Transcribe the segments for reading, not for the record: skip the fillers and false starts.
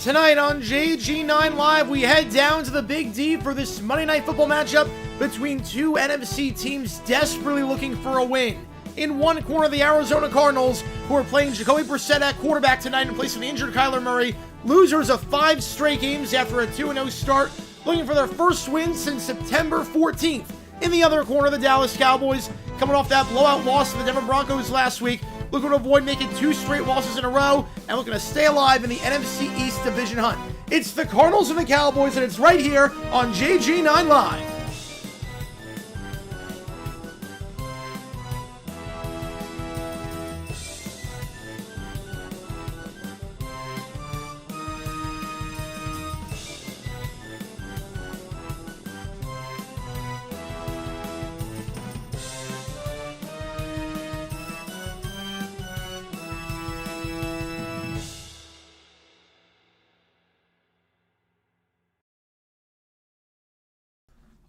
Tonight on JG9 Live, we head down to the Big D for this Monday Night Football matchup between two NFC teams desperately looking for a win. In one corner, the Arizona Cardinals, who are playing Jacoby Brissett at quarterback tonight in place of the injured Kyler Murray, losers of 5 straight games after a 2-0 start, looking for their first win since September 14th. In the other corner, the Dallas Cowboys, coming off that blowout loss to the Denver Broncos last week, looking to avoid making 2 straight losses in a row and looking to stay alive in the NFC East division hunt. It's the Cardinals and the Cowboys, and it's right here on JG9 Live.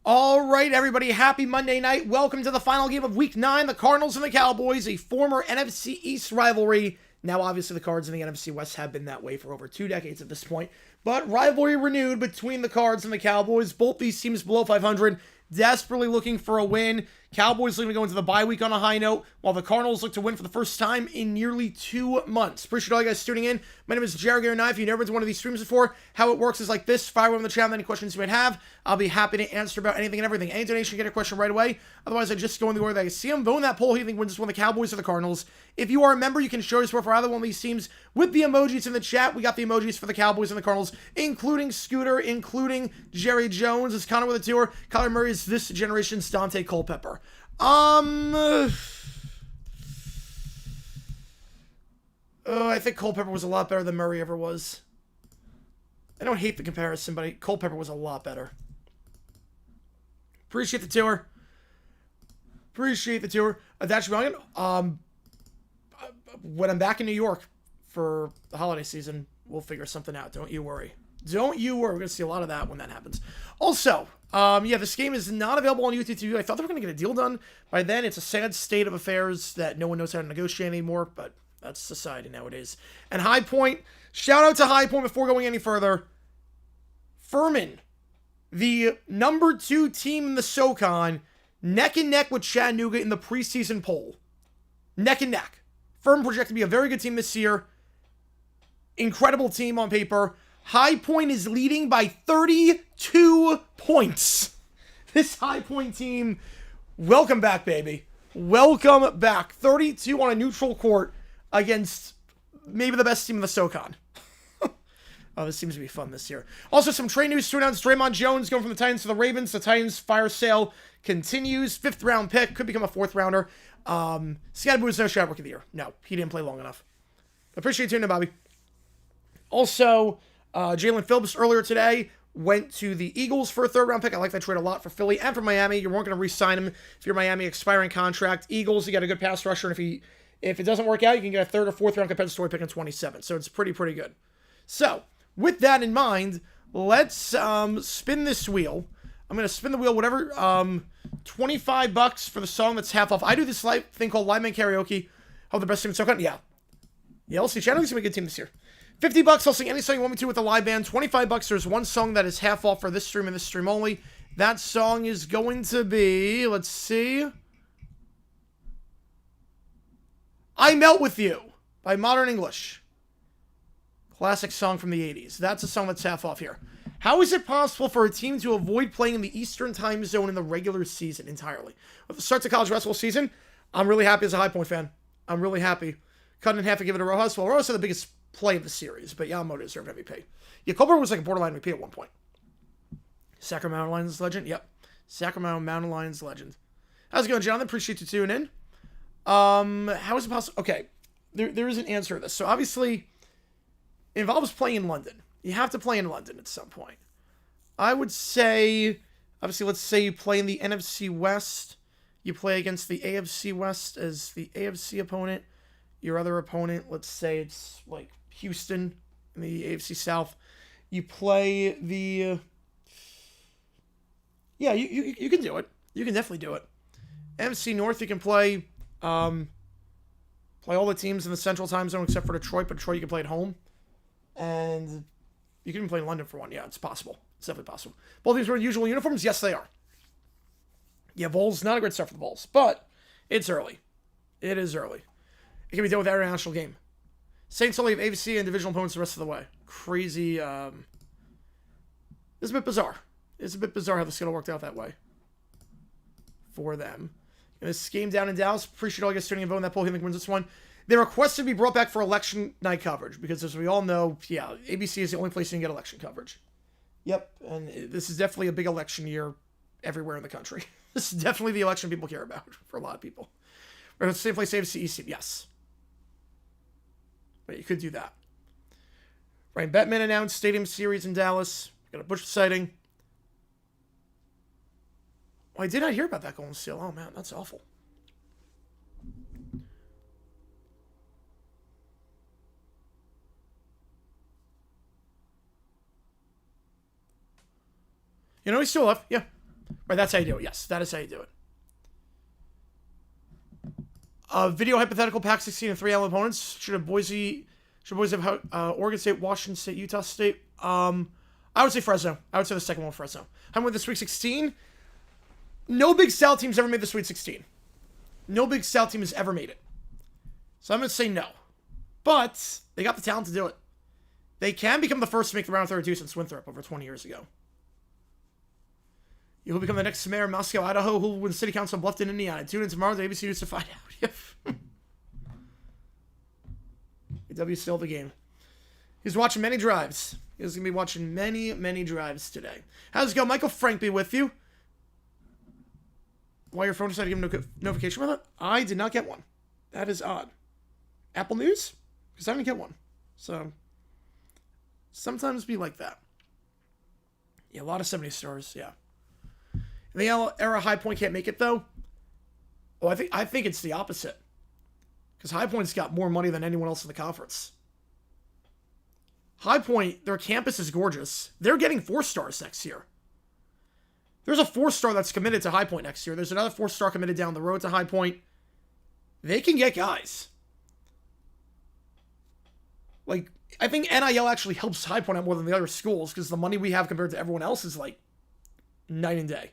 All right, everybody, happy Monday night. Welcome to the final game of Week 9, the Cardinals and the Cowboys, a former NFC East rivalry. Now, obviously, the Cards and the NFC West have been that way for over 2 decades at this point, but rivalry renewed between the Cards and the Cowboys. Both these teams below 500, desperately looking for a win. Cowboys looking to go into the bye week on a high note, while the Cardinals look to win for the first time in nearly 2 months. Appreciate all you guys tuning in. My name is Jared Garnett. If you've never been to one of these streams before, how it works is like this. Fire away on the channel, any questions you might have. I'll be happy to answer about anything and everything. Any donation, get a question right away. Otherwise, I just go in the order that I see them. Vote in that poll. Who do you think wins this one, the Cowboys or the Cardinals? If you are a member, you can show your support for either one of these teams with the emojis in the chat. We got the emojis for the Cowboys and the Cardinals, including Scooter, including Jerry Jones. It's Connor with a tour. Kyler Murray is this generation's Dante Culpepper. I think Culpepper was a lot better than Murray ever was. I don't hate the comparison, but Culpepper was a lot better. Appreciate the tour. Appreciate the tour. That's brilliant. When I'm back in New York for the holiday season, we'll figure something out. Don't you worry. Don't you worry. We're going to see a lot of that when that happens. Also, yeah, this game is not available on YouTube TV. I thought they were going to get a deal done by then. It's a sad state of affairs that no one knows how to negotiate anymore, but that's society nowadays. And High Point, shout out to High Point before going any further. Furman, the number 2 team in the SoCon, neck and neck with Chattanooga in the preseason poll. Neck and neck. Furman projected to be a very good team this year. Incredible team on paper. High Point is leading by 32 points. This High Point team, welcome back, baby. Welcome back. 32 on a neutral court against maybe the best team in the SoCon. Oh, this seems to be fun this year. Also, some trade news to announce. Draymond Jones going from the Titans to the Ravens. The Titans fire sale continues. 5th round pick. Could become a 4th rounder. Scottie is no shot rookie of the year. No, he didn't play long enough. Appreciate you tuning in, Bobby. Also, Jalen Phillips earlier today went to the Eagles for a 3rd round pick. I like that trade a lot for Philly and for Miami. You weren't going to re-sign him if you're Miami, expiring contract. Eagles, you got a good pass rusher, and if it doesn't work out, you can get a 3rd or 4th round compensatory pick in 27. So it's pretty good. So, with that in mind, let's spin this wheel. I'm going to spin the wheel, whatever, $25 for the song that's half off. I do this thing called Live Man Karaoke. Oh, the best team in SoCon? Yeah, LC Channel is going to be a good team this year. $50, I'll sing any song you want me to with the live band. $25, there's one song that is half off for this stream and this stream only. That song is going to be, let's see, I Melt With You by Modern English. Classic song from the 80s. That's a song that's half off here. How is it possible for a team to avoid playing in the Eastern time zone in the regular season entirely? With the start to college basketball season, I'm really happy as a High Point fan. I'm really happy. Cut in half and give it to Rojas. Well, Rojas had the biggest play of the series, but Yamamoto deserved MVP. Yeah, Colbert was like a borderline MVP at one point. Sacramento Lions legend? Yep. Sacramento Mountain Lions legend. How's it going, Jonathan? Appreciate you tuning in. How is it possible? Okay, there is an answer to this. So obviously, it involves playing in London. You have to play in London at some point. I would say, obviously, let's say you play in the NFC West. You play against the AFC West as the AFC opponent. Your other opponent, let's say it's like Houston in the AFC South. You play the... Yeah, you can do it. You can definitely do it. NFC North, you can play all the teams in the Central Time Zone except for Detroit, but Detroit you can play at home. And you can even play in London for one. Yeah, it's possible. It's definitely possible. Both teams wear usual uniforms? Yes, they are. Yeah, Vols, not a great start for the Vols, but it's early. It is early. It can be done with every national game. Saints only have AFC and divisional opponents the rest of the way. Crazy. It's a bit bizarre. It's a bit bizarre how the schedule worked out that way for them. And this game down in Dallas, appreciate all you guys tuning in and voting that poll. Who think wins this one? They requested to be brought back for election night coverage because, as we all know, yeah, ABC is the only place you can get election coverage. Yep, and this is definitely a big election year everywhere in the country. This is definitely the election people care about for a lot of people. Or the same place ABC East, yes. But you could do that. Ryan Bettman announced Stadium Series in Dallas. Got a Bush sighting. Oh, I did not hear about that Golden Seal. Oh, man, that's awful. You know, he's still left. Yeah. Right, that's how you do it. Yes, that is how you do it. Video hypothetical Pac 16 and 3 Allen opponents. Should Boise have Oregon State, Washington State, Utah State? I would say Fresno. I would say the second one, Fresno. How many with the Sweet 16? No Big South team's ever made the Sweet 16. No Big South team has ever made it. So I'm going to say no. But they got the talent to do it. They can become the first to make the round of 32 since Winthrop over 20 years ago. You will become the next mayor of Moscow, Idaho, who will win city council in Bluffton, Indiana. Tune in tomorrow to ABC News to find out. AW still the game. He's watching many drives. He's going to be watching many drives today. How's it go? Michael Frank be with you. Why your phone decided to give him notification with it? I did not get one. That is odd. Apple News? Because I didn't get one. So, sometimes be like that. Yeah, a lot of 70 stars, yeah. In the era High Point can't make it, though. Oh, I think it's the opposite. Because High Point's got more money than anyone else in the conference. High Point, their campus is gorgeous. They're getting 4 stars next year. There's a 4-star that's committed to High Point next year. There's another 4-star committed down the road to High Point. They can get guys. Like, I think NIL actually helps High Point out more than the other schools because the money we have compared to everyone else is like night and day.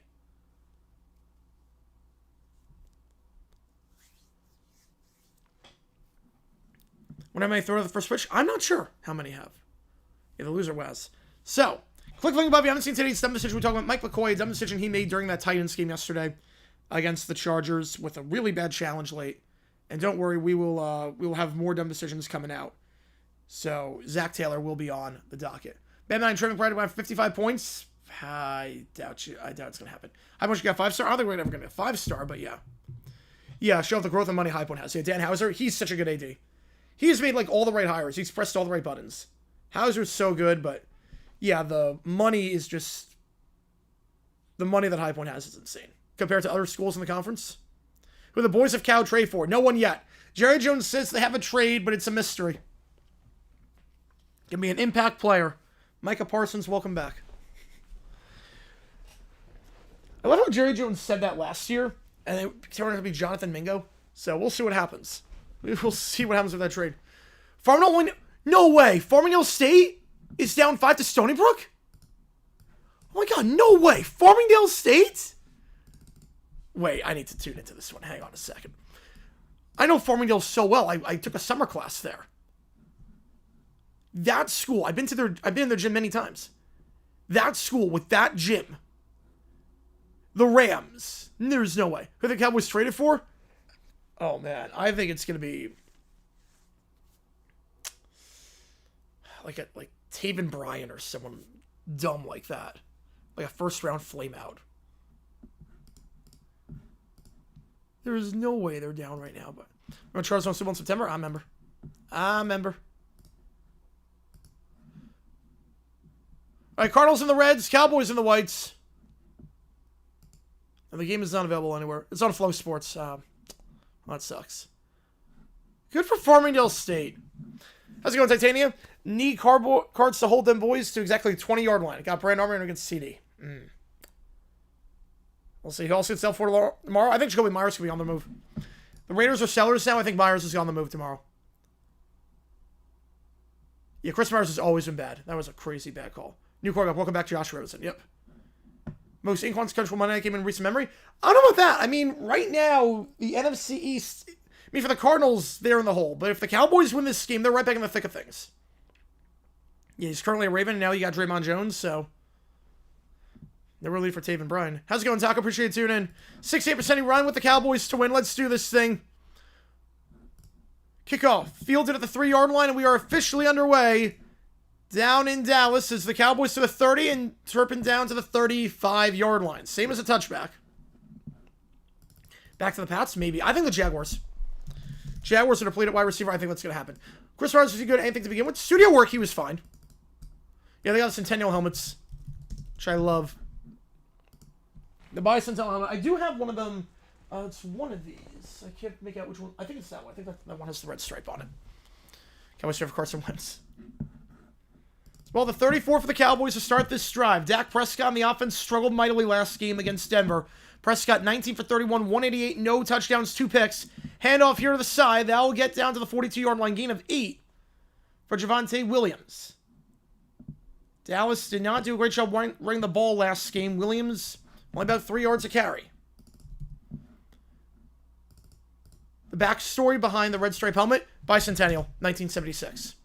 When I may throw to the first pitch, I'm not sure how many have. Yeah, the loser was. So, quick link above. You haven't seen today's dumb decision. We talk about Mike McCoy, a dumb decision he made during that Titans game yesterday. against the Chargers with a really bad challenge late. And don't worry, we will have more dumb decisions coming out. So Zach Taylor will be on the docket. Bad 9 Trevor Pride went 55 points. I doubt it's going to happen. How much you got? 5-star? I don't think we're ever going to get 5-star, but yeah. Yeah, show off the growth and money High Point has. Yeah, Dan Hauser, he's such a good AD. He's made like all the right hires. He's pressed all the right buttons. Hauser's so good, but yeah, the money is just... The money that High Point has is insane. Compared to other schools in the conference. Who the boys of Cal trade for? No one yet. Jerry Jones says they have a trade, but it's a mystery. Give me an impact player. Micah Parsons, welcome back. I love how Jerry Jones said that last year, and it turned out to be Jonathan Mingo. So we'll see what happens. We'll see what happens with that trade. Farmingdale, no way. Farmingdale State is down 5 to Stony Brook? Oh my god, no way. Farmingdale State? Wait, I need to tune into this one. Hang on a second. I know Farmingdale so well. I took a summer class there. That school, I've been in their gym many times. That school with that gym. The Rams. There's no way. Who the Cowboys traded for? Oh man, I think it's gonna be like Taven Bryan or someone dumb like that. Like a first round flame out. There is no way they're down right now, but remember Charles on Super Bowl in September? I remember. All right, Cardinals and the Reds, Cowboys and the Whites. And the game is not available anywhere. It's on Flow Sports. Well, that sucks. Good for Farmingdale State. How's it going, Titania? Need cards to hold them boys to exactly the 20-yard line. Got Brand Armour against CD. We'll see. He also gets L4 tomorrow. I think Jacoby Myers could be on the move. The Raiders are sellers now. I think Myers is on the move tomorrow. Yeah, Chris Myers has always been bad. That was a crazy bad call. New quarterback. Welcome back, Josh Rosen. Yep. Most inconsequential Monday night game in recent memory. I don't know about that. I mean, right now, the NFC East... I mean, for the Cardinals, they're in the hole. But if the Cowboys win this game, they're right back in the thick of things. Yeah, he's currently a Raven, and now you got Draymond Jones, so... They're really for Taven Bryan. How's it going, Taco? Appreciate you tuning in. 68% run with the Cowboys to win. Let's do this thing. Kickoff. Fielded at the 3-yard line, and we are officially underway. Down in Dallas is the Cowboys to the 30 and Turpin down to the 35-yard line. Same as a touchback. Back to the Pats? Maybe. I think the Jaguars. Jaguars are depleted wide receiver. I think that's going to happen. Chris Myers, was he good at anything to begin with? Studio work, he was fine. Yeah, they got the Centennial helmets, which I love. The Bicentennial helmet. I do have one of them. It's one of these. I can't make out which one. I think it's that one. I think that one has the red stripe on it. Cowboys serve Carson Wentz. Well, the 34 for the Cowboys to start this drive. Dak Prescott on the offense struggled mightily last game against Denver. Prescott 19 for 31, 188, no touchdowns, 2 picks. Handoff here to the side. That will get down to the 42-yard line, gain of 8 for Javonte Williams. Dallas did not do a great job running the ball last game. Williams only about 3 yards a carry. The backstory behind the red stripe helmet, Bicentennial, 1976.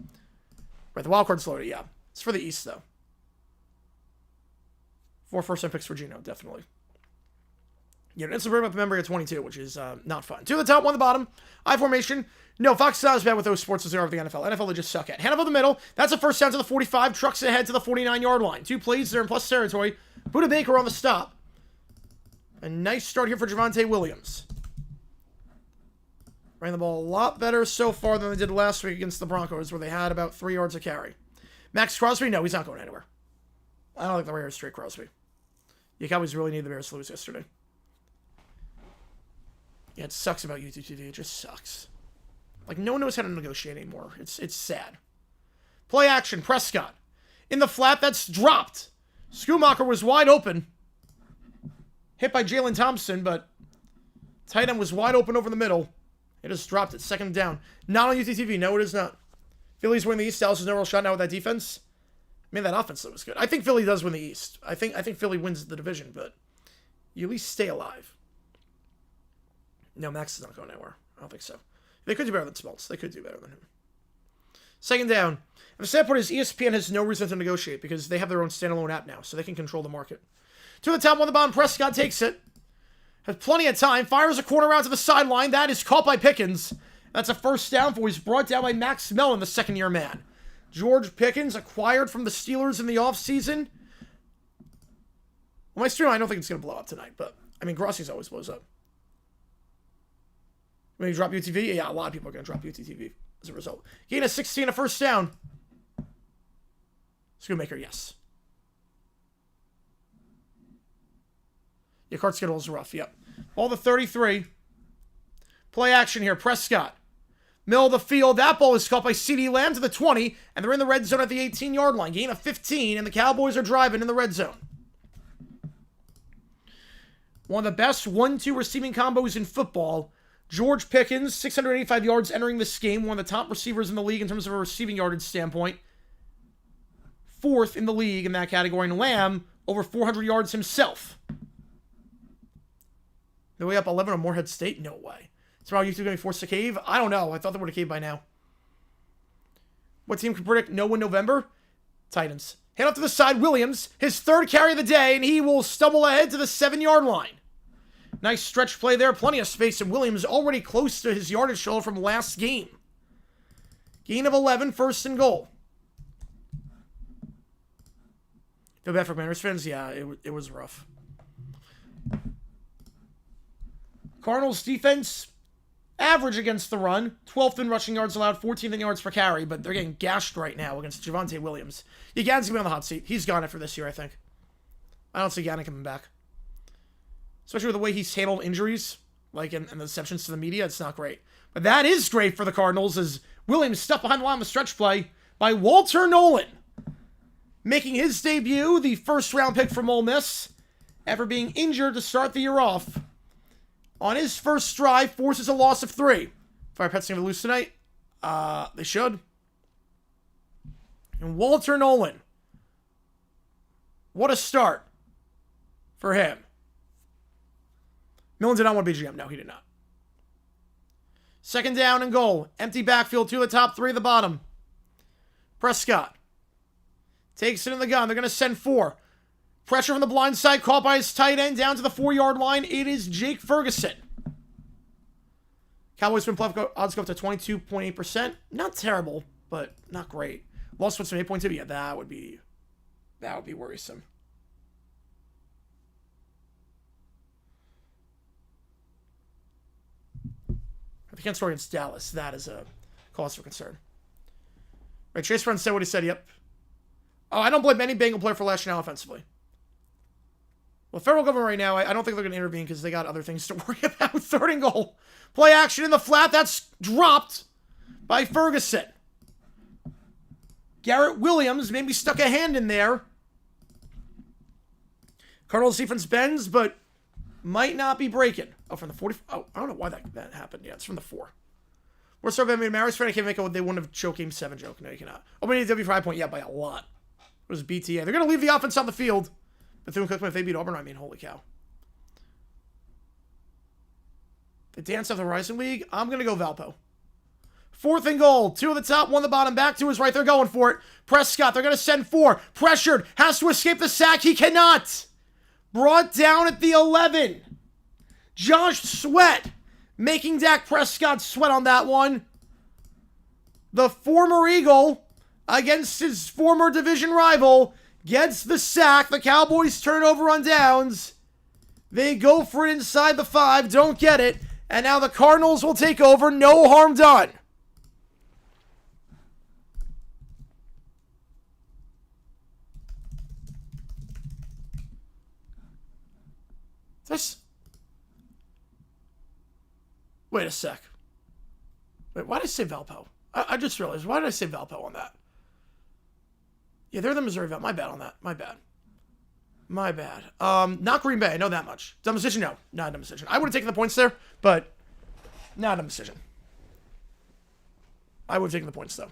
Right, the wild card's loaded, yeah. It's for the East, though. 4 first-round picks for Geno, definitely. Yeah, it's a bring up the memory of 22, which is not fun. 2 at the top, 1 at the bottom. I formation. No, Fox is not as bad with those sports as they are with the NFL. NFL, they just suck at. Hand up the middle. That's a first down to the 45. Trucks ahead to the 49-yard line. 2 plays. They're in plus territory. Buda Baker on the stop. A nice start here for Javonte Williams. Ran the ball a lot better so far than they did last week against the Broncos, where they had about 3 yards a carry. Max Crosby? No, he's not going anywhere. I don't think the Raiders trade Crosby. The Cowboys really need the Bears to lose yesterday. Yeah, it sucks about YouTube TV. It just sucks. Like, no one knows how to negotiate anymore. It's sad. Play action. Prescott. In the flat, that's dropped. Schumacher was wide open. Hit by Jalen Thompson, but tight end was wide open over the middle. It just dropped it. 2nd down. Not on UTTV. No, it is not. Philly's winning the East. Dallas has no real shot now with that defense. I mean, that offense was good. I think Philly does win the East. I think Philly wins the division, but you at least stay alive. No, Max is not going anywhere. I don't think so. They could do better than Smoltz. They could do better than him. 2nd down. And the sad part is ESPN has no reason to negotiate because they have their own standalone app now, so they can control the market. 2 at the top, 1 at the bottom. Prescott takes it. Has plenty of time. Fires a corner out to the sideline. That is caught by Pickens. That's a first down for he's brought down by Max Mellon, the second-year man. George Pickens, acquired from the Steelers in the offseason. Well, my stream, I don't think it's going to blow up tonight, but, I mean, Grossi's always blows up. When you drop UTV? Yeah, a lot of people are going to drop UTV as a result. Gain of 16, a first down. Schoonmaker, yes. Your card schedule is rough, yep. Ball to 33. Play action here. Prescott. Middle of the field. That ball is caught by CeeDee Lamb to the 20, and they're in the red zone at the 18-yard line. Gain of 15, and the Cowboys are driving in the red zone. One of the best 1-2 receiving combos in football. George Pickens, 685 yards entering this game. One of the top receivers in the league in terms of a receiving yardage standpoint. Fourth in the league in that category. And Lamb, over 400 yards himself. They're way up 11 on Morehead State? No way. So, are you two going to be forced to cave? I don't know. I thought they would have caved by now. What team can predict no win November? Titans. Hand off to the side, Williams. His third carry of the day, and he will stumble ahead to the 7-yard line. Nice stretch play there. Plenty of space, and Williams already close to his yardage total from last game. Gain of 11, first and goal. Feel bad for Mariners fans? Yeah, it was rough. Cardinals defense, average against the run. 12th in rushing yards allowed, 14th in yards per carry, but they're getting gashed right now against Javonte Williams. Ganon's going to be on the hot seat. He's gone after this year, I think. I don't see Ganon coming back. Especially with the way he's handled injuries, like in the deceptions to the media, it's not great. But that is great for the Cardinals as Williams stuck behind the line of the stretch play by Walter Nolan. Making his debut, the first-round pick from Ole Miss, after being injured to start the year off. On his first drive, forces a loss of 3. Fire Pets going to lose tonight? They should. And Walter Nolan. What a start for him. Millen did not want to be GM. No, he did not. Second down and goal. Empty backfield, 2 of the top, 3 of the bottom. Prescott takes it in the gun. They're going to send 4. Pressure from the blind side, caught by his tight end, down to the 4-yard line. It is Jake Ferguson. Cowboys win playoff odds go up to 22.8%. Not terrible, but not great. Lost puts from 8.2. Yeah, that would be worrisome. If you can't score against Dallas, that is a cause for concern. Right, Chase Friend said what he said. Yep. Oh, I don't blame any Bengal player for lashing out offensively. Well, federal government right now, I don't think they're going to intervene because they got other things to worry about. 3rd and goal. Play action in the flat. That's dropped by Ferguson. Garrett Williams maybe stuck a hand in there. Cardinals defense bends, but might not be breaking. Oh, from the 40. Oh, I don't know why that happened. Yeah, it's from the 4. Worst of I Maris fan, I can't make it. They wouldn't have choked game 7 joke. No, you cannot. Oh, but W5 point. Yeah, by a lot. It was BTA. They're going to leave the offense on the field. Bethune-Cookman, if they beat Auburn, I mean, holy cow. The dance of the Rising League, I'm going to go Valpo. 4th and goal. 2 of the top, 1 the bottom. Back to his right. They're going for it. Prescott, they're going to send 4. Pressured. Has to escape the sack. He cannot. Brought down at the 11. Josh Sweat making Dak Prescott sweat on that one. The former Eagle against his former division rival gets the sack. The Cowboys turn over on downs. They go for it inside the 5. Don't get it. And now the Cardinals will take over. No harm done. Wait a sec. Wait, why did I say Valpo? I just realized. Why did I say Valpo on that? Yeah, they're the Missouri Val. My bad on that. My bad. Not Green Bay. I know that much. Dumb decision? No. Not a dumb decision. I would have taken the points there, but not a dumb decision. I would have taken the points, though.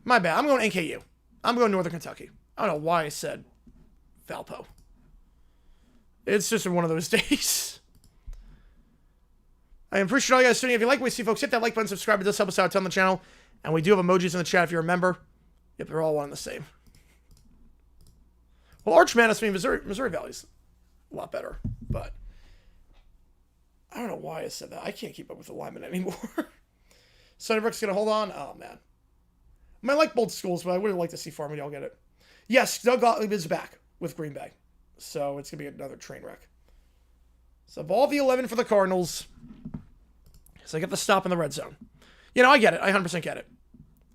My bad. I'm going NKU. I'm going Northern Kentucky. I don't know why I said Valpo. It's just one of those days. I appreciate all you guys tuning in. If you like what we see, folks, hit that like button, subscribe. It does help us out a ton on the channel. And we do have emojis in the chat if you remember. Yep, they're all one and the same. Well, Arch Madness, I mean, Missouri Valley's a lot better, but I don't know why I said that. I can't keep up with the linemen anymore. Sunnybrook's going to hold on. Oh, man. I might like both schools, but I would have liked to see Farmingdale get it. Yes, Doug Gottlieb is back with Green Bay, so it's going to be another train wreck. So ball the 11 for the Cardinals. So I get the stop in the red zone. You know, I get it. I 100% get it.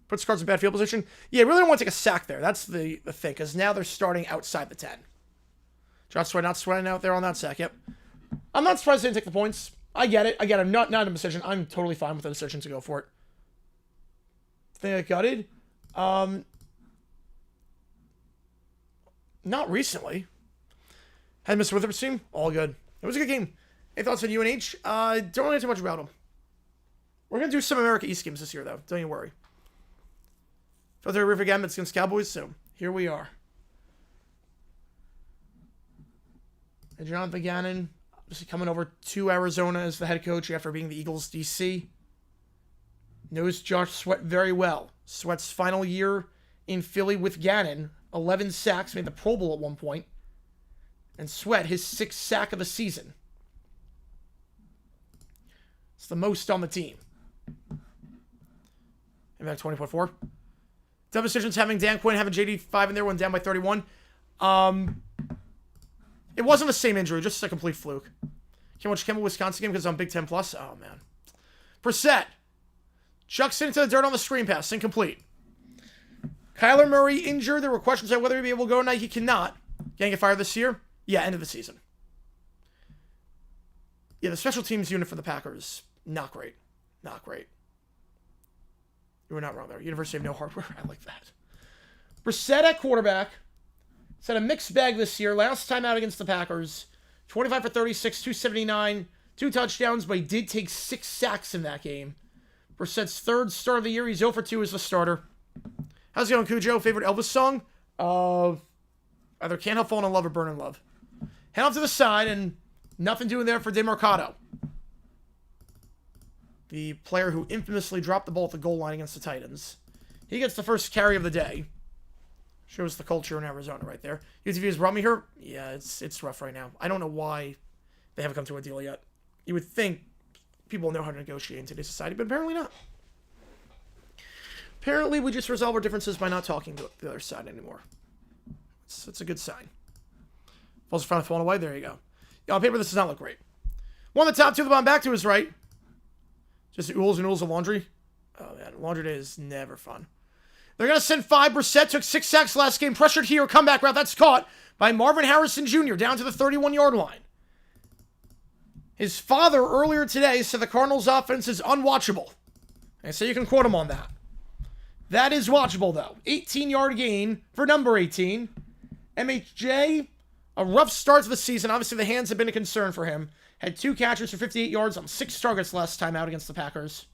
Puts the Cards in bad field position. Yeah, really don't want to take a sack there. That's the thing, because now they're starting outside the 10. Josh Sweat not sweating out there on that sack. Yep. I'm not surprised they didn't take the points. I get it. Not a decision. I'm totally fine with the decision to go for it. Thing I gutted? Not recently. Had Mr. Wither's team? All good. It was a good game. Any thoughts on UNH? Don't really know too much about them. We're going to do some America East games this year, though. Don't you worry. Filter River Gambits against Cowboys, so here we are. And Jonathan Gannon, obviously coming over to Arizona as the head coach after being the Eagles' DC. Knows Josh Sweat very well. Sweat's final year in Philly with Gannon, 11 sacks, made the Pro Bowl at one point. And Sweat, his 6th sack of the season. It's the most on the team. And back 20.4. Dumb decisions having Dan Quinn, having JD5 in there when down by 31. It wasn't the same injury, just a complete fluke. Can't watch Kimball Wisconsin game because I'm Big Ten Plus. Oh, man. Brissett. Chucks into the dirt on the screen pass. Incomplete. Kyler Murray injured. There were questions about whether he'd be able to go tonight. He cannot. Getting get fired this year? Yeah, end of the season. Yeah, the special teams unit for the Packers, not great. Not great. You were not wrong there. University of No Hardware. I like that. Brissett at quarterback. He's had a mixed bag this year. Last time out against the Packers. 25 for 36, 279, 2 touchdowns, but he did take 6 sacks in that game. Brissett's 3rd start of the year. He's 0 for 2 as the starter. How's it going, Cujo? Favorite Elvis song? Either Can't Help Falling in Love or Burn in Love. Hand off to the side, and nothing doing there for DeMarcado. The player who infamously dropped the ball at the goal line against the Titans. He gets the first carry of the day. Shows the culture in Arizona right there. UTV has brought me here. Yeah, it's rough right now. I don't know why they haven't come to a deal yet. You would think people know how to negotiate in today's society, but apparently not. Apparently, we just resolve our differences by not talking to the other side anymore. It's a good sign. Falls in front of falling away. There you go. Yeah, on paper, this does not look great. One of the top 2 of the bomb back to his right. Just ools and ools of laundry. Oh, man. Laundry day is never fun. They're going to send 5. Brissett took 6 sacks last game. Pressured here. Comeback route. That's caught by Marvin Harrison Jr. down to the 31-yard line. His father earlier today said the Cardinals' offense is unwatchable. And so you can quote him on that. That is watchable, though. 18-yard gain for number 18. MHJ, a rough start to the season. Obviously, the hands have been a concern for him. Had 2 catches for 58 yards on 6 targets last time out against the Packers.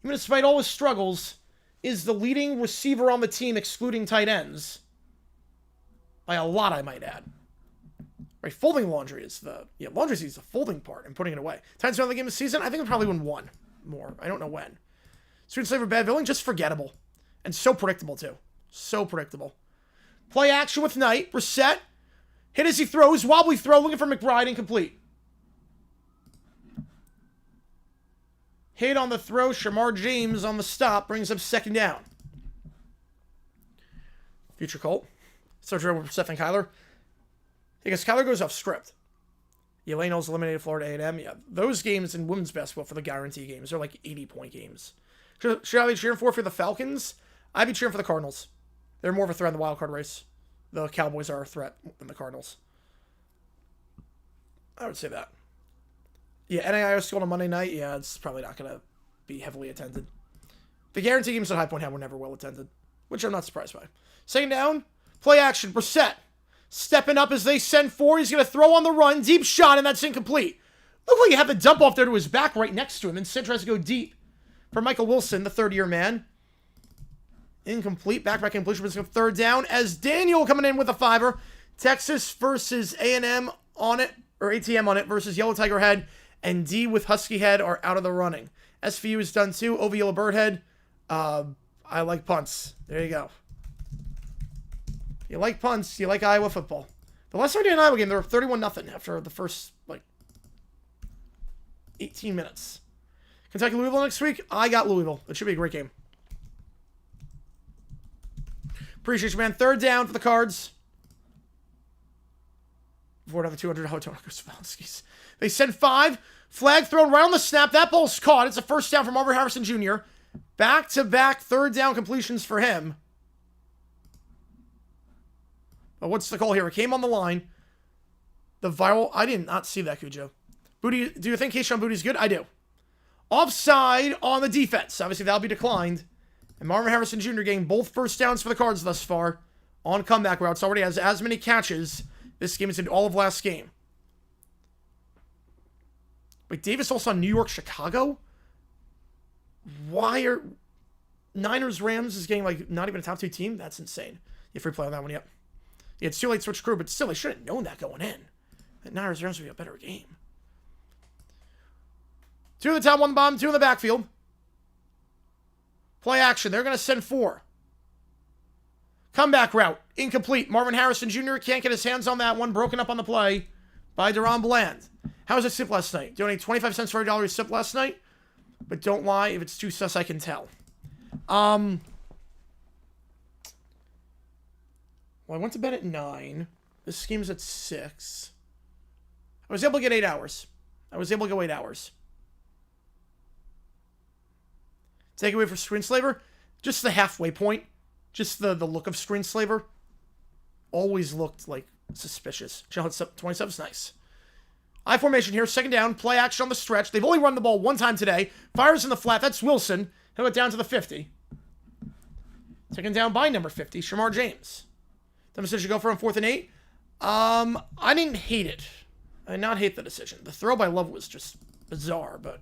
Even despite all his struggles, is the leading receiver on the team, excluding tight ends. By a lot, I might add. Right, folding laundry is laundry is the folding part and putting it away. Titans won the game this season. I think we'll probably win 1 more. I don't know when. Student Slaver bad villain, just forgettable. And so predictable, too. So predictable. Play action with Knight. Brissett. Hit as he throws. Wobbly throw. Looking for McBride. Incomplete. Hit on the throw. Shamar James on the stop. Brings up 2nd down. Future Colt. Starts with Brissett and Kyler. I guess Kyler goes off script. Elena's eliminated Florida A&M. Yeah, those games in women's basketball for the guarantee games are like 80-point games. Should I be cheering for the Falcons? I'd be cheering for the Cardinals. They're more of a threat in the wild card race. The Cowboys are a threat than the Cardinals. I would say that. Yeah, NAIO school on Monday night. Yeah, it's probably not going to be heavily attended. The guarantee games at High Point were never well attended, which I'm not surprised by. 2nd down, play action. Brissett stepping up as they send 4. He's going to throw on the run. Deep shot, and that's incomplete. Looked like he had the dump off there to his back right next to him. Instead tries to go deep for Michael Wilson, the 3rd-year man. Incomplete. Back completion was 3rd down as Daniel coming in with a 5er. Texas versus A&M on it, or ATM on it, versus Yellow Tiger Head. And D with Husky Head are out of the running. SVU is done too. OV Yellow Bird Head. I like punts. There you go. You like punts, you like Iowa football. The last time we did an Iowa game, they were 31-0 after the first, 18 minutes. Kentucky, Louisville next week? I got Louisville. It should be a great game. Appreciate you, man. Third down for the Cards. Before another $200 goes. They send 5. Flag thrown right on the snap. That ball's caught. It's a first down for Marvin Harrison Jr. Back-to-back third down completions for him. But what's the call here? It came on the line. The viral... I did not see that, Cujo. Booty, do you think Keyshawn Booty's good? I do. Offside on the defense. Obviously, that'll be declined. And Marvin Harrison Jr. getting both first downs for the Cards thus far. On comeback routes. Already has as many catches this game as in all of last game. Wait, Davis also on New York, Chicago? Why are... Niners, Rams is getting, not even a top 2 team? That's insane. You free play on that one, yep. Yeah, it's too late to switch crew, but still, they should have known that going in. That Niners, Rams would be a better game. 2 in the top, 1 in the bottom, 2 in the backfield. Play action. They're going to send 4. Comeback route. Incomplete. Marvin Harrison Jr. can't get his hands on that one. Broken up on the play by Deron Bland. How was it sip last night? Donate 25 cents for $1 sip last night. But don't lie. If it's too sus, I can tell. Well, I went to bed at 9. This game's at 6. I was able to get 8 hours. I was able to go 8 hours. Takeaway for Screenslaver, just the halfway point. Just the look of Screenslaver. Always looked, suspicious. Challenge 27's nice. I formation here, second down, play action on the stretch. They've only run the ball 1 time today. Fires in the flat, that's Wilson. He'll get down to the 50. Taken down by number 50, Shamar James. The decision to go for him 4th and 8. I didn't hate it. I did not hate the decision. The throw by Love was just bizarre, but...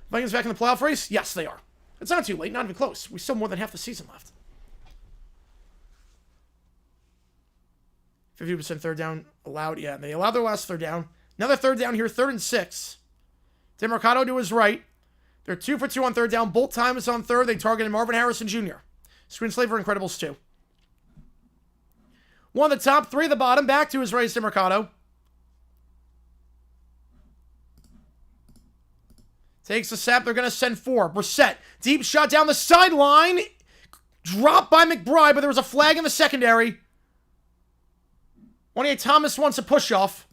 Vikings back in the playoff race? Yes, they are. It's not too late, not even close. We still have more than half the season left. 50% third down allowed. Yeah, they allowed their last third down. Another third down here, 3rd and 6. DeMarcado to his right. They're 2 for 2 on third down. Both times on third, they targeted Marvin Harrison Jr. Screenslaver Incredibles 2. 1 at the top, 3 at the bottom. Back to his right is DeMarcado. Takes the snap. They're going to send 4. Brissett. Deep shot down the sideline. Dropped by McBride, but there was a flag in the secondary. 28 Thomas wants a push-off.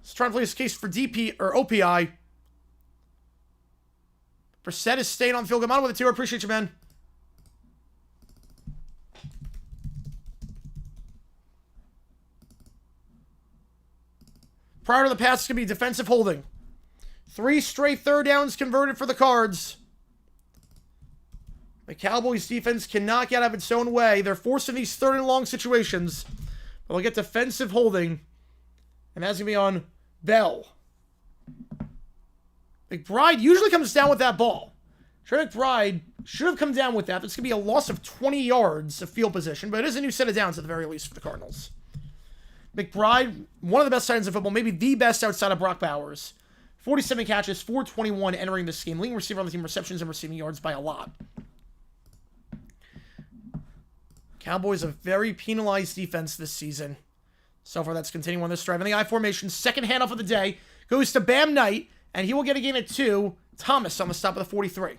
He's trying to play his case for DP or OPI. Brissett is staying on the field. Come on with it, too. I appreciate you, man. Prior to the pass, it's going to be defensive holding. 3 straight third downs converted for the Cards. The Cowboys defense cannot get out of its own way. They're forced in these 3rd and long situations. But they'll get defensive holding. And that's going to be on Bell. McBride usually comes down with that ball. Trey McBride should have come down with that. That's going to be a loss of 20 yards of field position. But it is a new set of downs at the very least for the Cardinals. McBride, one of the best tight ends in football. Maybe the best outside of Brock Bowers. 47 catches, 421 entering this game. Leading receiver on the team, receptions and receiving yards by a lot. Cowboys a very penalized defense this season. So far, that's continuing on this drive. In the I formation, second handoff of the day goes to Bam Knight, and he will get a gain at 2. Thomas on the stop of the 43. Yeah,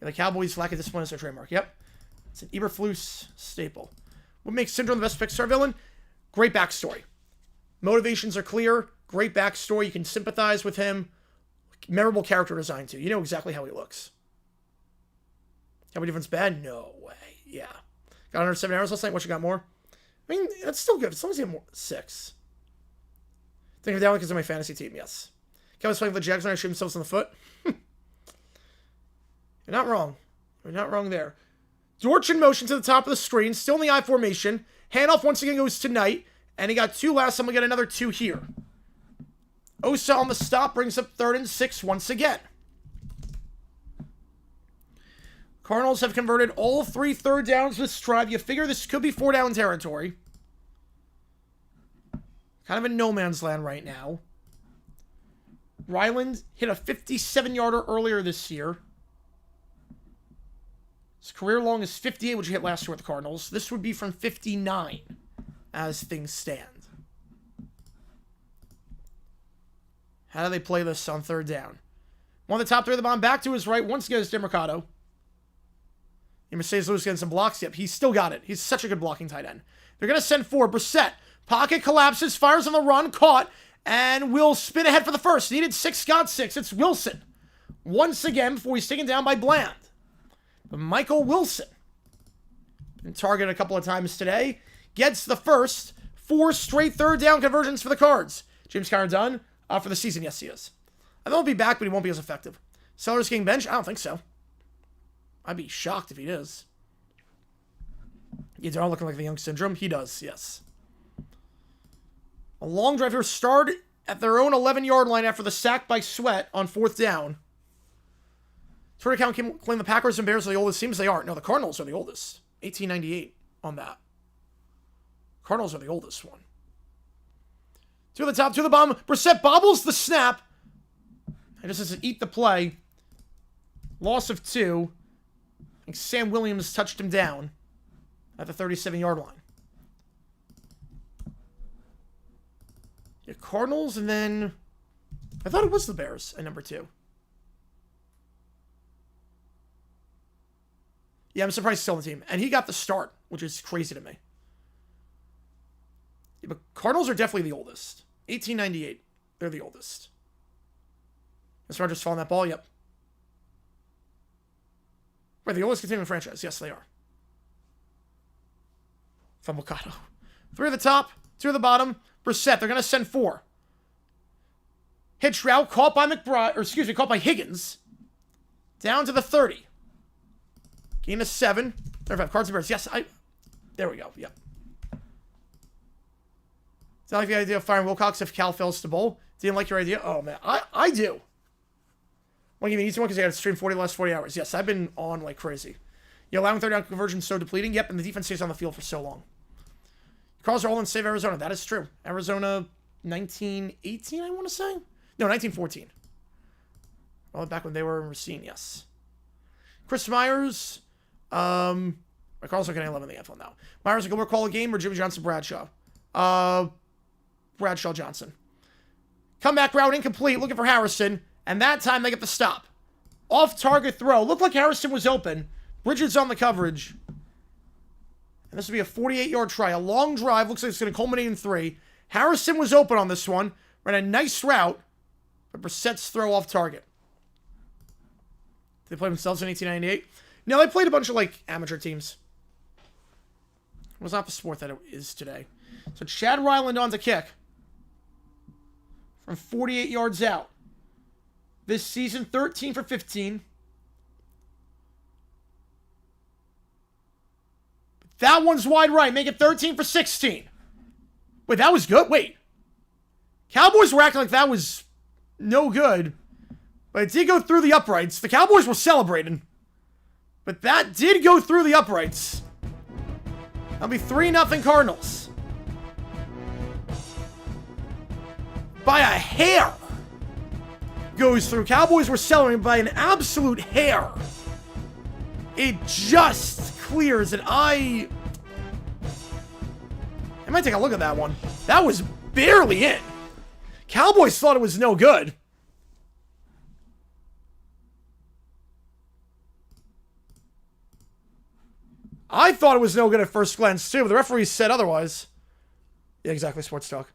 the Cowboys lack of discipline as their trademark. Yep. It's an Eberflus staple. What makes Syndrome the best Pixar villain? Great backstory. Motivations are clear. Great backstory. You can sympathize with him. Memorable character design, too. You know exactly how he looks. Cowboy defense bad? No way. Yeah. Got under 7 hours last night. What, you got more? I mean, that's still good. As long as you have more. 6. Think of that one because of my fantasy team. Yes. Cowboys playing for the Jags when I shoot themselves in the foot. You're not wrong. You're not wrong there. Dortch in motion to the top of the screen. Still in the I formation. Handoff once again goes to Knight. And he got 2 last time. We get another 2 here. Osa on the stop brings up 3rd and 6 once again. Cardinals have converted all 3 third downs this drive. You figure this could be 4-down territory. Kind of in no man's land right now. Ryland hit a 57-yarder earlier this year. His career long is 58, which he hit last year with the Cardinals. This would be from 59. as things stand. How do they play this on third down? One of the top three of the bomb back to his right. Once again, it's Demercado. Mercedes Lewis getting some blocks. Yep, he's still got it. He's such a good blocking tight end. They're going to send four. Brissett. Pocket collapses, fires on the run, caught, and will spin ahead for the first. Needed 6, got 6. It's Wilson. Once again, before he's taken down by Bland. But Michael Wilson, been targeted a couple of times today, gets the first. 4 straight third down conversions for the Cards. James Conner done for the season. Yes, he is. I think he'll be back, but he won't be as effective. Sellers getting benched? I don't think so. I'd be shocked if he is. You are looking like the Young Syndrome. He does, yes. A long drive here. Start at their own 11-yard line after the sack by Sweat on fourth down. Twitter account claim the Packers and Bears are the oldest teams. They aren't. No, the Cardinals are the oldest. 1898 on that. Cardinals are the oldest one. To the top, to the bottom. Brissett bobbles the snap. And just has to eat the play. Loss of 2. I think Sam Williams touched him down at the 37-yard line. Yeah, Cardinals, and then I thought it was the Bears at number 2. Yeah, I'm surprised he's still on the team. And he got the start, which is crazy to me. Yeah, but Cardinals are definitely the oldest. 1898. They're the oldest. Is Rodgers following that ball? Yep. Wait, the oldest continuing franchise. Yes, they are. Fumblecado. 3 at the top, 2 at the bottom. Brissett, they're going to send 4. Hitch route, caught by caught by Higgins. Down to the 30. Gain of 7. 35, Cards and Bears. Yes, there we go, yep. Did I like the idea of firing Wilcox if Cal fails to bowl? Didn't like your idea? Oh, man, I do. Want to give you an easy one because I got to stream 40 the last 40 hours. Yes, I've been on like crazy. You're allowing third down conversions so depleting? Yep, and the defense stays on the field for so long. Cards are all in save Arizona. That is true. Arizona 1918, I want to say? No, 1914. Well, back when they were in Racine, yes. Chris Myers. Carlos are getting 11 in the NFL now. Myers, a good call a game or Jimmy Johnson, Bradshaw? Bradshaw Johnson. Comeback route incomplete. Looking for Harrison. And that time they get the stop. Off-target throw. Looked like Harrison was open. Bridges on the coverage. And this will be a 48-yard try. A long drive. Looks like it's going to culminate in 3. Harrison was open on this one. Ran a nice route. But Brissett's throw off target. Did they play themselves in 1898? No, they played a bunch of, like, amateur teams. It was not the sport that it is today. So Chad Ryland on to kick. From 48 yards out. This season, 13 for 15. That one's wide right. Make it 13 for 16. Wait, that was good? Wait. Cowboys were acting like that was no good. But it did go through the uprights. The Cowboys were celebrating. But that did go through the uprights. That'll be 3-0 Cardinals. By a hair. Goes through. Cowboys were celebrating by an absolute hair. It just clears, and I might take a look at that one. That was barely in. Cowboys thought it was no good. I thought it was no good at first glance, too, but the referee said otherwise. Yeah, exactly, sports talk.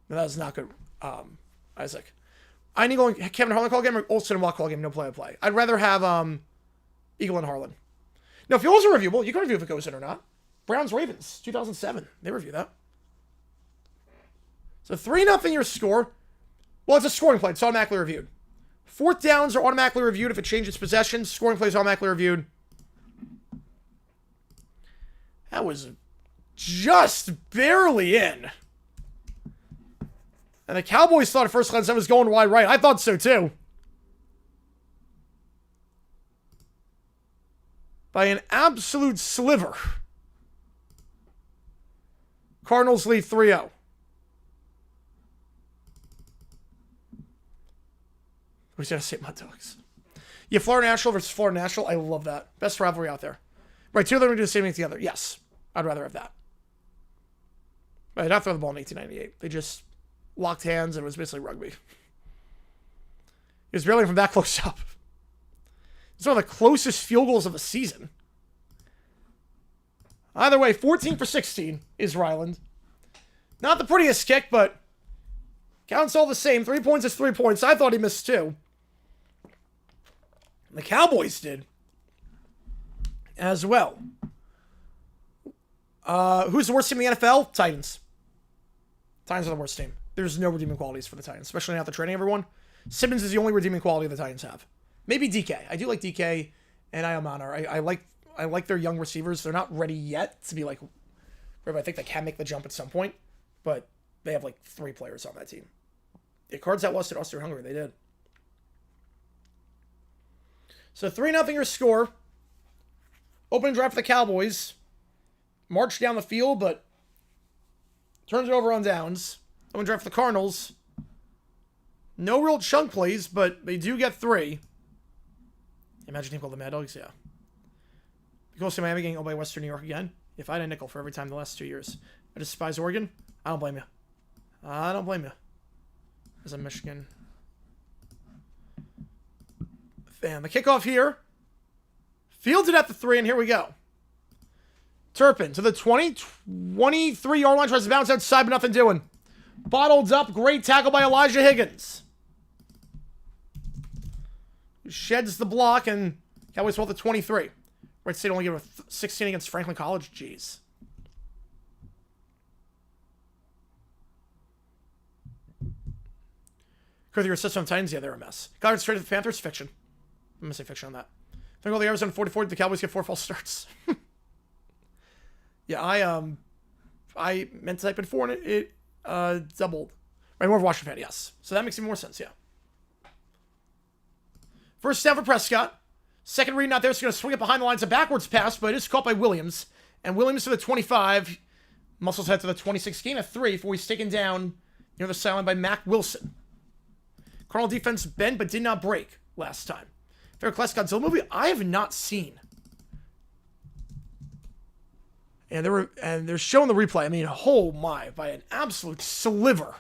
No, that was not good, Isaac. I need to go Kevin Harlan call game or Olsen and Watt call game, no play-by-play. I'd rather have Eagle and Harlan. Now, if yours are reviewable, you can review if it goes in or not. Browns-Ravens, 2007. They review that. So 3-0 your score. Well, it's a scoring play. It's automatically reviewed. Fourth downs are automatically reviewed if it changes possessions. Scoring plays automatically reviewed. That was just barely in. And the Cowboys thought at first glance that was going wide right. I thought so too. By an absolute sliver. Cardinals lead 3-0. Who's going to say Mud Dogs? Yeah, Florida National versus Florida National. I love that. Best rivalry out there. Right, two of them are doing the same thing together. Yes, I'd rather have that. They did not throw the ball in 1898. They just locked hands and it was basically rugby. It was barely from that close up. It's one of the closest field goals of the season. Either way, 14 for 16 is Ryland. Not the prettiest kick, but counts all the same. 3 points is 3 points. I thought he missed 2. The Cowboys did as well. Who's the worst team in the NFL? Titans. Titans are the worst team. There's no redeeming qualities for the Titans, especially now after trading everyone. Simmons is the only redeeming quality the Titans have. Maybe DK. I do like DK and Iomanar. I like their young receivers. They're not ready yet to be like, I think they can make the jump at some point, but they have like 3 players on that team. The Cards outlusted Austria-Hungary. They did. So 3-0 your score. Opening drive for the Cowboys. March down the field, but turns it over on downs. Opening drive for the Cardinals. No real chunk plays, but they do get 3. Imagine a team called the Mad Dogs, yeah. Because to Miami getting owned by Western New York again. If I had a nickel for every time the last 2 years. I despise Oregon. I don't blame you. I don't blame you. As a Michigan. And the kickoff here. Fielded at the 3, and here we go. Turpin to the 23-yard line. Tries to bounce outside, but nothing doing. Bottled up. Great tackle by Elijah Higgins. Sheds the block, and Cowboys hold the 23. Wright State only gave a 16 against Franklin College. Jeez. Could your assist on Titans? Yeah, they're a mess. Got straight to the Panthers? Fiction. I'm going to say fiction on that. I think all the Arizona 44, the Cowboys get 4 false starts. Yeah, I meant to type in 4 and it doubled. Right, more of a Washington fan, yes. So that makes even more sense, yeah. First down for Prescott. Second read not there, so going to swing it behind the lines. A backwards pass, but it is caught by Williams. And Williams to the 25. Muscles head to the 26. Gain of 3 before he's taken down near the sideline by Mac Wilson. Cardinal defense bent but did not break last time. Fair Class Godzilla movie I have not seen. And they're showing the replay. I mean, oh my, by an absolute sliver.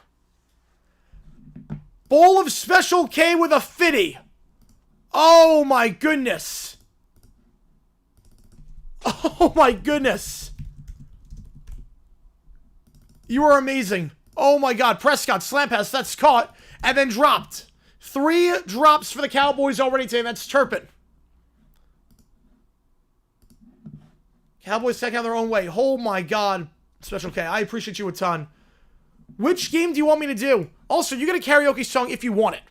Bowl of Special K with a 50. Oh my goodness. Oh my goodness. You are amazing. Oh my God. Prescott, slant pass, that's caught, and then dropped. 3 drops for the Cowboys already today. That's Turpin. Cowboys taking out their own way. Oh my God. Special K, I appreciate you a ton. Which game do you want me to do? Also, you get a karaoke song if you want it.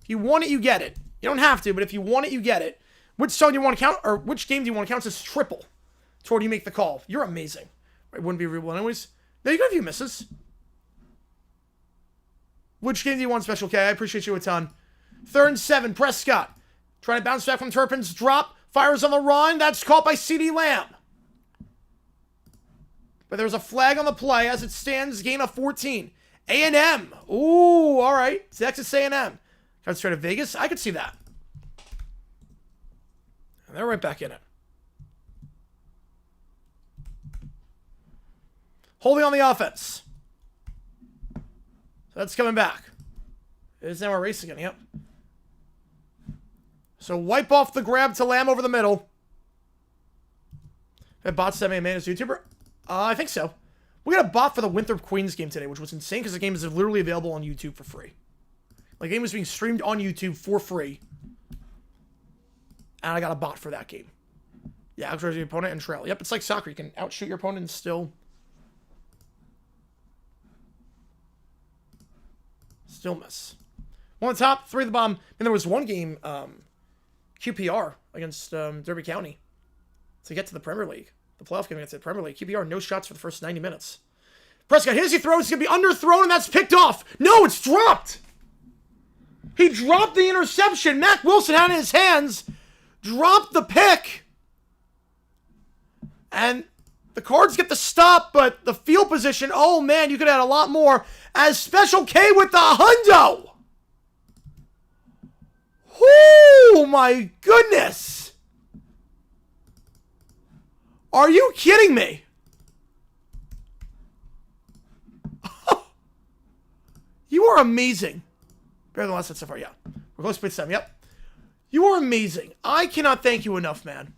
If you want it, you get it. You don't have to, but if you want it, you get it. Which song do you want to count, or which game do you want to count as triple toward you make the call? You're amazing. It wouldn't be real anyways. No, you got a few misses. Which game do you want, Special K? I appreciate you a ton. 3rd and 7, Prescott. Trying to bounce back from Turpin's drop. Fires on the run. That's caught by CeeDee Lamb. But there's a flag on the play as it stands. Gain of 14. A&M. Ooh, all right. Texas A&M. Got straight to Vegas. I could see that. And they're right back in it. Holding on the offense. So that's coming back. It is now a race again, yep. So wipe off the grab to Lamb over the middle. That bot sent me a man as YouTuber? I think so. We got a bot for the Winthrop Queens game today, which was insane because the game is literally available on YouTube for free. Like, the game was being streamed on YouTube for free. And I got a bot for that game. Yeah, outshoot your opponent and trail. Yep, it's like soccer. You can outshoot your opponent and still miss. 1 on top, 3 at the bottom. And there was one game, QPR against Derby County to get to the Premier League. The playoff game against the Premier League. QPR, no shots for the first 90 minutes. Prescott, hit as he throws. It's going to be underthrown, and that's picked off. No, it's dropped. He dropped the interception. Mac Wilson had it in his hands. Dropped the pick. And the Cards get the stop, but the field position, oh man, you could add a lot more. As Special K with the hundo. Oh my goodness. Are you kidding me? are amazing. Better than last set so far, yeah. We're close to plate 7, yep. You are amazing. I cannot thank you enough, man.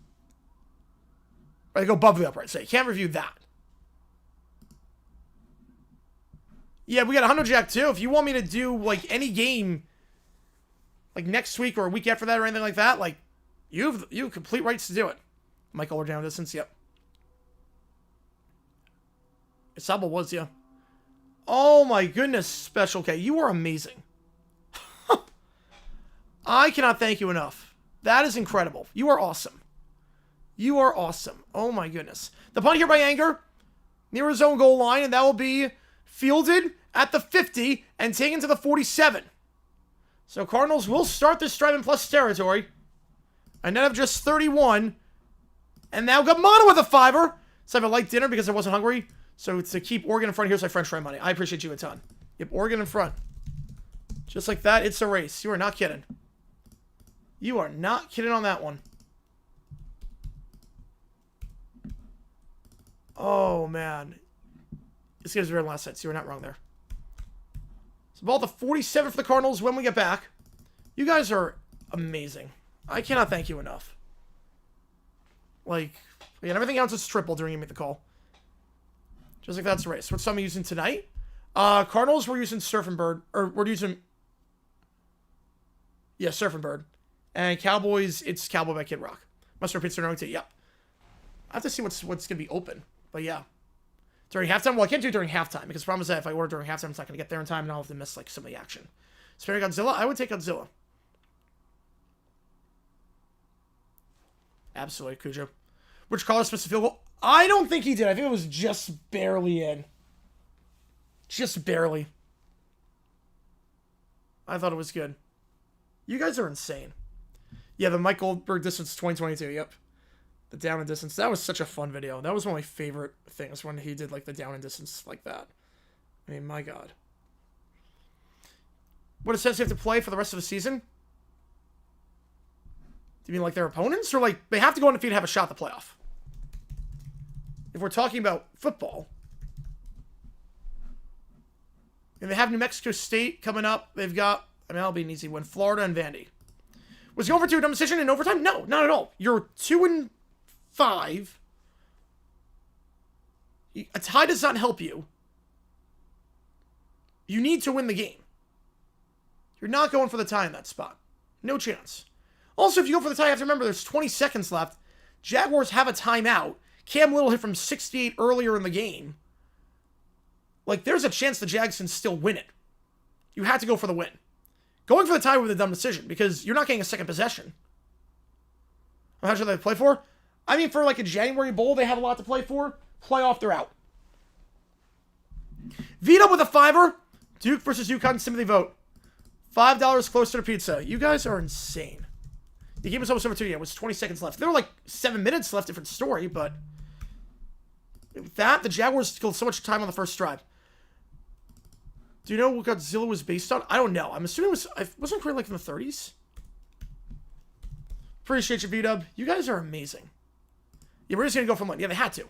I go above the upright, so you can't review that. Yeah, we got 100 Jack too. If you want me to do, like, any game, like, next week or a week after that or anything like that, like, you have complete rights to do it. Michael or down distance, yep. Isabel was, yeah. Oh my goodness, Special K. You are amazing. I cannot thank you enough. That is incredible. You are awesome. You are awesome. Oh my goodness. The punt here by Anger. Near his own goal line, and that will be fielded at the 50 and taken to the 47. So Cardinals will start this drive in plus territory. A net of just 31. And now Gamano with a 5-er. So I have a light dinner because I wasn't hungry. So to keep Oregon in front, here's my French fry money. I appreciate you a ton. Yep, Oregon in front. Just like that, it's a race. You are not kidding. You are not kidding on that one. Oh, man. This game's very last set, so you were not wrong there. So ball to 47 for the Cardinals when we get back. You guys are amazing. I cannot thank you enough. Like, again, everything else is triple during you make the call. Just like that's a race. What's something using tonight? Cardinals, we're using Surf and Bird. Or we're using... Yeah, Surf and Bird. And Cowboys, it's Cowboy by Kid Rock. Must repeat their own too. Yep. I have to see what's going to be open. But yeah. During halftime? Well, I can't do it during halftime. Because the problem is that if I order during halftime, it's not going to get there in time. And I'll have to miss like some of the action. Spare Godzilla? I would take Godzilla. Absolutely, Cujo. Which Carlos missed a field goal? I don't think he did. I think it was just barely in. Just barely. I thought it was good. You guys are insane. Yeah, the Mike Goldberg distance 2022. Yep. The down and distance. That was such a fun video. That was one of my favorite things when he did like the down and distance like that. I mean, my God. What it says you have to play for the rest of the season? Do you mean like their opponents? Or like they have to go undefeated to have a shot at the playoff? If we're talking about football. And they have New Mexico State coming up. They've got, I mean, that'll be an easy win. Florida and Vandy. Was he over to a dumb decision in overtime? No, not at all. You're 2-5. A tie does not help you. You need to win the game. You're not going for the tie in that spot. No chance. Also, if you go for the tie, you have to remember there's 20 seconds left. Jaguars have a timeout. Cam Little hit from 68 earlier in the game. Like, there's a chance the Jags can still win it. You had to go for the win. Going for the tie would be a dumb decision because you're not getting a second possession. I'm not sure they play for. I mean, for like a January Bowl, they have a lot to play for. Playoff, they're out. Vito with a 5-er. Duke versus UConn sympathy vote. $5 closer to pizza. You guys are insane. The game was almost over 2 years. It was 20 seconds left. There were like 7 minutes left. Different story, but with that, the Jaguars killed so much time on the first drive. Do you know what Godzilla was based on? I don't know. I'm assuming it wasn't created like in the 30s. Appreciate you, V-Dub. You guys are amazing. Yeah, we're just going to go for one. Yeah, they had to.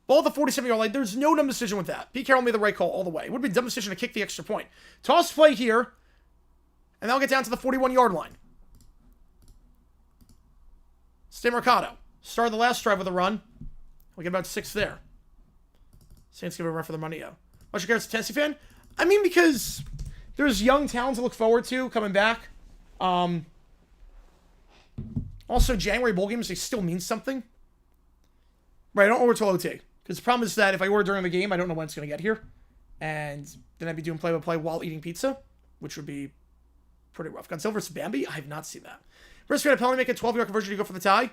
Ball at the 47-yard line. There's no dumb decision with that. Pete Carroll made the right call all the way. It would be a dumb decision to kick the extra point. Toss play here. And they'll get down to the 41-yard line. Stay Mercado. Started the last drive with a run. We'll get about 6 there. Saints give a run for their money, yeah. Much regards to Tennessee fan. I mean, because there's young talents to look forward to coming back. Also, January bowl games, they still mean something. Right, I don't order till OT. Because the problem is that if I order during the game, I don't know when it's going to get here. And then I'd be doing play-by-play while eating pizza, which would be pretty rough. Godzilla vs. Bambi? I have not seen that. First, we had a penalty make a 12-yard conversion to go for the tie.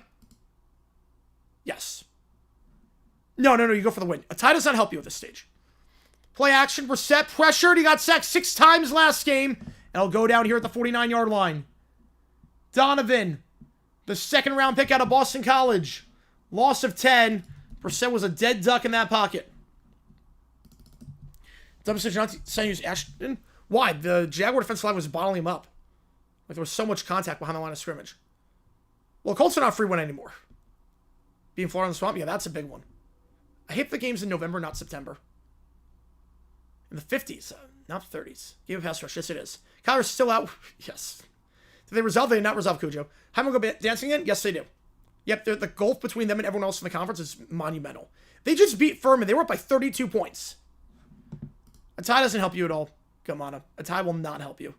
Yes. No, you go for the win. A tie does not help you at this stage. Play action, Brissett pressured. He got sacked 6 times last game. And he'll go down here at the 49-yard line. Donovan, the second-round pick out of Boston College. Loss of 10. Brissett was a dead duck in that pocket. Dumb decision not to send use Ashton. Why? The Jaguar defensive line was bottling him up. Like there was so much contact behind the line of scrimmage. Well, Colts are not free one anymore. Being Florida in the swamp, yeah, that's a big one. I hate the games in November, not September. In the 50s, not the 30s. Game of pass rush. Yes, it is. Kyler's still out. Yes. Did they resolve? They did not resolve Cujo. How am I going to go dancing in? Yes, they do. Yep, the gulf between them and everyone else in the conference is monumental. They just beat Furman. They were up by 32 points. A tie doesn't help you at all. Come on. A tie will not help you.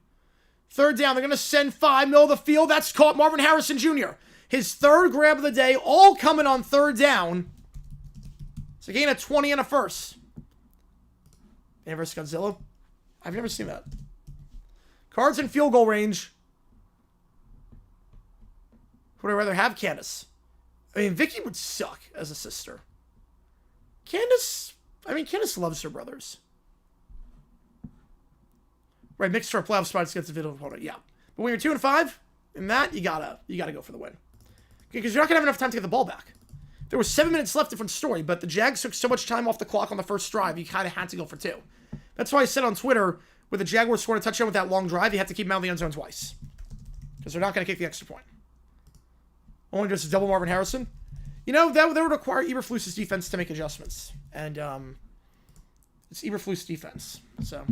Third down. They're going to send 5, middle of the field. That's caught. Marvin Harrison Jr. His third grab of the day, all coming on third down. It's a gain of 20 and a first. Versus Godzilla? I've never seen that. Cards in field goal range. Would I rather have Candace? I mean, Vicky would suck as a sister. Candace loves her brothers. Right, mixed for a playoff spot against a divisional opponent, yeah. But when you're 2 and 5, in that, you gotta go for the win. Because you're not gonna have enough time to get the ball back. There was 7 minutes left, different story, but the Jags took so much time off the clock on the first drive, you kind of had to go for 2. That's why I said on Twitter, with the Jaguars scoring a touchdown with that long drive, you have to keep them out of the end zone twice. Because they're not going to kick the extra point. Only just double Marvin Harrison. You know, that would require Eberflus's defense to make adjustments. And it's Eberflus defense. So,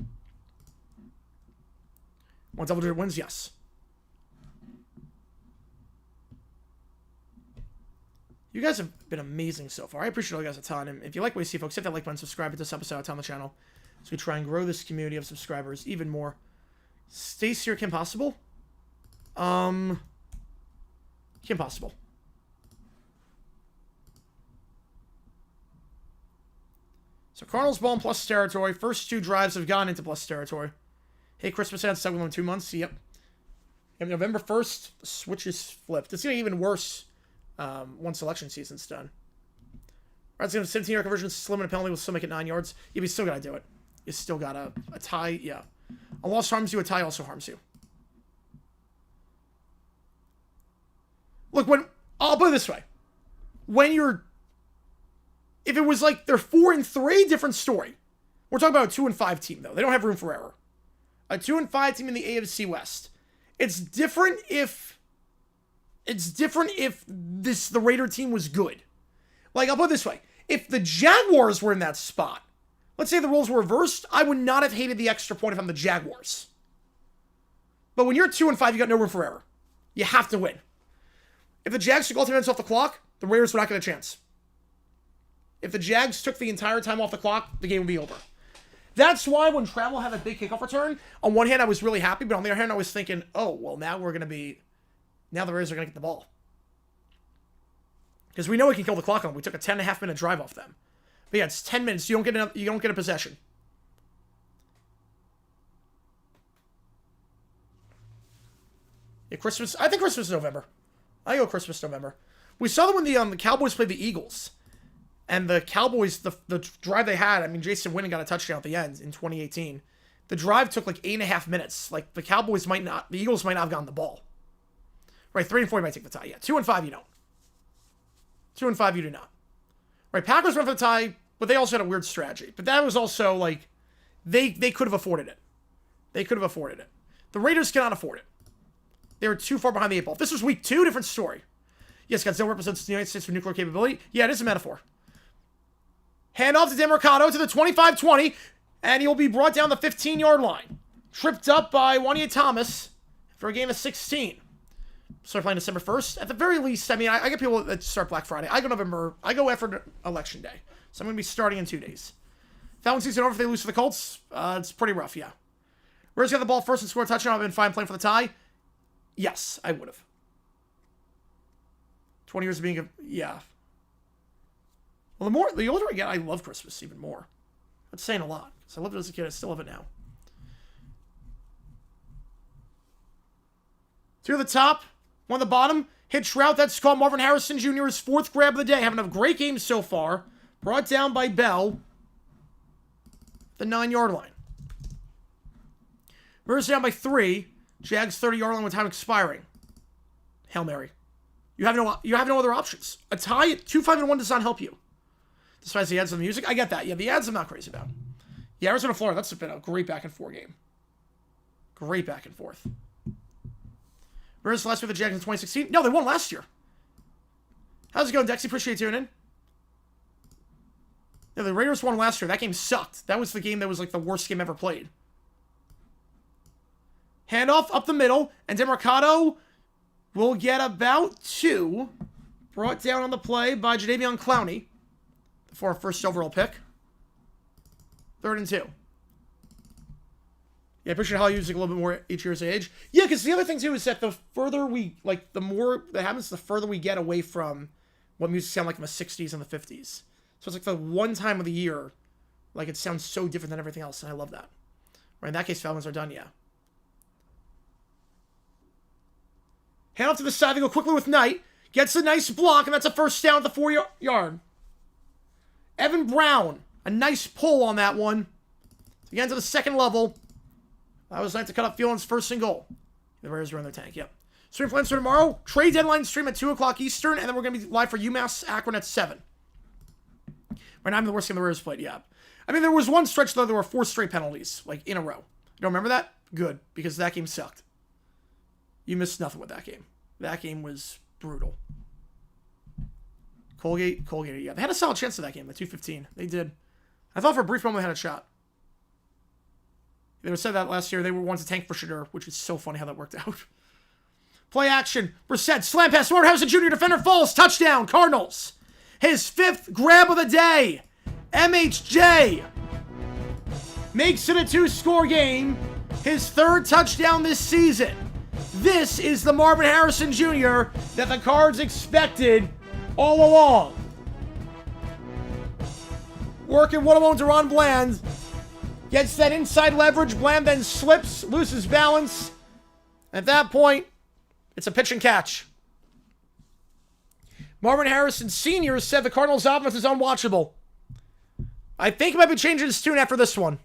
want double-digit wins? Yes. You guys have been amazing so far. I appreciate all you guys a ton. And if you like what you see, folks, hit that like button, subscribe to this episode, on the channel, so we try and grow this community of subscribers even more. Stacy or Kim Possible? Kim Possible. So Cardinals ball in plus territory. First 2 drives have gone into plus territory. Hey, Christmas had stuck with them 2 months. Yep. And November 1st, the switch is flipped. It's going to get even worse once election season's done. Reds going to 17-yard conversion, slim and a penalty will still make it 9 yards. Yeah, but you still got to do it. You still got a tie. Yeah. A loss harms you. A tie also harms you. Look, I'll put it this way. If it was like they're 4 and 3, different story. We're talking about a 2 and 5 team, though. They don't have room for error. A 2 and 5 team in the AFC West. It's different if the Raider team was good. Like, I'll put it this way. If the Jaguars were in that spot, let's say the roles were reversed, I would not have hated the extra point if I'm the Jaguars. But when you're 2 and 5, you got no room for error. You have to win. If the Jags took all 10 minutes off the clock, the Raiders would not get a chance. If the Jags took the entire time off the clock, the game would be over. That's why when Travel had a big kickoff return, on one hand I was really happy, but on the other hand I was thinking, oh, well, now the Raiders are going to get the ball. Because we know we can kill the clock on them. We took a 10.5-minute drive off them. But yeah, it's 10 minutes. You don't get a possession. Yeah, Christmas. I think Christmas is November. I go Christmas, November. We saw that when the Cowboys played the Eagles. And the Cowboys, the drive they had, I mean, Jason Witten got a touchdown at the end in 2018. The drive took like 8.5 minutes. Like, the Eagles might not have gotten the ball. Right, 3 and 4, you might take the tie. Yeah, 2 and 5, you don't. 2 and 5, you do not. Right, Packers went for the tie, but they also had a weird strategy. But that was also, like, they could have afforded it. They could have afforded it. The Raiders cannot afford it. They were too far behind the 8 ball. If this was week 2, different story. Yes, Godzilla represents the United States for nuclear capability. Yeah, it is a metaphor. Hand off to Demercado to the 25-20, and he'll be brought down the 15-yard line. Tripped up by Wanye Thomas for a game of 16. Start playing December 1st. At the very least, I mean, I get people that start Black Friday. I go after Election Day. So I'm going to be starting in 2 days. That season over if they lose to the Colts. It's pretty rough, yeah. Raiders got the ball first and score a touchdown. I've been fine playing for the tie. Yes, I would have. 20 years of being yeah. Well, the older I get, I love Christmas even more. That's saying a lot. Because I loved it as a kid. I still love it now. 2 at the top. 1 at the bottom. Hitch route. That's called Marvin Harrison Jr.'s 4th grab of the day. Having a great game so far. Brought down by Bell. The 9-yard line. Raiders down by 3. Jags 30-yard line with time expiring. Hail Mary. You have no other options. A tie at 2-5-1 does not help you. Despite the ads of the music, I get that. Yeah, the ads I'm not crazy about. Yeah, Arizona, Florida, that's been a great back and forth game. Great back and forth. Raiders last year with the Jags in 2016. No, they won last year. How's it going, Dexy? Appreciate you tuning in. Yeah, the Raiders won last year. That game sucked. That was the game that was like the worst game ever played. Handoff up the middle, and DeMarcado will get about 2. Brought down on the play by Jadeveon Clowney for a first overall pick. 3rd and 2. Yeah, I appreciate how you use like a little bit more each year's age. Yeah, because the other thing too is that the further we, like, the more that happens, the further we get away from what music sound like in the 60s and the 50s. So it's like the one time of the year, like, it sounds so different than everything else, and I love that. Right, in that case, Falcons are done, yeah. Hand off to the side, they go quickly with Knight. Gets a nice block, and that's a first down at the 4-yard. Evan Brown, a nice pull on that one. Again to the second level. That was nice to cut up Field's 1st and goal. The Raiders are in their tank, yep. Stream plans for tomorrow. Trade deadline stream at 2 o'clock Eastern, and then we're going to be live for UMass Akron at 7. Right now, I'm the worst game the Raiders played, yeah. I mean, there was one stretch, though, there were 4 straight penalties, like, in a row. You don't remember that? Good, because that game sucked. You missed nothing with that game. That game was brutal. Colgate, yeah. They had a solid chance to that game, the 2-15. They did. I thought for a brief moment they had a shot. They said that last year. They were once a tank for Shadur, which is so funny how that worked out. Play action. Brissett, slam pass. Morehouse Jr. defender falls. Touchdown. Cardinals. His 5th grab of the day. MHJ makes it a 2-score game. His 3rd touchdown this season. This is the Marvin Harrison Jr. that the Cards expected all along. Working one-on-one to Ron Bland. Gets that inside leverage. Bland then slips, loses balance. At that point, it's a pitch and catch. Marvin Harrison Sr. said the Cardinals' offense is unwatchable. I think he might be changing his tune after this one.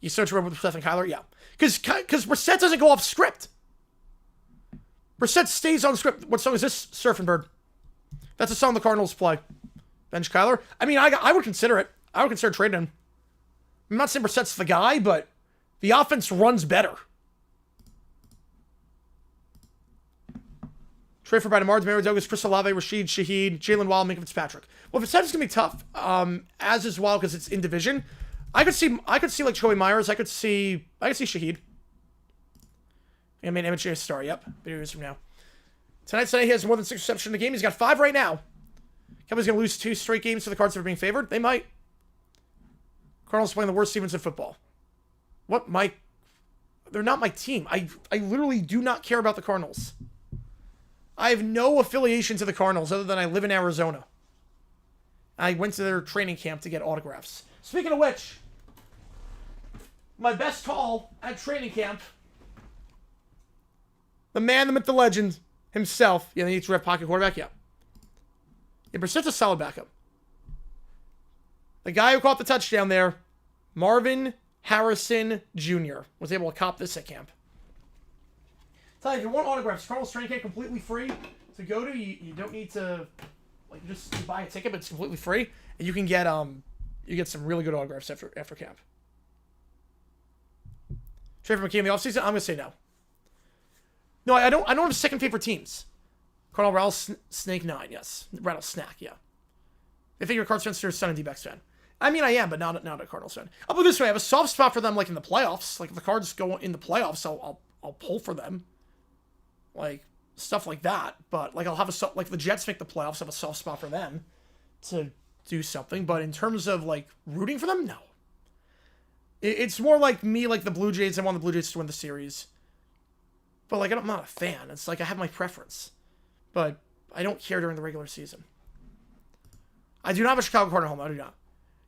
You search for with Brissett and Kyler? Yeah. Because Brissett doesn't go off script. Brissett stays on script. What song is this? Surfing Bird. That's a song the Cardinals play. Bench Kyler. I mean, I would consider it. I would consider trading him. I'm not saying Brissett's the guy, but the offense runs better. Trade for Brandon Martin, Mary Douglas, Chris Olave, Rashid Shaheed, Jalen Wild, Minka Fitzpatrick. Well, Fitzpatrick's gonna be tough. As is Wild because it's in division. I could see like Joey Myers. I could see Shaheed. I made MJ a star. Yep. Video years from now. Tonight he has more than 6 receptions in the game. He's got 5 right now. Cowboys gonna lose 2 straight games to the Cards for being favored. They might. Cardinals playing the worst defense in football. What, Mike? They're not my team. I literally do not care about the Cardinals. I have no affiliation to the Cardinals other than I live in Arizona. I went to their training camp to get autographs. Speaking of which, my best call at training camp, the man, the myth, the legend himself. Yeah, they need to have pocket quarterback. Yeah. Yeah, Brissett's a solid backup. The guy who caught the touchdown there, Marvin Harrison Jr., was able to cop this at camp. Tell you, if you want autographs, Cardinals training camp completely free to go to. You don't need to just buy a ticket, but it's completely free, and you can get some really good autographs after camp. Trade for McKee in the offseason? I'm gonna say no. No, I don't have second favorite teams. Cardinal Rattlesnake 9, yes. Rattlesnack, yeah. They think you're a Cards fan, so you're a Sun and D-backs fan. I mean, I am, but not a Cardinals fan. I'll put it this way: I have a soft spot for them, like in the playoffs. Like if the Cards go in the playoffs, I'll pull for them. Like stuff like that. But like I'll have like the Jets make the playoffs, I have a soft spot for them to do something. But in terms of like rooting for them, no. It's more like me, like the Blue Jays. I want the Blue Jays to win the series. But like I'm not a fan. It's like I have my preference, but I don't care during the regular season. I do not have a Chicago Cardinal home. I do not.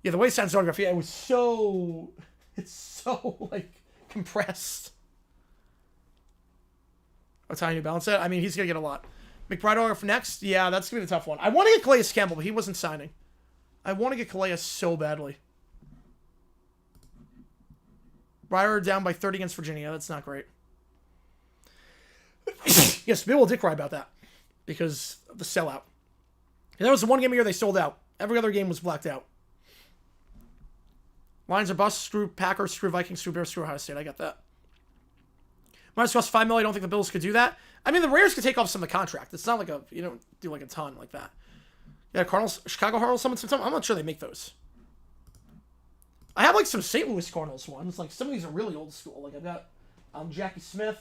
Yeah, the way it sounds autograph, yeah, it's so like compressed. That's how you balance it. I mean, he's gonna get a lot. McBride autograph next. Yeah, that's gonna be the tough one. I want to get Calais Campbell, but he wasn't signing. I want to get Calais so badly. Ryder down by 30 against Virginia. That's not great. Yes, people did cry about that because of the sellout. And that was the one game a year they sold out. Every other game was blacked out. Lions are bust. Screw Packers. Screw Vikings. Screw Bears. Screw Ohio State. I got that. Minus cost $5 million. I don't think the Bills could do that. I mean, the Raiders could take off some of the contract. It's not like you don't do like a ton like that. Yeah, Cardinals, Chicago Cardinals summon sometime. I'm not sure they make those. I have like some St. Louis Cardinals ones. Like some of these are really old school. Like I've got Jackie Smith,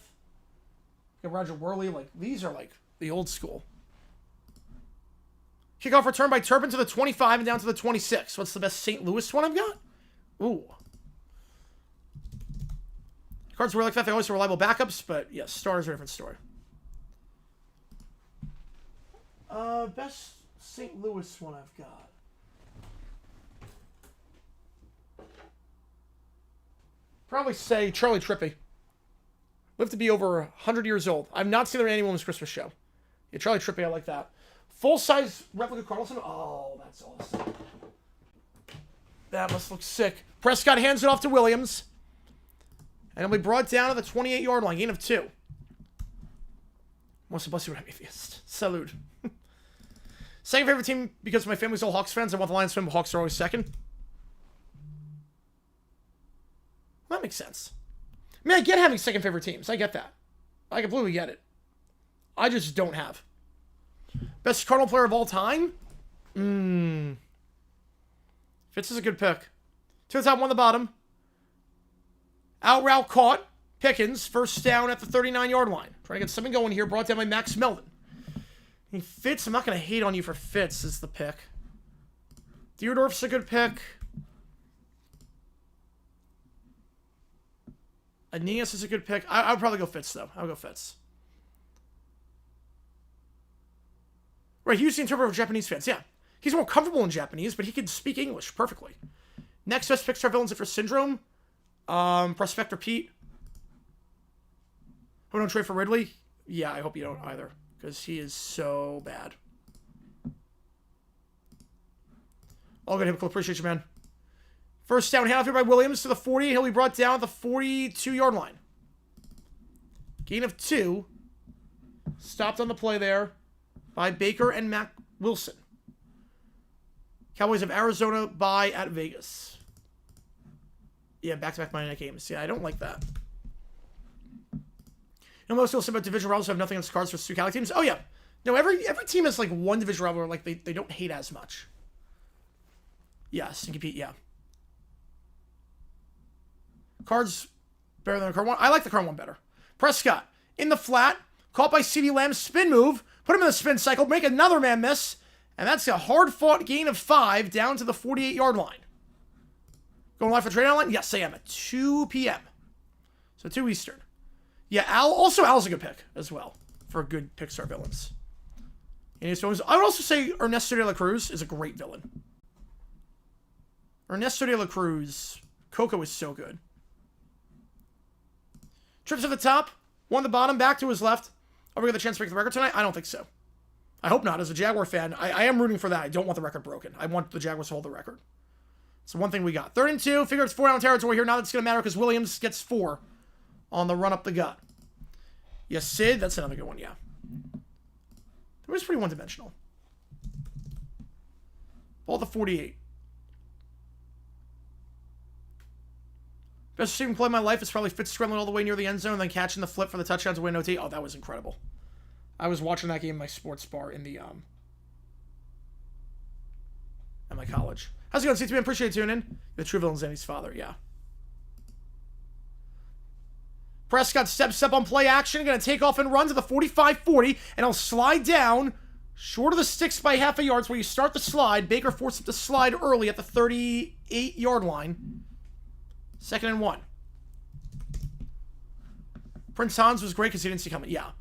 got Roger Worley. Like these are like the old school. Kickoff return by Turpin to the 25 and down to the 26. What's the best St. Louis one I've got? Ooh. Cards were like that. They always have reliable backups, but yes, starters are a different story. Best St. Louis one I've got. Probably say Charlie Trippi. Lived to be over 100 years old. I've not seen their Annie Woman's Christmas show. Yeah, Charlie Trippi, I like that. Full-size replica Cardinals. Oh, that's awesome. That must look sick. Prescott hands it off to Williams. And it'll be brought down to the 28-yard line. Gain of 2. Most bless you, amethyst. Salute. Second favorite team because my family's all Hawks fans. I want the Lions to win, but Hawks are always second. That makes sense. I mean, I get having second favorite teams. I get that. I completely get it. I just don't have. Best Cardinal player of all time? Fitz is a good pick. 2 on the top, 1 on the bottom. Out route caught. Pickens, first down at the 39-yard line. Trying to get something going here. Brought down by Max Melvin. And Fitz, I'm not going to hate on you for Fitz, is the pick. Theodorf's a good pick. Aeneas is a good pick. I would probably go Fitz, though. I'll go Fitz. Right, he used the interpreter for Japanese fans. Yeah. He's more comfortable in Japanese, but he can speak English perfectly. Next best picks are villains for Syndrome. Prospector Pete. Who don't trade for Ridley? Yeah, I hope you don't either. Because he is so bad. All good, Hippical. Appreciate you, man. First down, handoff here by Williams to the 40. He'll be brought down at the 42-yard line. Gain of 2. Stopped on the play there by Baker and Mac Wilson. Cowboys have Arizona bye at Vegas. Yeah, back-to-back Monday night games. Yeah, I don't like that. You know, most people say about division rivals have nothing against cards for 2 Cali teams. Oh, yeah. No, every team has, like, one division rival where, like, they don't hate as much. Yes, and compete, yeah. Cards better than the card one. I like the card one better. Prescott, in the flat, caught by CeeDee Lamb, spin move, put him in the spin cycle, make another man miss, and that's a hard-fought gain of 5 down to the 48-yard line. Going live for trade line? Yes, I am at 2 p.m. So 2 Eastern. Yeah, Al's a good pick as well for good Pixar villains. And I would also say Ernesto de la Cruz is a great villain. Ernesto de la Cruz, Coco is so good. Trips at the top, 1 at the bottom, back to his left. Are we going to get the chance to break the record tonight? I don't think so. I hope not. As a Jaguar fan, I am rooting for that. I don't want the record broken. I want the Jaguars to hold the record. So one thing we got. 3rd and 2. Figure it's 4 down territory here. Now that's going to matter because Williams gets 4 on the run up the gut. Yes, Sid. That's another good one, yeah. It was pretty one-dimensional. Ball to 48. Best receiving play of my life is probably Fitz scrambling all the way near the end zone and then catching the flip for the touchdown to win OT. Oh, that was incredible. I was watching that game in my sports bar in the, at my college. How's it going, C2? Appreciate you tuning in. The true villain's Andy's father, yeah. Prescott steps up on play action. Going to take off and run to the 45-40. And he'll slide down short of the sticks by half a yard. So where you start the slide. Baker forced him to slide early at the 38-yard line. 2nd and 1. Prince Hans was great because he didn't see coming. Yeah.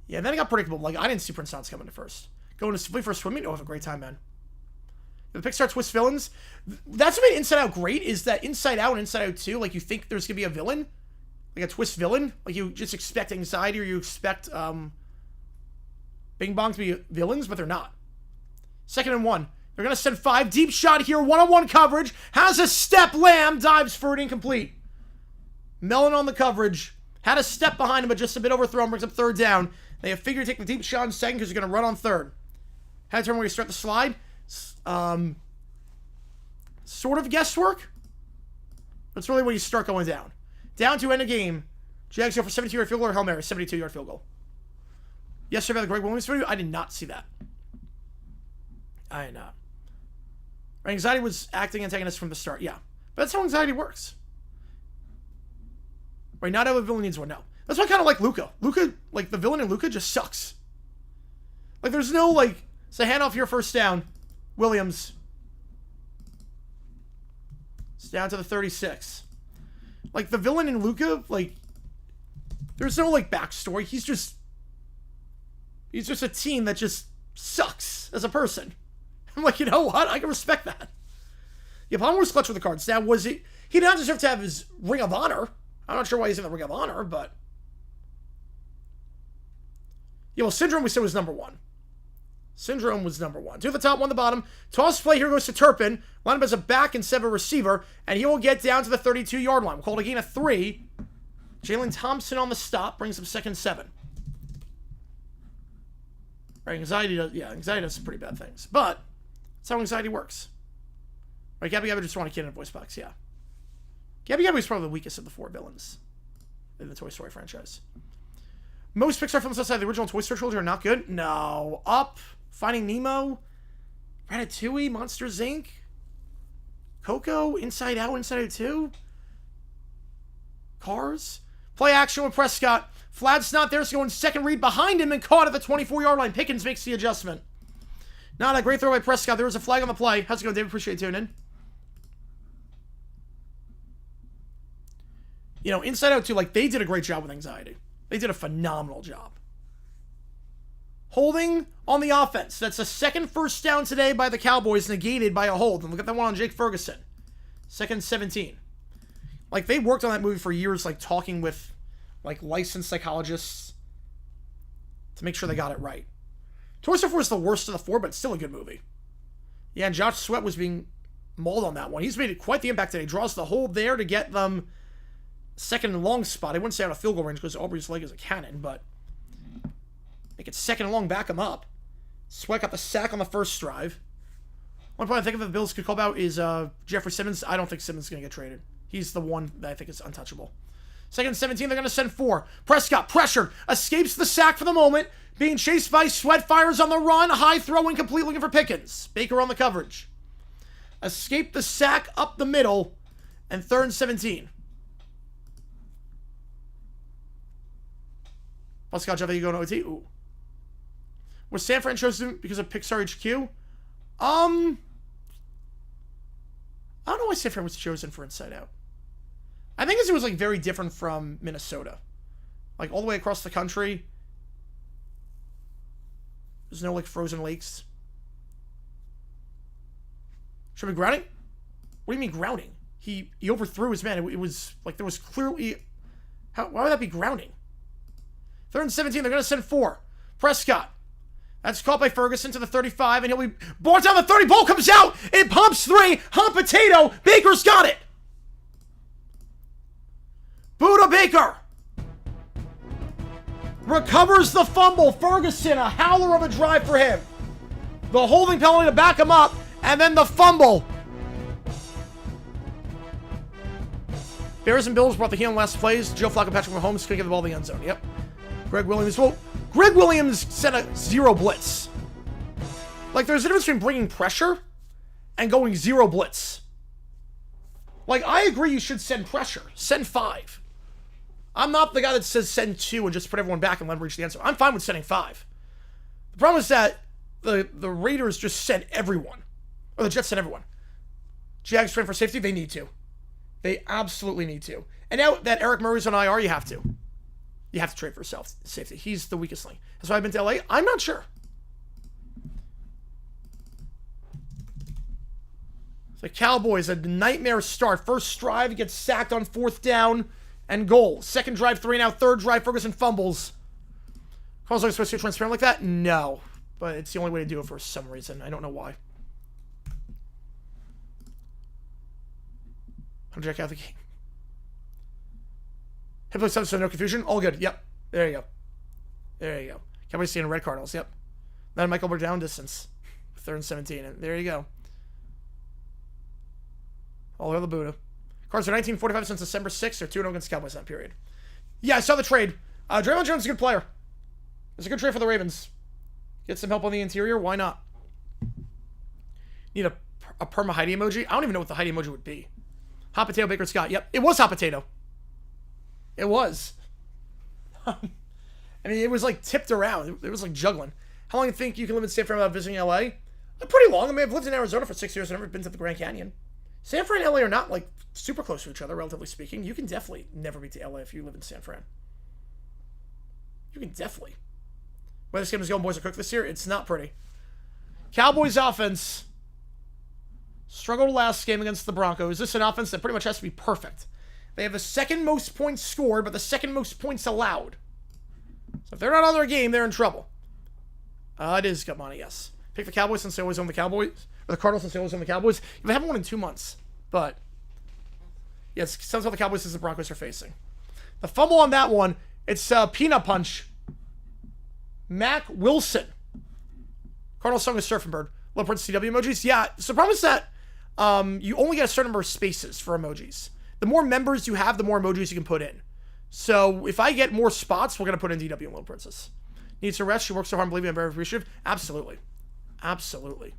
Yeah, and then it got predictable. Like, I didn't see Prince Hans coming to first. Going to Simply for Swimming. Oh, have a great time, man. The Pixar twist villains. That's what made Inside Out great, is that Inside Out and Inside Out 2, like, you think there's going to be a villain. Like a twist villain. Like, you just expect anxiety or you expect Bing Bong to be villains, but they're not. 2nd and 1. They're going to send 5. Deep shot here. One-on-one coverage. Has a step. Lamb dives for it. Incomplete. Mellon on the coverage. Had a step behind him, but just a bit overthrown. Brings up 3rd down. They have figured to take the deep shot in 2nd because they're going to run on 3rd. Had a turn where you start the slide. Sort of guesswork. That's really when you start going down. Down to end of game. Jags go for 72-yard field goal or Hail Mary. 72-yard field goal. Yesterday, the Greg Williams video. I did not see that. I know. Anxiety was acting antagonist from the start. Yeah. But that's how anxiety works. Right, not every villain needs one. No. That's why I kind of like Luca. Luca, like, the villain in Luca just sucks. Like, there's no, like, say, hand off here, first down. Williams. It's down to the 36. Like, the villain in Luca, like, there's no, like, backstory. He's just a team that just sucks as a person. I'm like, you know what? I can respect that. Yeah, Palmer was clutch with the cards. Now, was he did not deserve to have his Ring of Honor. I'm not sure why he's in the Ring of Honor, but... Yeah, well, Syndrome we said was number 1. Syndrome was number 1. 2 at the top, 1 at the bottom. Toss play here goes to Turpin. Line up as a back instead of a receiver, and he will get down to the 32-yard line. We'll call it a gain of 3. Jalen Thompson on the stop brings him 2nd and 7. Right, anxiety does some pretty bad things, but that's how anxiety works. Right, Gabby just want a kid in a voice box, yeah. Gabby is probably the weakest of the 4 villains in the Toy Story franchise. Most Pixar films outside the original Toy Story trilogy are not good. No. Up, Finding Nemo, Ratatouille, Monsters, Inc., Coco, Inside Out 2, Cars. Play action with Prescott. Flat's not there, so going second read behind him and caught at the 24-yard line. Pickens makes the adjustment. Not a great throw by Prescott. There was a flag on the play. How's it going, Dave? Appreciate you tuning in. You know, Inside Out 2, like, they did a great job with anxiety. They did a phenomenal job. Holding on the offense. That's a second first down today by the Cowboys, negated by a hold. And look at that one on Jake Ferguson. 2nd 17. Like, they worked on that movie for years, like, talking with, like, licensed psychologists to make sure they got it right. Toy Story 4 is the worst of the 4, but it's still a good movie. Yeah, and Josh Sweat was being mauled on that one. He's made quite the impact today. Draws the hold there to get them second and long spot. I wouldn't say out of field goal range because Aubrey's leg is a cannon, but make it second and long, back him up. Sweat got the sack on the first drive. One point I think of the Bills could call out is Jeffrey Simmons. I don't think Simmons is going to get traded. He's the one that I think is untouchable. 2nd 17, they're going to send 4. Prescott, pressured, escapes the sack for the moment, being chased by Sweat, fires on the run, high throw incomplete, looking for Pickens. Baker on the coverage. Escaped the sack up the middle, and 3rd and 17. Pascal Java, you go to OT? Ooh. Was San Fran chosen because of Pixar HQ? I don't know why San Fran was chosen for Inside Out. I think it was, like, very different from Minnesota. Like, all the way across the country. There's no, like, frozen lakes. Should be grounding? What do you mean grounding? He overthrew his man. It was, like, there was clearly... Why would that be grounding? 3rd and 17, they're going to send 4. Prescott. That's caught by Ferguson to the 35, and he'll be brought down the 30. Ball comes out. It pumps 3. Hot potato. Baker's got it. Buda Baker recovers the fumble. Ferguson, a howler of a drive for him. The holding penalty to back him up, and then the fumble. Bears and Bills brought the heel in last plays. Joe Flacco, Patrick Mahomes couldn't get the ball in the end zone. Yep. Greg Williams. Well, Greg Williams sent a 0 blitz. Like, there's a difference between bringing pressure and going 0 blitz. Like, I agree you should send pressure. Send 5. I'm not the guy that says send 2 and just put everyone back and let them reach the end zone. I'm fine with sending 5. The problem is that the Raiders just sent everyone. Or the Jets sent everyone. Jags train for safety, they need to. They absolutely need to. And now that Eric Murray's on IR, you have to. You have to trade for safety. He's the weakest link. That's why I've been to LA. I'm not sure. The Cowboys, a nightmare start. First drive, gets sacked on 4th down and goal. Second drive, 3 now. Third drive, Ferguson fumbles. Calls are supposed to be transparent like that? No. But it's the only way to do it for some reason. I don't know why. I'll check out the game. Hit play 7 so no confusion. All good. Yep. There you go. There you go. Cowboys seeing red Cardinals. Yep. Then Michael Burr down distance. 3rd and 17. And there you go. All over the Buddha. Cards are 1945 since December 6th. They're 2-0 against Cowboys in that period. Yeah, I saw the trade. Draymond Jones is a good player. It's a good trade for the Ravens. Get some help on the interior. Why not? Need a perma Heidi emoji. I don't even know what the Heidi emoji would be. Hot potato Baker Scott. Yep, it was hot potato. It was. I mean, it was like tipped around. It was like juggling. How long do you think you can live in San Fran without visiting LA? Pretty long. I mean, I've lived in Arizona for 6 years. I've never been to the Grand Canyon. San Fran and LA are not like super close to each other, relatively speaking. You can definitely never be to LA if you live in San Fran. You can definitely. Whether this game is going boys are cooked this year, it's not pretty. Cowboys offense struggled last game against the Broncos. This is an offense that pretty much has to be perfect. They have the second most points scored, but the second most points allowed. So if they're not on their game, they're in trouble. It is good money, yes. Pick the Cowboys since they always own the Cowboys. Or the Cardinals since they always own the Cowboys. They haven't won in 2 months. But, yeah, it sounds like the Cowboys as the Broncos are facing. The fumble on that one, it's Peanut Punch. Mac Wilson. Cardinals song is Surfing Bird. Little Prince CW emojis. Yeah, so the problem is that you only get a certain number of spaces for emojis. The more members you have, the more emojis you can put in. So if I get more spots, we're going to put in DW and Little Princess. Needs to rest. She works so hard. I'm believing I'm very appreciative. Absolutely. Absolutely.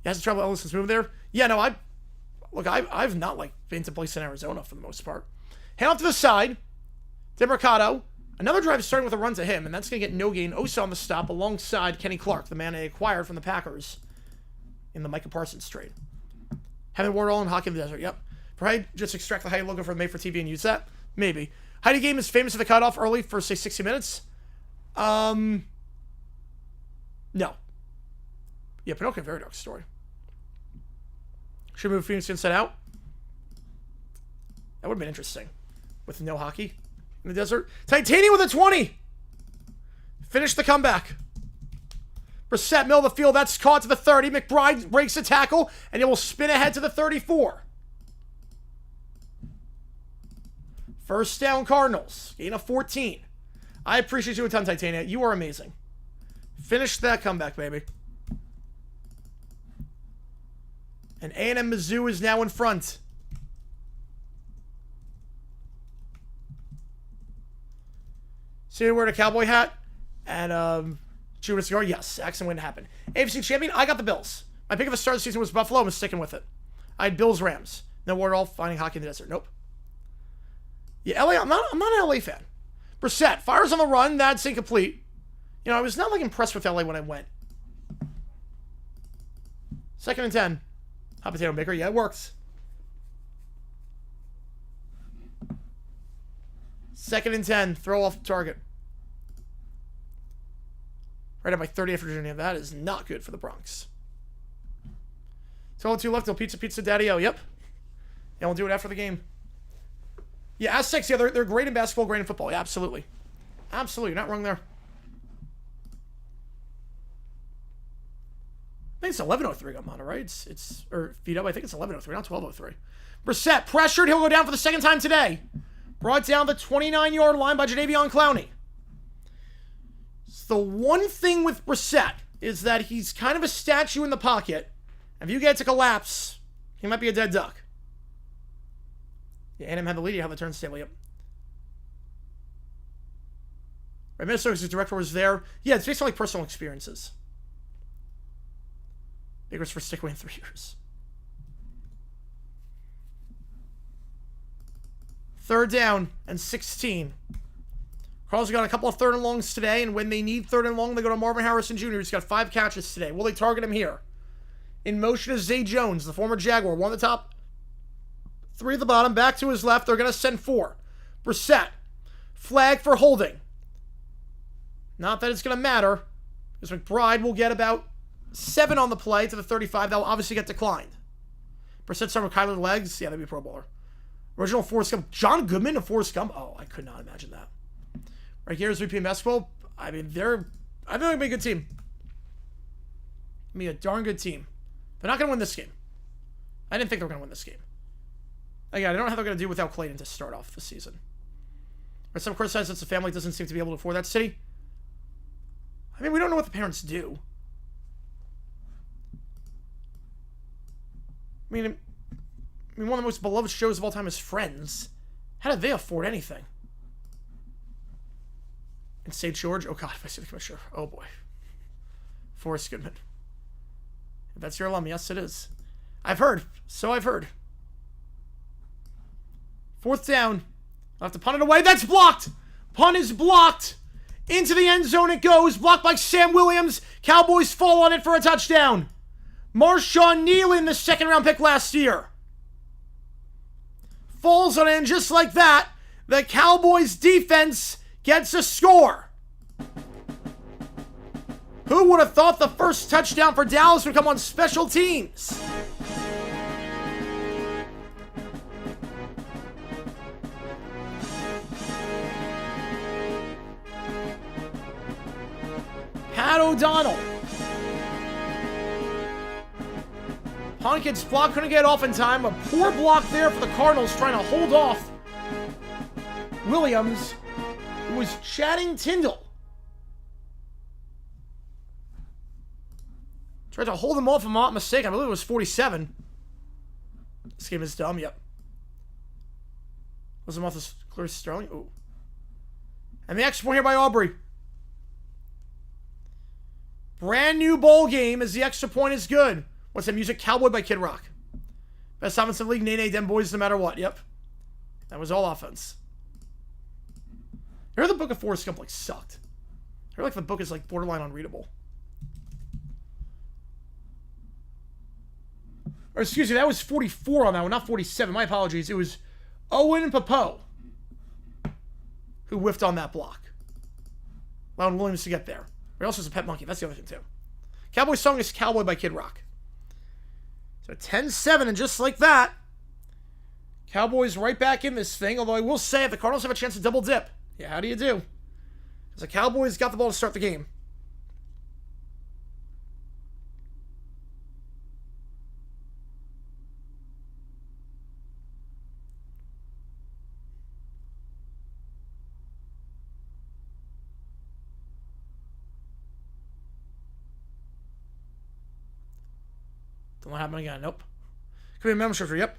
You has trouble Ellis since moving there? Yeah, no, I've not like been to a place in Arizona for the most part. Hand off to the side. DeMarcado. Another drive starting with a run to him, and that's going to get no gain. Osa on the stop alongside Kenny Clark, the man they acquired from the Packers in the Micah Parsons trade. Having Wardall and Hockey in the Desert, yep. For Hyde, just extract the Hyde logo from Made for TV and use that? Maybe. Heidi game is famous for the cutoff early for, say, 60 minutes. No. Yeah, Pinocchio, very dark story. Should move Phoenix Inside Out. That would have been interesting. With no hockey in the desert. Titanium with a 20. Finish the comeback. Brissett, middle of the field. That's caught to the 30. McBride breaks the tackle, and it will spin ahead to the 34. First down, Cardinals. Gain of 14. I appreciate you a ton, Titania. You are amazing. Finish that comeback, baby. And A&M Mizzou is now in front. See you wearing a cowboy hat? And, chewing a cigar? Yes, accident wouldn't happen. AFC champion? I got the Bills. My pick of the start of the season was Buffalo. I'm sticking with it. I had Bills Rams. No word at all. Finding hockey in the desert. Nope. Yeah, LA. I'm not an LA fan. Brissett fires on the run. That's incomplete. You know, I was not like impressed with LA when I went. 2nd and 10. Hot potato maker. Yeah, it works. 2nd and 10. Throw off the target. Right at my 30th Virginia. That is not good for the Bronx. 12-2 left. Till pizza daddy-o. Yep. Yeah, we'll do it after the game. Yeah, Aztecs, yeah, they're great in basketball, great in football. Yeah, absolutely. Absolutely. You're not wrong there. I think it's 11:03 got mono, right? Or feed up. I think it's 11:03, not 12:03. Brissett pressured. He'll go down for the second time today. Brought down the 29-yard line by Jadeveon Clowney. So the one thing with Brissett is that he's kind of a statue in the pocket. If you get to collapse, he might be a dead duck. Yeah, A&M had the lead. You have the turn stable. Yep. Right, Minnesota's director was there. Yeah, it's basically like personal experiences. Bakers for stick away in 3 years. 3rd down and 16. Carl's got a couple of 3rd and longs today, and when they need 3rd and long, they go to Marvin Harrison Jr. He's got 5 catches today. Will they target him here? In motion is Zay Jones, the former Jaguar. One at the top, 3 at the bottom. Back to his left. They're going to send 4. Brissett. Flag for holding. Not that it's going to matter, because McBride will get about 7 on the play to the 35. That will obviously get declined. Brissett starting with Kyler Legs. Yeah, that'd be a Pro Bowler. Original Forrest Gump. John Goodman of Forrest Gump. Oh, I could not imagine that. Right here is VP in basketball. I mean, I think they'll be a good team. I mean, a darn good team. They're not going to win this game. I didn't think they were going to win this game. Again, I don't know how they're going to do without Clayton to start off the season. Or some criticize that the family doesn't seem to be able to afford that city. I mean, we don't know what the parents do. I mean, one of the most beloved shows of all time is Friends. How did they afford anything? And St. George? Oh, God, if I see the commissioner. Oh, boy. Forrest Goodman. If that's your alum, yes, it is. I've heard. So I've heard. 4th down. I'll have to punt it away. That's blocked. Punt is blocked. Into the end zone it goes. Blocked by Sam Williams. Cowboys fall on it for a touchdown. Marshawn Nealon, the 2nd-round pick last year, falls on it, and just like that, the Cowboys defense gets a score. Who would have thought the first touchdown for Dallas would come on special teams? Pat O'Donnell. Punt gets blocked, couldn't get off in time. A poor block there for the Cardinals, trying to hold off Williams, who was chatting Tyndall. Tried to hold him off, if I'm not mistaken. I believe it was 47. This game is dumb, yep. Was him off as clear Sterling? Ooh. And the extra point here by Aubrey. Brand new bowl game as the extra point is good. What's that music? Cowboy by Kid Rock. Best offensive league, nay, them boys no matter what. Yep. That was all offense. I heard the Book of Forrest Gump, like, sucked. I heard, like, the book is, like, borderline unreadable. Or, excuse me, that was 44 on that one, not 47. My apologies. It was Owen Papo who whiffed on that block, allowing Williams to get there. But he also has a pet monkey. That's the other thing, too. Cowboy song is Cowboy by Kid Rock. So 10-7, and just like that, Cowboys right back in this thing. Although I will say, if the Cardinals have a chance to double dip, yeah, how do you do? Because the Cowboys got the ball to start the game. Don't want to happen again. Nope. Could be a membership for, yep.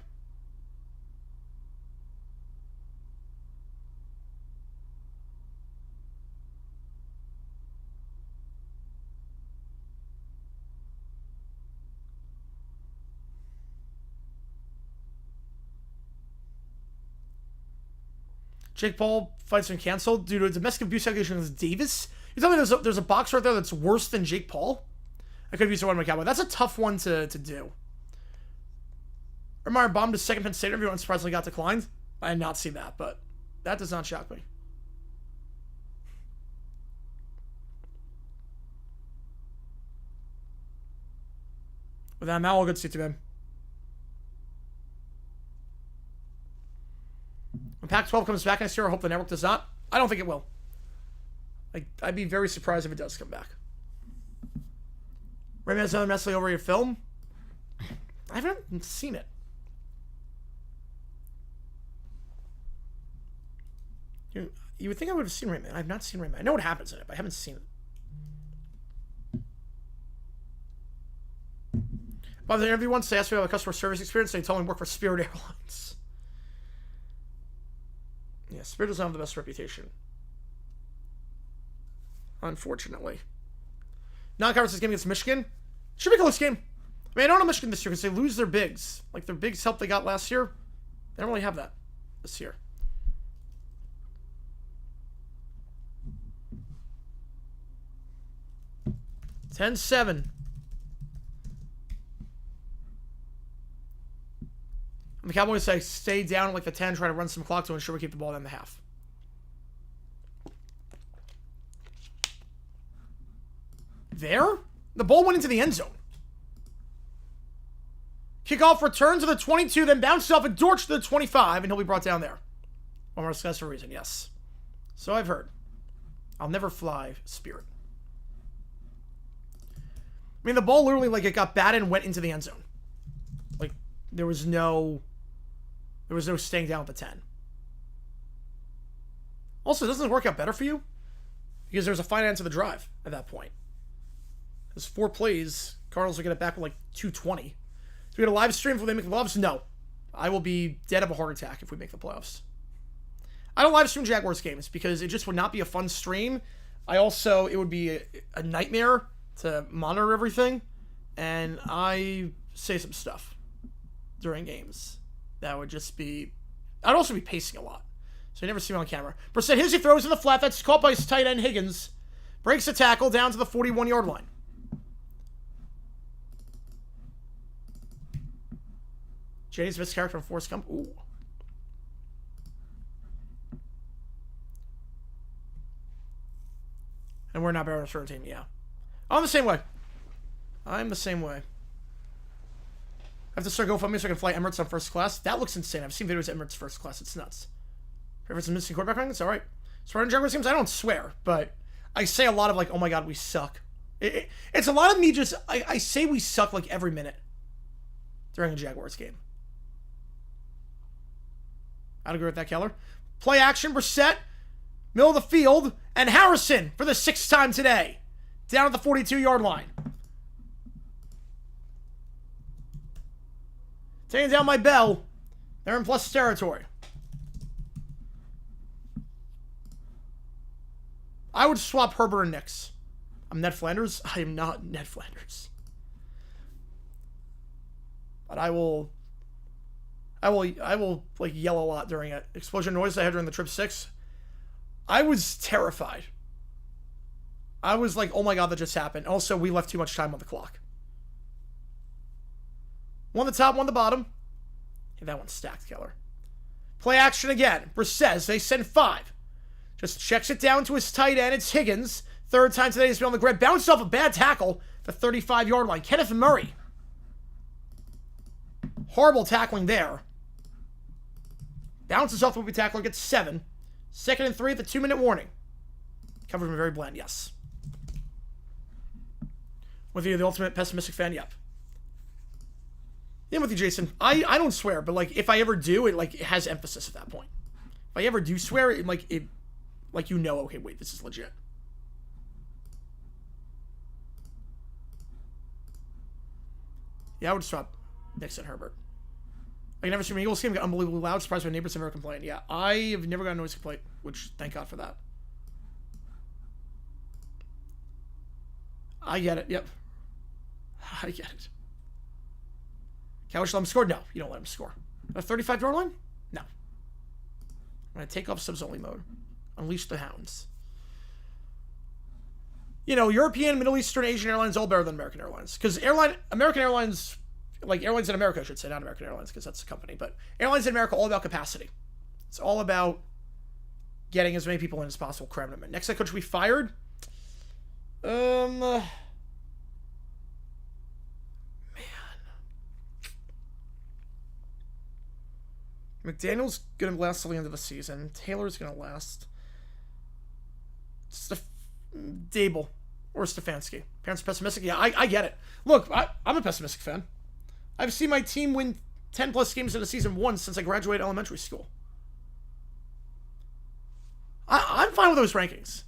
Jake Paul fights been canceled due to a domestic abuse accusation against Davis. You tell me there's a boxer out there that's worse than Jake Paul? I could have used one of my Cowboy. That's a tough one to do. Remar bombed his second Penn State interview and surprisingly got declined. I did not see that, but that does not shock me. With that, Mal, all good to see you, man. When Pac-12 comes back next year, I hope the network does not. I don't think it will. I'd be very surprised if it does come back. Rayman has another wrestling over your film. I haven't seen it. You would think I would have seen Rayman. I've not seen Rayman. I know what happens in it, but I haven't seen it. By the way, everyone asked me about customer service experience. They told me I work for Spirit Airlines. Yeah, Spirit doesn't have the best reputation, unfortunately. Non-conference game against Michigan. Should be a close game. I mean, I don't know Michigan this year because they lose their bigs. Like, their bigs help they got last year. They don't really have that this year. $10-7. And the Cowboys say stay down at like the 10, try to run some clock to ensure we keep the ball in the half. There? The ball went into the end zone. Kickoff return to the 22, then bounced off a Dortch to the 25, and he'll be brought down there. One more successful reason, yes. So I've heard. I'll never fly, Spirit. I mean, the ball literally, like, it got batted and went into the end zone. Like, there was no staying down at the 10. Also, doesn't it work out better for you? Because there's a finite end to the drive at that point. There's 4 plays. Cardinals will get it back with like 2:20. Do we get a live stream if we make the playoffs? No. I will be dead of a heart attack if we make the playoffs. I don't live stream Jaguars games because it just would not be a fun stream. It would be a nightmare to monitor everything. and I say some stuff during games that would just be... I'd also be pacing a lot, so you never see me on camera. Brissett hits, he throws in the flat. That's caught by his tight end, Higgins. Breaks the tackle down to the 41-yard line. Jay's best character on Forrest Gump. Ooh. And we're not better than a certain team, yeah. I'm the same way. I'm the same way. I have to start GoFundMe so I can fly Emirates on first class. That looks insane. I've seen videos of Emirates first class. It's nuts. Favorites and missing quarterback rankings? All right. Swearing Jaguars games? I don't swear, but I say a lot of like, oh my god, we suck. It's a lot of me just, I say we suck like every minute during a Jaguars game. I'd agree with that, Keller. Play action, Brissett, middle of the field, and Harrison for the 6th time today. Down at the 42-yard line. Taking down my bell. They're in plus territory. I would swap Herbert and Nix. I'm Ned Flanders. I am not Ned Flanders. But I will like yell a lot during it. Explosion noise I had during the trip 6. I was terrified. I was like, oh my god, that just happened. Also, we left too much time on the clock. One the top, one the bottom. Hey, that one's stacked, Keller. Play action again. Brissett, they send 5. Just checks it down to his tight end. It's Higgins. 3rd time today he's been on the grid. Bounced off a bad tackle. The 35-yard line. Kenneth Murray. Horrible tackling there. Bounces off the movie tackler. Gets 7. 2nd and 3 at the 2-minute warning. Covered from very bland, yes. Whether you're the ultimate pessimistic fan, yep. Yeah, I'm with you, Jason. I don't swear, but like if I ever do, it has emphasis at that point. If I ever do swear, it you know, okay, wait, this is legit. Yeah, I would swap Nix and Herbert. I can never stream an Eagles game, got unbelievably loud, surprised my neighbors have never complained. Yeah, I have never got a noise complaint, which thank God for that. I get it, yep. I get it. Cowboys let him score? No, you don't let him score. A 35-yard line? No. I'm going to take off subs only mode. Unleash the hounds. You know, European, Middle Eastern, Asian airlines all better than American Airlines. Because American Airlines, like airlines in America, I should say, not American Airlines, because that's a company, but airlines in America, all about capacity. It's all about getting as many people in as possible, cramming them in. Next head coach will be fired. McDaniel's going to last till the end of the season. Taylor's going to last. Dable or Stefanski. Parents are pessimistic? Yeah, I get it. Look, I'm a pessimistic fan. I've seen my team win 10-plus games in a season once since I graduated elementary school. I'm fine with those rankings.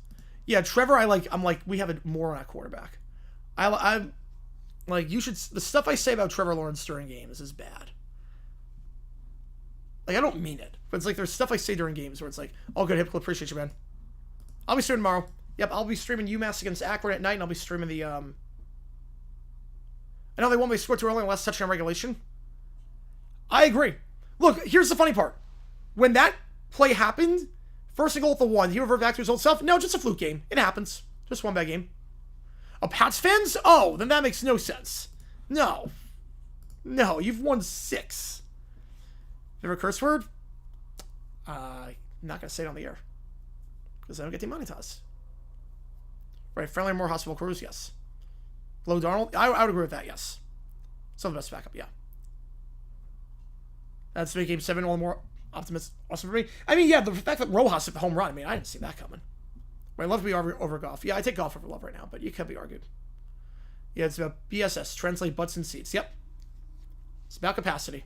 Yeah, Trevor, I'm like, we have a moron at quarterback. I'm like, you should... The stuff I say about Trevor Lawrence during games is bad. Like, I don't mean it, but it's like there's stuff I say during games where it's like, oh, good, Hippo, appreciate you, man. I'll be streaming tomorrow. Yep, I'll be streaming UMass against Akron at night, and I'll be streaming the, I know they won by score too early on the last touchdown regulation. I agree. Look, here's the funny part. When that play happened, first and goal at the 1, he reverted back to his old self. No, just a fluke game. It happens. Just one bad game. Oh, Pats fans? Oh, then that makes no sense. No. No, you've won 6. Favorite curse word? I'm not going to say it on the air. Because I don't get demonetized. Right, friendly, more hospital crews, yes. Low Darnold? I would agree with that, yes. Some of the best backup, yeah. That's to make game 7 all the more optimistic. Awesome for me. I mean, yeah, the fact that Rojas hit the home run, I mean, I didn't see that coming. Right, love to be over golf. Yeah, I take golf over love right now, but you could be argued. Yeah, it's about BSS, translate butts and seats. Yep. It's about capacity.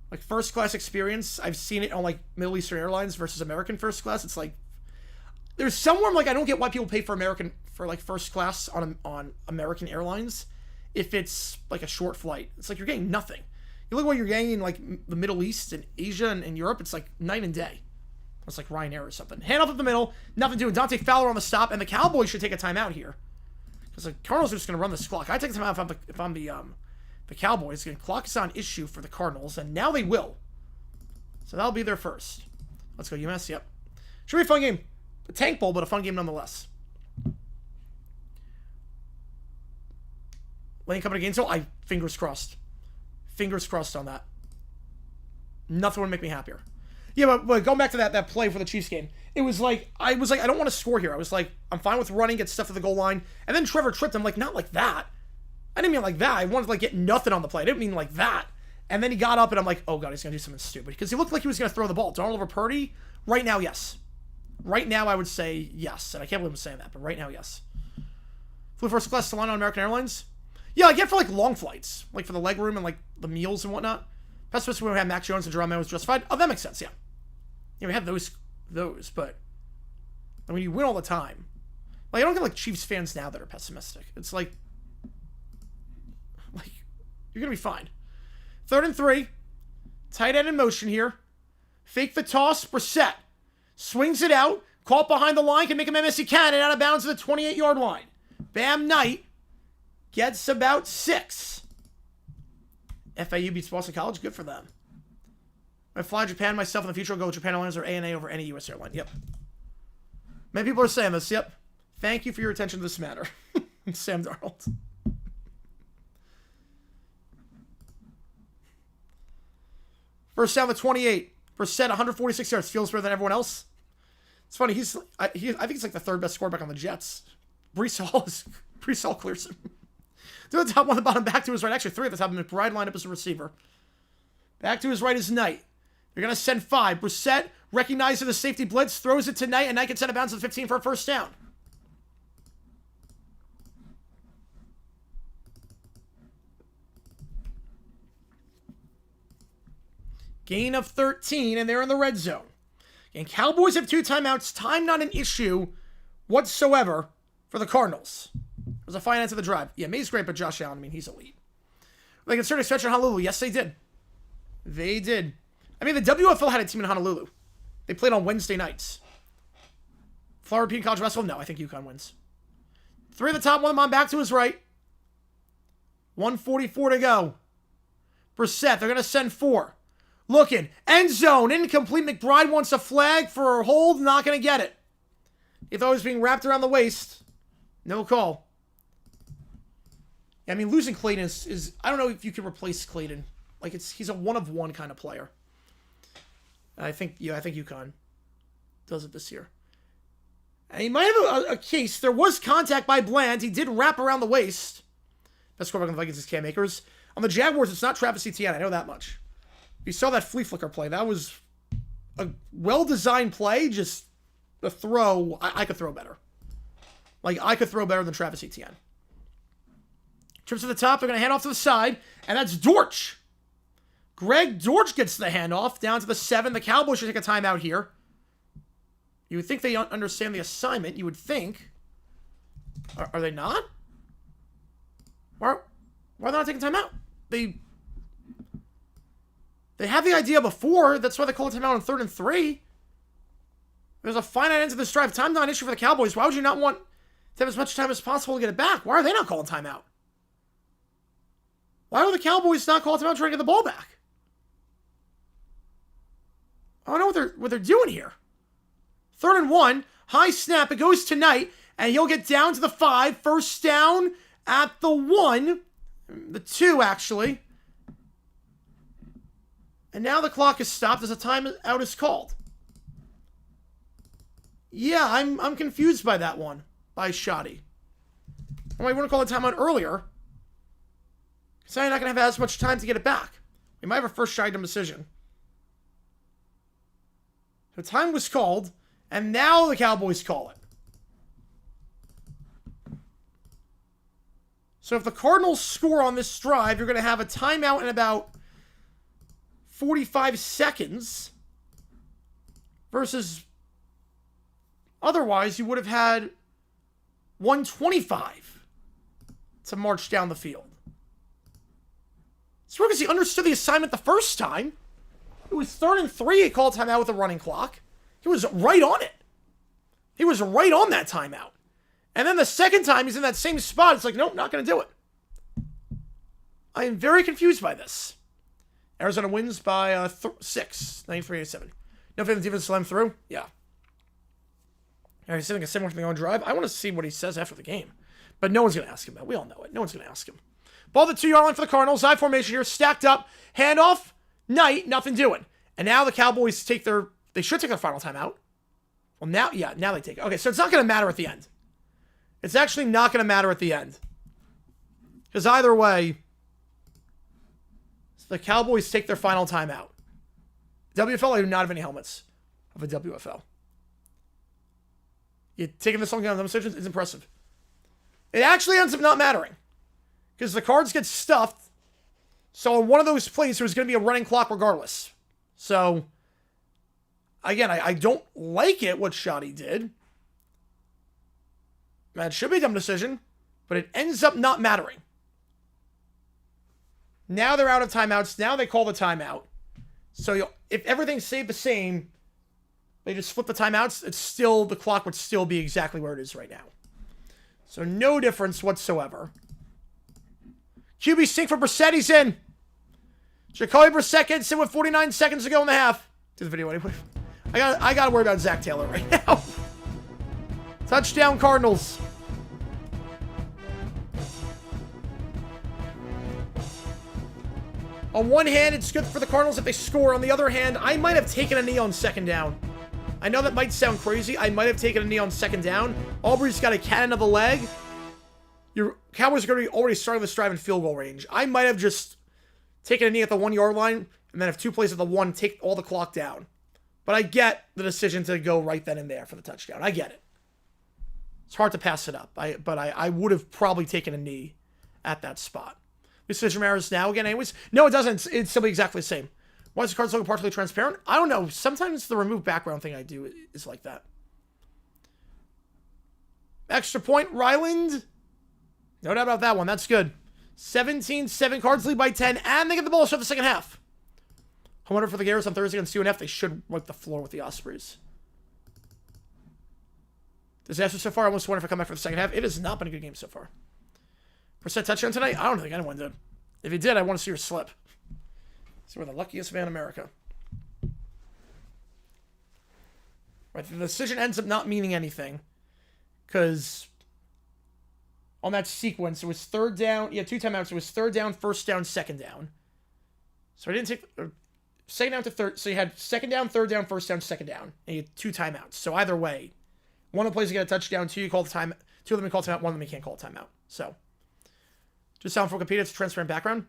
Like, first class experience, I've seen it on, like, Middle Eastern Airlines versus American first class. It's like, there's somewhere I'm like, I don't get why people pay for first class on American Airlines if it's, like, a short flight. It's like, you're getting nothing. You look at what you're getting in, like, the Middle East and Asia and Europe, it's like night and day. It's like Ryanair or something. Hand off up the middle, nothing doing. Dante Fowler on the stop, and the Cowboys should take a timeout here. Because the Cardinals are just going to run this clock. I take time out if I'm the Cowboys. The clock is on issue for the Cardinals, and now they will. So that'll be their first. Let's go UMass. Yep. Should be a fun game. A tank bowl, but a fun game nonetheless. Lane coming to Gainesville. Fingers crossed. Fingers crossed on that. Nothing would make me happier. Yeah, but going back to that play for the Chiefs game, it was like, I don't want to score here. I was like, I'm fine with running, get stuff to the goal line. And then Trevor tripped. I'm like, not like that. I didn't mean like that. I wanted to like get nothing on the play. I didn't mean like that. And then he got up and I'm like, oh God, he's going to do something stupid. Because he looked like he was going to throw the ball. Darnold over Purdy? Right now, yes. Right now, I would say yes. And I can't believe I'm saying that, but right now, yes. Flew first class to line on American Airlines? Yeah, I get for like long flights. Like for the leg room and like the meals and whatnot. Pessimist when we had Mac Jones and Jerome was justified. Oh, that makes sense, yeah. Yeah, we have those, but I mean, you win all the time. Like, I don't get like Chiefs fans now that are pessimistic. It's like you're gonna be fine. 3rd and 3. Tight end in motion here. Fake the toss. Brissett swings it out. Caught behind the line. Can make him MSC Cannon out of bounds at the 28-yard line. Bam Knight gets about 6. FAU beats Boston College. Good for them. I fly Japan myself in the future. I'll go with Japan Airlines or ANA over any U.S. airline. Yep. Many people are saying this. Yep. Thank you for your attention to this matter. Sam Darnold. First down the 28. Brissett, 146 yards. Feels better than everyone else. It's funny. I think he's like the 3rd best quarterback on the Jets. Breece Hall clears him. 2 at the top, 1 at the bottom, back to his right. Actually, 3 at the top. McBride lined up as a receiver. Back to his right is Knight. They're going to send 5. Brissett recognizes the safety blitz, throws it to Knight, and Knight gets out of bounds to the 15 for a first down. Gain of 13, and they're in the red zone. And Cowboys have 2 timeouts. Time not an issue whatsoever for the Cardinals. It was a fine end to the drive. Yeah, May's great, but Josh Allen, I mean, he's elite. They considered a stretch in Honolulu. Yes, they did. They did. I mean, the WFL had a team in Honolulu. They played on Wednesday nights. Florida repeating college basketball? No, I think UConn wins. 3 at the top, 1 of them on back to his right. 1:44 to go. Brissett, they're going to send 4. Looking. End zone. Incomplete. McBride wants a flag for a hold. Not going to get it. He thought he was being wrapped around the waist. No call. I mean, losing Clayton is I don't know if you can replace Clayton. Like, he's a one-of-one kind of player. I think UConn does it this year. And he might have a case. There was contact by Bland. He did wrap around the waist. Best quarterback on the Vikings is Cam Akers. On the Jaguars, it's not Travis Etienne. I know that much. You saw that flea flicker play. That was a well-designed play. Just the throw. I could throw better. Like, I could throw better than Travis Etienne. Trips to the top. They're going to hand off to the side. And that's Dortch. Greg Dortch gets the handoff down to the 7. The Cowboys should take a timeout here. You would think they understand the assignment. You would think. Are they not? Why are they not taking timeout? They had the idea before. That's why they called a timeout on 3rd and 3. There's a finite end to this drive. Time's not an issue for the Cowboys. Why would you not want to have as much time as possible to get it back? Why are they not calling timeout? Why would the Cowboys not call timeout trying to get the ball back? I don't know what they're doing here. 3rd and 1. High snap. It goes to Knight. And he'll get down to the 5. First down at the 1. The 2, actually. And now the clock is stopped as a timeout is called. Yeah, I'm confused by that one. By Shoddy. Well, I want to call a timeout earlier. Because I'm not going to have as much time to get it back. We might have a first shy decision. So time was called. And now the Cowboys call it. So if the Cardinals score on this drive, you're going to have a timeout in about 45 seconds. Versus otherwise, you would have had 125 to march down the field. It's because he understood the assignment the first time. It was 3rd and 3. He called timeout with a running clock. He was right on it. He was right on that timeout. And then the second time he's in that same spot, it's like, nope, not going to do it. I am very confused by this. Arizona wins by 6, 93-87. No faith in the defense slam through? Yeah. He's sitting a similar thing on drive. I want to see what he says after the game. But no one's going to ask him that. We all know it. No one's going to ask him. Ball at the 2-yard line for the Cardinals. I formation here, stacked up. Handoff. Knight, nothing doing. And now the Cowboys they should take their final timeout. Well, now they take it. Okay, so it's not going to matter at the end. It's actually not going to matter at the end. Because either way, the Cowboys take their final timeout. WFL, I do not have any helmets of a WFL. You taking this long down decisions is impressive. It actually ends up not mattering. Because the Cards get stuffed. So on one of those plays, there's going to be a running clock regardless. So, again, I don't like it, what Shoddy did. That should be a dumb decision. But it ends up not mattering. Now they're out of timeouts. Now they call the timeout. So if everything stayed the same, they just flip the timeouts, the clock would still be exactly where it is right now. So no difference whatsoever. QB sink for Brissett, he's in. Jacoby Brissett gets in with 49 seconds to go in the half. Do the video anyway. I gotta worry about Zach Taylor right now. Touchdown Cardinals. On one hand, it's good for the Cardinals if they score. On the other hand, I might have taken a knee on second down. I know that might sound crazy. I might have taken a knee on second down. Aubrey's got a cannon of the leg. Your Cowboys are going to be already starting this drive in field goal range. I might have just taken a knee at the 1-yard line, and then if 2 plays at the 1, take all the clock down. But I get the decision to go right then and there for the touchdown. I get it. It's hard to pass it up. But I would have probably taken a knee at that spot. Decision matters now again anyways. No, it doesn't. It's still exactly the same. Why is the cards looking partially transparent? I don't know. Sometimes the remove background thing I do is like that. Extra point, Ryland. No doubt about that one. That's good. 17-7. Cards lead by 10, and they get the ball shot the second half. I wonder for the Garrets on Thursday against UNF, they should wipe the floor with the Ospreys. Disaster so far. I almost wonder if I come back for the second half. It has not been a good game so far. Percent touchdown tonight? I don't think anyone did. If you did, I want to see your slip. So we're the luckiest man in America. Right, the decision ends up not meaning anything. Because on that sequence, it was third down. Yeah, 2 timeouts. It was third down, first down, second down. So I didn't take second down to third. So you had second down, third down, first down, second down. And you had 2 timeouts. So either way, one of the plays you get a touchdown, 2 you call the time. 2 of them you call timeout, 1 of them you can't call a timeout. So just sound for Wikipedia, it's a transparent background.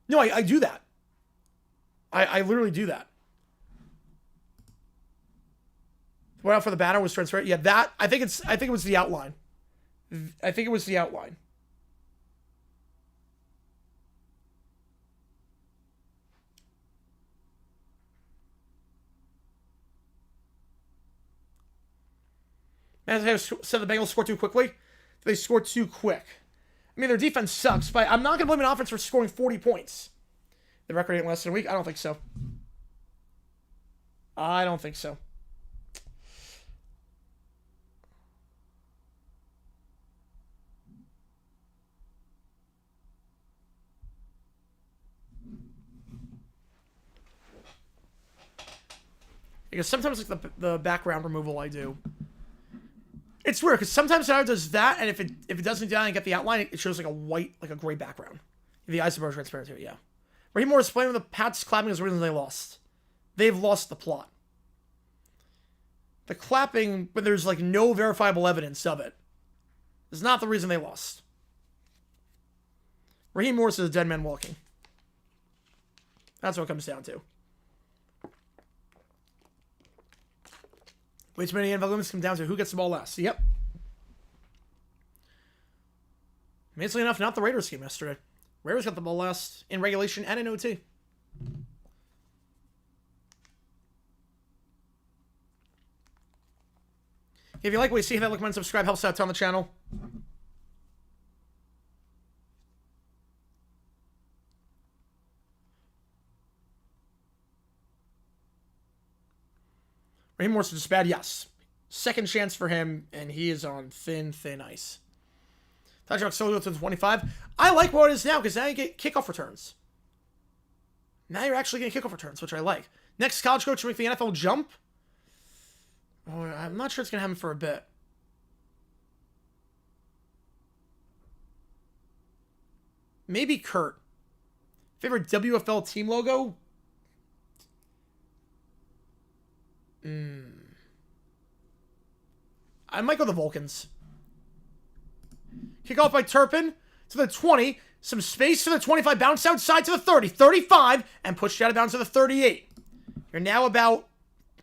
No, I do that. I literally do that. Went out for the banner was transparent. Yeah, that I think it was the outline. I think it was the outline. Man, I said the Bengals scored too quickly. They scored too quick. I mean, their defense sucks, but I'm not going to blame an offense for scoring 40 points. The record ain't less than a week? I don't think so. I don't think so. Because sometimes, like, the background removal I do, it's weird, because sometimes it does that, and if it doesn't do that and get the outline, it shows like a white, like a gray background. The eyes are transparent too, yeah. Raheem Morris playing with the Pats clapping is the reason they lost. They've lost the plot. The clapping, but there's like no verifiable evidence of it, is not the reason they lost. Raheem Morris is a dead man walking. That's what it comes down to. Way too many NFL limits come down to who gets the ball last. Yep. Amazingly enough, not the Raiders game yesterday. Raiders got the ball last in regulation and in OT. If you like what you see, hit that like button, subscribe, helps out on the channel. Raheem Morris is just bad, yes. Second chance for him, and he is on thin ice. Touchdown solo to the 25. I like what it is now because now you get kickoff returns. Now you're actually getting kickoff returns, which I like. Next college coach to make the NFL jump. Oh, I'm not sure it's going to happen for a bit. Maybe Kurt. Favorite WFL team logo? I might go the Vulcans. Kick off by Turpin to the 20. Some space to the 25. Bounce outside to the 30. 35. And pushed out of bounds to the 38. You're now about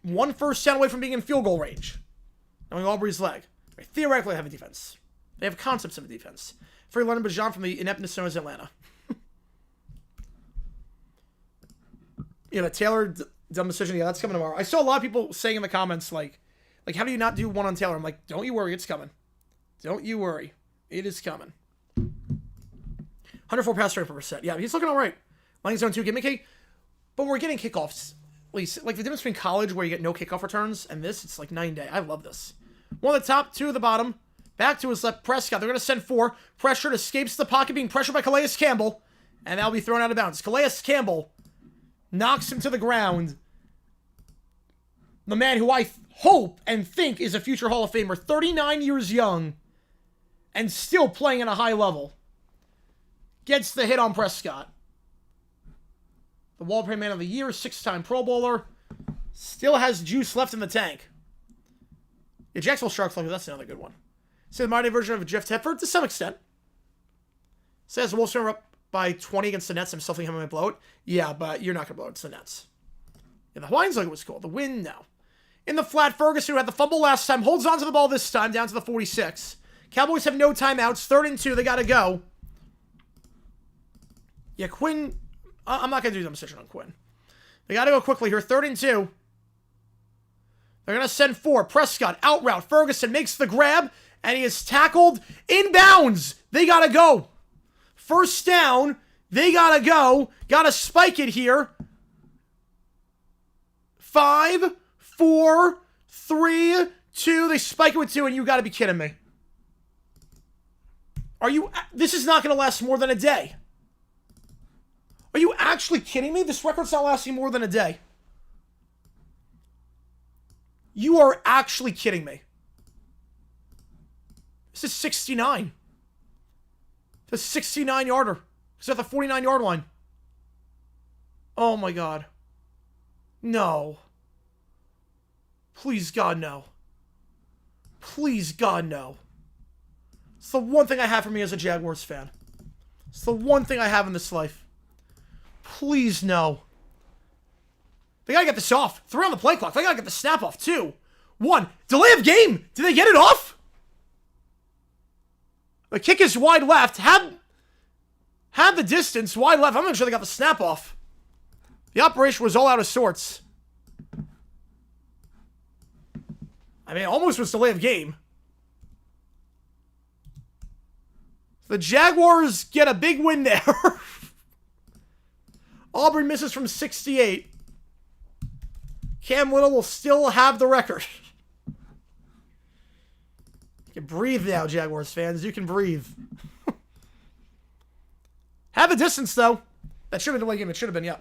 1 first down away from being in field goal range. Knowing Aubrey's leg. They theoretically have a defense. They have concepts of a defense. Free Leonard Bajan from the ineptness known as Atlanta. Yeah, the Taylor dumb decision. Yeah, that's coming tomorrow. I saw a lot of people saying in the comments, like, how do you not do one on Taylor? I'm like, don't you worry, it's coming. Don't you worry. It is coming. 104 pass rate per percent. Yeah, he's looking all right. Line zone 2 gimmicky. But we're getting kickoffs. At least, like the difference between college where you get no kickoff returns and this, it's like 9 day. I love this. 1 at the top, 2 at the bottom. Back to his left. Prescott. They're going to send 4. Pressured, escapes the pocket, being pressured by Calais Campbell. And that'll be thrown out of bounds. Calais Campbell knocks him to the ground. The man who I hope and think is a future Hall of Famer. 39 years young. And still playing at a high level. Gets the hit on Prescott. The Walpole Man of the Year, 6-time Pro Bowler. Still has juice left in the tank. Yeah, Jacksonville Sharks, that's another good one. So the modern version of Jeff Tedford, to some extent. Says the Wolves are up by 20 against the Nets. I'm still thinking I'm going to blow it. Yeah, but you're not going to blow it. It's the Nets. Yeah, the Hawaiians logo was cool. The win, no. In the flat, Ferguson, who had the fumble last time, holds on to the ball this time, down to the 46. Cowboys have no timeouts. 3rd and 2. They got to go. Yeah, Quinn. I'm not going to do the decision on Quinn. They got to go quickly here. 3rd and 2. They're going to send 4. Prescott, out route. Ferguson makes the grab, and he is tackled inbounds. They got to go. First down. They got to go. Got to spike it here. 5, 4, 3, 2. They spike it with 2, and you got to be kidding me. Are you... This is not going to last more than a day. Are you actually kidding me? This record's not lasting more than a day. You are actually kidding me. This is 69. The 69-yarder. It's at the 49-yard line. Oh, my God. No. Please, God, no. Please, God, no. It's the one thing I have for me as a Jaguars fan. It's the one thing I have in this life. Please, no. They gotta get this off. 3 on the play clock. They gotta get the snap off. 2, 1. Delay of game. Did they get it off? The kick is wide left. Have the distance. Wide left. I'm not sure they got the snap off. The operation was all out of sorts. I mean, it almost was delay of game. The Jaguars get a big win there. Auburn misses from 68. Cam Little will still have the record. You can breathe now, Jaguars fans. You can breathe. Have a distance, though. That should have been the game. It should have been, yeah.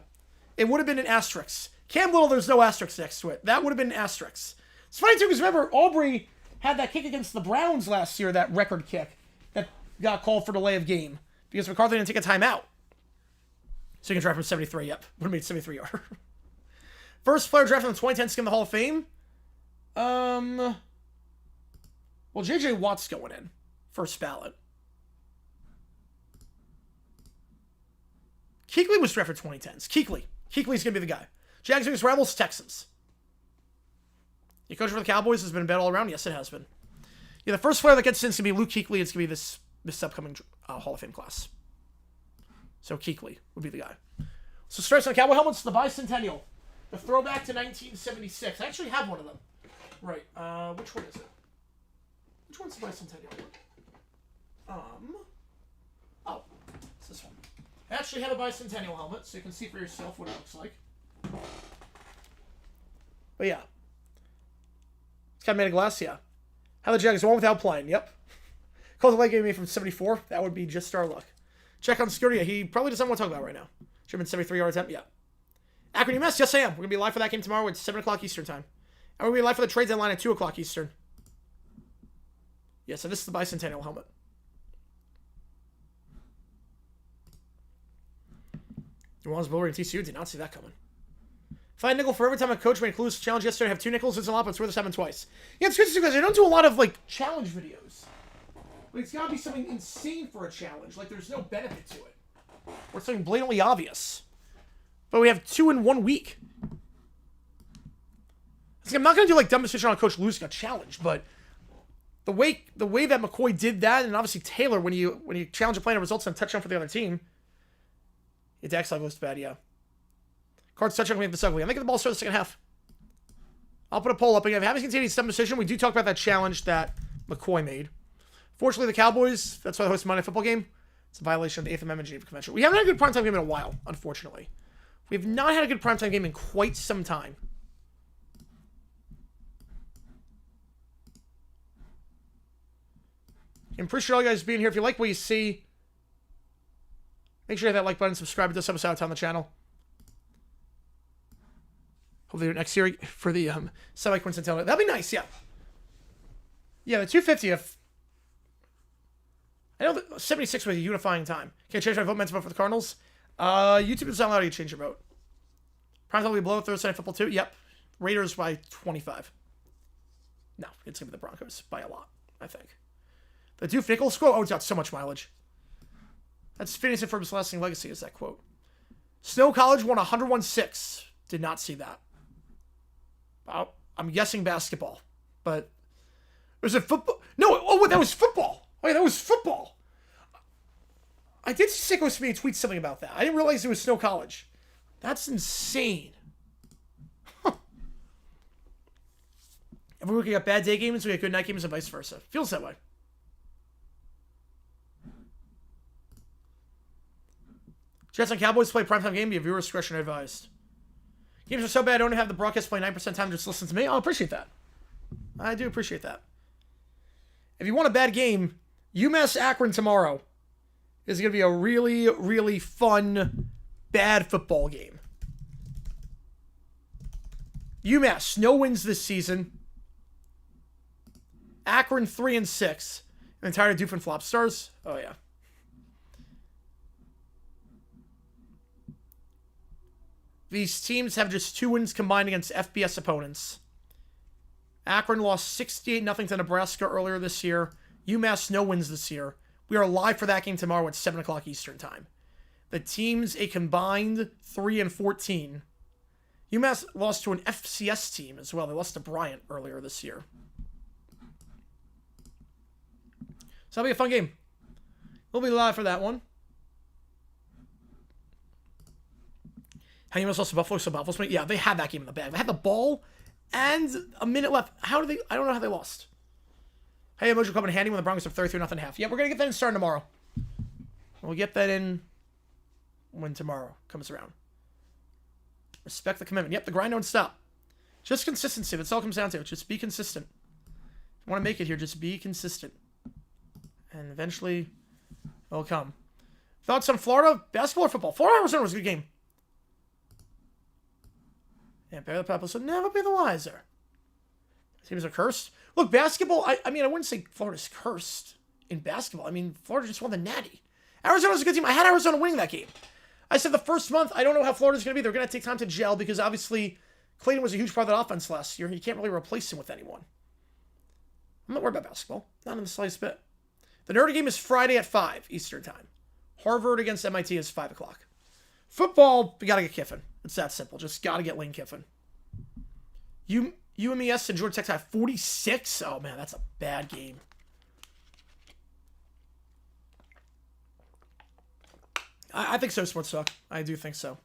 It would have been an asterisk. Cam Little, there's no asterisk next to it. That would have been an asterisk. It's funny, too, because remember, Aubrey had that kick against the Browns last year, that record kick, that got called for delay of game. Because McCarthy didn't take a timeout. So you can draft from 73, yep. Would have made 73-yarder. First player drafted in the 2010 skin in the Hall of Fame. Well, J.J. Watt's going in. First ballot. Kuechly was drafted 2010s. Kuechly's going to be the guy. Jags against rivals, Texans. You coach for the Cowboys has been bad all around? Yes, it has been. Yeah, the first player that gets in is going to be Luke Kuechly. It's going to be this upcoming Hall of Fame class. So Kuechly would be the guy. So stripes on Cowboy helmets, the Bicentennial. The throwback to 1976. I actually have one of them. Right. Which one is it? Which one's the Bicentennial? Oh, it's this one. I actually have a Bicentennial helmet, so you can see for yourself what it looks like. But yeah. Kind of made of glass, yeah. How the Jags won without playing, yep. Called the late game from 74. That would be just our luck. Check on security. He probably doesn't want to talk about it right now. Should have been 73-yard attempt, yeah. Akron UMass, yes I am. We're going to be live for that game tomorrow at 7 o'clock Eastern time. And we're going to be live for the trade deadline at 2 o'clock Eastern. Yeah, so this is the bicentennial helmet. New Orleans Bulldog and TCU, did not see that coming. Find nickel for every time a coach made a clueless challenge yesterday. I have 2 nickels. It's a lot, but it's worth 7 twice. Yeah, it's good to see, guys. I don't do a lot of, like, challenge videos. But it's got to be something insane for a challenge. Like, there's no benefit to it. Or something blatantly obvious. But we have 2 in 1 week. I'm not going to do, like, dumb decision on Coach losing a challenge, but the way that McCoy did that, and obviously Taylor, when you challenge a play and it results in a touchdown for the other team, it actually looks bad, yeah. Cards touchdown can make this ugly. I'm making the ball start the second half. I'll put a poll up again. If you haven't continued dumb decision, we do talk about that challenge that McCoy made. Fortunately, the Cowboys, that's why they host a Monday football game. It's a violation of the 8th Amendment Geneva Convention. We haven't had a good primetime game in a while, unfortunately. We have not had a good primetime game in quite some time. I appreciate all you guys being here. If you like what you see, make sure you hit that like button, subscribe to this episode on the channel. Hopefully next year for the semi-quincentennial. That'd be nice, yeah. Yeah, the 250, I know that 76 was a unifying time. Can I change my vote, men's vote for the Cardinals? YouTube doesn't allow you to change your vote. Prime time will be below Thursday Night Football too. Yep. Raiders by 25. No, it's going to be the Broncos by a lot, I think. The Doof Nichols quote, oh, it's got so much mileage. That's Phineas and Ferb's lasting legacy, is that quote. Snow College won 101-6. Did not see that. Well, I'm guessing basketball, but was it football? No, oh, that was football. Wait, that was football. I did see Sicko Smee tweet something about that. I didn't realize it was Snow College. That's insane. Huh. Every week we got bad day games, we got good night games, and vice versa. Feels that way. Jets and Cowboys play primetime game. Be viewer discretion advised. Games are so bad I don't have the broadcast play 9% time. Just listen to me. I'll appreciate that. I do appreciate that. If you want a bad game, UMass Akron tomorrow is going to be a really, really fun, bad football game. UMass, no wins this season. Akron 3-6. I'm tired of Doofenflop stars. Oh, yeah. These teams have just 2 wins combined against FBS opponents. Akron lost 68-0 to Nebraska earlier this year. UMass no wins this year. We are live for that game tomorrow at 7 o'clock Eastern time. The teams a combined 3-14. UMass lost to an FCS team as well. They lost to Bryant earlier this year. So that'll be a fun game. We'll be live for that one. How UMass lost to Buffalo, so Buffalo. Yeah, they had that game in the bag. They had the ball and a minute left. How did they? I don't know how they lost. Hey, Emoji coming handy when the Broncos have 33-0 half. Yeah, we're going to get that in starting tomorrow. We'll get that in when tomorrow comes around. Respect the commitment. Yep, the grind don't stop. Just consistency. That's all it comes down to. Just be consistent. If you want to make it here, just be consistent. And eventually, it'll come. Thoughts on Florida? Basketball or football? Florida Arizona was a good game. Yeah, Bear the Pebbles will never be the wiser. Teams are cursed. Look, basketball, I mean, I wouldn't say Florida's cursed in basketball. I mean, Florida just won the Natty. Arizona's a good team. I had Arizona winning that game. I said the first month, I don't know how Florida's going to be. They're going to take time to gel because obviously Clayton was a huge part of that offense last year. You can't really replace him with anyone. I'm not worried about basketball. Not in the slightest bit. The Nerdy game is Friday at 5 Eastern time. Harvard against MIT is 5 o'clock. Football, we got to get Kiffin. It's that simple. Just got to get Lane Kiffin. UMES and Georgia Tech have 46. Oh, man, that's a bad game. I think so, Sports Talk. I do think so.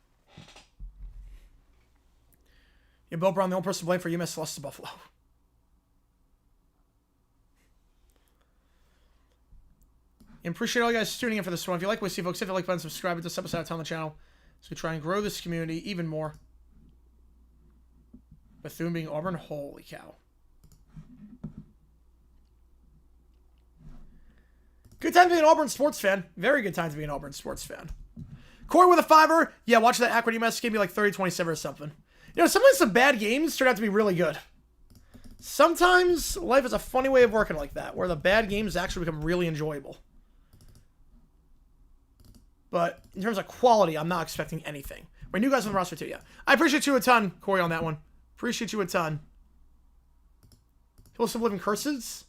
Yeah, Bill Brown, the only person to blame for UMass lost to Buffalo. And appreciate all you guys tuning in for this one. If you like what you see, folks, hit the like button, subscribe to this episode on the channel so we try and grow this community even more. Bethune being Auburn, holy cow. Good time to be an Auburn sports fan. Very good time to be an Auburn sports fan. Corey with a $5. Yeah, watch that Akron UMass gave me like 30-27 or something. You know, sometimes some bad games turn out to be really good. Sometimes life is a funny way of working like that, where the bad games actually become really enjoyable. But in terms of quality, I'm not expecting anything. We're new guys on the roster too, yeah. I appreciate you a ton, Corey, on that one. Appreciate you a ton. People still live in curses?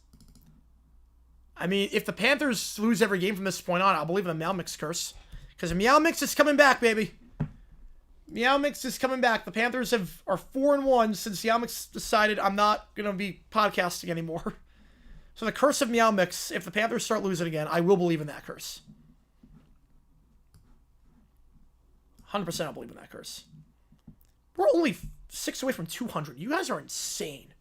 I mean, if the Panthers lose every game from this point on, I'll believe in the Meow Mix curse. Because the Meow Mix is coming back, baby. Meow Mix is coming back. The Panthers are 4-1 since Meow Mix decided I'm not going to be podcasting anymore. So the curse of Meow Mix, if the Panthers start losing again, I will believe in that curse. 100% I'll believe in that curse. We're only 6 away from 200. You guys are insane.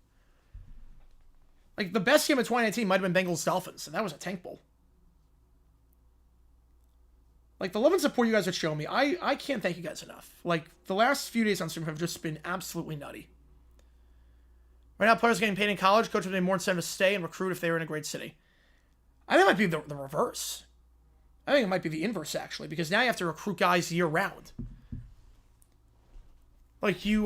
Like, the best game of 2019 might have been Bengals-Dolphins, and that was a tank bowl. Like, the love and support you guys would show me, I can't thank you guys enough. Like, the last few days on stream have just been absolutely nutty. Right now, players are getting paid in college. Coaches have more incentive to stay and recruit if they were in a great city. I think it might be the reverse. I think it might be the inverse, actually, because now you have to recruit guys year-round. Like, you,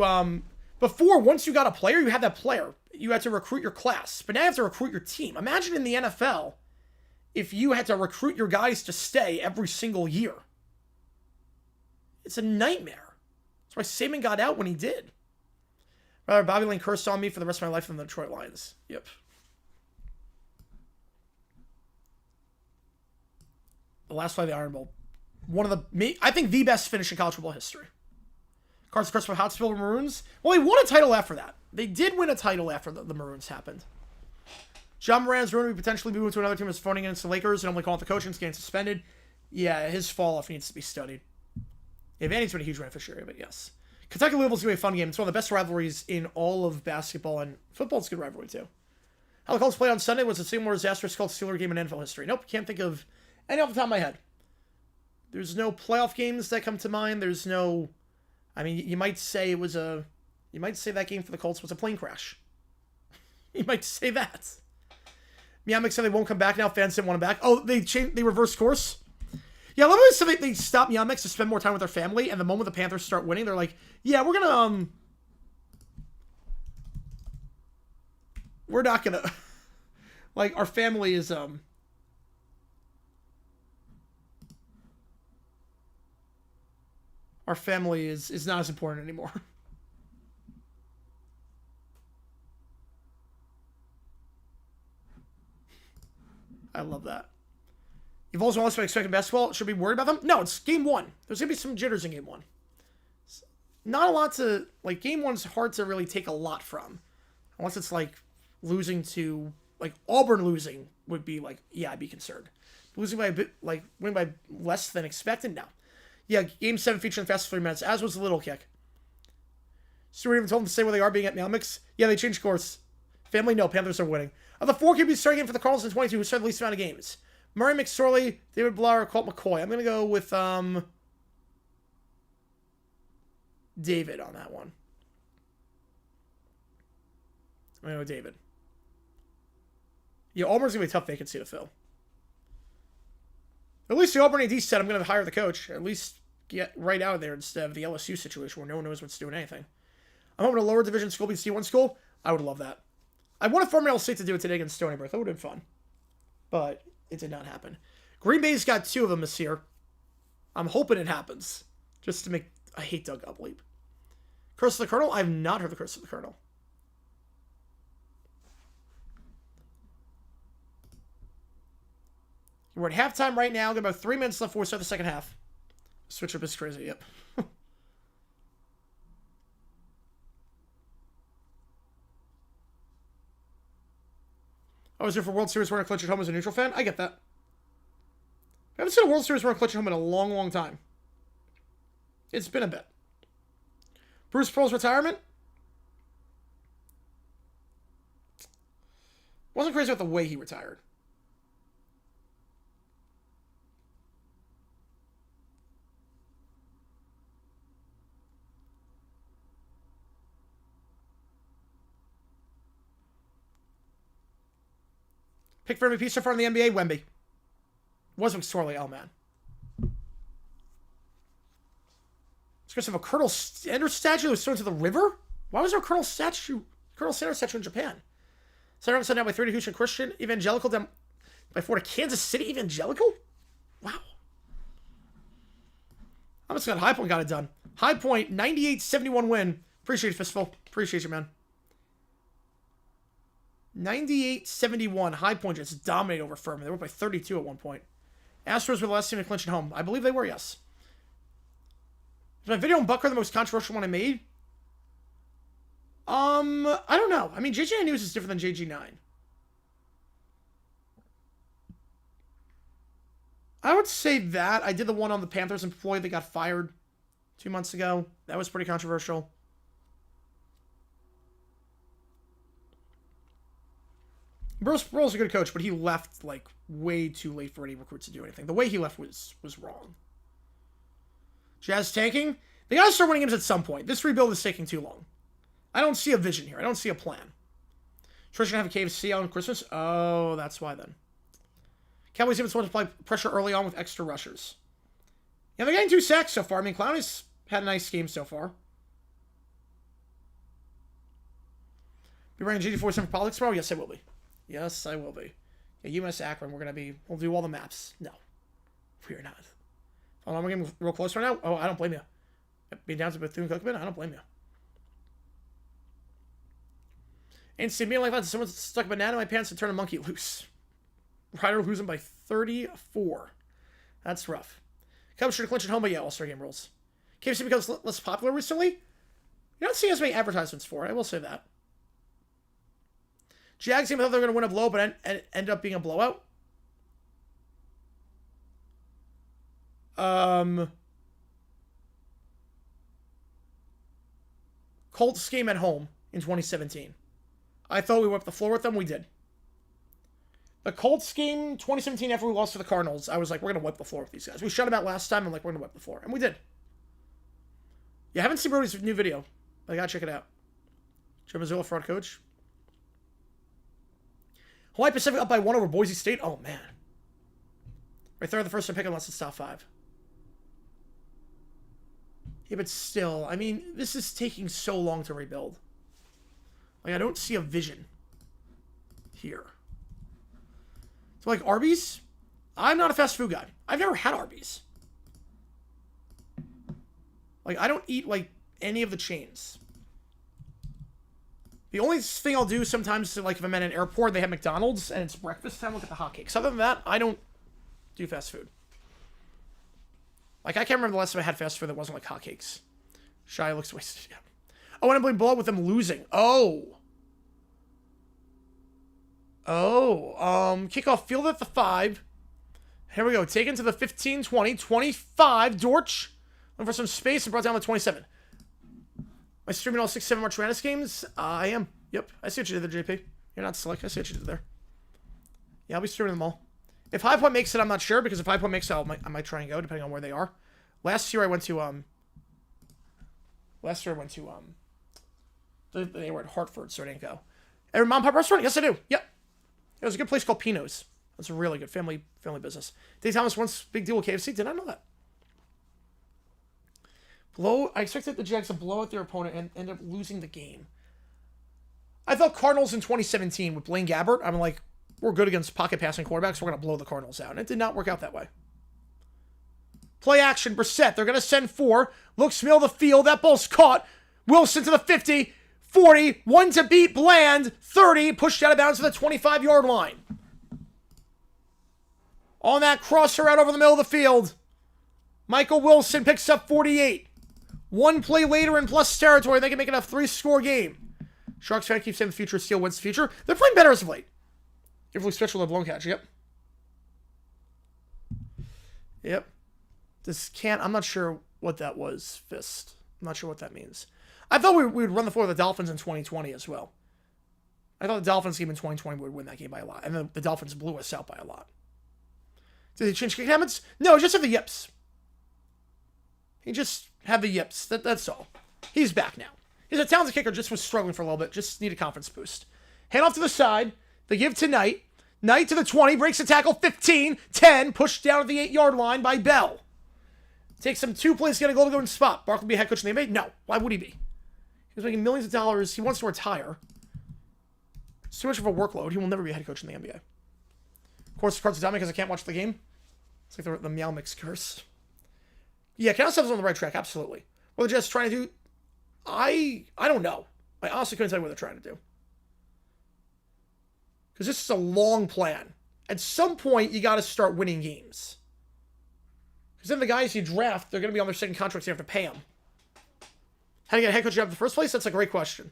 before, once you got a player, you had that player. You had to recruit your class. But now you have to recruit your team. Imagine in the NFL if you had to recruit your guys to stay every single year. It's a nightmare. That's why Saban got out when he did. Rather, Bobby Lane cursed on me for the rest of my life than the Detroit Lions. Yep. The last play of the Iron Bowl. I think the best finish in college football history. Cards cursed by Hotspur Maroons. Well, they won a title after that. They did win a title after the Maroons happened. John Moran's rumored to potentially be moving to another team as phoning against the Lakers and only calling the coach and getting suspended. Yeah, his fall-off needs to be studied. Yeah, Vandy's been a huge beneficiary, but yes. Kentucky-Louisville's going to be a fun game. It's one of the best rivalries in all of basketball, and football's a good rivalry, too. How the Colts played on Sunday was the single more disastrous Colts-Steelers game in NFL history. Nope, can't think of any off the top of my head. There's no playoff games that come to mind. There's no... I mean, you might say it was a... You might say that game for the Colts was a plane crash. You might say that. Meow Mix said they won't come back now. Fans didn't want them back. Oh, they reversed course? Yeah, I love it. So they stop Meow Mix to spend more time with their family, and the moment the Panthers start winning, they're like, yeah, we're gonna, we're not gonna, like, our family is, our family is not as important anymore. I love that. You've also been expecting basketball. Should we be worried about them? No, it's game one. There's going to be some jitters in game one. Not a lot to... Like, game one's hard to really take a lot from. Unless it's, like, losing to... Like, Auburn losing would be, like, yeah, I'd be concerned. Losing by a bit... Like, winning by less than expected? No. Yeah, game 7 featured in the fastest 3 minutes, as was the little kick. Stewart even told them to stay where they are being at Meow Mix. Yeah, they changed course. Family, no. Panthers are winning. Of the 4 QBs starting in for the Cardinals in 22, who started the least amount of games? Murray, McSorley, David Blau, or Colt McCoy. I'm going to go with David on that one. I'm going to go David. Yeah, Auburn's going to be a tough vacancy to fill. At least the Auburn AD said I'm going to hire the coach. At least get right out of there instead of the LSU situation where no one knows what's doing anything. I'm hoping a lower division school beats D1 school. I would love that. I wanted Farmville State to do it today against Stony Brook. That would have been fun. But it did not happen. Green Bay's got 2 of them this year. I'm hoping it happens. Just to make... I hate Doug Upleap. Curse of the Colonel? I have not heard the Curse of the Colonel. We're at halftime right now. Got about 3 minutes left before we start the second half. Switch up is crazy. Yep. I was here for World Series wearing a clutch at home as a neutral fan. I get that. I haven't seen a World Series wearing a clutch at home in a long, long time. It's been a bit. Bruce Pearl's retirement? Wasn't crazy about the way he retired. Pick for MVP so far in the NBA, Wemby. Was McSorley. Oh, man. It's because of a Colonel Sanders statue that was thrown to the river? Why was there a Colonel Sanders statue in Japan? Center down by 3 to Houston Christian. Evangelical down by 4 to Kansas City Evangelical? Wow. I'm just glad High Point got it done. High Point, 98-71 win. Appreciate it, Fistful. Appreciate you, man. 98-71. High Point just dominated over Furman. They were up by 32 at one point. Astros were the last team to clinch at home. I believe they were, yes. Is my video on Bucker the most controversial one I made? I don't know. I mean, JG9 News is different than JG9. I would say that. I did the one on the Panthers employee that got fired 2 months ago. That was pretty controversial. Burrell's a good coach, but he left, like, way too late for any recruits to do anything. The way he left was wrong. Jazz tanking? They gotta start winning games at some point. This rebuild is taking too long. I don't see a vision here. I don't see a plan. Trish gonna have a KFC on Christmas? Oh, that's why then. Cowboys even want to apply pressure early on with extra rushers. Yeah, they're getting 2 sacks so far. I mean, Clowney's had a nice game so far. Be running GD47 for politics tomorrow? Yes, I will be. Yes, I will be. Yeah, UMass Akron, we'll do all the maps. No, we are not. Hold on, we're getting real close right now. Oh, I don't blame you. Being down to Bethune-Cookman, I don't blame you. And see me like that. Someone stuck a banana in my pants and turned a monkey loose. Ryder losing by 34. That's rough. Cubs should have clinched at home, but yeah, All-Star game rules. KFC becomes less popular recently. You're not seeing as many advertisements for it, I will say that. Jags game, I thought they were going to win a blow, but ended up being a blowout. Colts game at home in 2017. I thought we wiped the floor with them. We did. The Colts game 2017 after we lost to the Cardinals, I was like, we're going to wipe the floor with these guys. We shut them out last time. I'm like, we're going to wipe the floor. And we did. Yeah, I haven't seen Brody's new video. I got to check it out. Joe Mazzulla, fraud coach. Hawaii Pacific up by 1 over Boise State. Oh, man. Right there, the first time pick unless it's top 5. Yeah, but still, I mean, this is taking so long to rebuild. Like, I don't see a vision here. So, like, Arby's? I'm not a fast food guy. I've never had Arby's. Like, I don't eat, like, any of the chains. The only thing I'll do sometimes, like, if I'm at an airport, they have McDonald's, and it's breakfast time, look at the hotcakes. Other than that, I don't do fast food. Like, I can't remember the last time I had fast food that wasn't, like, hotcakes. Shy looks wasted, yeah. Oh, and I blame blowout with them losing. Kickoff field at the 5. Here we go. Taken to the 15, 20, 25. Dortch. Looking for some space and brought down the 27. Am I streaming all 6-7 March Madness games? I am. Yep. I see what you did there, JP. You're not slick. I see what you did there. Yeah, I'll be streaming them all. If High Point makes it, I'm not sure, because if High Point makes it, I might try and go, depending on where they are. Last year I went to, they were at Hartford, so I didn't go. Ever mom and pop restaurant? Yes, I do. Yep. It was a good place called Pino's. That's a really good family business. Dave Thomas once big deal with KFC. Did I know that? I expected the Jags to blow out their opponent and end up losing the game. I thought Cardinals in 2017 with Blaine Gabbert. I'm like, we're good against pocket passing quarterbacks. We're going to blow the Cardinals out. And it did not work out that way. Play action. Brissett. They're going to send 4. Looks middle of the field. That ball's caught. Wilson to the 50. 40. 1 to beat. Bland. 30. Pushed out of bounds to the 25-yard line. On that crosser out over the middle of the field. Michael Wilson picks up 48. 1 play later in plus territory. They can make it a 3-score game. Sharks fan keeps saying the future. Steel wins the future. They're playing better as of late. If special, blown catch. Yep. I'm not sure what that was, Fist. I'm not sure what that means. I thought we would run the floor with the Dolphins in 2020 as well. I thought the Dolphins game in 2020 would win that game by a lot. And then the Dolphins blew us out by a lot. Did he change kick habits? No, he just had the yips. He just had the yips. That's all. He's back now. He's a talented kicker, just was struggling for a little bit. Just need a confidence boost. Hand off to the side. They give to Knight. Knight to the 20, breaks the tackle, 15, 10, pushed down at the 8-yard line by Bell. Takes him 2 plays to get a goal to go and spot. Barkley be head coach in the NBA? No. Why would he be? He's making millions of dollars. He wants to retire. It's too much of a workload. He will never be a head coach in the NBA. Of course, the cards are down because I can't watch the game. It's like the Meow Mix curse. Yeah, Cowboys is on the right track, absolutely. What they're just trying to do, I don't know. I honestly couldn't tell you what they're trying to do. Because this is a long plan. At some point, you got to start winning games. Because then the guys you draft, they're going to be on their second contract, so you have to pay them. How do you get a head coach job in the first place? That's a great question.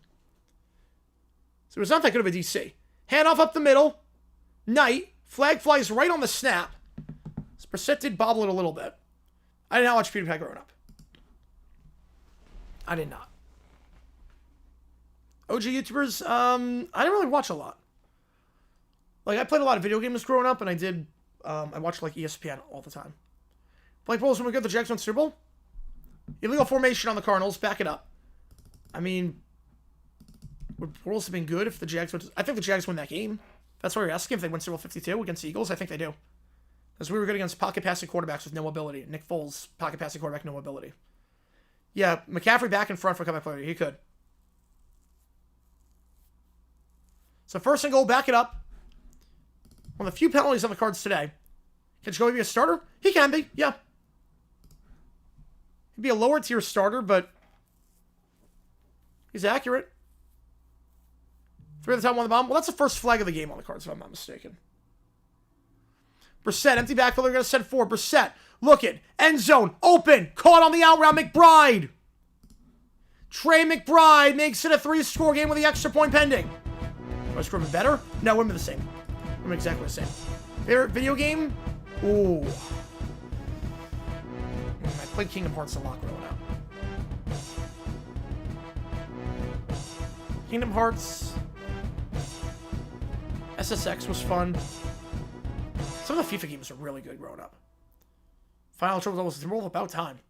So it's not that good of a DC. Handoff up the middle. Knight. Flag flies right on the snap. Brissett did bobble it a little bit. I did not watch PewDiePie growing up. I did not. OG YouTubers, I didn't really watch a lot. Like, I played a lot of video games growing up, and I watched, like, ESPN all the time. Blake Bortles, when we got the Jags won Super Bowl? Illegal formation on the Cardinals. Back it up. I mean, would Bortles have been good if the Jags went to... I think the Jags win that game. That's why you're asking if they win Super Bowl 52 against the Eagles. I think they do. Because we were good against pocket passing quarterbacks with no mobility. Nick Foles, pocket passing quarterback, no mobility. Yeah, McCaffrey back in front for comeback player. He could. So 1st and goal, back it up. One of the few penalties on the cards today. Can Jacoby be a starter? He can be, yeah. He'd be a lower tier starter, but he's accurate. 3 at the top, 1 on the bottom. Well, that's the first flag of the game on the cards, if I'm not mistaken. Brissett, empty backfield. They're going to send 4. Brissett, looking. End zone, open. Caught on the out route. McBride. Trey McBride makes it a 3-score game with the extra point pending. Was Griffin better? No, it would be the same. It would be exactly the same. Favorite video game? Ooh. I played Kingdom Hearts a lot growing up. Kingdom Hearts. SSX was fun. Some of the FIFA games are really good growing up. Final Trouble was about time.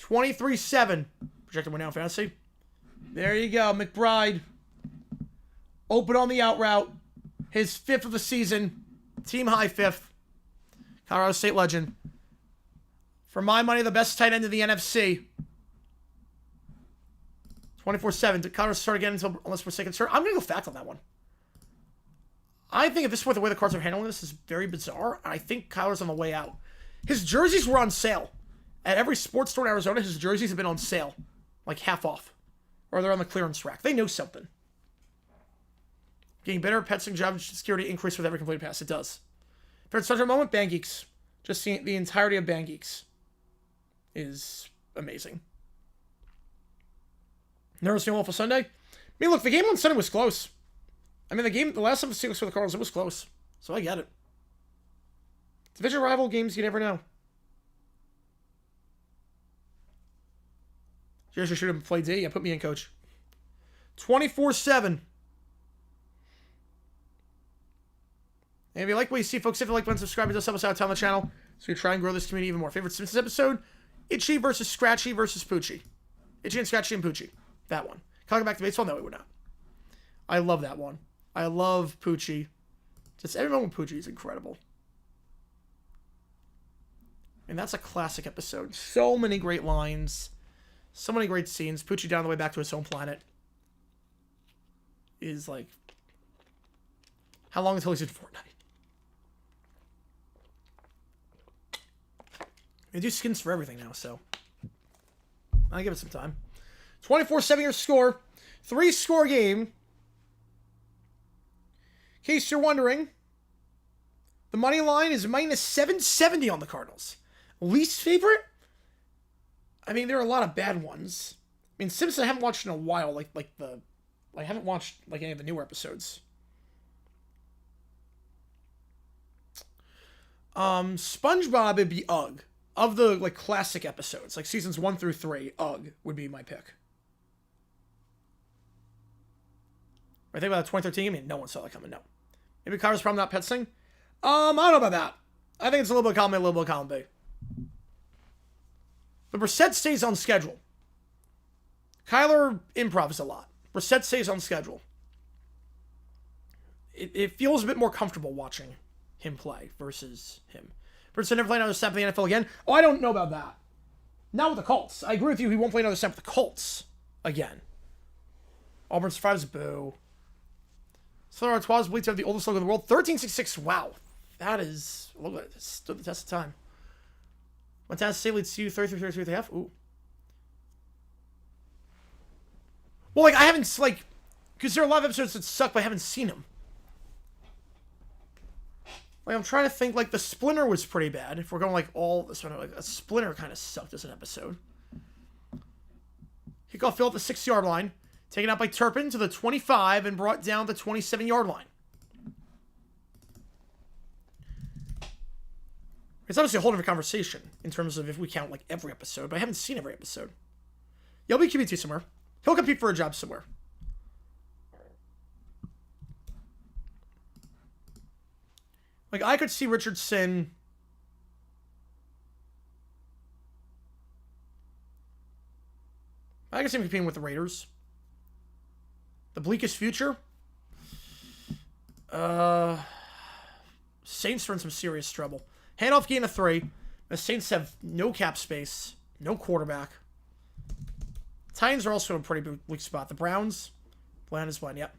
23-7. Projected win now in fantasy. There you go, McBride. Open on the out route. His 5th of the season. Team high 5th. Colorado State legend. For my money, the best tight end in the NFC. 24-7. Did Colorado start again unless we're second start? I'm going to go fact on that one. I think at this point, the way the Cards are handling this is very bizarre. I think Kyler's on the way out. His jerseys were on sale. At every sports store in Arizona, his jerseys have been on sale. Like half off. Or they're on the clearance rack. They know something. Getting better at passing job security increase with every completed pass. It does. Favorite starter moment? Bang Geeks. Just seeing the entirety of Bang Geeks is amazing. Nervous feeling for Sunday? I mean, look, the game on Sunday was close. I mean, the last time the Seahawks for the Cardinals, it was close. So I get it. Division rival games, you never know. You should have played D. Yeah, put me in, coach. 24-7. And if you like what you see, folks, if you like, button, subscribe, it does help us out on the channel. So we try and grow this community even more. Favorite Simpsons episode? Itchy versus Scratchy versus Poochie. Itchy and Scratchy and Poochie. That one. Calling back to baseball? No, we would not. I love that one. I love Poochie. Just everyone with Poochie is incredible. And that's a classic episode. So many great lines. So many great scenes. Poochie down the way back to his home planet. Is like... How long until he's in Fortnite? They do skins for everything now, so... I'll give it some time. 24-7 your score. 3-score game. In case you're wondering, the money line is minus 770 on the Cardinals. Least favorite? I mean, there are a lot of bad ones. I mean, Simpson I haven't watched in a while. I haven't watched any of the newer episodes. SpongeBob would be Ugg. Of the classic episodes, like seasons 1 through 3, Ugg would be my pick. I think about 2013. I mean, no one saw that coming. No. Maybe Kyler's problem not pet sing. I don't know about that. I think it's a little bit of column A, a little bit of column B. But Brissett stays on schedule. Kyler improvs a lot. Brissett stays on schedule. it feels a bit more comfortable watching him play versus him. Brinson never played another snap in the NFL again. Oh, I don't know about that. Not with the Colts. I agree with you. He won't play another snap with the Colts again. Auburn survives. Boo. So Artois believes to have the oldest logo in the world. 1366. Wow. That is... Look at it. Stood the test of time. Montana State leads CU 33-33.5. Ooh. Well, like, I haven't, like... Because there are a lot of episodes that suck, but I haven't seen them. Like, I'm trying to think, like, the Splinter was pretty bad. If we're going, like, all this one, like, a Splinter kind of sucked as an episode. Kickoff Phil at the 6-yard line. Taken out by Turpin to the 25 and brought down the 27-yard line. It's obviously a whole different conversation in terms of if we count, like, every episode, but I haven't seen every episode. He'll be QB2 somewhere. He'll compete for a job somewhere. Like, I could see Richardson... I could see him competing with the Raiders. The bleakest future? Saints are in some serious trouble. Handoff gain of 3. The Saints have no cap space. No quarterback. Titans are also in a pretty bleak spot. The Browns. Bland is one, yep.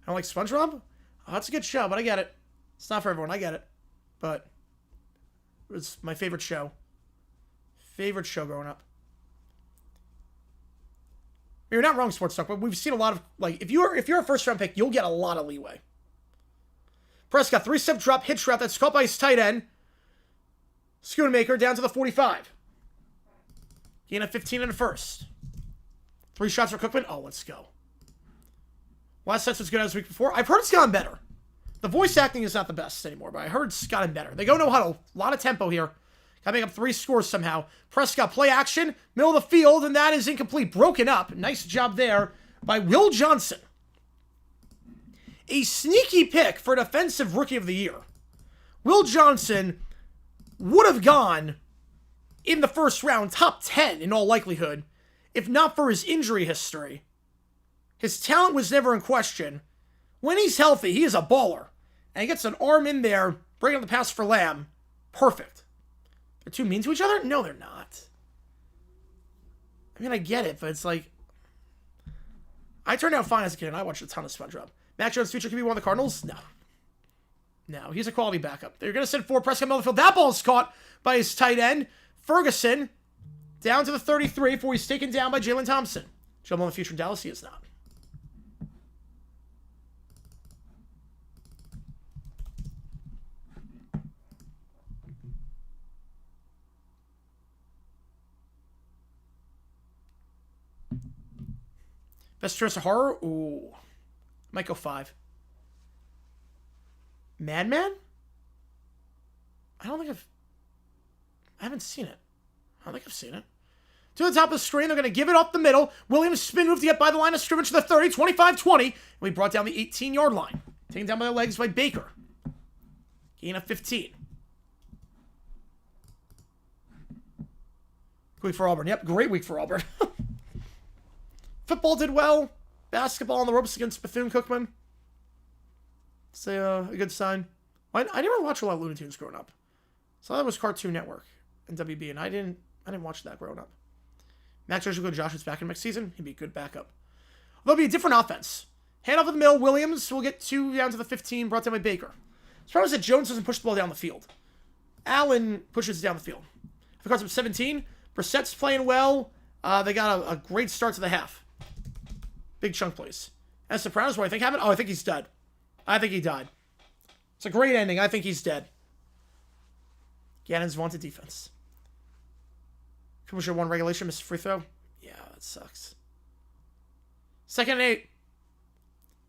I don't like SpongeBob? Oh, that's a good show, but I get it. It's not for everyone, I get it. But it's my favorite show. Favorite show growing up. You're not wrong, Sports Talk, but we've seen a lot of, like, if you're a first-round pick, you'll get a lot of leeway. Prescott, 3-step drop, hitch route that's caught by his tight end. Schoonmaker down to the 45. Gain of 15 and a first. 3 shots for Cookman. Oh, let's go. Last set was good as the week before. I've heard it's gotten better. The voice acting is not the best anymore, but I heard it's gotten better. They go no huddle. A lot of tempo here. Got to make up 3 scores somehow. Prescott play action. Middle of the field, and that is incomplete. Broken up. Nice job there by Will Johnson. A sneaky pick for Defensive Rookie of the Year. Will Johnson would have gone in the first round, top 10 in all likelihood, if not for his injury history. His talent was never in question. When he's healthy, he is a baller. And he gets an arm in there, breaking up the pass for Lamb. Perfect. They're too mean to each other? No, they're not. I mean, I get it, but it's like... I turned out fine as a kid, and I watched a ton of SpongeBob. Mac Jones' future could be one of the Cardinals? No. No, he's a quality backup. They're going to send 4 Prescott middle of the field. That ball is caught by his tight end. Ferguson down to the 33 before he's taken down by Jalen Thompson. Joe in the future in Dallas, he is not. Best choice of horror? Ooh. Might go 5. Madman? I haven't seen it. I don't think I've seen it. To the top of the screen, they're going to give it up the middle. Williams spin move to get by the line of scrimmage to the 30, 25-20. And we brought down the 18-yard line. Taken down by the legs by Baker. Gain of 15. Good week for Auburn. Yep, great week for Auburn. Football did well. Basketball on the ropes against Bethune-Cookman. It's a good sign. I never watched a lot of Looney Tunes growing up. So that was Cartoon Network and WB, and I didn't watch that growing up. Max Joshua Josh is back in next season. He'd be a good backup. There'll be a different offense. Hand off of the middle. Williams will get 2 down to the 15, brought down by Baker. The problem is that Jones doesn't push the ball down the field. Allen pushes it down the field. For cards up 17, Brissett's playing well. They got a great start to the half. Big chunk plays. And Sopranos, what I think happened? Oh, I think he's dead. I think he died. It's a great ending. I think he's dead. Gannon's vaunted defense. Commissioner 1 regulation, missed free throw. Yeah, that sucks. 2nd and 8.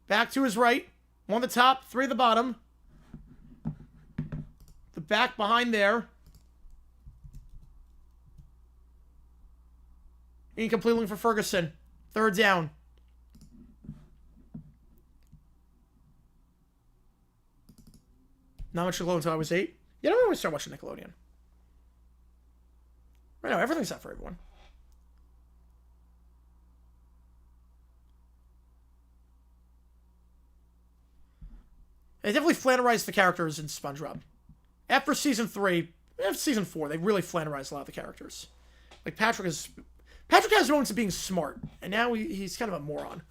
Back to his right. 1 at the top, 3 at the bottom. The back behind there. Incomplete looking for Ferguson. 3rd down. Not much Nickelodeon until I was 8. Yeah, I don't really start watching Nickelodeon. Right now, everything's not for everyone. They definitely flannerized the characters in SpongeBob. After season 3, after season 4, they really flannerized a lot of the characters. Like, Patrick has moments of being smart, and now he's kind of a moron.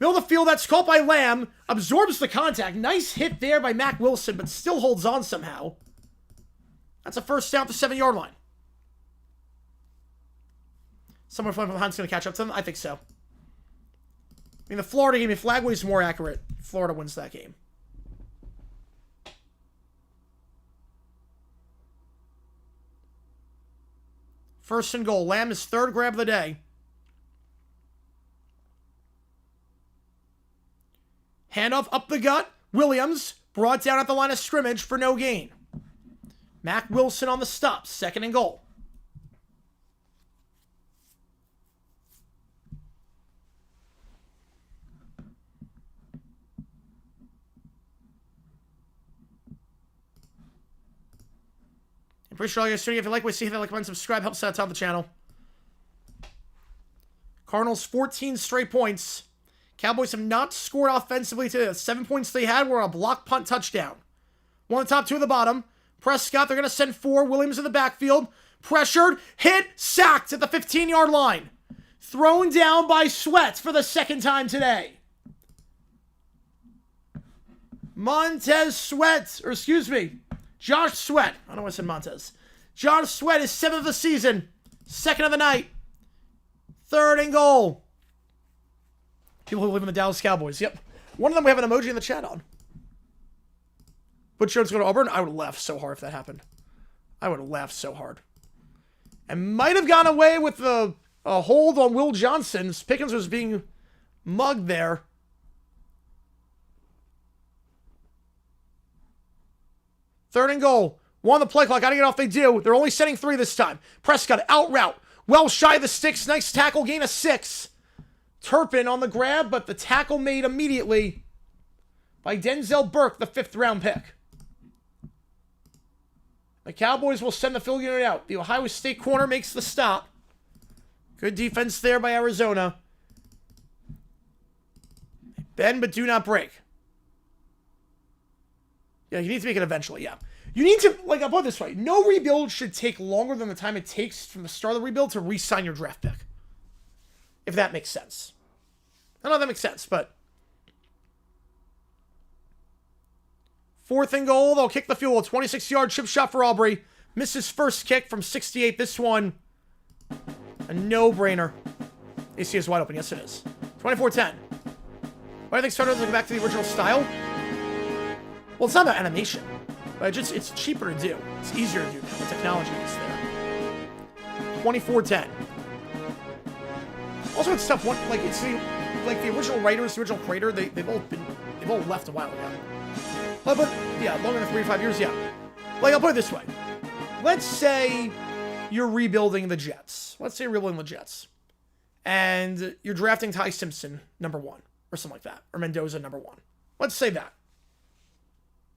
Middle of the field, that's caught by Lamb. Absorbs the contact. Nice hit there by Mac Wilson, but still holds on somehow. That's a first down at the 7-yard line. Someone from behind's going to catch up to them? I think so. I mean, the Florida game, if Flagway's more accurate, Florida wins that game. First and goal. Lamb is third grab of the day. Handoff up the gut. Williams brought down at the line of scrimmage for no gain. Mac Wilson on the stop. Second and goal. I'm pretty sure all you guys doing. If you like what you see, hit that like button, subscribe, helps out the channel. Cardinals 14 straight points. Cowboys have not scored offensively today. The 7 points they had were a block punt touchdown. One of the top, two of the bottom. Prescott, they're going to send 4. Williams in the backfield. Pressured, hit, sacked at the 15-yard line. Thrown down by Sweat for the second time today. Montez Sweat, or excuse me, Josh Sweat. I don't know why I said Montez. Josh Sweat is 7th of the season. 2nd of the night. Third and goal. People who live in the Dallas Cowboys. Yep. One of them we have an emoji in the chat on. Butch Jones go to Auburn. I would have laughed so hard if that happened. I would have laughed so hard. And might have gone away with a hold on Will Johnson. Pickens was being mugged there. Third and goal. 1 on the play clock. Gotta get off. They do. They're only setting 3 this time. Prescott out route. Well shy of the sticks. Nice tackle. Gain of 6. Turpin on the grab, but the tackle made immediately by Denzel Burke, the 5th round pick. The Cowboys will send the field unit out. The Ohio State corner makes the stop. Good defense there by Arizona. Bend, but do not break. Yeah, you need to make it eventually, yeah. You need to, like, I'll put it this way. No rebuild should take longer than the time it takes from the start of the rebuild to re-sign your draft pick. If that makes sense. I don't know if that makes sense, but... 4th and goal. They'll kick the field goal. 26-yard chip shot for Aubrey. Misses first kick from 68. This one, a no-brainer. AC is wide open. Yes, it is. 24-10. But I think starters will go back to the original style. Well, it's not about animation. But it's cheaper to do. It's easier to do now. The technology is there. 24-10. Also, it's tough. Like it's the original writers, the original creator. They've all left a while ago. But yeah, longer than 3 to 5 years. Yeah. Like, I'll put it this way. Let's say you're rebuilding the Jets. Let's say you're rebuilding the Jets, and you're drafting Ty Simpson #1 or something like that, or Mendoza #1. Let's say that.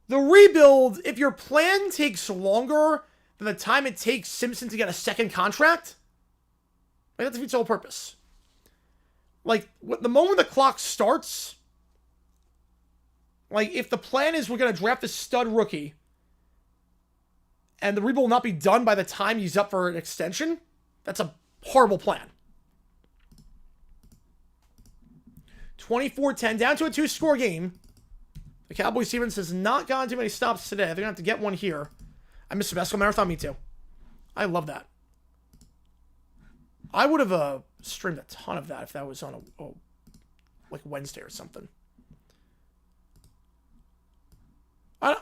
The rebuild, if your plan takes longer than the time it takes Simpson to get a second contract, like, that defeats the whole purpose. Like, the moment the clock starts, like, if the plan is we're going to draft this stud rookie, and the rebuild will not be done by the time he's up for an extension, that's a horrible plan. 24-10, down to a 2-score game. The Cowboys defense has not gotten too many stops today. They're going to have to get one here. I missed the basketball marathon. Me too. I love that. I would have streamed a ton of that if that was on a like Wednesday or something. I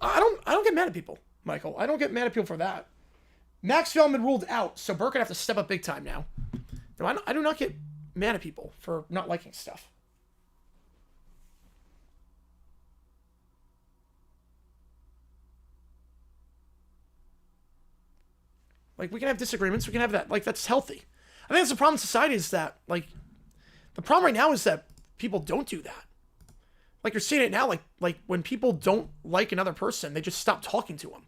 don't get mad at people, Michael. I don't get mad at people for that. Max Feldman ruled out, so Burke would have to step up big time now. No, I do not get mad at people for not liking stuff. Like, we can have disagreements. We can have that. Like, that's healthy. I think that's the problem in society is that, like, the problem right now is that people don't do that. Like, you're seeing it now, like when people don't like another person, they just stop talking to them.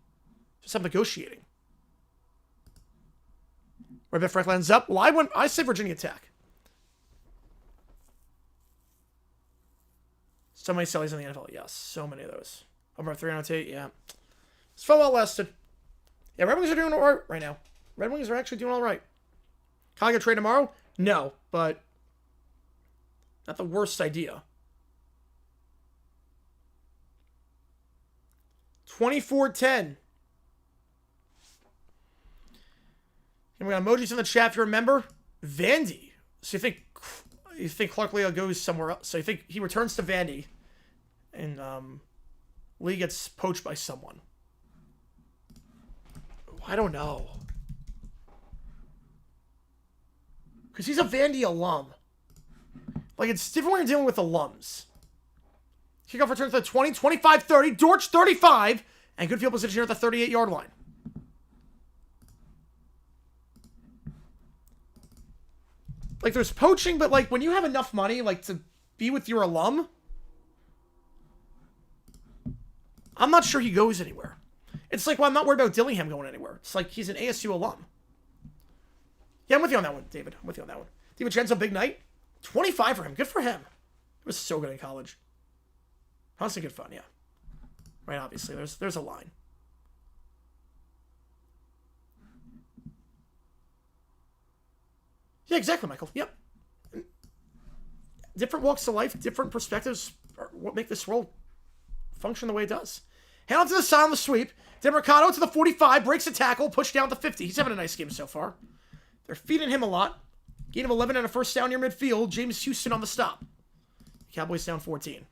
Just stop negotiating. Right back, Frank lands up. Well, I say Virginia Tech. So many sellies in the NFL. Yes, so many of those. Over 308, yeah. It's felt well lasted. Yeah, Red Wings are doing all right right now. Red Wings are actually doing all right. Can I get trade tomorrow? No, but not the worst idea. 24-10. And we got emojis in the chat if you remember. Vandy. So you think Clark Leo goes somewhere else. So you think he returns to Vandy and Lee gets poached by someone. I don't know. Because he's a Vandy alum. Like, it's different when you're dealing with alums. Kickoff return to the 20, 25-30, Dortch 35, and good field position here at the 38-yard line. Like, there's poaching, but, like, when you have enough money, like, to be with your alum, I'm not sure he goes anywhere. It's like, well, I'm not worried about Dillingham going anywhere. It's like, he's an ASU alum. Yeah, I'm with you on that one, David. I'm with you on that one. DiVincenzo, big night. 25 for him. Good for him. He was so good in college. Honestly, good fun, yeah. Right, obviously. There's a line. Yeah, exactly, Michael. Yep. Different walks of life, different perspectives are what make this world function the way it does. Hand on to the side on the sweep. DeMarcado to the 45, breaks a tackle, pushed down to 50. He's having a nice game so far. They're feeding him a lot. Gain of 11 and a first down near midfield. James Houston on the stop. Cowboys down 14.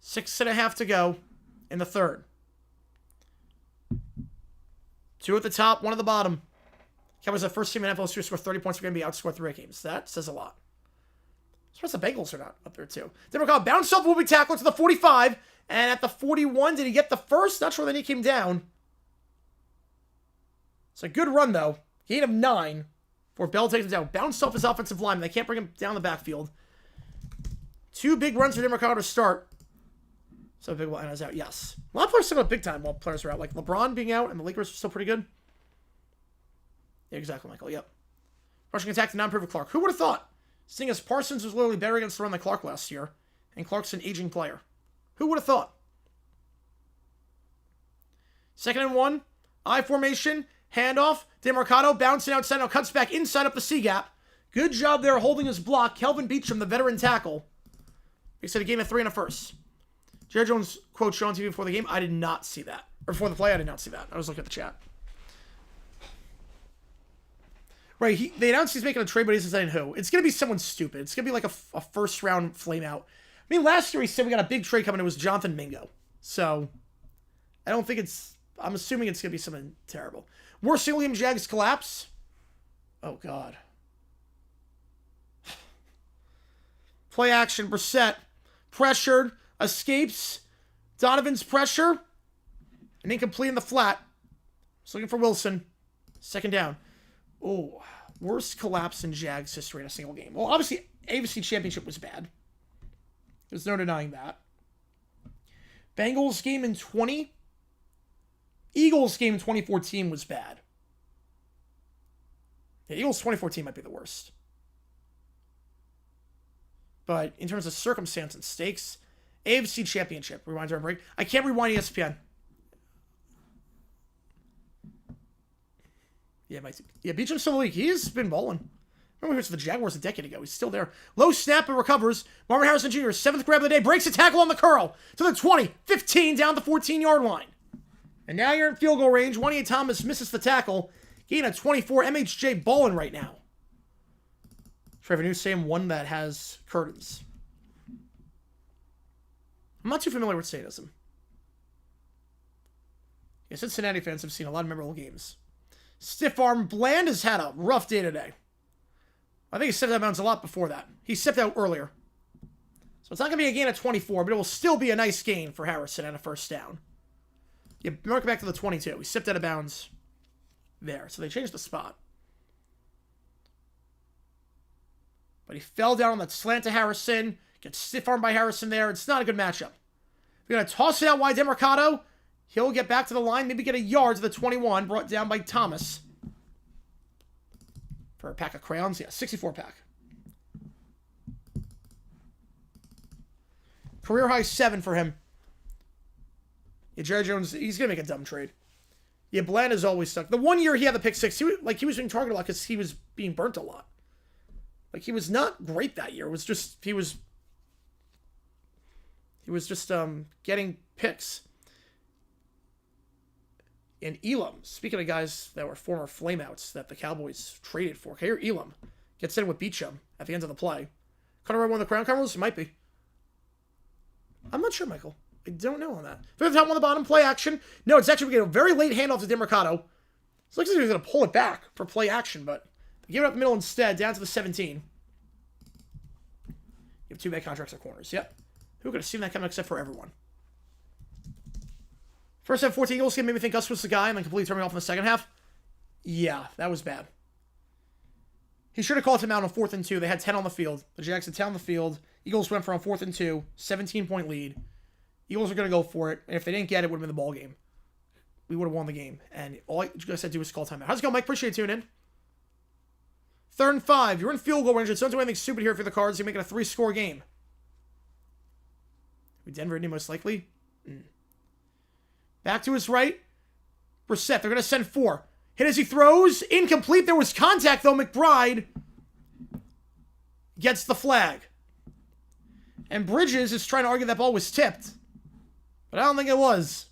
Six and a half to go in the third. 2 at the top, 1 at the bottom. Cowboys are the first team in NFL to score 30 points per game, be outscored 3 games. That says a lot. I suppose the Bengals are not up there too. Democrat bounced off, will be tackled to the 45, and at the 41, did he get the first? Not sure. Then he came down. It's a good run though. Gain of 9. Before Bell takes him down. Bounced off his offensive lineman. They can't bring him down the backfield. 2 big runs for Democrat to start. So big while Anna's out, yes. A lot of players still got big time while players are out. Like LeBron being out and the Lakers are still pretty good. Yeah, exactly, Michael. Yep. Rushing attack to non-prove Clark. Who would have thought? Seeing as Parsons was literally better against the run than Clark last year. And Clark's an aging player. Who would have thought? 2nd and 1. I formation. Handoff. DeMarcado bouncing outside. Now cuts back inside up the C-gap. Good job there holding his block. Kelvin Beachum, the veteran tackle. He said a game of 3 and a first. Jerry Jones quote show on TV before the game. I did not see that. Or before the play, I did not see that. I was looking at the chat. Right, they announced he's making a trade, but he isn't saying who. It's going to be someone stupid. It's going to be like a first-round flame-out. I mean, last year he said we got a big trade coming. It was Jonathan Mingo. So, I don't think it's... I'm assuming it's going to be something terrible. Worst William Jags collapse? Oh, God. Play action. Brissett. Pressured. Escapes. Donovan's pressure. And incomplete in the flat. Just looking for Wilson. 2nd down. Oh, worst collapse in Jags history in a single game. Well, obviously, AFC Championship was bad. There's no denying that. Bengals game in 20. Eagles game in 2014 was bad. The Eagles 2014 might be the worst. But in terms of circumstance and stakes, AFC Championship. Rewind during break. I can't rewind ESPN. Yeah, Beachum's still in the league. He's been balling. Remember he was the Jaguars a decade ago. He's still there. Low snap and recovers. Marvin Harrison Jr., 7th grab of the day, breaks a tackle on the curl to the 20, 15 down the 14-yard line. And now you're in field goal range. Juanyeh Thomas misses the tackle. Gain of 24. MHJ balling right now. Trevor New, same one that has curtains. I'm not too familiar with sadism. Yeah, Cincinnati fans have seen a lot of memorable games. Stiff arm Bland has had a rough day today. I think he stepped out of bounds a lot before that. He stepped out earlier. So it's not going to be a gain of 24, but it will still be a nice gain for Harrison and a first down. Yeah, mark it back to the 22. He stepped out of bounds there. So they changed the spot. But he fell down on that slant to Harrison. Gets stiff-armed by Harrison there. It's not a good matchup. We're going to toss it out wide to Mercado. He'll get back to the line. Maybe get a yard to the 21. Brought down by Thomas. For a pack of crayons. Yeah, 64 pack. Career high 7 for him. Yeah, Jerry Jones, he's going to make a dumb trade. Yeah, Bland is always stuck. The 1 year he had the pick 6, he was being targeted a lot because he was being burnt a lot. Like, he was not great that year. It was just, he was just getting picks. And Elam, speaking of guys that were former flameouts that the Cowboys traded for, Kair Elam gets in with Beachum at the end of the play. Could have run one of the Crown Cardinals? Might be. I'm not sure, Michael. I don't know on that. Fifth top on the bottom, play action. No, it's actually going to get a very late handoff to DeMercado. It looks like he's going to pull it back for play action, but they give it up the middle instead, down to the 17. You have 2 bad contracts at corners. Yep. Who could have seen that coming except for everyone? First half, 14 Eagles game made me think Gus was the guy and then completely turned me off in the second half. Yeah, that was bad. He should have called him out on 4th and 2. They had 10 on the field. The Jags had 10 on the field. Eagles went for on 4th and 2. 17-point lead. Eagles were going to go for it. And if they didn't get it, it would have been the ball game. We would have won the game. And all you guys had to do was call timeout. How's it going, Mike? Appreciate you tuning in. 3rd and 5. You're in field goal range. Just don't do anything stupid here for the Cards. You're making a 3-score game. Denver, most likely. Back to his right. Brissett. They're going to send 4. Hit as he throws. Incomplete. There was contact, though. McBride gets the flag. And Bridges is trying to argue that ball was tipped. But I don't think it was.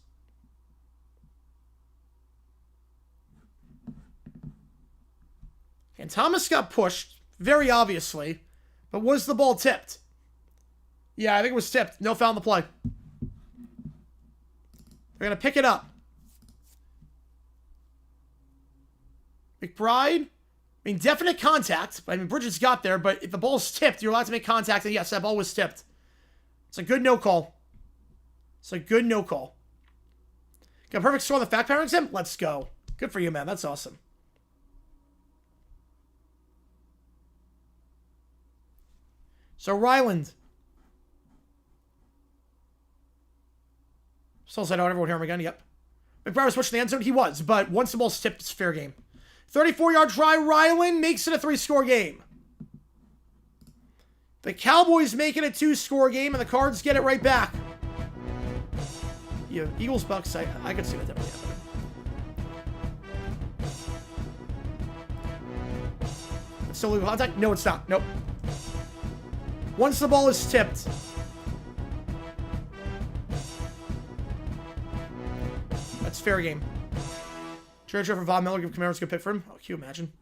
And Thomas got pushed, very obviously. But was the ball tipped? Yeah, I think it was tipped. No foul on the play. They're going to pick it up. McBride, definite contact. Bridges got there, but if the ball's tipped, you're allowed to make contact. And yes, that ball was tipped. It's a good no call. It's a good no call. Got a perfect score on the fact pairings him? Let's go. Good for you, man. That's awesome. So, Ryland. Still said, everyone hear him again. Yep. McBride was pushing the end zone. He was, but once the ball's tipped, it's fair game. 34-yard try. Ryland makes it a 3-score game. The Cowboys make it a 2-score game, and the Cards get it right back. Yeah, Eagles-Bucks, I could see that definitely happening. It's still legal contact? No, it's not. Nope. Once the ball is tipped. That's fair game. Trade for Von Miller, give Camaro's a good pick for him. Oh, can you imagine?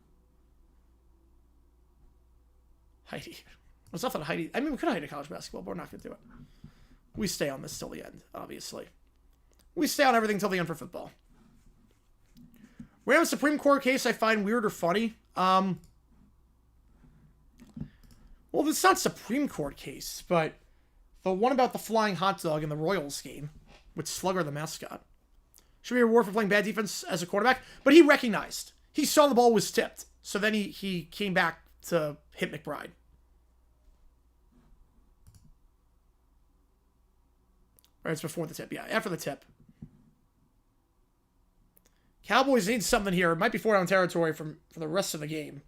Heidi. It's not that Heidi. I mean, we could hide college basketball, but we're not going to do it. We stay on this till the end, obviously. We stay on everything till the end for football. We have a Supreme Court case I find weird or funny. Well, it's not Supreme Court case, but the one about the flying hot dog in the Royals game with Slugger the mascot. Should be a reward for playing bad defense as a quarterback. But he recognized. He saw the ball was tipped. So then he came back to hit McBride. Right, it's before the tip. Yeah, after the tip. Cowboys need something here. It might be 4-down territory for the rest of the game.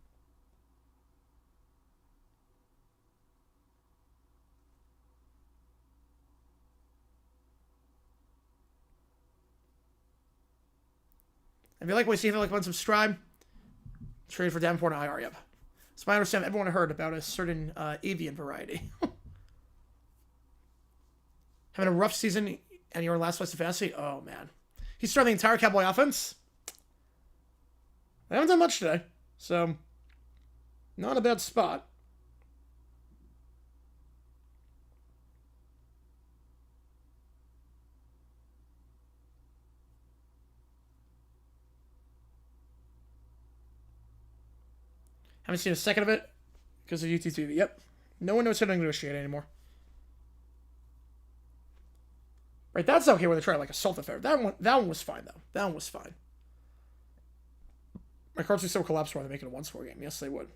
If you like what you see, if you like, subscribe. Trade for Davenport and IR. Yep. It's my understanding everyone heard about a certain avian variety. Having a rough season and you're in last place in fantasy? Oh, man. He's starting the entire Cowboy offense. I haven't done much today, so not a bad spot. Haven't seen a second of it because of UTTV. Yep. No one knows how to negotiate anymore. Right, that's okay where they try to assault the fair. That one was fine though. That one was fine. My Cards would still collapse more than make it a 1-score game. Yes, they would.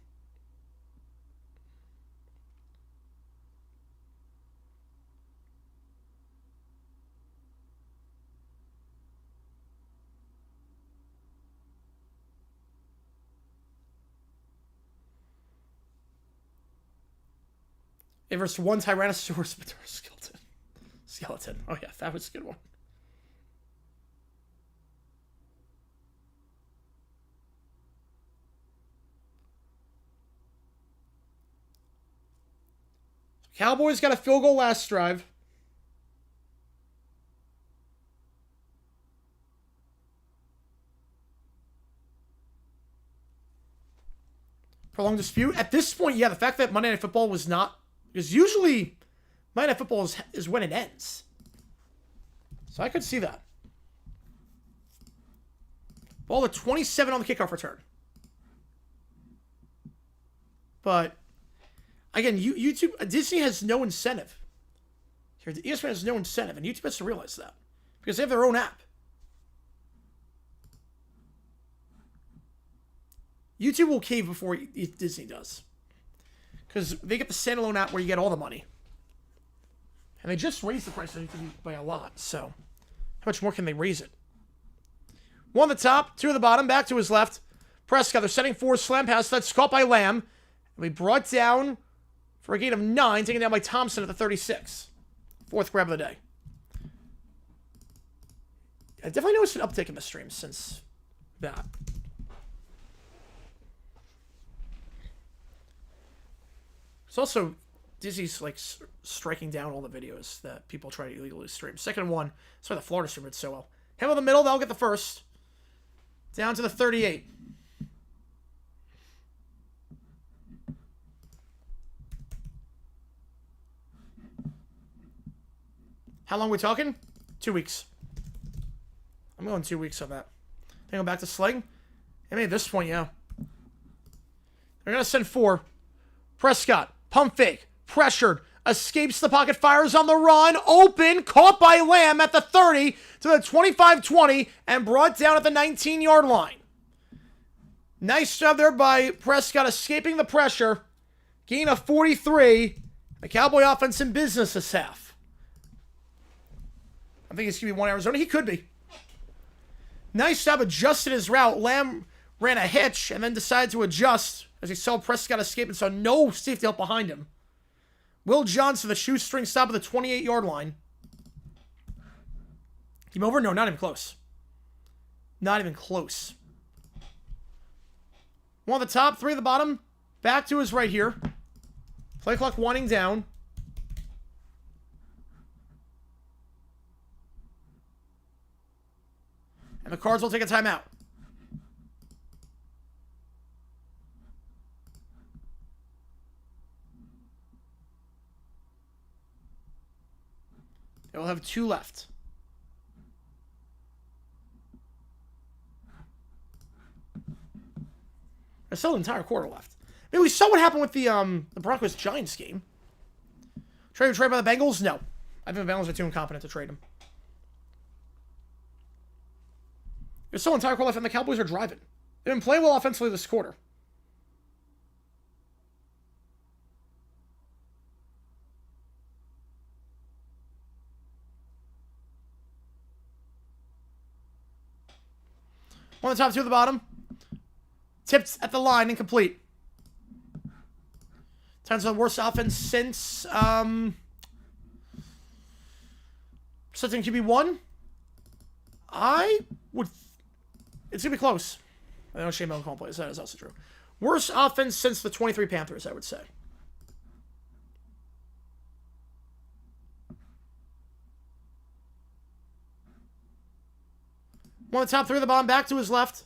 versus one Tyrannosaurus skeleton. Oh yeah, that was a good one. Cowboys got a field goal last drive. Prolonged dispute. At this point, yeah, the fact that Monday Night Football was not... Because usually Monday Night Football is when it ends. So I could see that. Ball at 27 on the kickoff return. But, again, YouTube... Disney has no incentive. Here, the ESPN has no incentive, and YouTube has to realize that. Because they have their own app. YouTube will cave before Disney does. Because they get the standalone app where you get all the money. And they just raised the price of YouTube by a lot, so how much more can they raise it? One at the top, two at the bottom, back to his left. Prescott, they're setting for slam pass. That's caught by Lamb. And we brought down for a gain of 9, taken down by Thompson at the 36. Fourth grab of the day. I definitely noticed an uptick in the stream since that. It's also, Disney's like striking down all the videos that people try to illegally stream. Second one, that's why the Florida streamer did so well. Him in the middle, they'll get the first. Down to the 38. How long are we talking? 2 weeks. I'm going 2 weeks on that. Then go back to Sling. I mean, at this point, yeah. They're going to send 4. Prescott. Pump fake, pressured, escapes the pocket, fires on the run, open, caught by Lamb at the 30 to the 25-20, and brought down at the 19-yard line. Nice job there by Prescott escaping the pressure. Gain of 43. The Cowboy offense in business this half. I think he's going to be one Arizona. He could be. Nice job adjusting his route. Lamb ran a hitch and then decided to adjust as he saw Prescott escape and saw no safety help behind him. Will Johnson, the shoestring stop at the 28-yard line. Game over? No, not even close. Not even close. One at the top, 3 at the bottom. Back to his right here. Play clock winding down. And the Cards will take a timeout. They will have 2 left. There's still an entire quarter left. I mean, we saw what happened with the Broncos-Giants game. Trade by the Bengals? No. I think the Bengals are too incompetent to trade him. There's still an entire quarter left, and the Cowboys are driving. They've been playing well offensively this quarter. One at the top, 2 at the bottom. Tipped at the line, incomplete. Turns out the worst offense since something QB1. I would. It's gonna be close. I know Shane Mellon can't play. That is also true. Worst offense since the 23 Panthers, I would say. One at the top, 3 at the bottom, back to his left.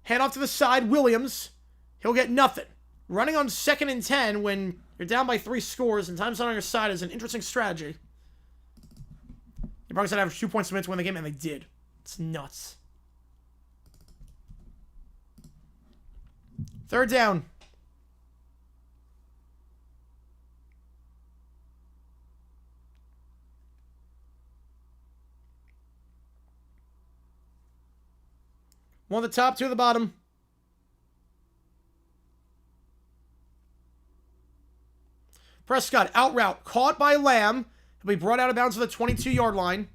Hand off to the side, Williams. He'll get nothing. Running on 2nd and 10 when you're down by 3 scores and time's not on your side is an interesting strategy. The Broncos had to average 2 points a minute to win the game, and they did. It's nuts. 3rd down. One at the top, 2 at the bottom. Prescott, out route, caught by Lamb. He'll be brought out of bounds to the 22-yard line.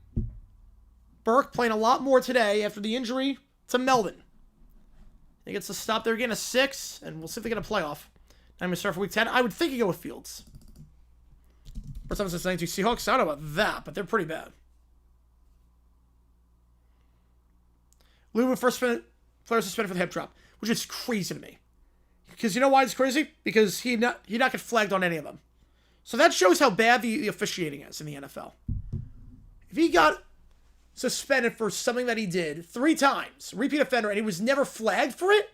Burke playing a lot more today after the injury to Melvin. He gets to stop there again, a 6, and we'll see if they get a playoff. I'm going to start for week 10. I would think you go with Fields. First time since 92 Seahawks. I don't know about that, but they're pretty bad. Lou with first player suspended for the hip drop, which is crazy to me. Because you know why it's crazy? Because he not get flagged on any of them. So that shows how bad the officiating is in the NFL. If he got suspended for something that he did 3 times, repeat offender, and he was never flagged for it,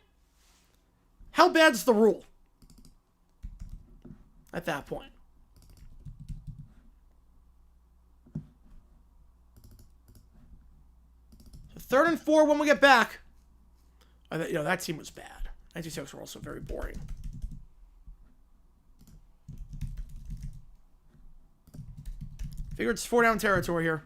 how bad's the rule at that point? So 3rd and 4 when we get back. That team was bad. 96 were also very boring. Figured it's 4-down territory here.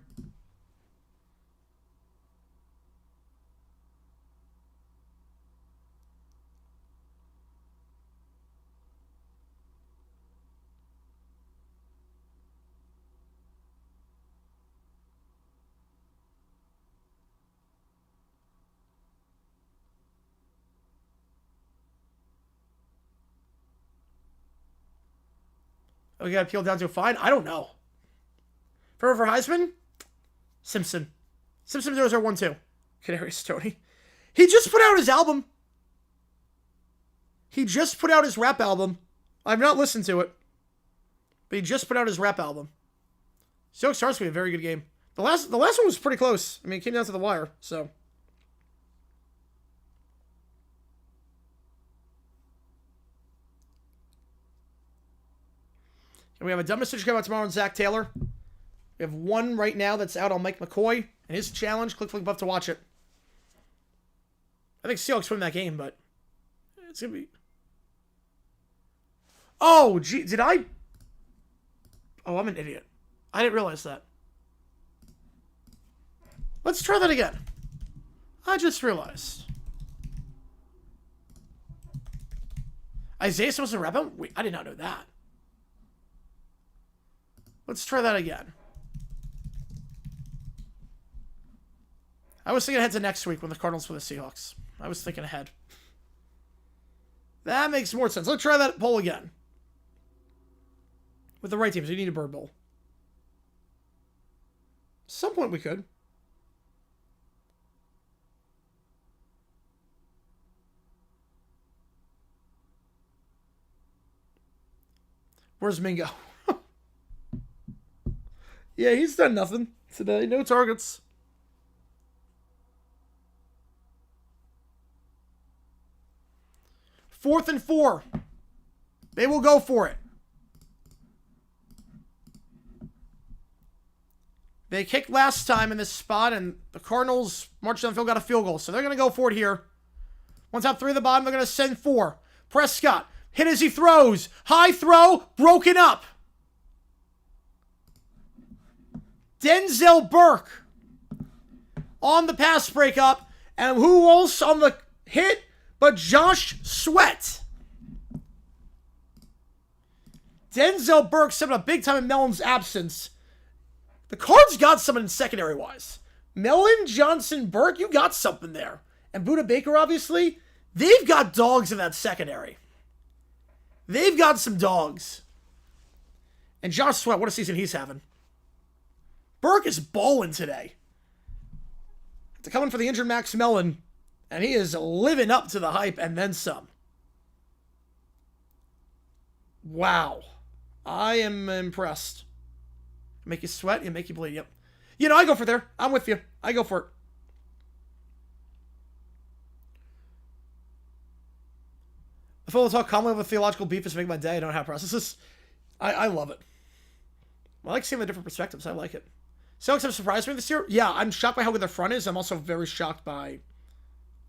Oh, you got to peel down to a fine? I don't know. For Heisman? Simpson. Simpson 0012. Kadarius Toney. He just put out his album. He just put out his rap album. I've not listened to it. But he just put out his rap album. Seahawks starts to be a very good game. The last one was pretty close. I mean, it came down to the wire, so. And we have a dumb message coming out tomorrow on Zach Taylor. We have one right now that's out on Mike McCoy and his challenge. Click Flick Buff to watch it. I think Seahawks win that game, but it's going to be... Oh, gee, did I... Oh, I'm an idiot. I didn't realize that. Let's try that again. I just realized. Isaiah Smith's a rep? Wait, I did not know that. Let's try that again. I was thinking ahead to next week when the Cardinals play the Seahawks. I was thinking ahead. That makes more sense. Let's try that poll again. With the right teams, you need a bird bowl. At some point we could. Where's Mingo? Yeah, he's done nothing today. No targets. Fourth and 4. They will go for it. They kicked last time in this spot, and the Cardinals marched down the field, got a field goal. So they're going to go for it here. One top 3 at the bottom, they're going to send 4. Prescott, hit as he throws. High throw, broken up. Denzel Burke on the pass breakup. And who else on the hit but Josh Sweat? Denzel Burke stepping up big time in Mellon's absence. The Cards got something secondary-wise. Mellon, Johnson, Burke, you got something there. And Buda Baker, obviously, they've got dogs in that secondary. They've got some dogs. And Josh Sweat, what a season he's having. Burke is balling today. To come in for the injured Max Mellon, and he is living up to the hype and then some. Wow. I am impressed. Make you sweat, and make you bleed. Yep. You know, I go for there. I'm with you. I go for it. The full talk calmly with theological beef is making my day. I don't know how to process this. I love it. I like seeing the different perspectives. I like it. Seahawks have surprised me this year. Yeah, I'm shocked by how good their front is. I'm also very shocked by...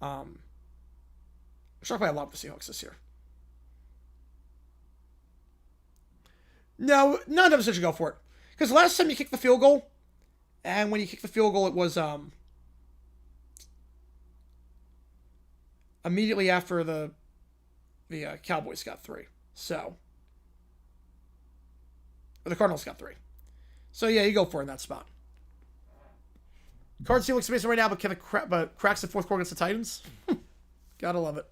shocked by a lot of the Seahawks this year. No, none of them should go for it. Because last time you kicked the field goal, and when you kicked the field goal, it was immediately after the Cowboys got 3. So... Or the Cardinals got 3. So yeah, you go for it in that spot. Cards team looks amazing right now, but cracks the fourth quarter against the Titans. Gotta love it.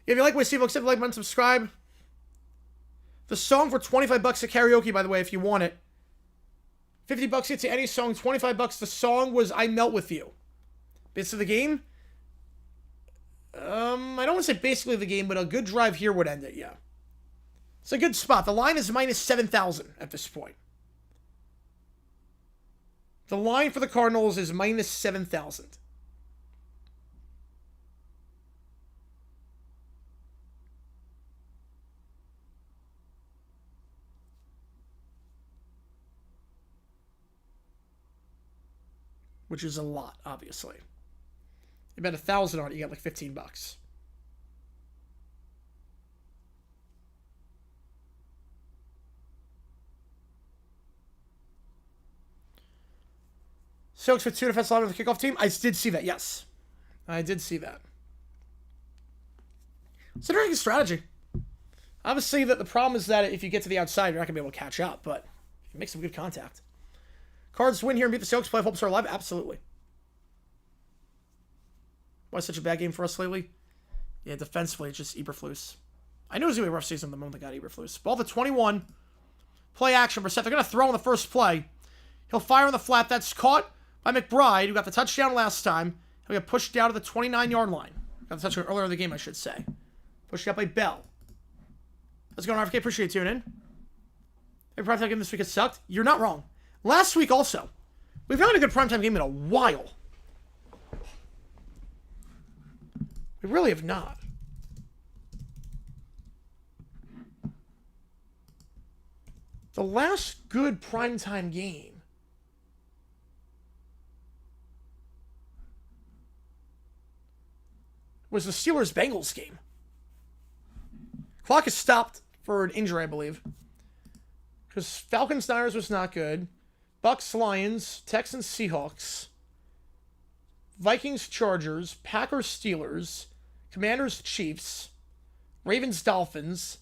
If you like what Steve looks at, like, button, subscribe. The song for $25 at karaoke, by the way, if you want it. $50 gets you any song, $25. The song was I Melt With You. Bits of the game? I don't want to say basically the game, but a good drive here would end it, yeah. It's a good spot. The line is minus 7,000 at this point. The line for the Cardinals is minus 7,000. Which is a lot, obviously. You bet 1,000 on it, you get like $15. Seahawks with 2 defensive linemen of the kickoff team. I did see that, yes. I did see that. It's an interesting strategy. Obviously, the problem is that if you get to the outside, you're not going to be able to catch up, but you make some good contact. Cards win here and beat the Seahawks. Play hopes are alive? Absolutely. Why such a bad game for us lately? Yeah, defensively, it's just Eberflus. I knew it was going to be a rough season the moment they got Eberflus. Ball to 21. Play action. Brissett. They're going to throw on the first play. He'll fire on the flat. That's caught by McBride, who got the touchdown last time. He'll get pushed down to the 29-yard line. Got the touchdown earlier in the game, I should say. Pushed out by Bell. Let's go on, RFK. Appreciate you tuning in. Hey, primetime game this week has sucked. You're not wrong. Last week also. We've not had a good primetime game in a while. We really have not. The last good primetime game was the Steelers-Bengals game. Clock is stopped for an injury, I believe. Because Falcons-Niners was not good. Bucks-Lions, Texans-Seahawks, Vikings-Chargers, Packers-Steelers, Commanders-Chiefs, Ravens-Dolphins,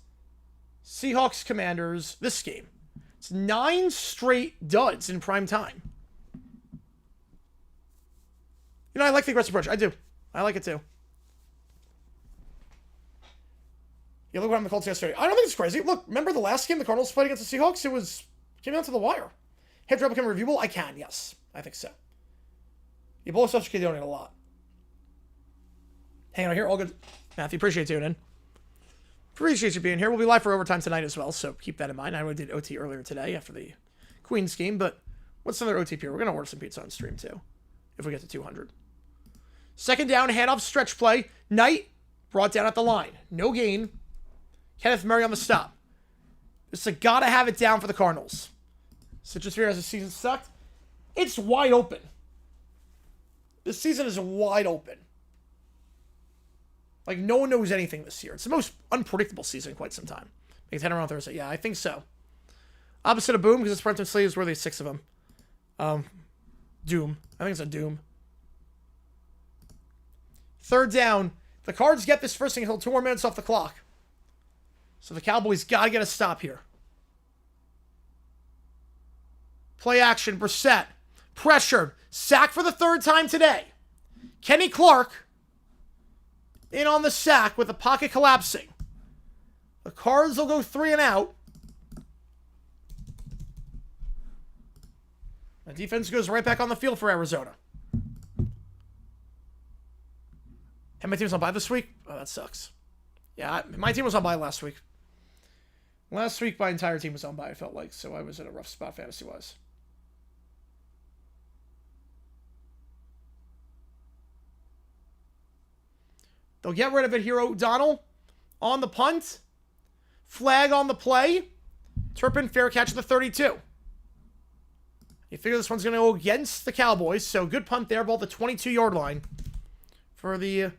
Seahawks-Commanders, this game. It's 9 straight duds in prime time. You know, I like the aggressive approach. I do. I like it too. Yeah, look what happened to the Colts yesterday. I don't think it's crazy. Look, remember the last game the Cardinals played against the Seahawks? It came down to the wire. Have to become reviewable? I can, yes. I think so. You both stuff can donate a lot. Hang on here, all good. Matthew, appreciate you tuning in. Appreciate you being here. We'll be live for overtime tonight as well, so keep that in mind. I know we did OT earlier today after the Queens game, but what's another OT here? We're going to order some pizza on stream too, if we get to 200. Second down, handoff, stretch play. Knight brought down at the line. No gain. Kenneth Murray on the stop. This is a gotta have it down for the Cardinals. Citrus Fear as the season sucked. It's wide open. This season is wide open. Like, no one knows anything this year. It's the most unpredictable season in quite some time. Make it 10 around Thursday. Yeah, I think so. Opposite of Boom, because it's Brenton Slade is worthy of 6 of them. Doom. I think it's a Doom. Third down. The Cards get this first thing until 2 more minutes off the clock. So the Cowboys got to get a stop here. Play action. Brissett. Pressured. Sack for the 3rd time today. Kenny Clark in on the sack with the pocket collapsing. The Cards will go 3 and out. The defense goes right back on the field for Arizona. And my team's on bye this week? Oh, that sucks. Yeah, my team was on bye last week. Last week, my entire team was on bye, I felt like, so I was in a rough spot fantasy-wise. They'll get rid of it here, O'Donnell. On the punt. Flag on the play. Turpin, fair catch at the 32. You figure this one's going to go against the Cowboys, so good punt there, ball at the 22-yard line for the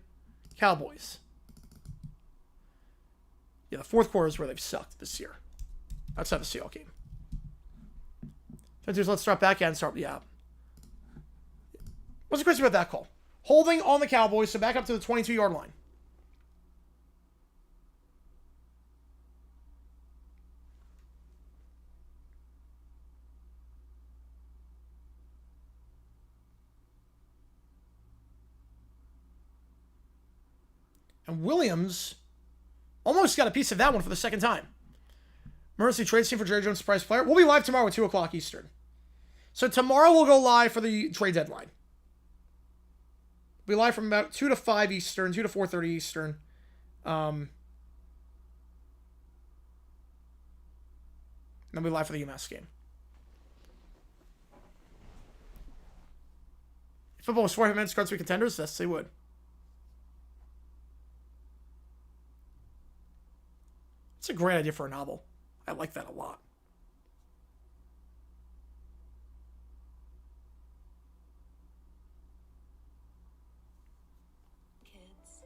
Cowboys. Yeah, the 4th quarter is where they've sucked this year. Outside the Seahawks game. Let's start back and start. Yeah. What's the question about that call? Holding on the Cowboys, so back up to the 22-yard line. And Williams Almost got a piece of that one for the second time. Emergency trade team for Jerry Jones surprise player. We'll be live tomorrow at 2 o'clock Eastern. So tomorrow we'll go live for the trade deadline. We'll be live from about 2 to 5 Eastern, 2 to 4:30 Eastern. Then we'll be live for the UMass game. If football was 45 minutes, cards to be contenders, yes, they would. It's a great idea for a novel. I like that a lot. Kids,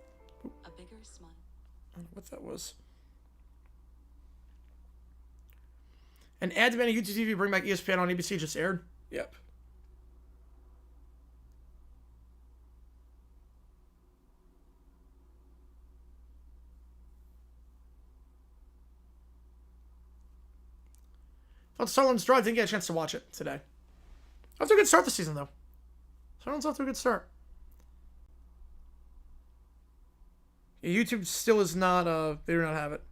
a bigger smile. I don't know what that was. An ad demand on YouTube TV bring back ESPN on ABC just aired. Yep. Thought Sutherland's draw. Didn't get a chance to watch it today. Off to a good start this season, though. Sutherland's off to a good start. Yeah, YouTube still is not, they do not have it.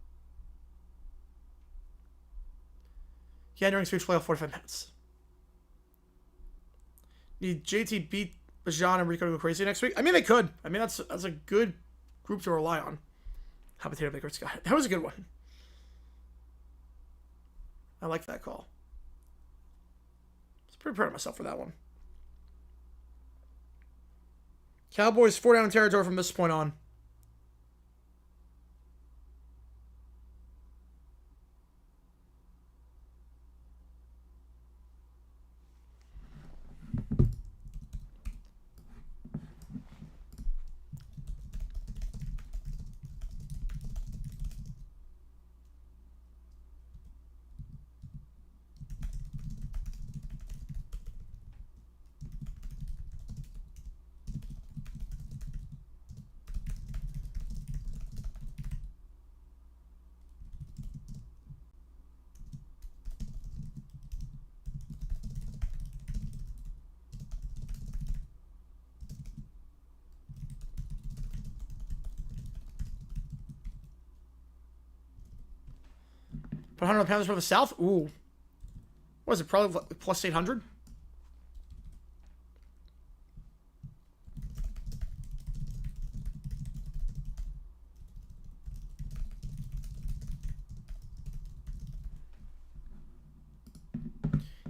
Yeah, during speech playoff 45 minutes. Need JT beat Bajan and Rico to go crazy next week? I mean, they could. I mean, that's a good group to rely on. How potato Baker's got it. That was a good one. I like that call. I was pretty proud of myself for that one. Cowboys 4 down territory from this point on. Put 100 on Panthers for the South? Ooh. What is it? Probably plus 800?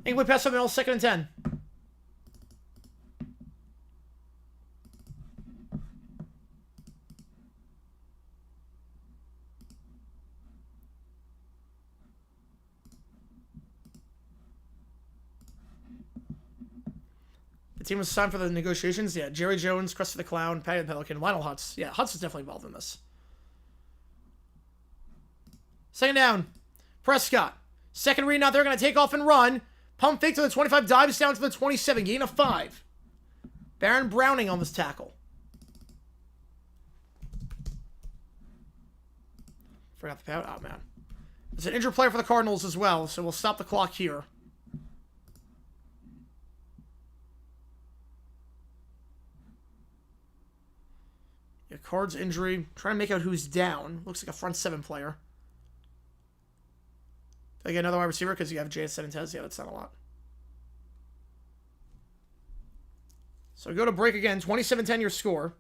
England pass something else, 2nd and 10. The team was signed for the negotiations. Yeah, Jerry Jones, Krusty the Clown, Patty the Pelican, Lionel Hutz. Yeah, Hutz is definitely involved in this. 2nd down. Prescott. Second read, now they're going to take off and run. Pump fake to the 25, dives down to the 27, gain of 5. Baron Browning on this tackle. Forgot the pout. Oh, man. There's an injured player for the Cardinals as well, so we'll stop the clock here. Yeah, Card's injury. Trying to make out who's down. Looks like a front 7 player. Did I get another wide receiver? Because you have JS and Tez. Yeah, that's not a lot. So go to break again. 27-10 your score.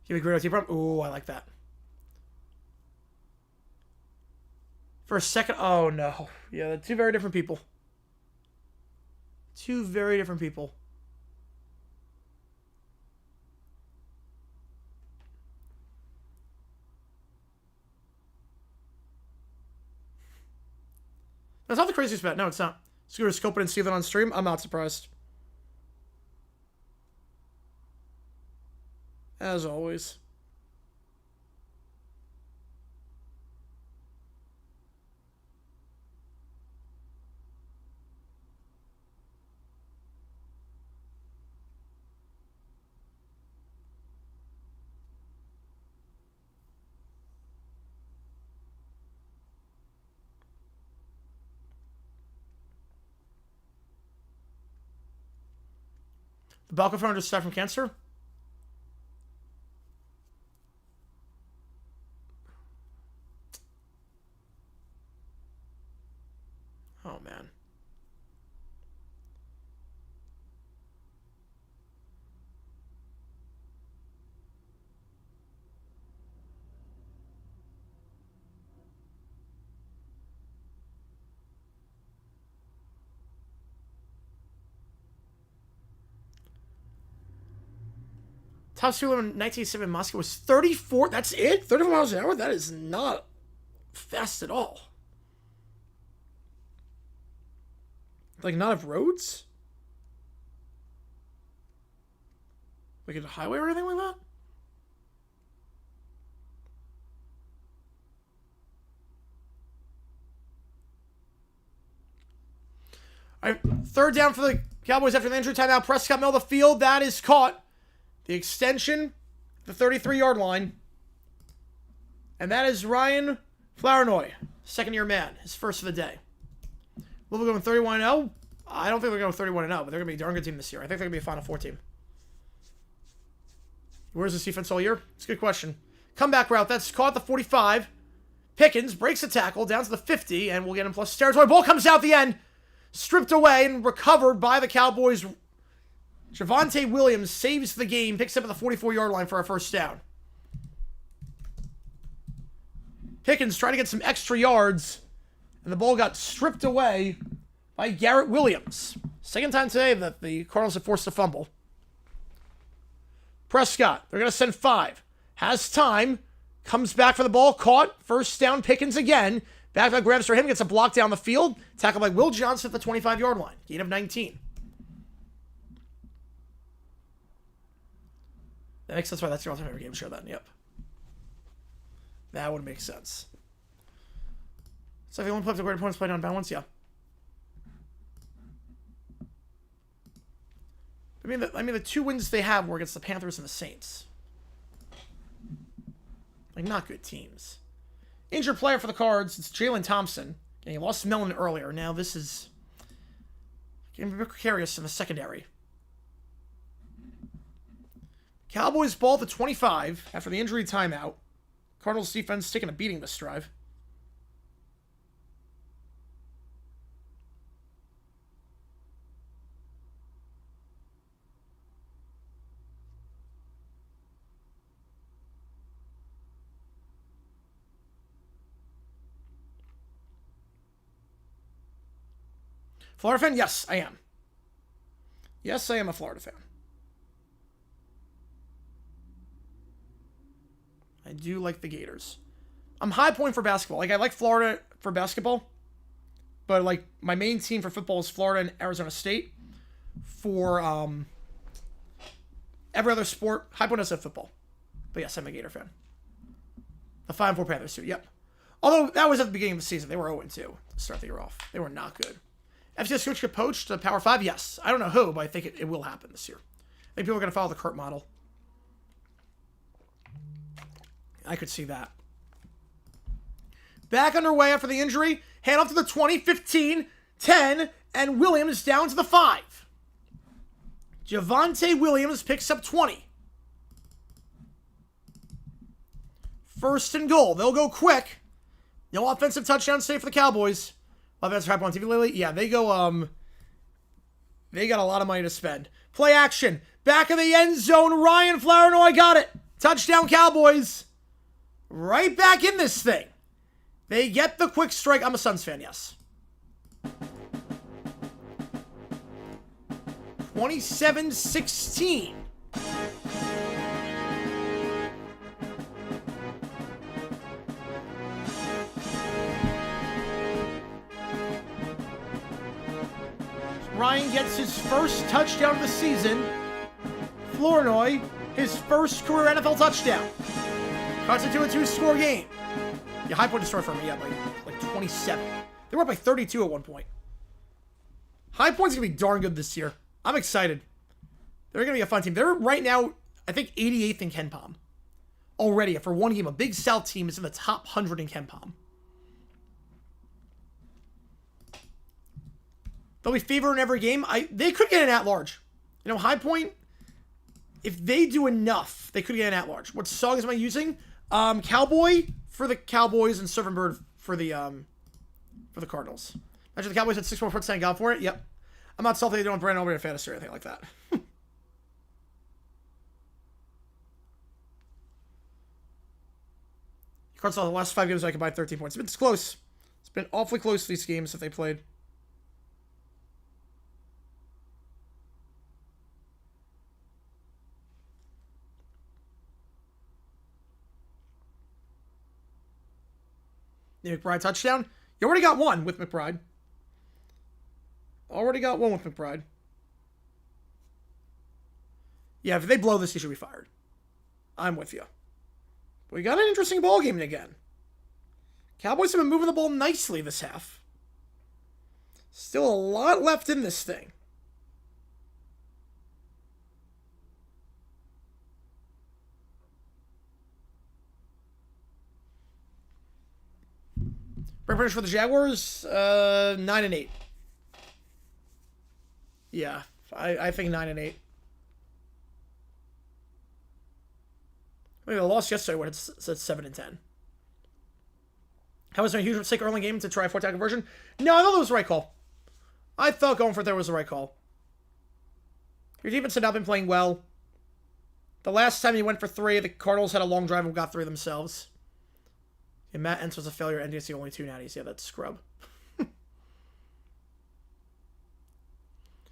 Give me a great OT prop. Ooh, I like that. For a second. Oh, no. Yeah, they're two very different people. Two very different people. That's not the craziest bet. No, it's not. Scooter scope it and see that on stream. I'm not surprised. As always. The Balco phone just died from cancer? Oh, man. Top speed limit in 1987 in Moscow was 34. That's it? 34 miles an hour? That is not fast at all. Like, not have roads? Like a highway or anything like that? All right, third down for the Cowboys after the injury timeout. Prescott middle of the field. That is caught. The extension, the 33-yard line. And that is Ryan Flournoy, second-year man, his first of the day. Will we go 31-0? I don't think they're going 31-0, but they're going to be a darn good team this year. I think they're going to be a Final Four team. Where's this defense all year? It's a good question. Comeback route, that's caught at the 45. Pickens breaks the tackle down to the 50, and we'll get him plus territory. Ball comes out the end, stripped away and recovered by the Cowboys. Javonte Williams saves the game, picks up at the 44-yard line for our first down. Pickens trying to get some extra yards, and the ball got stripped away by Garrett Williams. Second time today that the Cardinals have forced a fumble. Prescott, they're going to send 5. Has time, comes back for the ball, caught, first down, Pickens again. Back grabs for him, gets a block down the field, tackled by Will Johnson at the 25-yard line. Gain of 19. That makes sense why that's your all-time favorite game show then, yep. That would make sense. So if you want to play the great opponents played on balance, yeah. I mean, the 2 wins they have were against the Panthers and the Saints. Like, not good teams. Injured player for the Cards, it's Jalen Thompson. And he lost Mellon earlier. Now this is getting a bit precarious in the secondary. Cowboys ball at the 25 after the injury timeout. Cardinals defense taking a beating this drive. Florida fan? Yes, I am. Yes, I am a Florida fan. I do like the Gators. I'm high point for basketball. Like, I like Florida for basketball. But, like, my main team for football is Florida and Arizona State. For every other sport, high point is football. But yes, I'm a Gator fan. The 5-4 Panthers, too. Yep. Although, that was at the beginning of the season. They were 0-2 to start the year off. They were not good. FCS coach get poached to Power 5? Yes. I don't know who, but I think it will happen this year. I think people are going to follow the Kurt model. I could see that. Back underway after the injury. Hand off to the 20, 15, 10, and Williams down to the 5. Javonte Williams picks up 20. First and goal. They'll go quick. No offensive touchdown save for the Cowboys. Offensive hype on TV lately. Yeah, they go, they got a lot of money to spend. Play action. Back of the end zone. Ryan Flournoy got it. Touchdown Cowboys. Right back in this thing. They get the quick strike. I'm a Suns fan, yes. 27-16. Ryan gets his first touchdown of the season. Flournoy his first career NFL touchdown. Cuts it to a 2-score game. Yeah, high point to start for me, yeah, by like 27. They were up by 32 at one point. High Point's going to be darn good this year. I'm excited. They're going to be a fun team. They're right now, I think, 88th in KenPom. Already, for one game, a Big South team is in the top 100 in KenPom. They'll be favored in every game. They could get an at-large. You know, High Point, if they do enough, they could get an at-large. What songs am I using? Cowboy for the Cowboys and Surfing Bird for the Cardinals. Imagine the Cowboys had 6 more points and got for it. Yep. I'm not salty they don't have Brandon Aubrey in fantasy or anything like that. Cardinals saw the last 5 games I combined 13 points. It's close. It's been awfully close these games that they played. The McBride touchdown. You already got one with McBride. Already got one with McBride. Yeah, if they blow this, he should be fired. I'm with you. We got an interesting ball game again. Cowboys have been moving the ball nicely this half. Still a lot left in this thing. Finish for the Jaguars, 9-8. Yeah, I think 9-8. Maybe they lost yesterday when it said 7-10. How was there a huge mistake early game to try a 4-down conversion? No, I thought that was the right call. I thought going for it there was the right call. Your defense had not been playing well. The last time you went for 3, the Cardinals had a long drive and got 3 themselves. Yeah, Matt Entz was a failure. NDC only 2 natties. Yeah, that's scrub.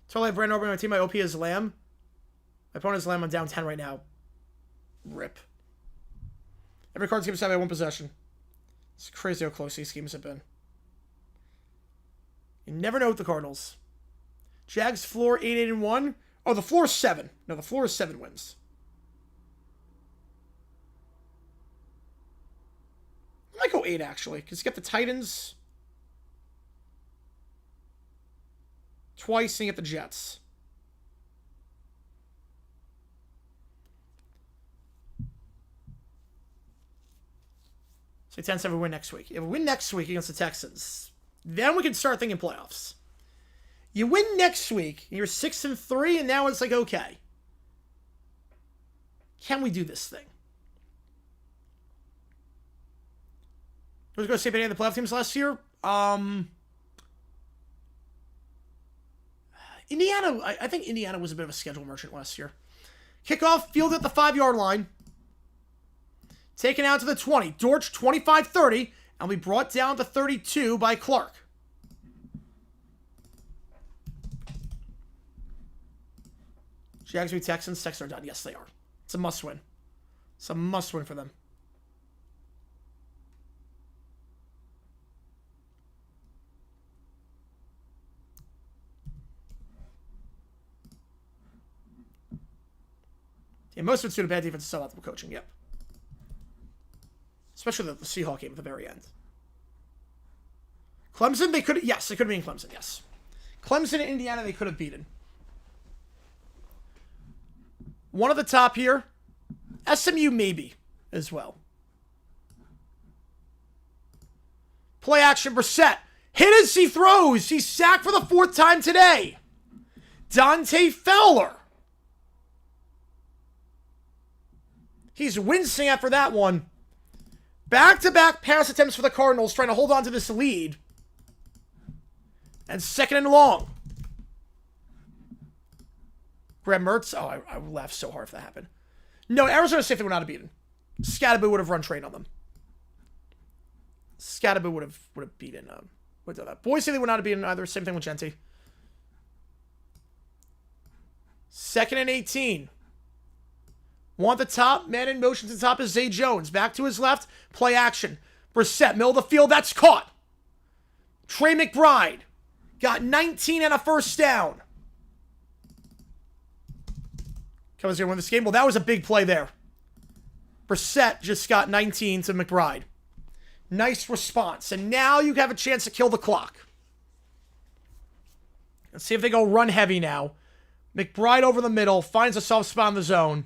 Totally have Brandon Aubrey on my team. My OP is Lamb. My opponent is Lamb. I'm down 10 right now. Rip. Every card's game by 1 possession. It's crazy how close these schemes have been. You never know with the Cardinals. Jags floor 8-1. Oh, the floor is 7. No, the floor is 7 wins. I might go 8, actually, because you get the Titans twice and you get the Jets. So 10-7 win next week. If we win next week against the Texans, then we can start thinking playoffs. You win next week, and you're 6-3, and now it's like, okay. Can we do this thing? Who's going to say any of the playoff teams last year? Indiana, I think Indiana was a bit of a schedule merchant last year. Kickoff, field at the 5-yard line. Taken out to the 20. Dortch, 25-30, and we brought down to 32 by Clark. Jags beat Texans. Texans are done. Yes, they are. It's a must-win. It's a must-win for them. Yeah, most of it's due to bad defense and suboptimal coaching, yep. Especially the Seahawks game at the very end. Clemson, they could have... Yes, they could have been Clemson, yes. Clemson and Indiana, they could have beaten. One at the top here. SMU, maybe, as well. Play action, Brissett. Hit as he throws. He's sacked for the 4th time today. Dante Fowler. He's wincing after that one. Back-to-back pass attempts for the Cardinals, trying to hold on to this lead. And 2nd and long. Graham Mertz. Oh, I would laugh so hard if that happened. No, Arizona State would not have beaten. Scatterboo would have run train on them. Scatterboo would have beaten. Would have done that. Boise they would not have beaten either. Same thing with Genty. 2nd and 18. One at the top. Man in motion to the top is Zay Jones. Back to his left. Play action. Brissett, middle of the field. That's caught. Trey McBride got 19 and a 1st down. Cowboys going to win this game. Well, that was a big play there. Brissett just got 19 to McBride. Nice response. And now you have a chance to kill the clock. Let's see if they go run heavy now. McBride over the middle. Finds a soft spot in the zone.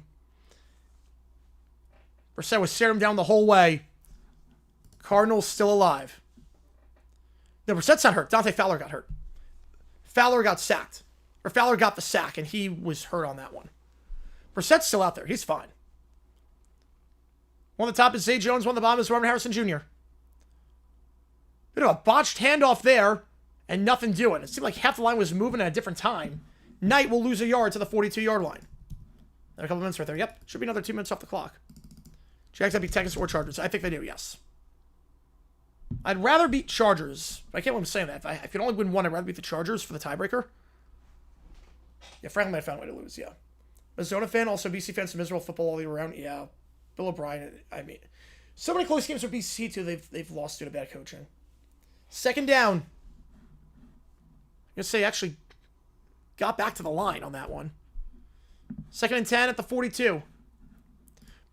Brissett was staring him down the whole way. Cardinals still alive. No, Brissett's not hurt. Dante Fowler got hurt. Fowler got sacked. Or Fowler got the sack, and he was hurt on that one. Brissett's still out there. He's fine. One on the top is Zay Jones. One on the bottom is Robert Harrison Jr. Bit of a botched handoff there, and nothing doing. It seemed like half the line was moving at a different time. Knight will lose a yard to the 42-yard line. And a couple minutes right there. Yep, should be another 2 minutes off the clock. Jags have beat Texans or Chargers. I think they do, yes. I'd rather beat Chargers. I can't believe I'm saying that. If I could only win one, I'd rather beat the Chargers for the tiebreaker. Yeah, Franklin might have found a way to lose, yeah. Arizona fan, also BC fans from Israel football all year round. Yeah, Bill O'Brien. I mean, so many close games with BC, too, they've lost due to bad coaching. Second down. I'm going to say actually got back to the line on that one. 2nd and 10 at the 42.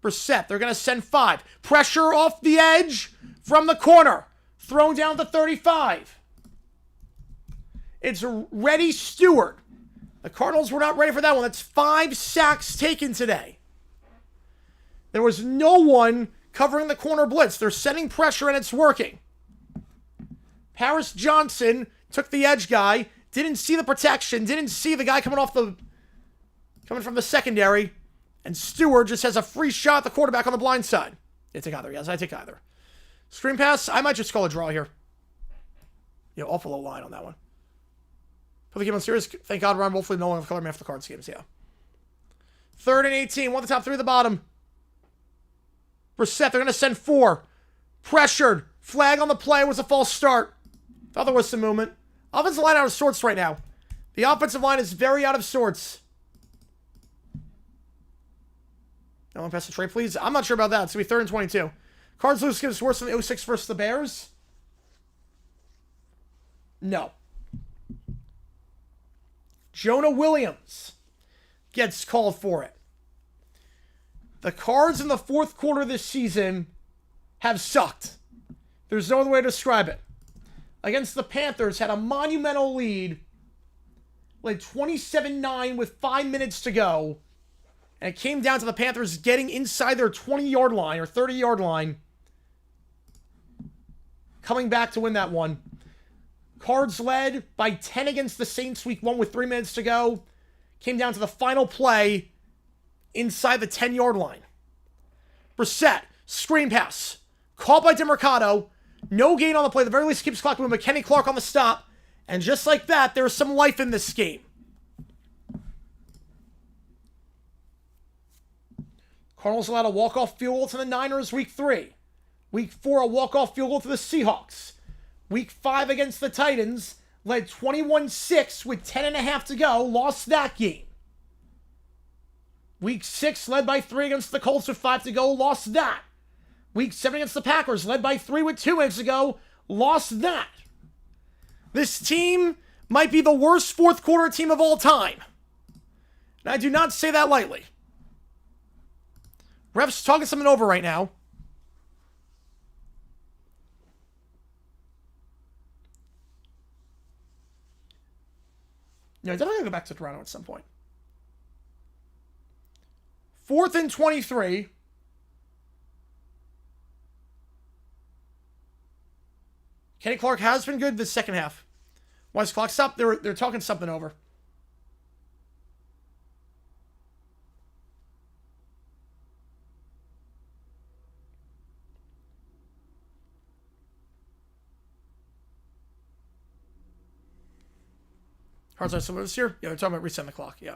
Brissett, they're going to send 5. Pressure off the edge from the corner. Thrown down to 35. It's Reddy Stewart. The Cardinals were not ready for that one. That's 5 sacks taken today. There was no one covering the corner blitz. They're sending pressure and it's working. Paris Johnson took the edge guy. Didn't see the protection. Didn't see the guy coming from the secondary. And Stewart just has a free shot at the quarterback on the blind side. I take either. Yes, I take either. Screen pass. I might just call a draw here. Yeah, awful low line on that one. Put the game on serious. Thank God Ron Wolfley no longer color me after the Cards games. Yeah. 3rd and 18. One at the top, 3 at the bottom. Brissett. They're going to send 4. Pressured. Flag on the play. Was a false start. Thought there was some movement. Offensive line out of sorts right now. The offensive line is very out of sorts. No one pass the tray, please. I'm not sure about that. It's going to be 3rd and 22. Cards lose gives worse than the 06 versus the Bears. No. Jonah Williams gets called for it. The Cards in the 4th quarter this season have sucked. There's no other way to describe it. Against the Panthers, had a monumental lead. Led 27-9 with 5 minutes to go. And it came down to the Panthers getting inside their 20-yard line or 30-yard line. Coming back to win that one. Cards led by 10 against the Saints week 1 with 3 minutes to go. Came down to the final play inside the 10-yard line. Brissett, screen pass. Caught by DeMercado. No gain on the play. The very least keeps clock moving. Kenny Clark on the stop. And just like that, there's some life in this game. Cardinals allowed a walk-off field goal to the Niners week 3. Week 4, a walk-off field goal to the Seahawks. Week 5 against the Titans, led 21-6 with 10.5 to go, lost that game. Week 6, led by 3 against the Colts with 5 to go, lost that. Week 7 against the Packers, led by 3 with 2 minutes to go, lost that. This team might be the worst 4th quarter team of all time. And I do not say that lightly. Ref's talking something over right now. Yeah, definitely going to go back to Toronto at some point. 4th and 23. Kenny Clark has been good this second half. Why is clock stop? They're talking something over. Cards are similar this year? Yeah, they're talking about resetting the clock, yeah.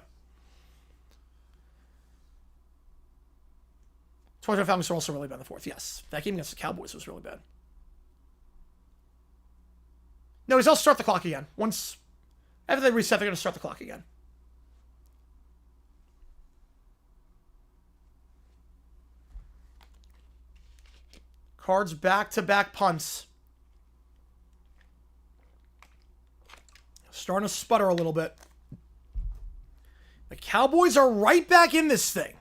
Toronto Falcons are also really bad in the 4th, yes. That game against the Cowboys was really bad. No, they'll start the clock again. Once, after they reset, they're going to start the clock again. Cards back-to-back punts. Starting to sputter a little bit. Cowboys are right back in this thing.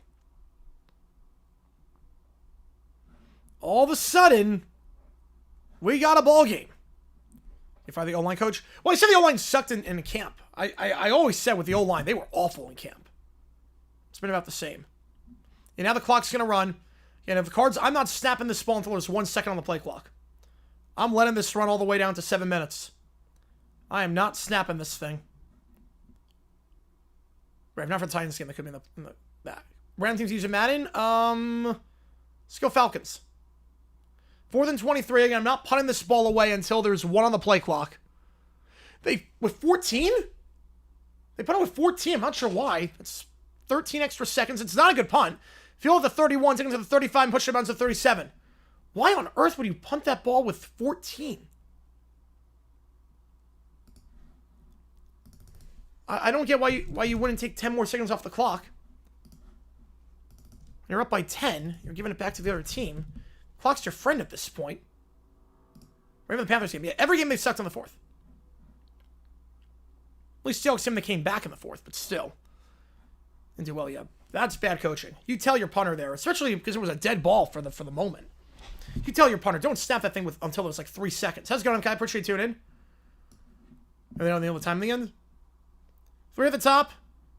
All of a sudden, we got a ball game. If I the O-line coach? Well, I said the O-line sucked in camp. I always said with the O-line, they were awful in camp. It's been about the same. And now the clock's going to run. And if the Cards, I'm not snapping this ball until there's 1 second on the play clock. I'm letting this run all the way down to 7 minutes. I am not snapping this thing. Right, not for the Titans game. That could be in the back. Random teams using Madden. Let's go Falcons. 4th and 23. Again, I'm not punting this ball away until there's 1 on the play clock. With 14? They put it with 14. I'm not sure why. It's 13 extra seconds. It's not a good punt. Field at the 31, taking it to the 35, and push it down to 37. Why on earth would you punt that ball with 14? I don't get why you wouldn't take 10 more seconds off the clock. You're up by 10. You're giving it back to the other team. Clock's your friend at this point. Or even the Panthers game. Yeah, every game they sucked on the 4th. At least Seahawks team that came back in the 4th, but still. And do well, yeah. That's bad coaching. You tell your punter there, especially because it was a dead ball for the moment. You tell your punter, don't snap that thing until there's like 3 seconds. How's it going, Kai? Appreciate you tuning in. Are they on the end of the time in the end? 3 at the top.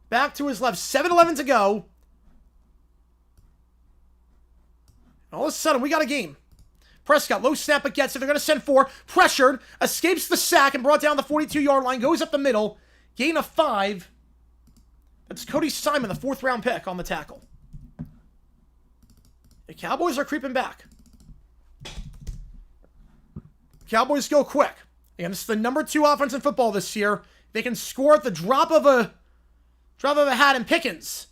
Back to his left. 7-11 to go. All of a sudden, we got a game. Prescott, low snap, but gets it. They're going to send 4. Pressured. Escapes the sack and brought down the 42-yard line. Goes up the middle. Gain of 5. That's Cody Simon, the 4th-round pick on the tackle. The Cowboys are creeping back. Cowboys go quick. Again, this is the number 2 offense in football this year. They can score at the drop of a hat, and Pickens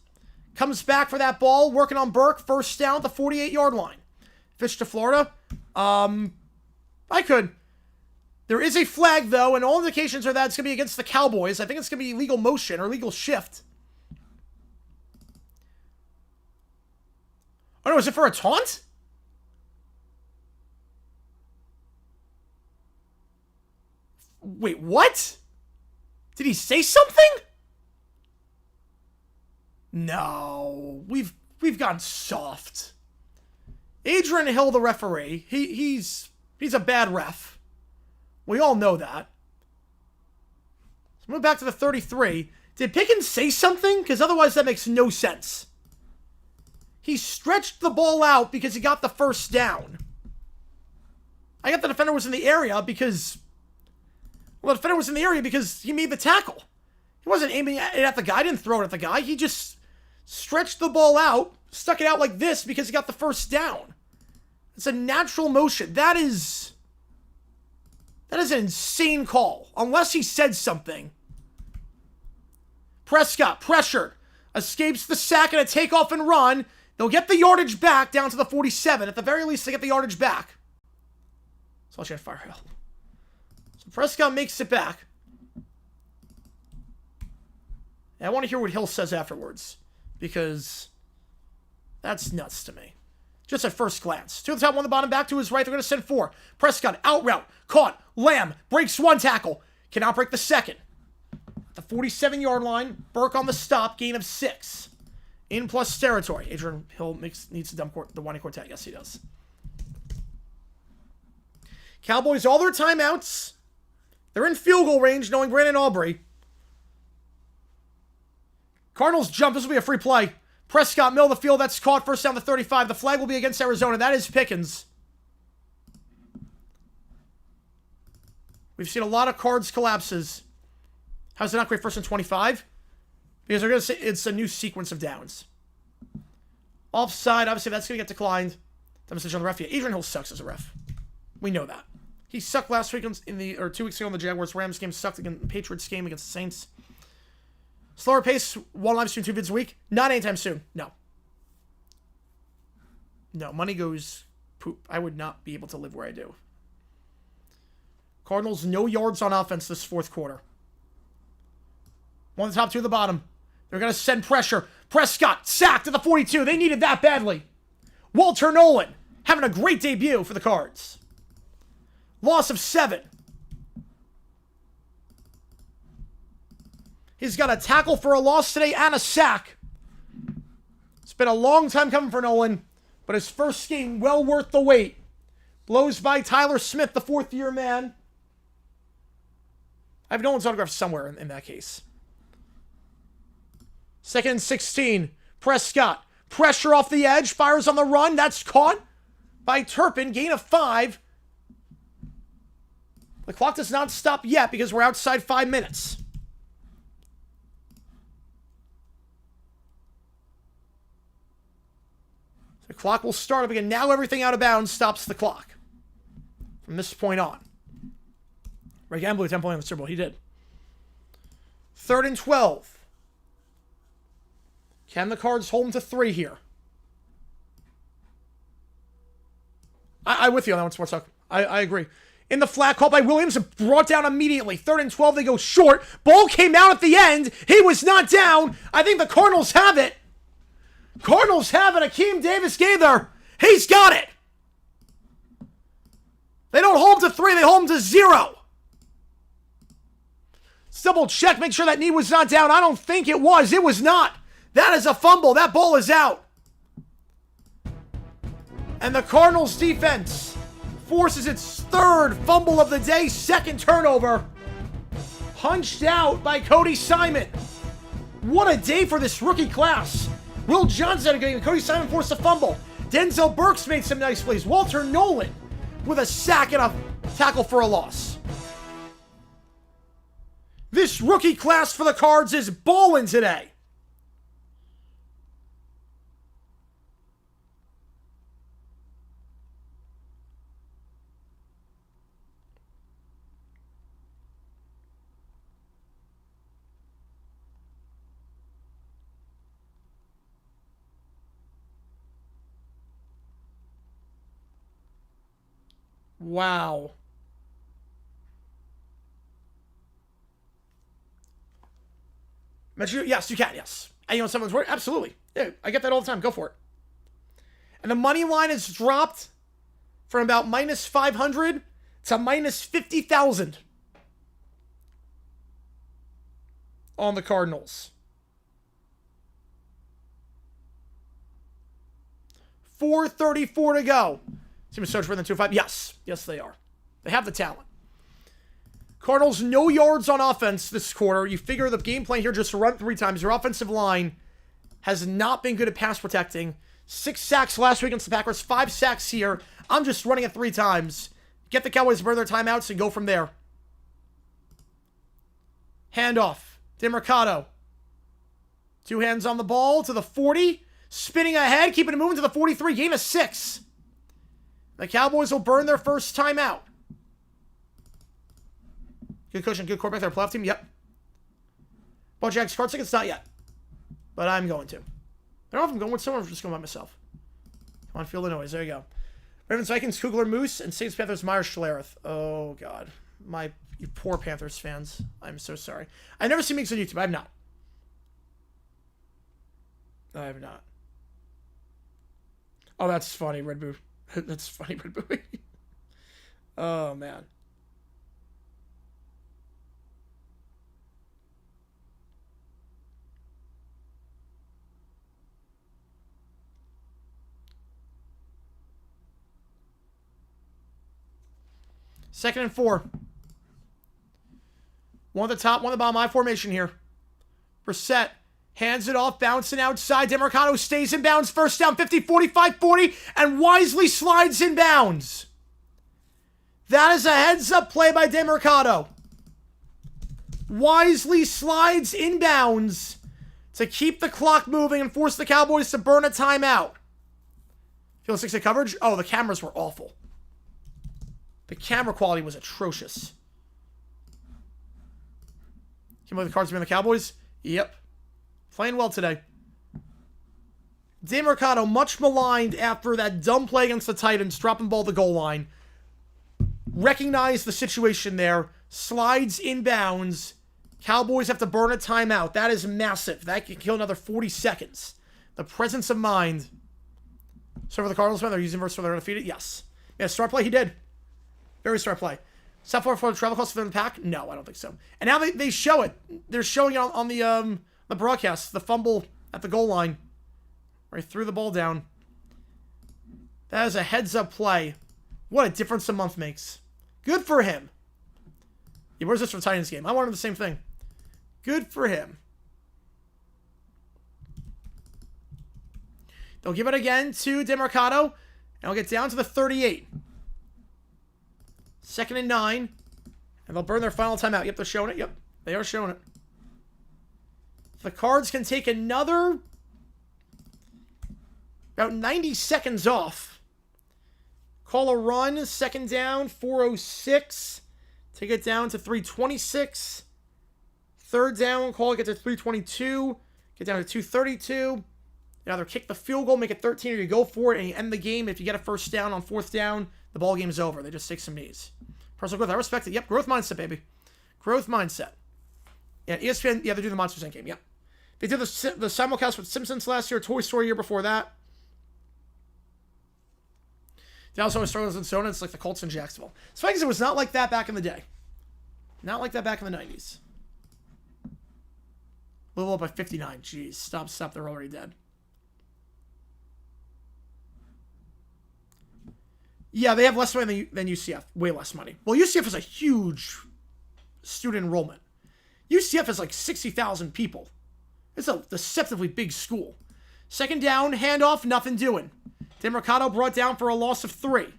comes back for that ball, working on Burke, first down at the 48-yard line. Pitch to Florida. I could. There is a flag, though, and all indications are that it's going to be against the Cowboys. I think it's going to be legal motion or legal shift. Oh, no, is it for a taunt? Wait, what? Did he say something? No, we've gone soft. Adrian Hill, the referee, he's a bad ref. We all know that. Let's move back to the 33. Did Pickens say something? Because otherwise that makes no sense. He stretched the ball out because he got the first down. I got the defender was in the area because... Well, the defender was in the area because he made the tackle. He wasn't aiming it at the guy. He didn't throw it at the guy. He just stretched the ball out, stuck it out like this because he got the first down. It's a natural motion. That is an insane call. Unless he said something. Prescott, pressured. Escapes the sack and a takeoff and run. They'll get the yardage back down to the 47. At the very least, they get the yardage back. So I'll try to fire Hill. So Prescott makes it back. And I want to hear what Hill says afterwards. Because that's nuts to me. Just at first glance. 2 at the top, 1 at the bottom, back to his right. They're going to send 4. Prescott, out route, caught, Lamb, breaks 1 tackle. Cannot break the second. At the 47-yard line, Burke on the stop, gain of 6. In plus territory. Adrian Hill needs to dump the Wani Quartet. Yes, he does. Cowboys, all their timeouts. They're in field goal range, knowing Brandon Aubrey. Cardinals jump. This will be a free play. Prescott, middle of the field. That's caught. First down to 35. The flag will be against Arizona. That is Pickens. We've seen a lot of Cards collapses. How's it not great? First and 25? Because they're going to say it's a new sequence of downs. Offside. Obviously, that's going to get declined. The message on the ref. Yeah, Adrian Hill sucks as a ref. We know that. He sucked last week or 2 weeks ago in the Jaguars-Rams game. Sucked against the Patriots game against the Saints. Slower pace, 1 live stream, 2 vids a week. Not anytime soon. No. No, money goes poop. I would not be able to live where I do. Cardinals, no yards on offense this 4th quarter. 1 at the top, 2 at the bottom. They're going to send pressure. Prescott, sacked at the 42. They needed that badly. Walter Nolan, having a great debut for the Cards. Loss of 7. He's got a tackle for a loss today and a sack. It's been a long time coming for Nolan, but his first game well worth the wait. Blows by Tyler Smith, the fourth-year man. I have Nolan's autograph somewhere in that case. 2nd and 16. Prescott. Pressure off the edge. Fires on the run. That's caught by Turpin. Gain of 5. The clock does not stop yet because we're outside 5 minutes. The clock will start up again. Now everything out of bounds stops the clock. From this point on. Ray Gamble, 10 point on the Super Bowl. He did. 3rd and 12. Can the Cards hold him to 3 here? I'm with you on that one, Sports Talk. I agree. In the flat, caught by Williams and brought down immediately. 3rd and 12, they go short. Ball came out at the end. He was not down. I think the Cardinals have it. Cardinals have it. Akeem Davis Gaither. He's got it. They don't hold him to 3. They hold him to 0. Double check, make sure that knee was not down. I don't think it was. It was not. That is a fumble. That ball is out. And the Cardinals defense forces its 3rd fumble of the day, 2nd turnover. Punched out by Cody Simon. What a day for this rookie class. Will Johnson had a game. Cody Simon forced a fumble. Denzel Burks made some nice plays. Walter Nolan with a sack and a tackle for a loss. This rookie class for the Cards is balling today. Wow. Yes, you can, yes. And you know someone's worried? Absolutely. Yeah, I get that all the time. Go for it. And the money line is dropped from about minus 500 to minus 50,000 on the Cardinals. 4:34 to go. Seems so much further than 2-5. Yes. Yes, they are. They have the talent. Cardinals, no yards on offense this quarter. You figure the game plan here just to run 3 times. Your offensive line has not been good at pass protecting. 6 sacks last week against the Packers. 5 sacks here. I'm just running it 3 times. Get the Cowboys to burn their timeouts and go from there. Handoff. DeMercado. 2 hands on the ball to the 40. Spinning ahead. Keeping it moving to the 43. Gain of 6. The Cowboys will burn their first timeout. Good cushion, good quarterback there. Playoff team, yep. Ball Jags card tickets, not yet. But I'm going to. I don't know if I'm going with someone or just going by myself. Come on, feel the noise. There you go. Ravens, Vikings, Kugler, Moose, and Saints, Panthers, Myers, Schlereth. Oh, God. You poor Panthers fans. I'm so sorry. I've never seen Mix on YouTube. I have not. I have not. Oh, that's funny, Red Boo. That's funny, Red Boo. Oh, man. Second and 4. One at the top, one at the bottom. I formation here. Brissett hands it off, bouncing outside. DeMercado stays in bounds. First down, 50, 45, 40, and wisely slides in bounds. That is a heads-up play by DeMercado. Wisely slides in bounds to keep the clock moving and force the Cowboys to burn a timeout. Feel 6 coverage? Oh, the cameras were awful. The camera quality was atrocious. Can you believe the Cards being the Cowboys? Yep. Playing well today. DeMercado, much maligned after that dumb play against the Titans, dropping ball at the goal line. Recognized the situation there. Slides inbounds. Cowboys have to burn a timeout. That is massive. That can kill another 40 seconds. The presence of mind. So for the Cardinals, they're using versus for their undefeated? Yes. Yeah, smart play, he did. Very smart play. South Florida travel costs for the pack? No, I don't think so. And now they show it. They're showing it on the broadcast. The fumble at the goal line. Where he threw the ball down. That is a heads-up play. What a difference a month makes. Good for him. Yeah, where's this from Titans game? I wanted the same thing. Good for him. They'll give it again to DeMarcado. And we'll get down to the 38. 2nd and 9. And they'll burn their final timeout. Yep, they're showing it. Yep, they are showing it. The Cards can take another about 90 seconds off. Call a run. 2nd down. 4:06. Take it down to 3:26. 3rd down. Call it, get to 3:22. Get down to 2:32. You either kick the field goal, make it 13, or you go for it and you end the game. If you get a 1st down on 4th down, the ball game's over. They just take some knees. Personal growth. I respect it. Yep, growth mindset, baby. Growth mindset. Yeah, ESPN, yeah, they do the Monsters Inc. game. Yep. They did the simulcast with Simpsons last year, Toy Story year before that. Dallas always struggles in Arizona. It's like the Colts in Jacksonville. It's funny because it was not like that back in the day. Not like that back in the 90s. Louisville up by 59. Jeez. Stop. They're already dead. Yeah, they have less money than UCF. Way less money. Well, UCF has a huge student enrollment. UCF has like 60,000 people. It's a deceptively big school. 2nd down, handoff, nothing doing. DeMarcado brought down for a loss of 3.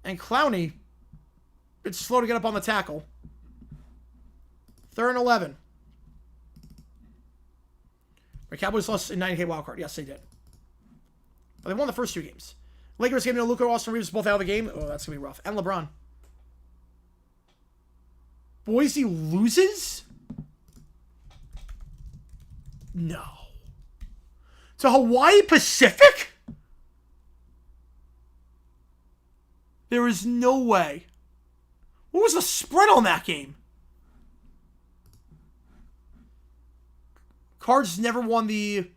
And Clowney, it's slow to get up on the tackle. 3rd and 11. The Cowboys lost a 9K wildcard. Yes, they did. But they won the first 2 games. Lakers gave me Luka, Austin Reeves both out of the game. Oh, that's going to be rough. And LeBron. Boise loses? No. To Hawaii Pacific? There is no way. What was the spread on that game? Cards never won the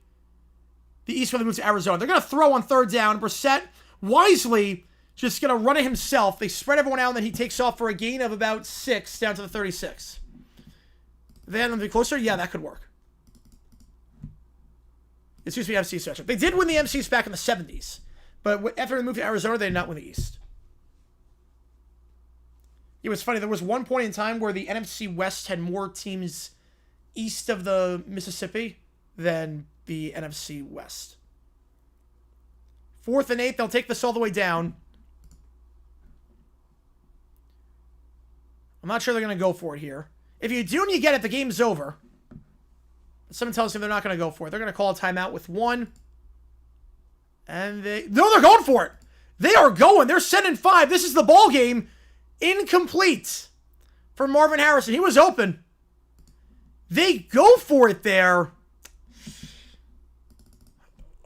East when they moved to Arizona. They're going to throw on 3rd down. Brissett wisely just going to run it himself. They spread everyone out, and then he takes off for a gain of about 6 down to the 36. Then them be closer? Yeah, that could work. It used to be MC stretch. They did win the MCs back in the 70s. But after they moved to Arizona, they did not win the East. It was funny. There was one point in time where the NFC West had more teams east of the Mississippi than the NFC West. 4th and 8. They'll take this all the way down. I'm not sure they're going to go for it here. If you do and you get it, the game's over. Someone tells me they're not going to go for it. They're going to call a timeout with 1. And they're going for it. They are going. They're sending 5. This is the ball game. Incomplete for Marvin Harrison. He was open. They go for it there.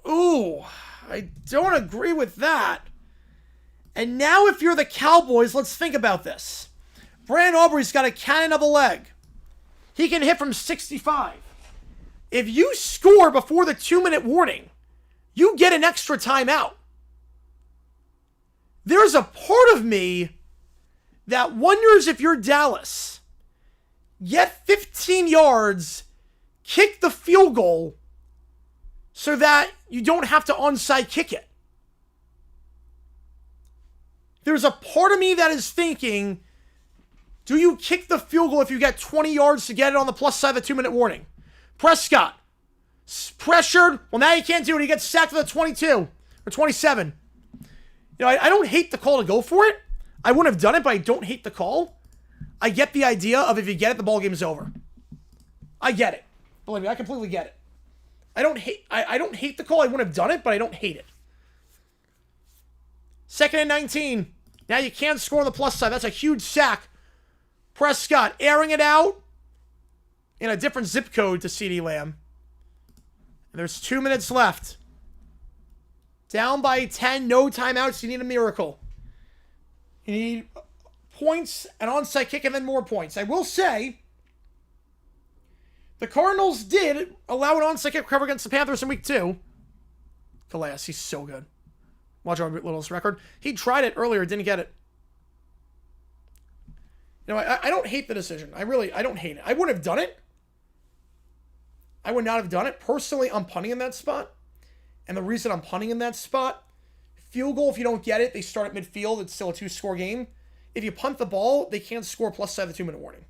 Ooh, I don't agree with that. And now if you're the Cowboys, let's think about this. Brandon Aubrey's got a cannon of a leg. He can hit from 65. If you score before the 2-minute warning, you get an extra timeout. There's a part of me that wonders if you're Dallas, get 15 yards, kick the field goal so that you don't have to onside kick it. There's a part of me that is thinking, do you kick the field goal if you get 20 yards to get it on the plus side of the 2-minute warning? Prescott, pressured. Well, now you can't do it. He gets sacked at the 22 or 27. You know, I don't hate the call to go for it. I wouldn't have done it, but I don't hate the call. I get the idea of if you get it, the ball game is over. I get it. Believe me, I completely get it. I don't hate the call. I wouldn't have done it, but I don't hate it. 2nd and 19. Now you can't score on the plus side. That's a huge sack. Prescott airing it out in a different zip code to CeeDee Lamb. And there's 2 minutes left. Down by 10, no timeouts. You need a miracle. You need points, an onside kick, and then more points. I will say, the Cardinals did allow an onside kick cover against the Panthers in week 2. Calais, he's so good. Watch our Little's record. He tried it earlier, didn't get it. You know, I don't hate the decision. I don't hate it. I wouldn't have done it. I would not have done it. Personally, I'm punting in that spot. And the reason I'm punting in that spot, field goal, if you don't get it, they start at midfield. It's still a 2-score game. If you punt the ball, they can't score plus side of the 2-minute warning.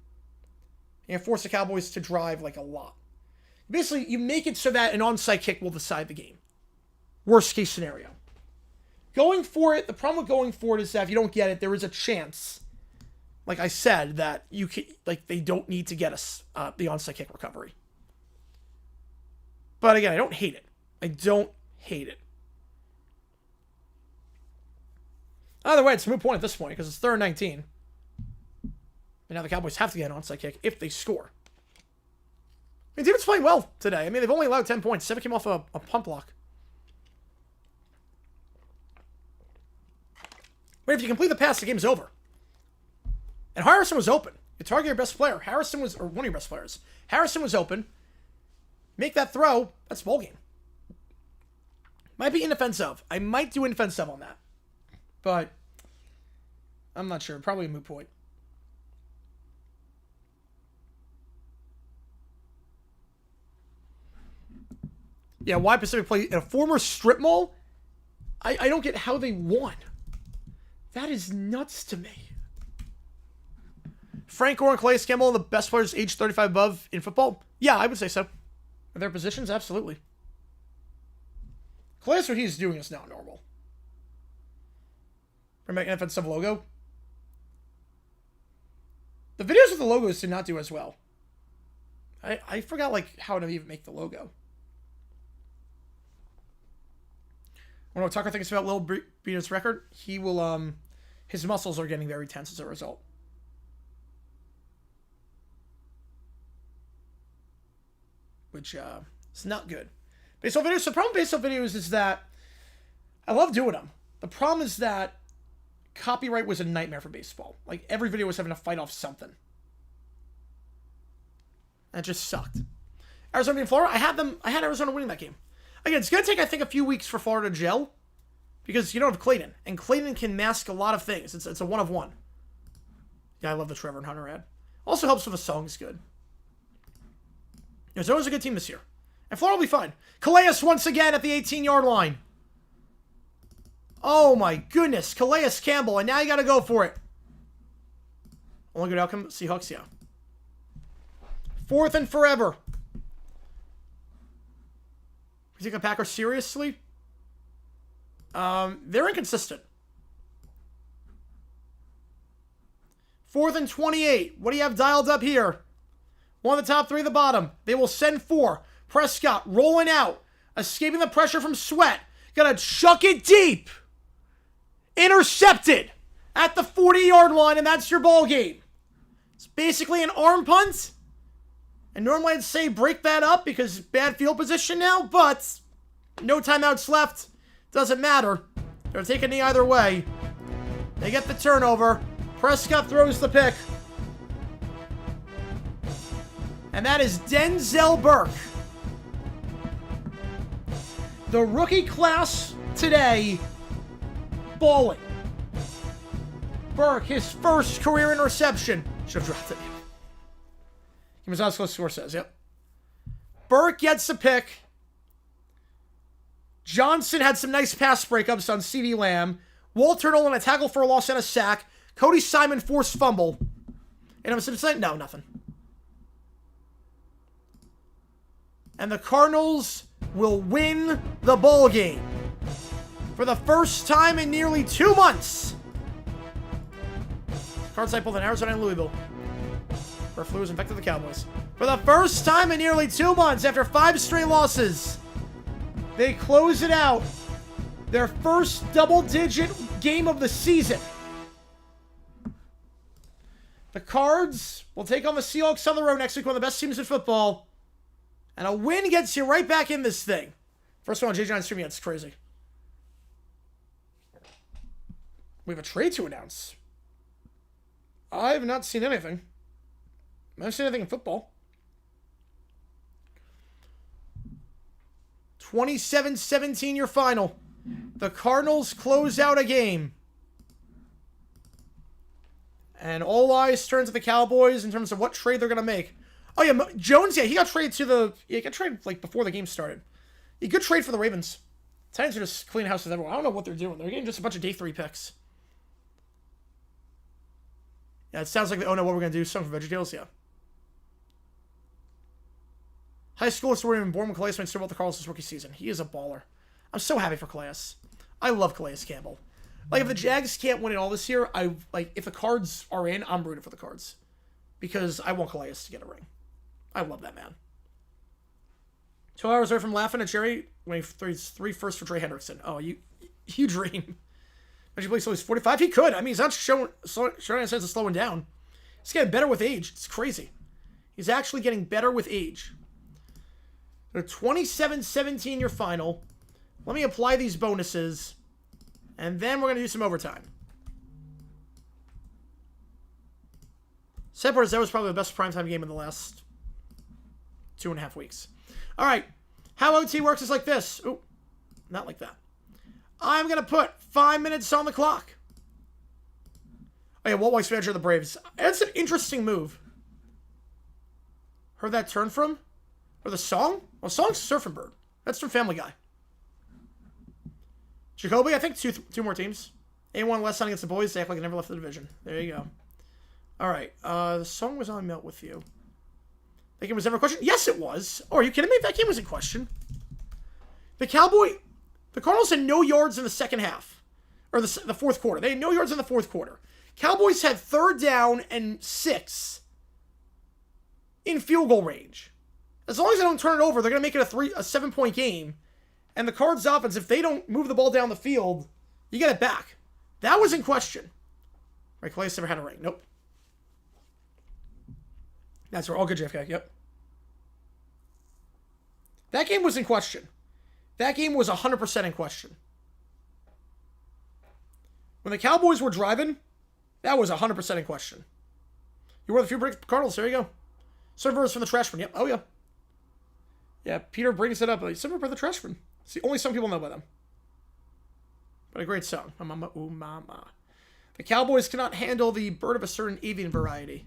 And force the Cowboys to drive like a lot. Basically, you make it so that an onside kick will decide the game. Worst case scenario. Going for it, the problem with going for it is that if you don't get it, there is a chance, like I said, that you can, like, they don't need to get us the onside kick recovery. But again, I don't hate it. I don't hate it. Either way, it's a moot point at this point because it's 3rd and 19. And now the Cowboys have to get an onside kick if they score. I mean, defense playing well today. I mean, they've only allowed 10 points. 7 came off a punt block. Wait, if you complete the pass, the game's over. And Harrison was open. You target your best player. Harrison was, or one of your best players. Harrison was open. Make that throw. That's ball game. Might be inoffensive. I might do inoffensive on that. But I'm not sure. Probably a moot point. Yeah, why Pacific play in a former strip mall? I don't get how they won. That is nuts to me. Frank Gore and Calais Campbell are the best players age 35 above in football? Yeah, I would say so. In their positions, absolutely. Calais, what he's doing is not normal. Remember an offensive logo? The videos with the logos did not do as well. I forgot, like, how to even make the logo. I want to Tucker thinks about Lil Beater's record. He will, his muscles are getting very tense as a result. Which, is not good. Baseball videos. So the problem with baseball videos is that I love doing them. The problem is that copyright was a nightmare for baseball. Like, every video was having to fight off something. And it just sucked. Arizona beating Florida, I had Arizona winning that game. Again, it's going to take, I think, a few weeks for Florida to gel. Because you don't have Clayton. And Clayton can mask a lot of things. It's a one of one. Yeah, I love the Trevor and Hunter ad. Also helps with the songs good. Arizona's a good team this year. And Florida will be fine. Calais once again at the 18-yard line. Oh my goodness. Calais Campbell. And now you got to go for it. Only good outcome, Seahawks, yeah. 4th and forever. You take the Packers seriously? They're inconsistent. 4th and 28. What do you have dialed up here? One of the top 3 at the bottom. They will send 4. Prescott rolling out. Escaping the pressure from Sweat. Gonna chuck it deep. Intercepted at the 40-yard line, and that's your ball game. It's basically an arm punt. And normally I'd say break that up because bad field position now, but no timeouts left. Doesn't matter. They're taking a knee either way. They get the turnover. Prescott throws the pick. And that is Denzel Burke. The rookie class today, balling. Burke, his first career interception. Should have dropped it. He was as close score says, yep. Burke gets the pick. Johnson had some nice pass breakups on CeeDee Lamb. Walter Nolan a tackle for a loss and a sack. Cody Simon forced fumble. And I'm saying, no, nothing. And the Cardinals will win the ball game for the first time in nearly 2 months. Card side pulled in Arizona and Louisville. Where flu has infected the Cowboys. For the first time in nearly 2 months, after 5 straight losses, they close it out. Their first double-digit game of the season. The Cards will take on the Seahawks on the road next week, one of the best teams in football. And a win gets you right back in this thing. First one on JJ streaming, it's crazy. We have a trade to announce. I have not seen anything. I haven't seen anything in football. 27-17 your final. The Cardinals close out a game. And all eyes turn to the Cowboys in terms of what trade they're going to make. Oh, yeah, Jones, yeah, he got traded to the... Yeah, he got traded, like, before the game started. A good trade for the Ravens. Titans are just cleaning house with everyone. I don't know what they're doing. They're getting just a bunch of day 3 picks. Yeah, it sounds like, oh no, what we're going to do, something for VeggieTales, yeah. High school historian born when Calais made Super Bowl the Cardinals his rookie season. He is a baller. I'm so happy for Calais. I love Calais Campbell. Like, if the Jags can't win it all this year, if the Cards are in, I'm rooting for the Cards. Because I want Calais to get a ring. I love that man. 2 hours away from laughing at Jerry when he threes 3 firsts for Trey Hendrickson. Oh, you dream. Imagine he plays he's 45. He could. I mean, he's not showing any sense of slowing down. He's getting better with age. It's crazy. He's actually getting better with age. So 27-17 your final. Let me apply these bonuses. And then we're going to do some overtime. Sad part is that was probably the best primetime game in the last 2.5 weeks. All right. How OT works is like this. Ooh, not like that. I'm going to put 5 minutes on the clock. Oh, yeah, Walt White's manager of the Braves. That's an interesting move. Heard that turn from? Or the song? Well, the song's Surfing Bird. That's from Family Guy. Jacoby, I think two more teams. Anyone less on against the boys, they act like they never left the division. There you go. All right. The song was on Melt With You. That game was never a question? Yes, it was. Oh, are you kidding me? That game was in question. The Cardinals had no yards in the second half. Or the fourth quarter. They had no yards in the fourth quarter. Cowboys had 3rd down and 6 in field goal range. As long as they don't turn it over, they're going to make it a 7-point game. And the Cards offense, if they don't move the ball down the field, you get it back. That was in question. Right, Calais never had a ring. Nope. That's all good, JFK. Yep. That game was in question. That game was 100% in question. When the Cowboys were driving, that was 100% in question. You were the few break Cardinals. There you go. Servers from the Trashman. Yep. Oh, yeah. Yeah, Peter brings it up. Server for the Trashman. See, only some people know about them. But a great song. Mama, ooh, mama. The Cowboys cannot handle the bird of a certain avian variety.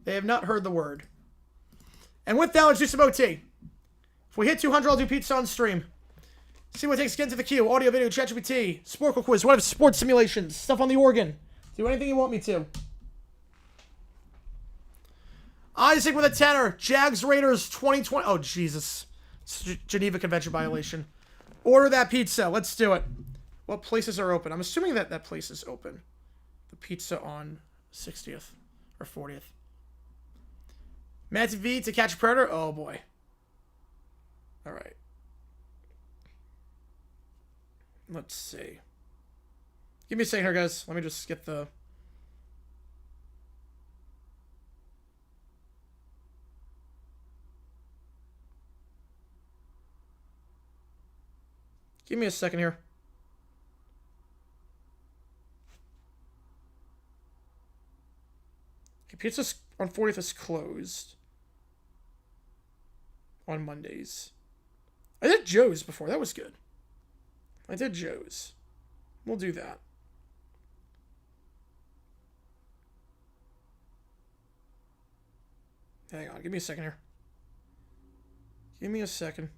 They have not heard the word. And with that, let's do some OT. If we hit 200, I'll do pizza on stream. See what it takes to get into the queue. Audio, video, ChatGPT, Sporkle quiz, what if sports simulations, stuff on the organ. Do anything you want me to. Isaac with a tenner. Jags Raiders 2020. Oh, Jesus. It's Geneva Convention violation. Order that pizza. Let's do it. What places are open? I'm assuming that place is open. The pizza on 60th or 40th. Matt V to catch a predator. Oh, boy. All right. Let's see. Give me a second here, guys. Let me just get the... Give me a second here. Okay, pizza on 40th is closed. On Mondays. I did Joe's before. That was good. I did Joe's. We'll do that. Hang on. Give me a second here. Give me a second.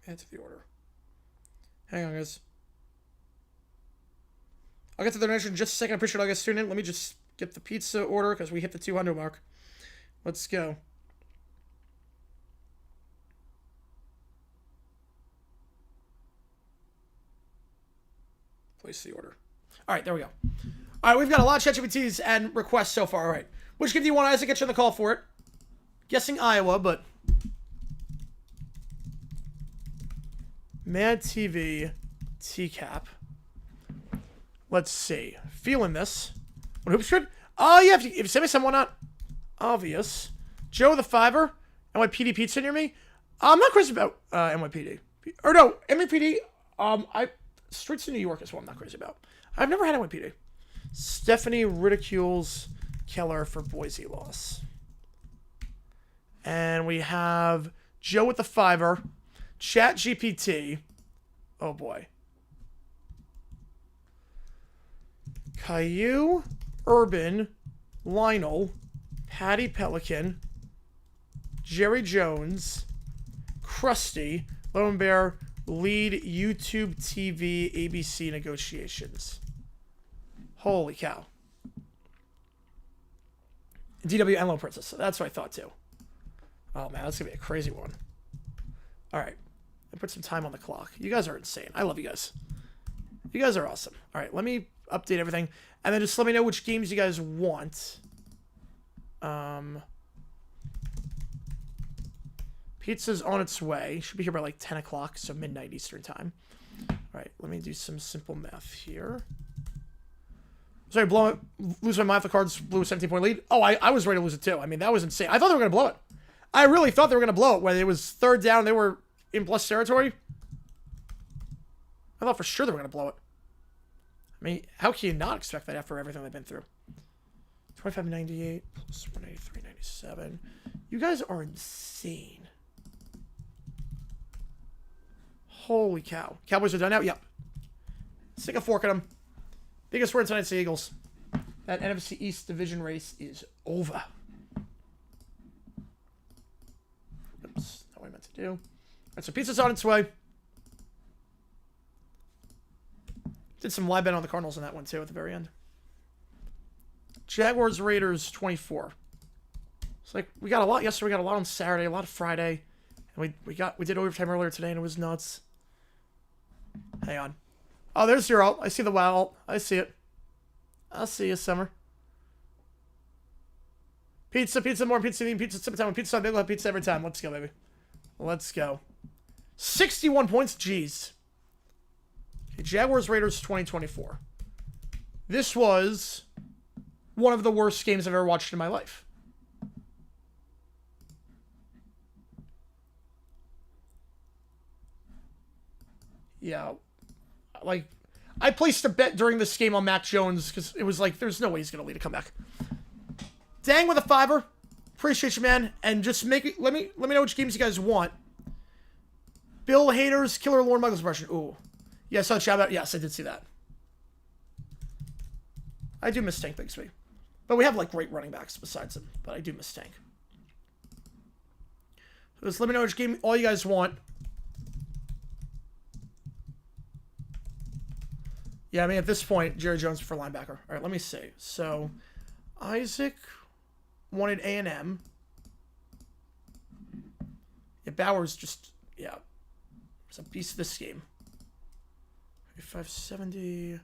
Add to the order. Hang on, guys. I'll get to the donation in just a second. I appreciate all you guys tuning in. Let me just get the pizza order because we hit the 200 mark. Let's go. Place the order. All right, there we go. All right, we've got a lot of ChatGPTs and requests so far. All right. Which game do you want, Isaac? Get you on the call for it. Guessing Iowa, but... Mad TV TCAP. Let's see. Feeling this. What hoops good? Oh, yeah. If you send me some, why not? Obvious. Joe the Fiver. NYPD Pizza near me. I'm not crazy about NYPD. Or no, NYPD. Streets of New York is what I'm not crazy about. I've never had NYPD. Stephanie ridicules Keller for Boise loss. And we have Joe with the fiver. Chat GPT. Oh boy. Caillou, Urban, Lionel, Patty Pelican, Jerry Jones, Krusty, Lone Bear, lead YouTube TV ABC negotiations. Holy cow. DW and Lone Princess. That's what I thought too. Oh man, that's gonna be a crazy one. Alright. I put some time on the clock. You guys are insane. I love you guys. You guys are awesome. Alright, let me update everything. And then just let me know which games you guys want. Pizza's on its way. Should be here by like 10 o'clock, so midnight Eastern time. Alright, let me do some simple math here. Sorry, lose my mind if the Cards blew a 17-point lead. Oh, I was ready to lose it too. I mean, that was insane. I thought they were going to blow it. I really thought they were going to blow it when it was third down. They were in plus territory. I thought for sure they were going to blow it. I mean, how can you not expect that after everything they've been through? 25.98 plus 183.97. You guys are insane. Holy cow. Cowboys are done now? Yep. Stick a fork at them. Biggest word tonight's the Eagles. That NFC East division race is over. Oops, not what I meant to do. Alright, so pizza's on its way. Did some live bet on the Cardinals in that one too at the very end. Jaguars Raiders 24. It's like we got a lot yesterday, we got a lot on Saturday, a lot of Friday. And we did overtime earlier today and it was nuts. Hang on. Oh, there's your alt. I see the wow alt. I see it. I'll see you, Summer. Pizza, pizza, more pizza, pizza, sip time, pizza, big love pizza every time. Let's go, baby. Let's go. 61 points. Jeez. Okay, Jaguars Raiders 2024. This was one of the worst games I've ever watched in my life. Yeah. Like, I placed a bet during this game on Mac Jones because it was like, there's no way he's going to lead a comeback. Dang with a fiver. Appreciate you, man. And just make it, let me know which games you guys want. Bill Haters, Killer Lorne Michaels impression. Ooh. Yes, I shout out. Yes, I did see that. I do miss Tank Bigsby. But we have like great running backs besides him. But I do miss Tank. So just let me know which game all you guys want. Yeah, I mean, at this point, Jerry Jones for linebacker. All right, let me see. So, Isaac wanted A&M. Yeah, Bauer's just, yeah. He's a beast of this game. 570.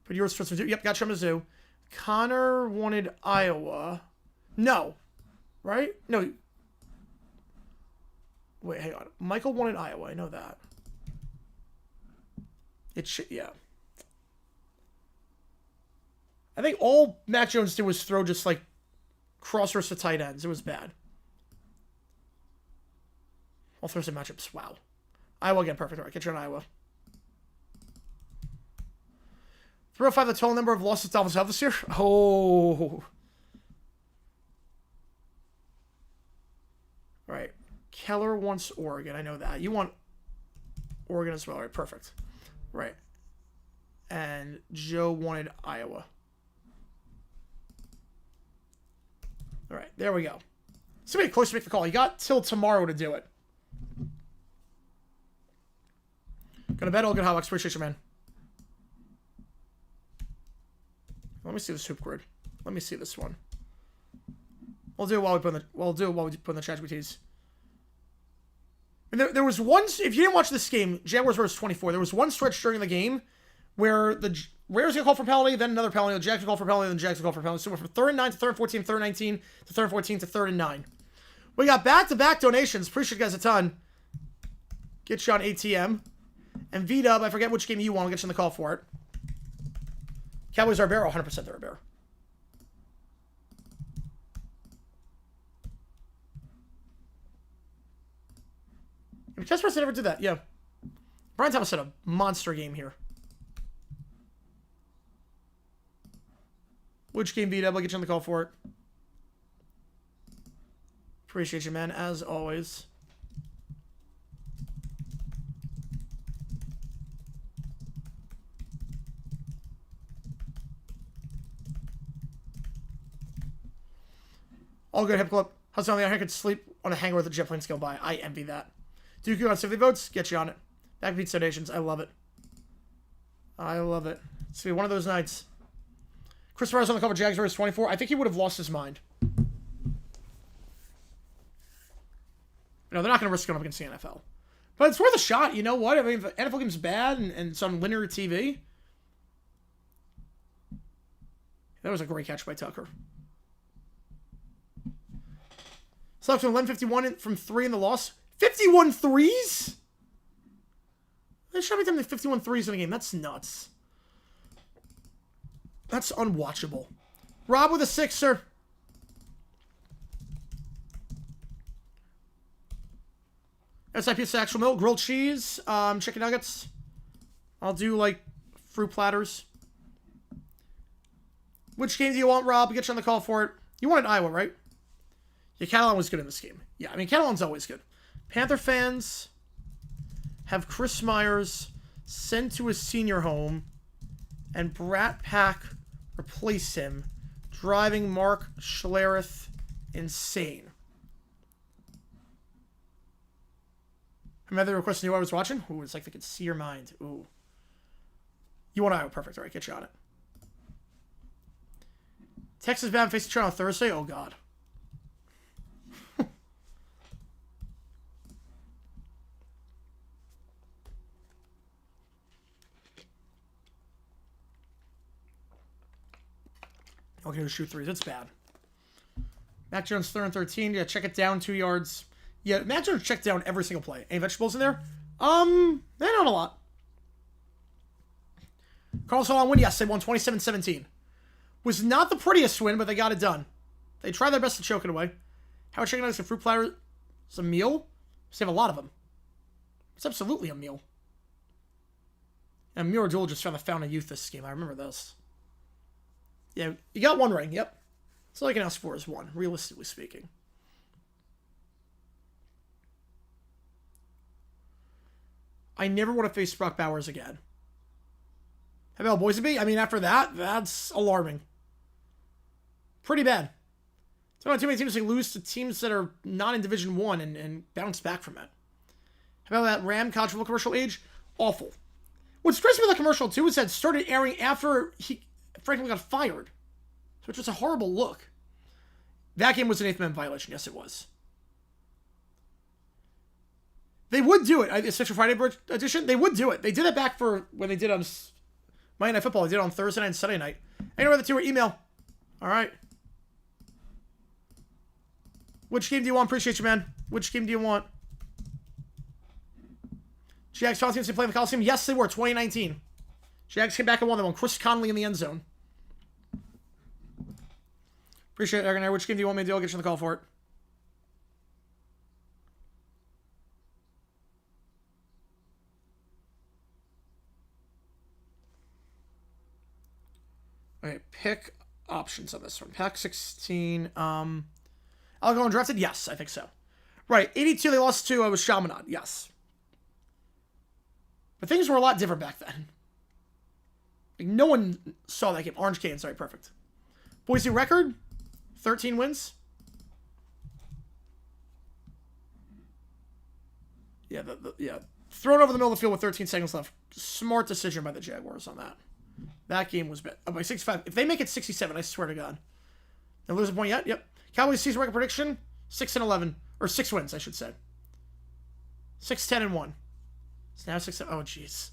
But yours for Mizzou. Yep, got you on Mizzou. Connor wanted Iowa. No. Right? No. Wait, hang on. Michael wanted Iowa. I know that. It should, yeah. I think all Mac Jones did was throw just like crossers to tight ends. It was bad. All throws and matchups. Wow. Iowa again, perfect. All right, get you on Iowa. 305, the total number of losses Dolphins have this year. Oh. All right. Keller wants Oregon. I know that. You want Oregon as well. All right, perfect. Right. And Joe wanted Iowa. All right, there we go. Somebody close to make the call. You got till tomorrow to do it. Gonna bet all good Hotbox. Appreciate you, man. Let me see this hoop grid. Let me see this one. We'll do it while we put in the chat GPTs. And there was one, if you didn't watch this game, Jaguars versus 24, there was one stretch during the game where the Raiders got called for penalty, then another penalty, the Jags got called for penalty, then the Jags got called for penalty. So we're from 3rd and 9 to 3rd and 14, 3rd and 19 to 3rd and 14 to 3rd and 9. We got back-to-back donations. Appreciate you guys a ton. Get you on ATM. And V-Dub, I forget which game you want. I'll get you on the call for it. Cowboys are a bear. 100% they're a bear. Just for us, I never did that. Yeah. Brian Thomas had a monster game here. Which game beat up? I'll get you on the call for it. Appreciate you, man, as always. All good, Hip Club. How's it on the I could sleep on a hangar with a jet plane skill by. I envy that. Dooku on 70 votes. Get you on it. Backbeat donations. I love it. I love it. It's going to be one of those nights. Chris Myers on the cover. Jags versus 24. I think he would have lost his mind. No, they're not going to risk going up against the NFL. But it's worth a shot. You know what? I mean, if the NFL game's bad and it's on linear TV. That was a great catch by Tucker. Selection 11:51 from 3 in the loss. 51 threes? They shot me down to 51 threes in the game. That's nuts. That's unwatchable. Rob with a 6, sir. SIP actual milk, grilled cheese, chicken nuggets. I'll do, like, fruit platters. Which game do you want, Rob? Get you on the call for it. You wanted Iowa, right? Yeah, Catalan was good in this game. Yeah, I mean, Catalan's always good. Panther fans have Chris Myers sent to his senior home and Brat Pack replace him, driving Mark Schlereth insane. Remember the request knew I was watching? Ooh, it's like they could see your mind. Ooh. You want Iowa. Perfect. All right, get you on it. Texas bound facing Toronto on Thursday. Oh, God. Okay, to shoot threes. It's bad. Mac Jones, 3rd and 13. Yeah, check it down 2 yards. Yeah, Mac Jones checked down every single play. Any vegetables in there? Not a lot. Carlos Hall on win. Yes, they won 27-17. Was not the prettiest win, but they got it done. They tried their best to choke it away. Howard chicken nuggets and fruit platter is a meal? So they have a lot of them. It's absolutely a meal. And Mira Jewel just found the Fountain of Youth this game. I remember this. Yeah, you got 1 ring. Yep. That's all I can ask for is 1, realistically speaking. I never want to face Brock Bowers again. How about Boise? I mean, after that, that's alarming. Pretty bad. It's not too many teams that lose to teams that are not in Division 1 and bounce back from it. How about that Ram college football commercial age? Awful. What stressed me about the commercial, too, is that it started airing after Franklin got fired, which was a horrible look. That game was an 8th Amendment violation. Yes, it was. They would do it. It's Central Friday edition. They would do it. They did it back for when they did on Monday Night Football. They did it on Thursday night and Sunday night. Anyway, the 2 are email. All right. Which game do you want? Appreciate you, man. Which game do you want? Jags Falcons teams playing the Coliseum. Yes, they were. 2019. Jags came back and won that one. Chris Conley in the end zone. Appreciate it, Ergonair. Which game do you want me to do? I'll get you on the call for it. Okay, pick options on this one. Pack 16. I'll go undrafted? Yes, I think so. Right, 82, they lost to, was Chaminade. Yes. But things were a lot different back then. Like, no one saw that game. Orange Cane, sorry, perfect. Boise record, 13 wins. Yeah, yeah. Thrown over the middle of the field with 13 seconds left. Smart decision by the Jaguars on that. That game was bad. By 65. If they make it 67, I swear to God. They lose a point yet? Yep. Cowboys season record prediction, 6-11. Or 6 wins, I should say. 6-10-1. It's now 6. Oh, jeez.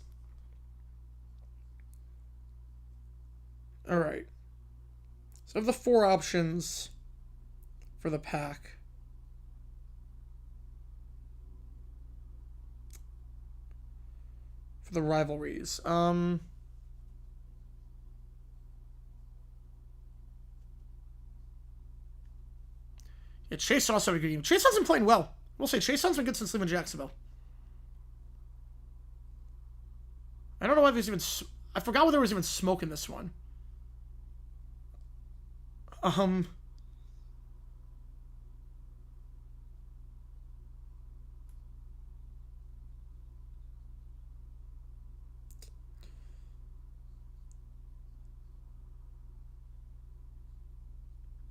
All right. So of the 4 options for the pack, for the rivalries, yeah, Chase also had a good game. Chase hasn't played well. We'll say Chase hasn't been good since leaving Jacksonville. I don't know why there's even... I forgot whether there was even smoke in this one.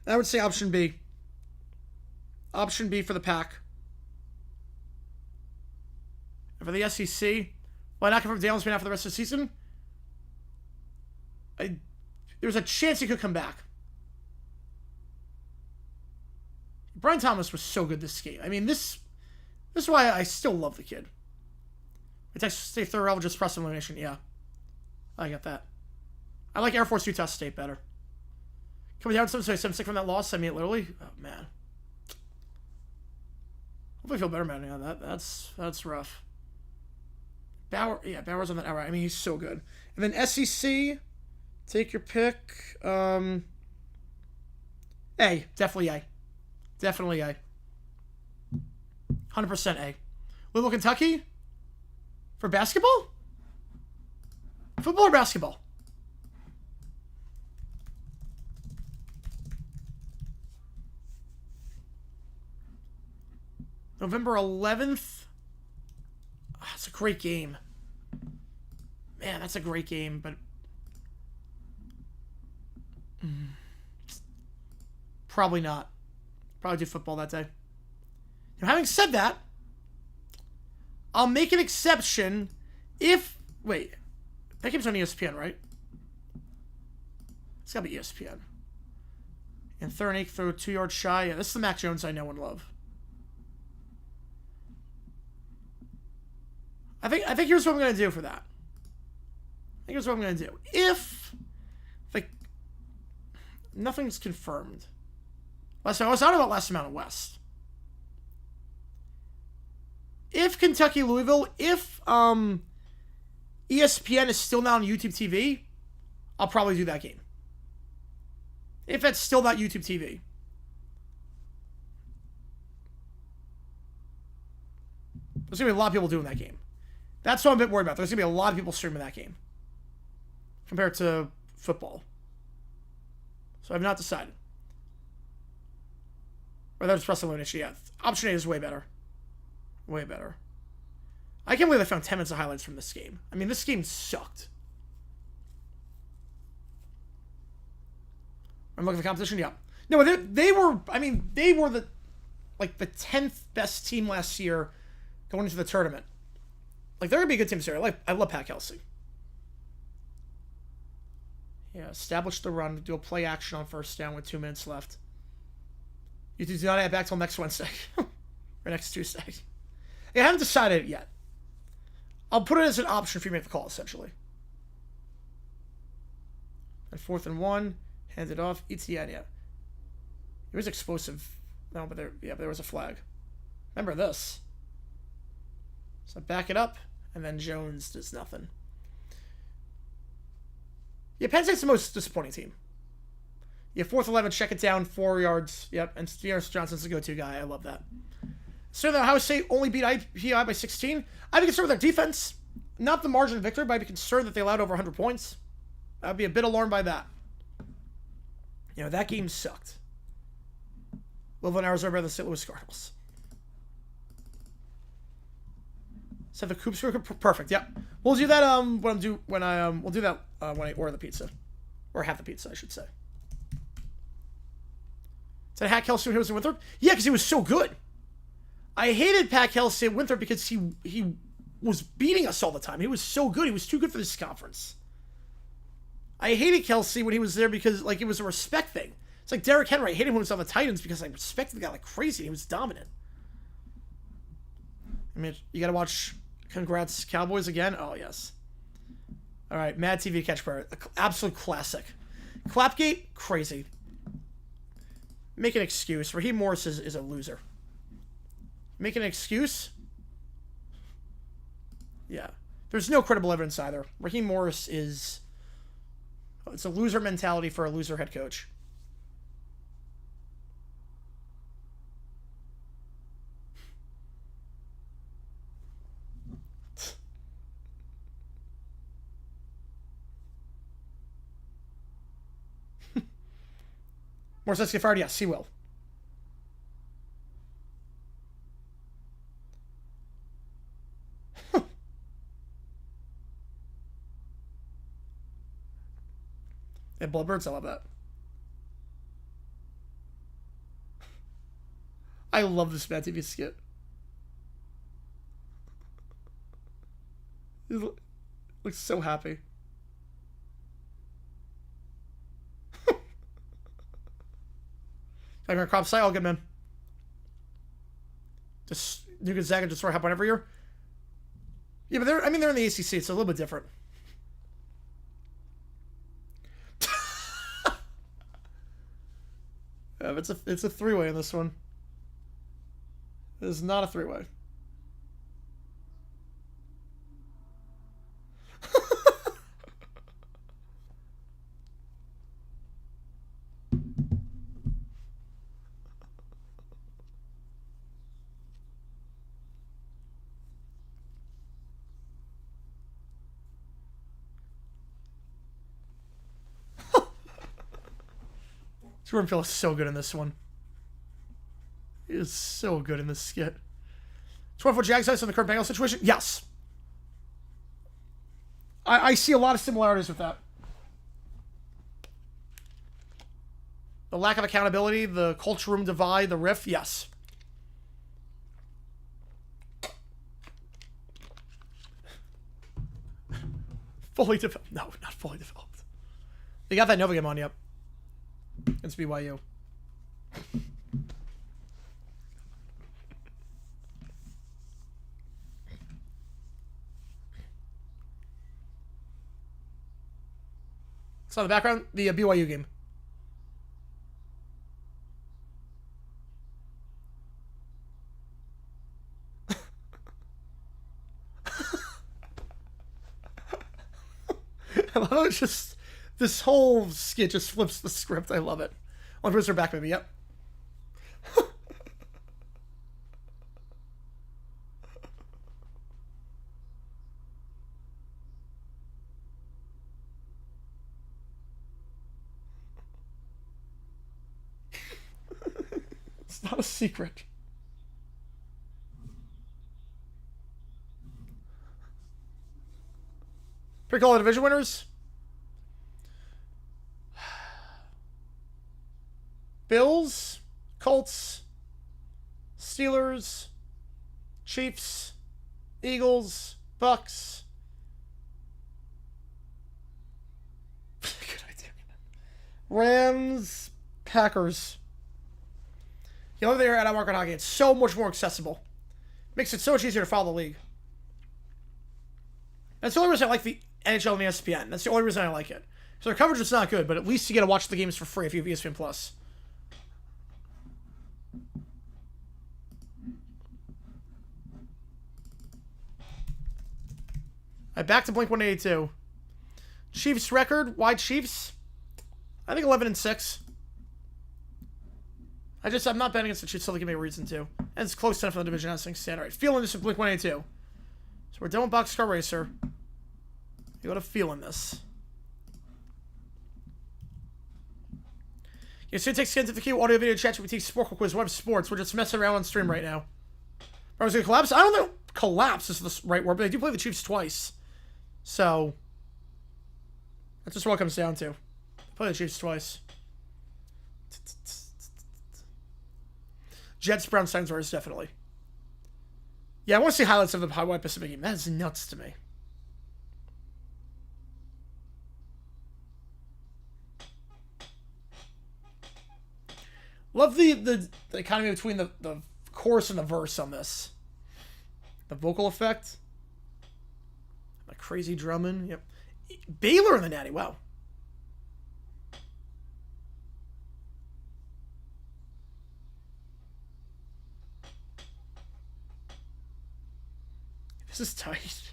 I would say option B. Option B for the Pack. And for the SEC, why not confirm Dale's been out for the rest of the season? There's a chance he could come back. Brian Thomas was so good this game. I mean, this is why I still love the kid. Texas State third level just press elimination. Yeah, I get that. I like Air Force Utah State better. Coming down 7-6 from that loss. I mean, literally, oh man. Hopefully, I feel better, man. Yeah, that's rough. Bauer's on that hour. I mean, he's so good. And then SEC, take your pick. A, definitely A. Definitely A. 100% A. Louisville, Kentucky? For basketball? Football or basketball? November 11th? Oh, that's a great game. Man, that's a great game, but... Probably not. Probably do football that day. Now, having said that, I'll make an exception if... Wait. That game's on ESPN, right? It's gotta be ESPN. And third and 8 throw 2 yards shy. Yeah, this is the Mac Jones I know and love. I think here's what I'm gonna do for that. Here's what I'm gonna do. If like nothing's confirmed. I was talking about last amount of West. If Kentucky Louisville, if ESPN is still not on YouTube TV, I'll probably do that game. If it's still not YouTube TV. There's gonna be a lot of people doing that game. That's what I'm a bit worried about. There's going to be a lot of people streaming that game compared to football. So I've not decided. Or that's press elimination. Yeah, option A is way better. Way better. I can't believe I found 10 minutes of highlights from this game. I mean, this game sucked. I'm looking at the competition. Yeah. No, they were the 10th best team last year going into the tournament. Like, they're going to be a good team this year. I love Pat Kelsey. Yeah, establish the run. Do a play action on first down with 2 minutes left. You do not add back till next Wednesday. Or next Tuesday. Yeah, I haven't decided it yet. I'll put it as an option for you to make the call, essentially. And 4th and 1. Hand it off. ETN, yeah. It was explosive. No, but there was a flag. Remember this. So back it up. And then Jones does nothing. Yeah, Penn State's the most disappointing team. Yeah, 4th 11, check it down, 4 yards. Yep, and Dearness Johnson's the go-to guy. I love that. So the Ohio State only beat IPI by 16. I'd be concerned with their defense. Not the margin of victory, but I'd be concerned that they allowed over 100 points. I'd be a bit alarmed by that. You know, that game sucked. Louisville and Arizona by the St. Louis Cardinals. So the Coops were perfect. Yep. We'll do that we'll do that when I order the pizza. Or have the pizza, I should say. Did Pat Kelsey when he was in Winthrop? Yeah, because he was so good. I hated Pat Kelsey at Winthrop because he was beating us all the time. He was so good. He was too good for this conference. I hated Kelsey when he was there because it was a respect thing. It's like Derrick Henry. I hated him when he was on the Titans because I respected the guy like crazy. He was dominant. I mean, you gotta watch Congrats Cowboys again? Oh, yes. All right, Mad TV Catch Prayer. Absolute classic. Clapgate, crazy. Make an excuse. Raheem Morris is a loser. Make an excuse? Yeah. There's no credible evidence either. Raheem Morris is... It's a loser mentality for a loser head coach. Morris get fired? Yes, he will. And Bloodbirds, I love that. I love this Mad TV skit. He looks so happy. I'm gonna crop side, all good, man. Just New Gonzaga just sort of happen every year. Yeah, but they're in the ACC. It's a little bit different. It's a three-way in this one. It is not a three-way. Jordan Peele is so good in this one. He is so good in this skit. 24 Jags in the current Bengals situation? Yes. I see a lot of similarities with that. The lack of accountability, the culture room divide, the riff, yes. Fully developed. No, not fully developed. They got that Nova game on, yep. It's BYU. It's on the background, the BYU game. I love how it's just, this whole skit just flips the script. I love it. One person back, maybe, yep. It's not a secret. Pretty cool division winners. Bills, Colts, Steelers, Chiefs, Eagles, Bucks. Good idea. Rams, Packers. You know, they're at Market Hockey. It's so much more accessible. Makes it so much easier to follow the league. That's the only reason I like the NHL and the ESPN. That's the only reason I like it. So their coverage is not good, but at least you get to watch the games for free if you have ESPN Plus. I back to Blink 182. Chiefs record. Why Chiefs? I think 11-6. I'm not betting against the Chiefs, so they give me a reason to. And it's close enough for the division as things stand. All right, feeling this with Blink 182. So we're done with Boxcar Racer. You got a feeling this. You should take skins at the queue, audio, video, chat, GPT, sport quiz, web sports. We're just messing around on stream right now. I was gonna collapse. I don't know. Collapse is the right word, but they do play the Chiefs twice. So that's just what it comes down to. Play the Chiefs twice. Jets, Browns, Titans, Warriors, definitely. Yeah, I want to see highlights of the Hawaii Pacific game. That is nuts to me. Love the economy between the chorus and the verse on this. The vocal effect. The crazy drumming. Yep. Baylor in the Natty. Wow. This is tight.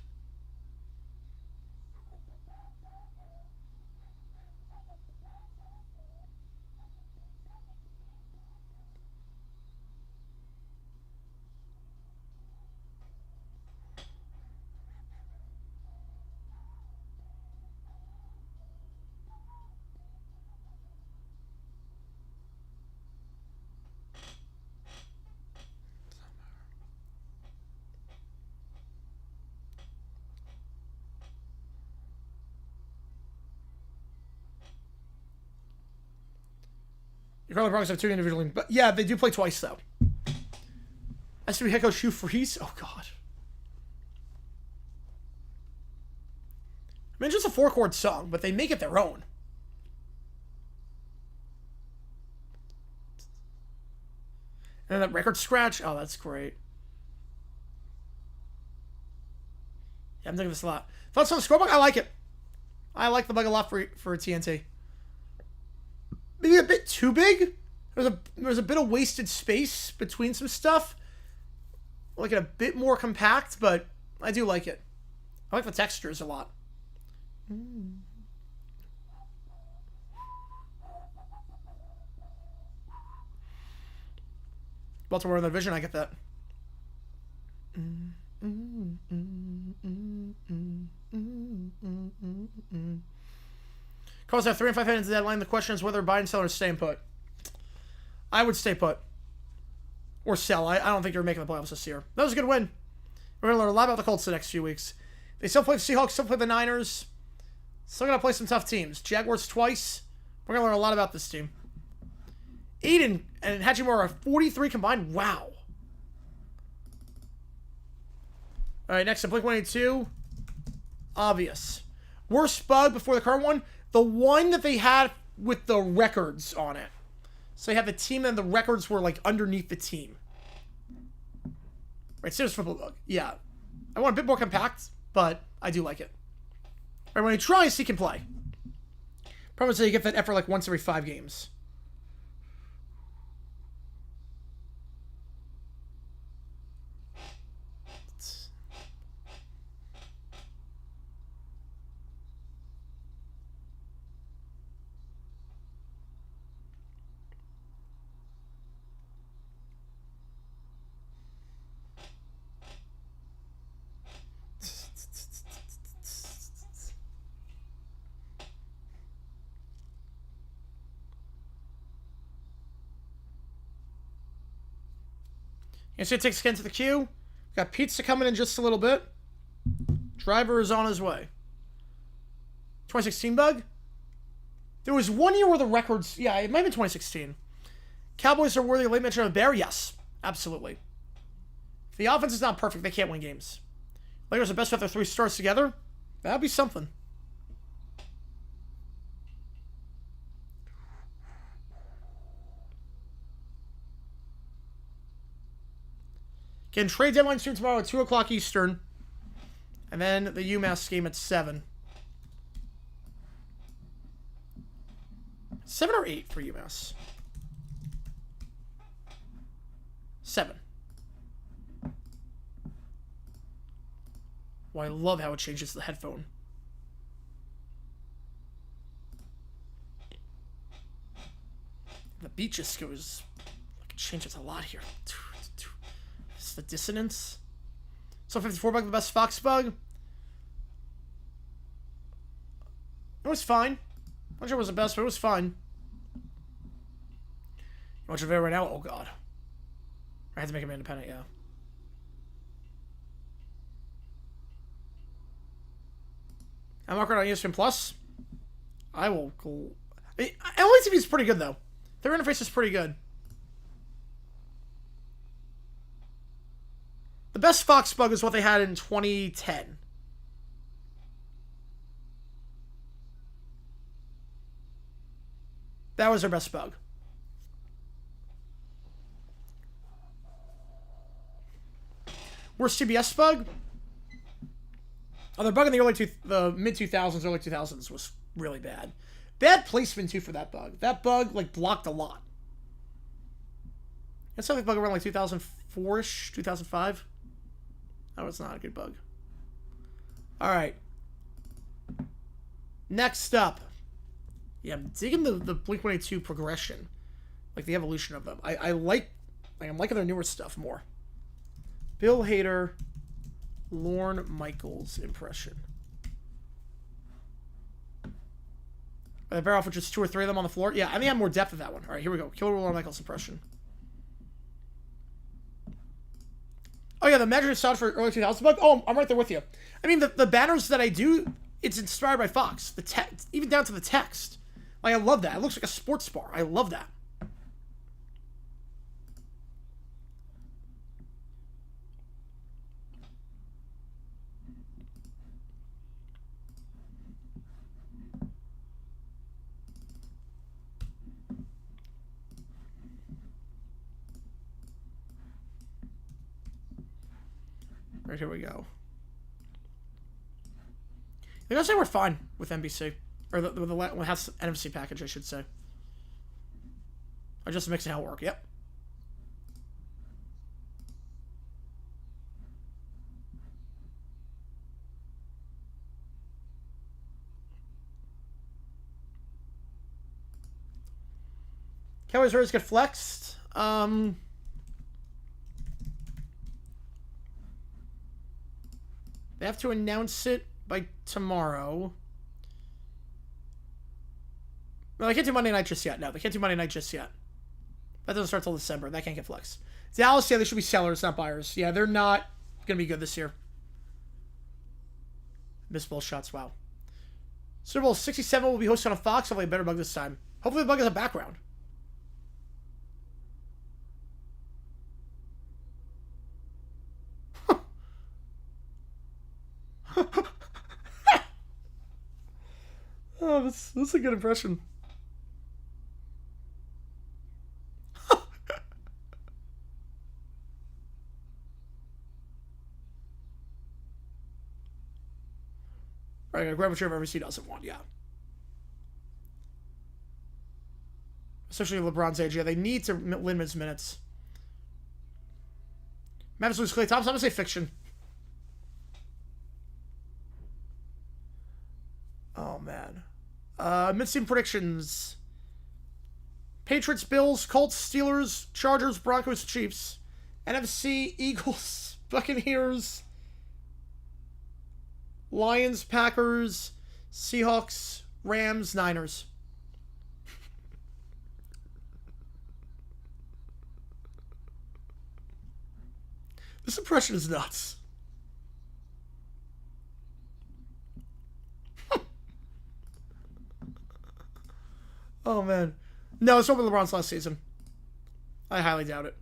Your Cardinals Broncos have two individually, but yeah, they do play twice though. SB Heco Shoe Freeze? Oh, God. I mean, it's just a 4-chord song, but they make it their own. And then that record scratch. Oh, that's great. Yeah, I'm thinking this a lot. Thoughts on the score bug? I like it. I like the bug a lot for TNT. Maybe a bit too big. There's a bit of wasted space between some stuff. I like it a bit more compact, but I do like it. I like the textures a lot. Baltimore in the division, I get that. Cardinals have 3 and 5 heading into the deadline. The question is whether buy and sell or stay put. I would stay put. Or sell. I don't think you're making the playoffs this year. That was a good win. We're going to learn a lot about the Colts the next few weeks. They still play the Seahawks, still play the Niners. Still going to play some tough teams. Jaguars twice. We're going to learn a lot about this team. Aiden and Hachimura are 43 combined. Wow. All right, next up, Blink-182. Obvious. Worst bug before the current one? The one that they had with the records on it. So they have the team and the records were like underneath the team. Right, serious football bug. Yeah. I want a bit more compact, but I do like it. All right, when he tries, he can play. Problem is that you get that effort like once every 5 games. It takes Ken to the queue. Got pizza coming in just a little bit. Driver is on his way. 2016 bug? There was 1 year where the records... Yeah, it might have been 2016. Cowboys are worthy of late mention of a bear? Yes, absolutely. If the offense is not perfect, they can't win games. Lakers are best with their 3 stars together. That'd be something. Again, trade deadline stream tomorrow at 2 o'clock Eastern. And then the UMass game at 7. 7 or 8 for UMass? 7. Well, I love how it changes the headphone. The beat just goes... Like, it changes a lot here. It's the dissonance. So 54 bug, the best Fox bug. It was fine. I'm not sure it was the best, but it was fine. You watch it right now? Oh, God. I had to make him independent, yeah. I'm not on ESPN Plus. I will go... LATV is pretty good, though. Their interface is pretty good. The best Fox bug is what they had in 2010. That was their best bug. Worst CBS bug? Oh, their bug in the mid-2000s, early 2000s was really bad. Bad placement, too, for that bug. That bug, like, blocked a lot. That's something bug around, like, 2004-ish, 2005. That was not a good bug. All right. Next up. Yeah, I'm digging the Blink-182 progression. Like, the evolution of them. I'm liking their newer stuff more. Bill Hader, Lorne Michaels impression. Are they better off with just 2 or 3 of them on the floor? Yeah, I think I have more depth of that one. All right, here we go. Killer Lorne Michaels impression. Oh, yeah, the measure shot for early 2000s bug. Oh, I'm right there with you. I mean, the banners that I do, it's inspired by Fox. The text, even down to the text. Like, I love that. It looks like a sports bar. I love that. Right, here we go. I gotta say we're fine with NBC. Or the NFC package, I should say. I just mixing how it work. Yep. Cowboys Raiders get flexed. They have to announce it by tomorrow. No, they can't do Monday night just yet. No, they can't do Monday night just yet. That doesn't start till December. That can't get flexed. Dallas, yeah, they should be sellers, not buyers. Yeah, they're not going to be good this year. Missed both shots, wow. Super Bowl 67 will be hosted on Fox. Hopefully a better bug this time. Hopefully the bug has a background. Oh, that's a good impression. Alright, I gotta grab a chair if MVC doesn't want, yeah. Especially LeBron's age, yeah, they need to limit his minutes. Memphis lose Klay Thompson, I'm gonna say fiction. Oh, man. Mid-season predictions. Patriots, Bills, Colts, Steelers, Chargers, Broncos, Chiefs. NFC, Eagles, Buccaneers, Lions, Packers, Seahawks, Rams, Niners. This impression is nuts. Oh, man. No, it's not with LeBron's last season. I highly doubt it.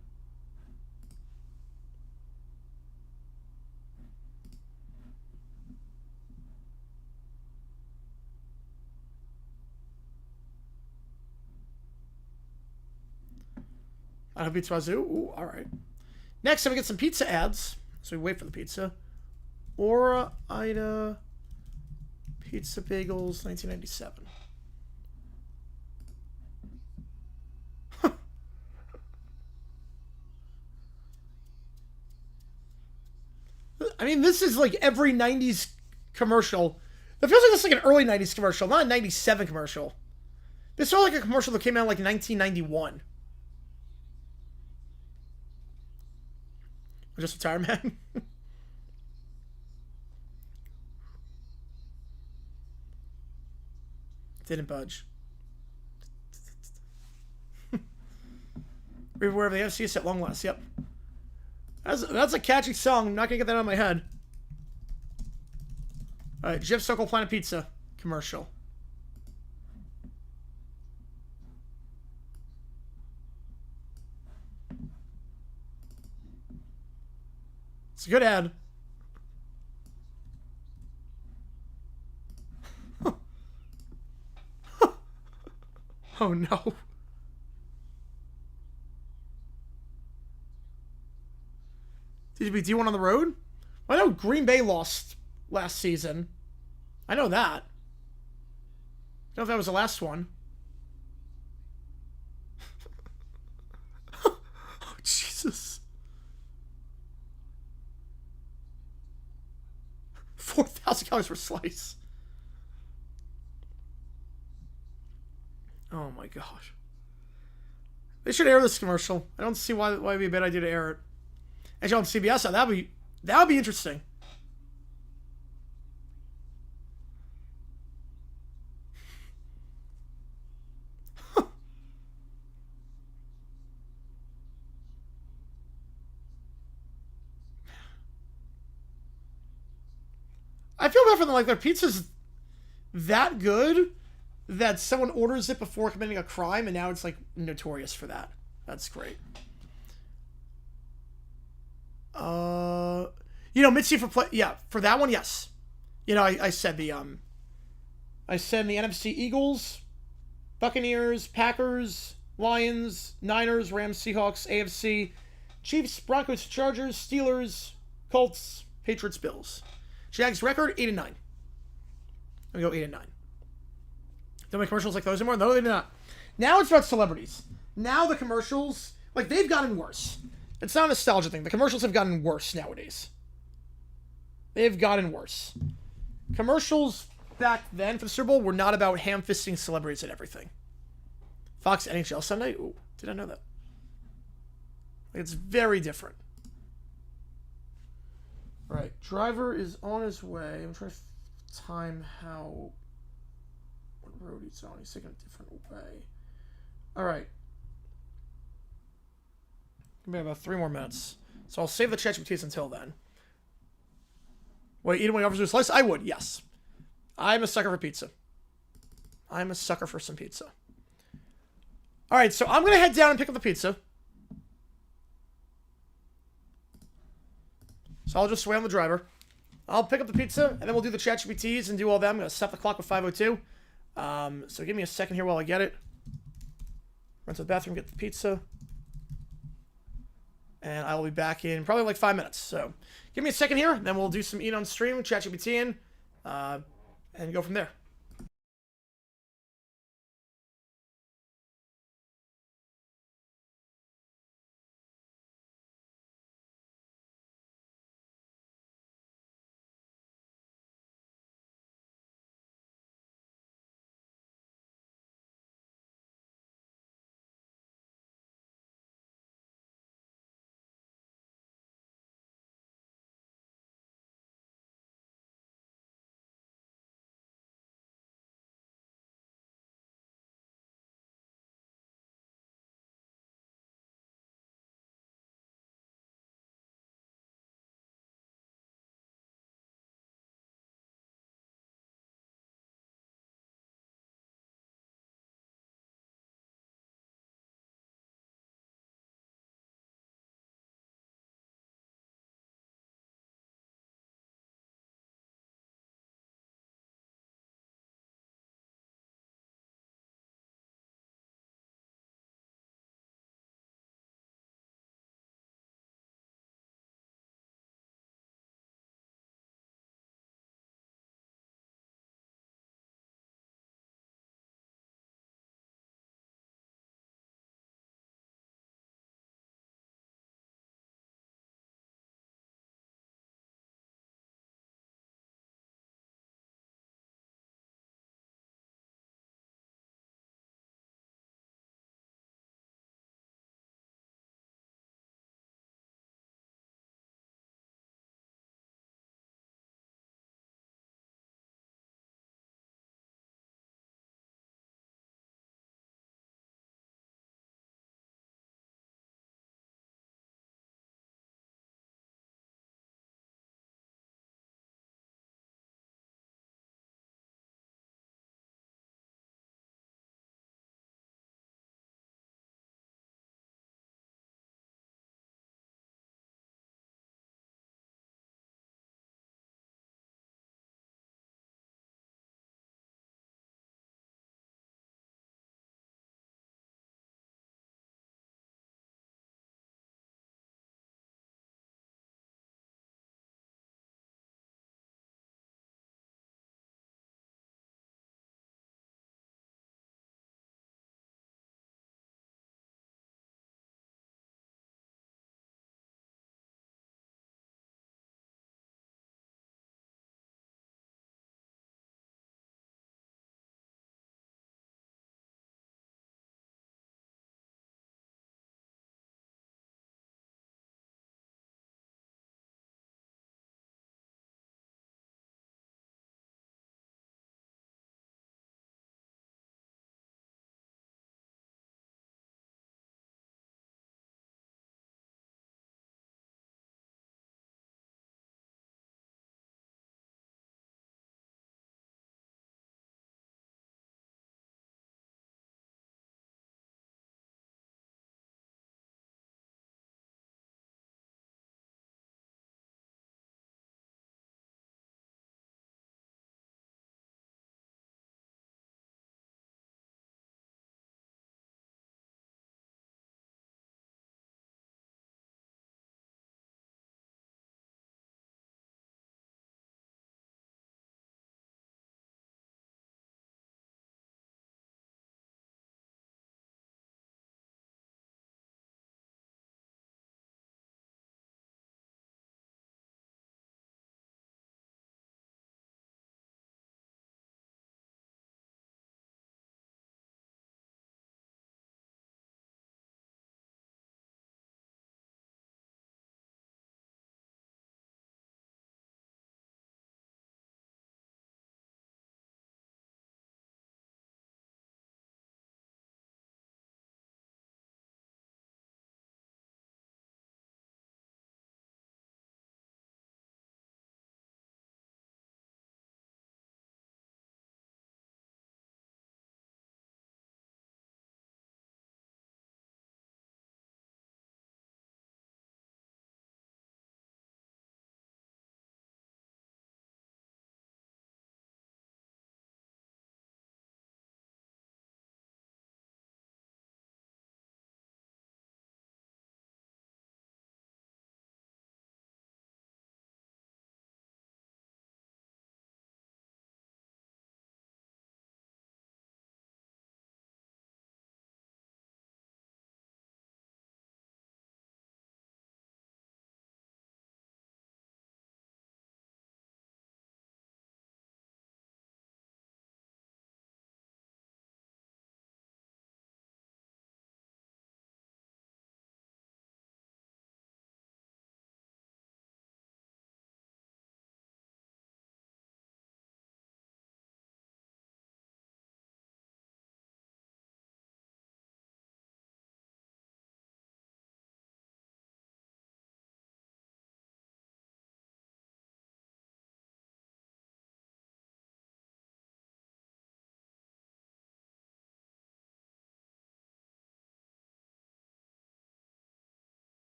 I hope it's Wazoo. Ooh, all right. Next, I'm going to get some pizza ads. So we wait for the pizza. Aura, Ida, Pizza Bagels, 1997. I mean, this is like every 90s commercial. It feels like this is like an early 90s commercial, not a 97 commercial. This feels like a commercial that came out in like 1991. Just retire, man. Didn't budge. Wherever the FC is at long last. Yep. That's a catchy song. I'm not gonna get that out of my head. Alright, Jif Circle Planet Pizza commercial. It's a good ad. Oh no. Did you beat D1 on the road? I know Green Bay lost last season. I know that. I don't know if that was the last one. Oh, Jesus. 4,000 calories per slice. Oh my gosh. They should air this commercial. I don't see why it'd be a bad idea to air it. Actually, on CBS, that would be interesting. I feel bad for them. Like, their pizza's that good that someone orders it before committing a crime, and now it's like notorious for that. That's great. Mitzi for play. Yeah, for that one, yes. I said the NFC Eagles, Buccaneers, Packers, Lions, Niners, Rams, Seahawks, AFC, Chiefs, Broncos, Chargers, Steelers, Colts, Patriots, Bills. Jags record 8-9. We go 8-9. Don't make commercials like those anymore? No, they do not. Now it's about celebrities. Now the commercials, like, they've gotten worse. It's not a nostalgia thing. The commercials have gotten worse nowadays. They've gotten worse. Commercials back then for the Super Bowl were not about ham-fisting celebrities and everything. Fox NHL Sunday? Ooh, did I know that? It's very different. All right, driver is on his way. I'm trying to time what road he's on. He's taking a different way. All right. Give me about 3 more minutes. So I'll save the ChatGPTs until then. Would I eat when he offers you a slice? I would, yes. I'm a sucker for pizza. I'm a sucker for some pizza. All right, so I'm going to head down and pick up the pizza. So I'll just sway on the driver. I'll pick up the pizza, and then we'll do the ChatGPTs and do all that. I'm going to set the clock with 5:02. So give me a second here while I get it. Run to the bathroom, get the pizza. And I will be back in probably like 5 minutes. So give me a second here, and then we'll do some eat on stream, ChatGPT in, and go from there.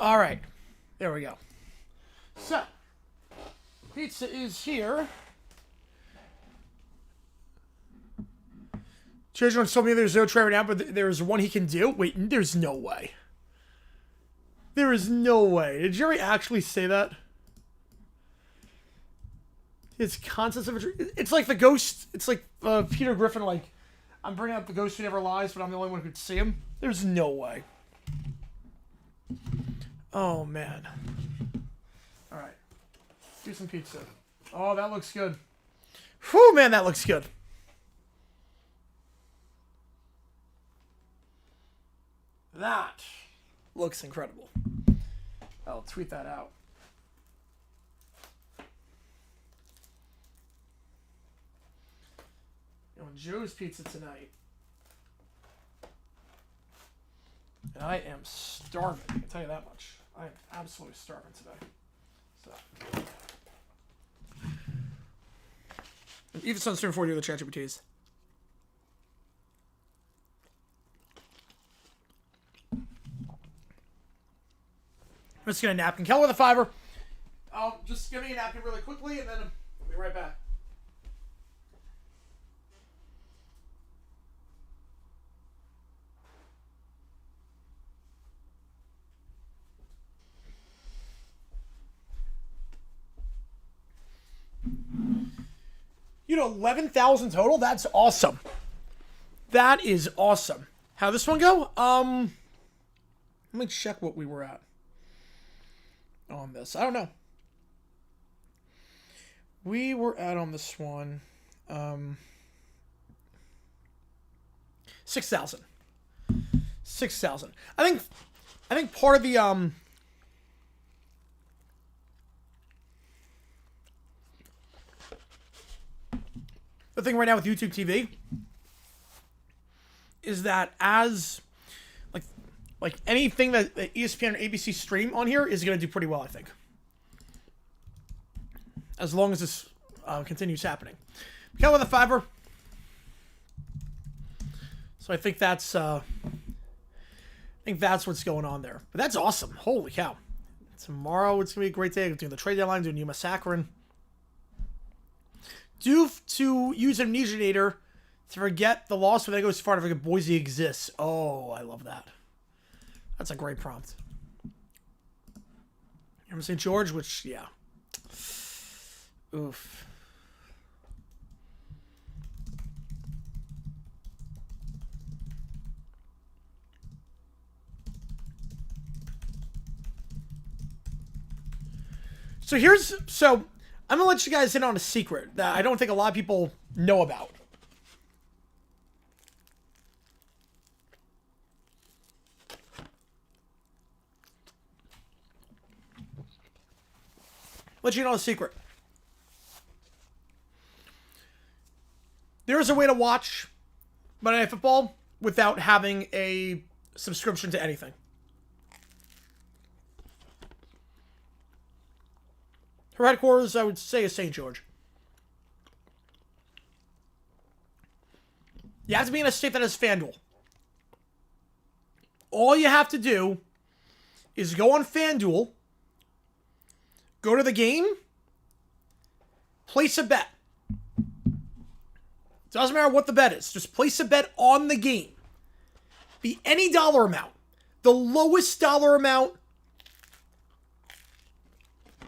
All right. There we go. So, pizza is here. Children told me there's no tray right now, but there's one he can do. Wait, there's no way. There is no way. Did Jerry actually say that? It's concepts of it's like the ghost. It's like Peter Griffin. Like, I'm bringing up the ghost who never lies, but I'm the only one who could see him. There's no way. Oh man. All right. Do some pizza. Oh, that looks good. Whew, man, that looks good. That looks incredible. I'll tweet that out. On Joe's Pizza tonight. And I am starving. I can tell you that much. I am absolutely starving today. So. Even Sunstream 40 with the ChatGPTs. I'm just gonna napkin. Kel with a $5. Just give me a napkin really quickly, and then I'll be right back. You know, 11,000 total. That's awesome. That is awesome. How'd this one go? Let me check what we were at on this. I don't know. We were at on this one 6,000. 6,000. I think part of the thing right now with YouTube TV is that as like anything that ESPN or ABC stream on here is going to do pretty well, I think. As long as this continues happening. Got with a $5. So I think that's what's going on there. But that's awesome. Holy cow. Tomorrow it's going to be a great day. Doing the trade deadline, doing Yuma Saccharin. Due to use Amnesiator to forget the loss when they go so far to forget Boise exists. Oh, I love that. That's a great prompt. Remember St. George, which, yeah. Oof. So I'm going to let you guys in on a secret that I don't think a lot of people know about. Let you know a secret. There is a way to watch Monday Night Football without having a subscription to anything. Her headquarters, I would say, is St. George. You have to be in a state that has FanDuel. All you have to do is go on FanDuel, go to the game, place a bet. Doesn't matter what the bet is. Just place a bet on the game. Be any dollar amount. The lowest dollar amount.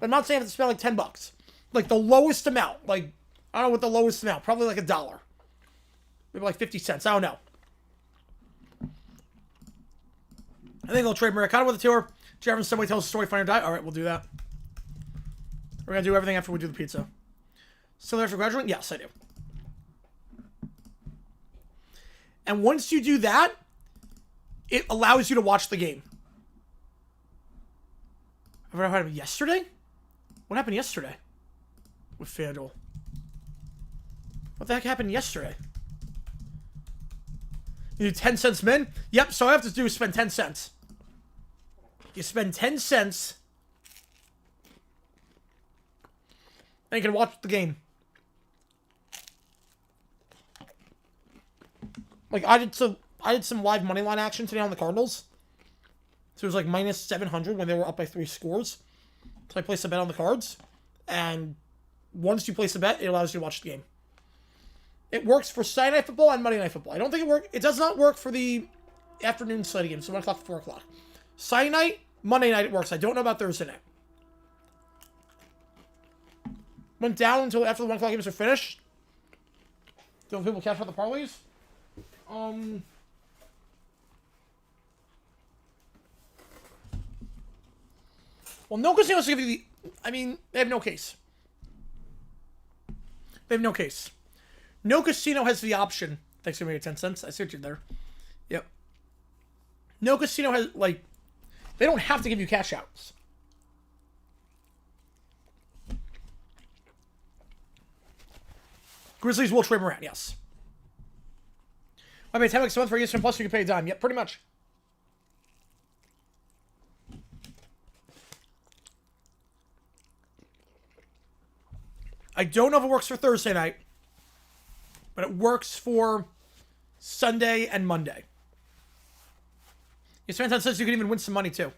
I'm not saying I have to spend like $10. Like the lowest amount. Like, I don't know what the lowest amount. Probably like $1. Maybe like 50 cents. I don't know. I think they'll trade Maricano with a tour. Jefferson somebody tells a story, find or die. All right, we'll do that. We're going to do everything after we do the pizza. Still there for graduating? Yes, I do. And once you do that, it allows you to watch the game. What happened yesterday? What happened yesterday with FanDuel? What the heck happened yesterday? You do 10 cents min? Yep, so all I have to do is spend 10 cents. You spend 10 cents and you can watch the game. Like I did some live money line action today on the Cardinals. So it was like minus 700 when they were up by 3 scores. So I placed a bet on the Cards. And once you place a bet, it allows you to watch the game. It works for Sunday Night Football and Monday Night Football. I don't think it works. It does not work for the afternoon slate games, so 1 o'clock to 4 o'clock. Sunday night, Monday night it works. I don't know about Thursday night. Went down until after the 1 o'clock games are finished. Don't people catch out the parlays? Well, no casinos give you the... I mean, they have no case. They have no case. No casino has the option. Thanks for making 10 cents. I see what you're there. Yep. No casino has, like... They don't have to give you cash outs. Grizzlies will trade Morant, yes. I mean, 10 bucks a month for ESPN Plus, you can pay a dime. Yep, pretty much. I don't know if it works for Thursday night, but it works for Sunday and Monday. ESPN says you can even win some money, too.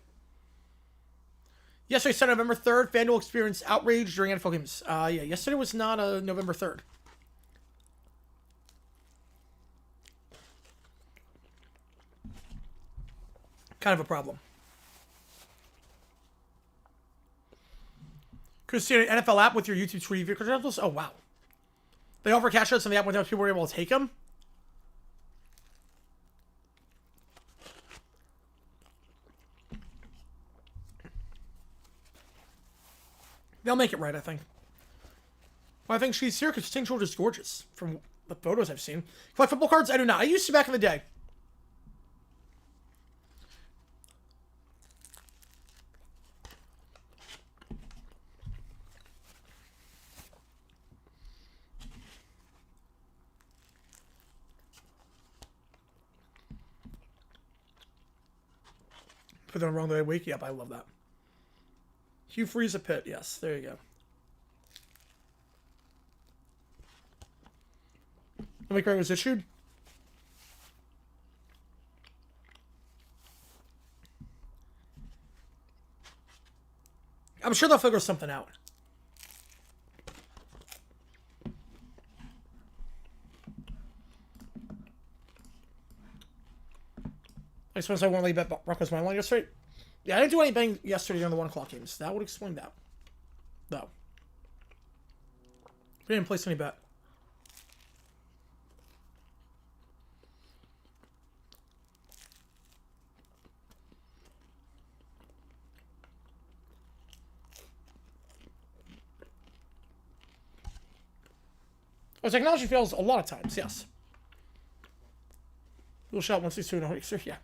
Yesterday, Sunday, November 3rd, FanDuel experienced outrage during NFL games. Yeah, yesterday was not November 3rd. Kind of a problem. Christina, NFL app with your YouTube free video credentials? Oh, wow. They offer cash outs on the app without people were able to take them? They'll make it right, I think. Well, I think she's here because St. George is gorgeous from the photos I've seen. Collect football cards? I do not. I used to back in the day. Put them wrong the way wake you up. I love that. Hugh Freeze a pit. Yes, there you go. The make was issued. I'm sure they'll figure something out. I suppose I won't leave bet Broncos money line yesterday. Yeah, I didn't do anything yesterday during the 1 o'clock games. That would explain that. Though. We didn't place any bet. Oh, technology fails a lot of times, yes. We'll shot once these 2 in a week, sir. Yeah.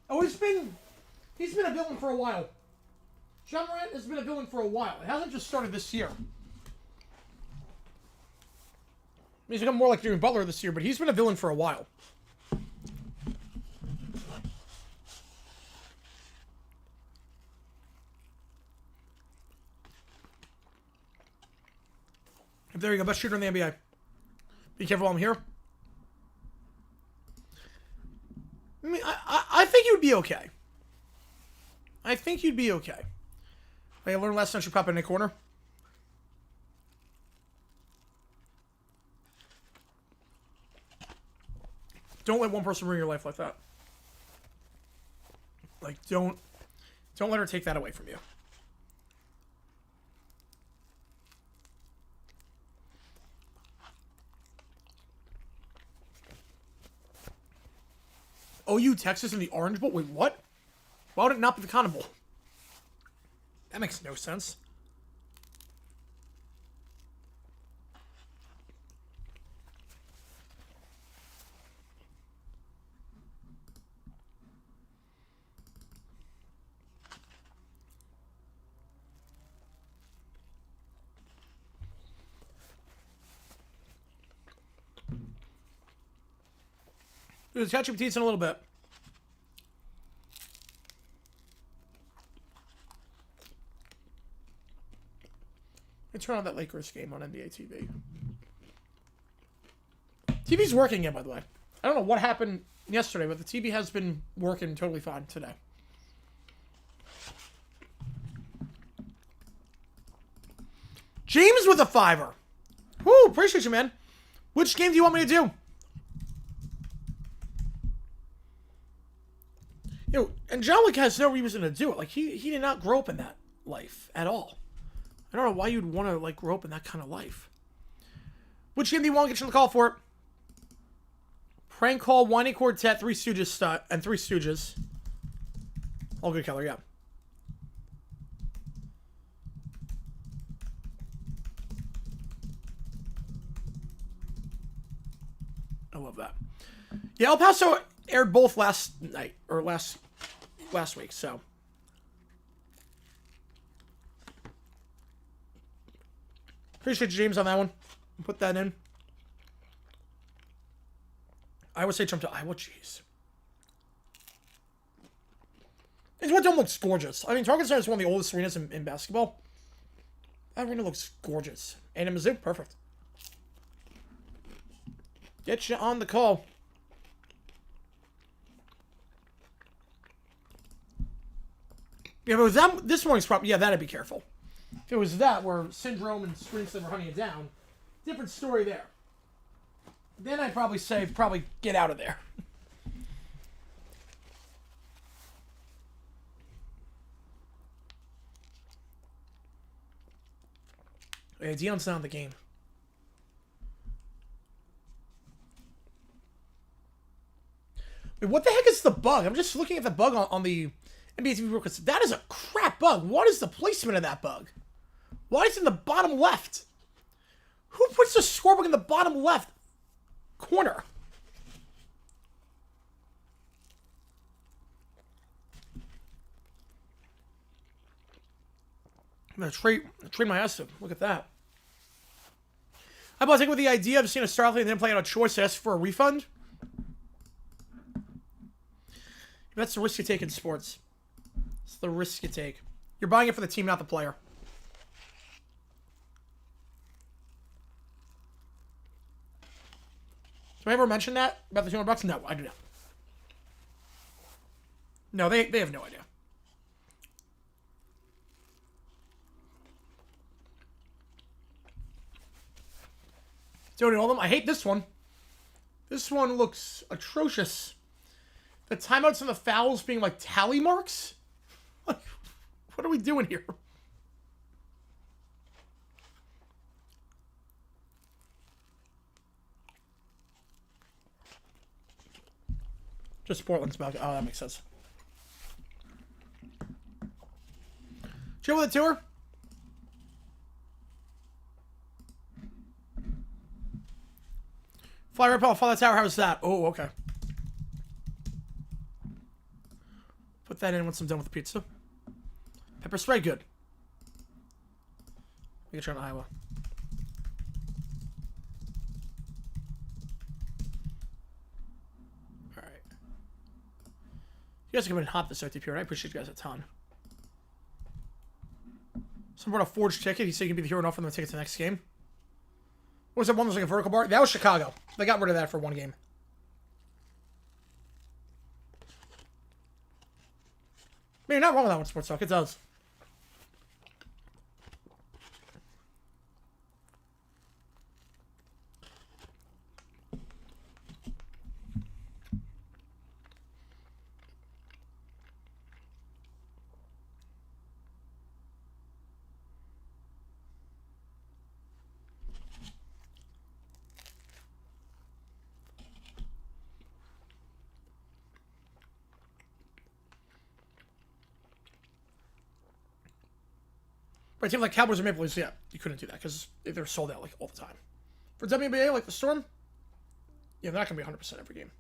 Oh, he's been a villain for a while. John Morant has been a villain for a while. It hasn't just started this year. He's become more like Jimmy Butler this year, but he's been a villain for a while. There you go, best shooter in the NBA. Be careful while I'm here. I mean, I think you'd be okay. I think you'd be okay. Like I learned last night, you pop in a corner. Don't let one person ruin your life like that. Like, don't let her take that away from you. OU, Texas, in the Orange Bowl? Wait, what? Why would it not be the Cotton Bowl? That makes no sense. Let's catch up with in a little bit. Let's turn on that Lakers game on NBA TV. TV's working again, by the way. I don't know what happened yesterday, but the TV has been working totally fine today. James with a $5. Woo, appreciate you, man. Which game do you want me to do? You know, Angelic has no reason to do it. Like, he did not grow up in that life at all. I don't know why you'd want to, like, grow up in that kind of life. Which game do you want to get you on the call for? Prank Call, Whiny Quartet, Three Stooges, and Three Stooges. All good color, yeah. I love that. Yeah, El Paso aired both last night, or last week, so. Appreciate you, James, on that one. Put that in. Iowa State jumped to Iowa. Jeez. What Dome looks gorgeous. I mean, Target Center is one of the oldest arenas in basketball. That arena looks gorgeous. And in Mizzou, perfect. Get you on the call. Yeah, if it was that, this morning's problem, yeah, that'd be careful. If it was that, where Syndrome and Springsteen were hunting it down, different story there. Then I'd probably say, get out of there. Yeah, Dion's not in the game. Wait, what the heck is the bug? I'm just looking at the bug on the NBA TV real. That is a crap bug. What is the placement of that bug? Why is it in the bottom left? Who puts the scorebook in the bottom left corner? I'm gonna trade my ass to him. Look at that. How about taking with the idea of seeing a star athlete and then playing on a choice to ask for a refund? That's the risk you take in sports. It's the risk you take. You're buying it for the team, not the player. Did I ever mention that? About the $200? No, I do not. No, they have no idea. Don't all them. I hate this one. This one looks atrocious. The timeouts and the fouls being like tally marks? Like, what are we doing here? Just Portland's back. Oh, that makes sense. Chill with the tour. Fly repel, fall that tower. How's that? Oh, okay. Put that in once I'm done with the pizza. Pepper spray, good. We can try on Iowa. All right. You guys are coming in hot this OTP, right? I appreciate you guys a ton. Someone brought a forged ticket. He said he can be the hero and offer them a ticket to the next game. What was that one that was like a vertical bar? That was Chicago. They got rid of that for one game. I mean, you're not wrong with that one, Sports Talk. It does. For a team like Cowboys or Maple Leafs, yeah, you couldn't do that because they're sold out like all the time. For WNBA, like the Storm, yeah, they're not going to be 100% every game.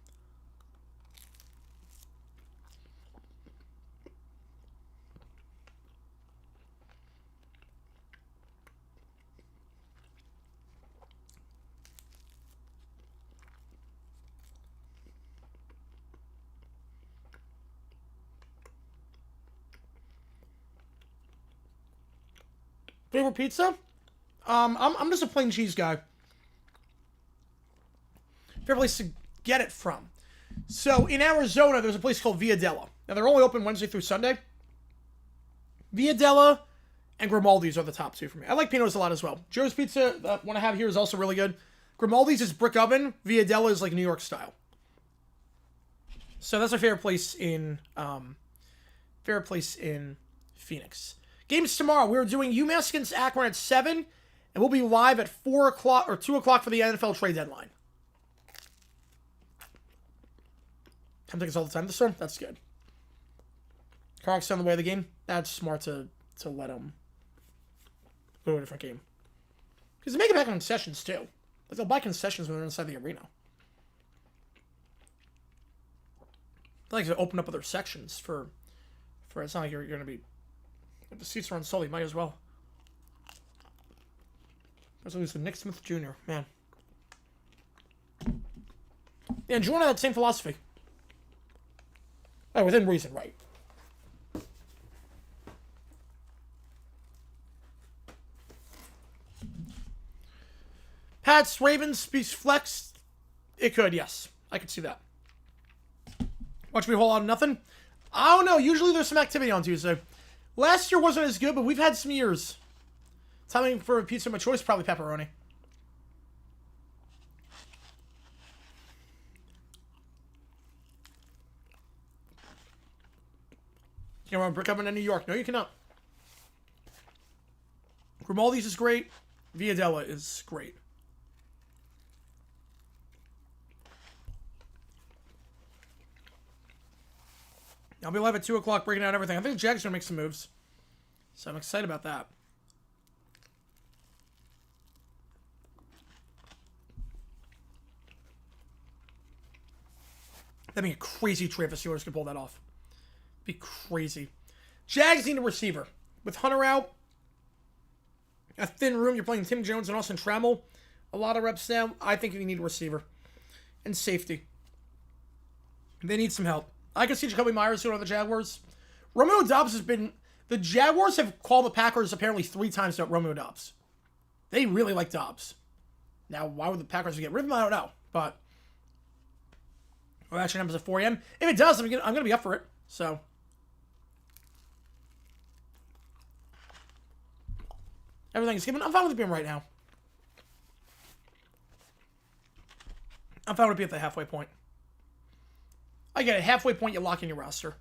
Favorite pizza? I'm just a plain cheese guy. favorite place to get it from. So in Arizona, there's a place called Via Della. Now they're only open Wednesday through Sunday. Via Della and Grimaldi's are the top two for me. I like Pino's a lot as well. Joe's Pizza, the one I have here, is also really good. Grimaldi's is brick oven. Via Della is like New York style. So that's my favorite place in Phoenix. Games tomorrow. We're doing UMass against Akron at 7, and we'll be live at 4 o'clock or 2 o'clock for the NFL trade deadline. Come tickets all the time this turn? That's good. Car's on the way of the game. That's smart to let them go to a different game. Because they make it back on concessions too. Like they'll buy concessions when they're inside the arena. They like to open up other sections for it's not like you're going to be... If the seats are unsold, you might as well. Let's lose to Nick Smith Jr. Man. Yeah, and join that same philosophy. Oh, within reason, right. Pats, Ravens, Beast Flex. It could, yes. I could see that. Watch me a whole lot of nothing. I don't know. Usually there's some activity on Tuesday. Last year wasn't as good, but we've had some years. Timing for a pizza of my choice, probably pepperoni. You know, brick oven in New York. No, you cannot. Grimaldi's is great. Via Della is great. I'll be live at 2 o'clock breaking out everything. I think Jack's going to make some moves. So I'm excited about that. That'd be a crazy trade if the Steelers could pull that off. Be crazy. Jags need a receiver. With Hunter out, a thin room, you're playing Tim Jones and Austin Trammell. A lot of reps now. I think you need a receiver. And safety. They need some help. I can see Jacoby Myers doing on the Jaguars. Romeo Doubs has been... The Jaguars have called the Packers apparently 3 times about Romeo Doubs. They really like Doubs. Now, why would the Packers get rid of him? I don't know. But... Well, actually happens at 4 a.m. If it does, I'm going to be up for it. So... Everything's given. I'm fine with it being right now. I'm fine with it being at the halfway point. I get it. Halfway point, you lock in your roster.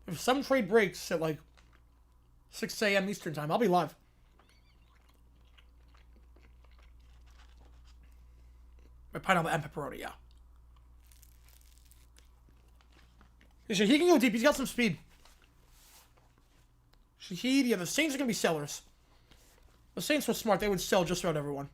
If some trade breaks at like 6 a.m. Eastern time, I'll be live. My pineapple and pepperoni, yeah. He can go deep. He's got some speed. Shahid, yeah, the Saints are going to be sellers. The Saints were smart. They would sell just about everyone.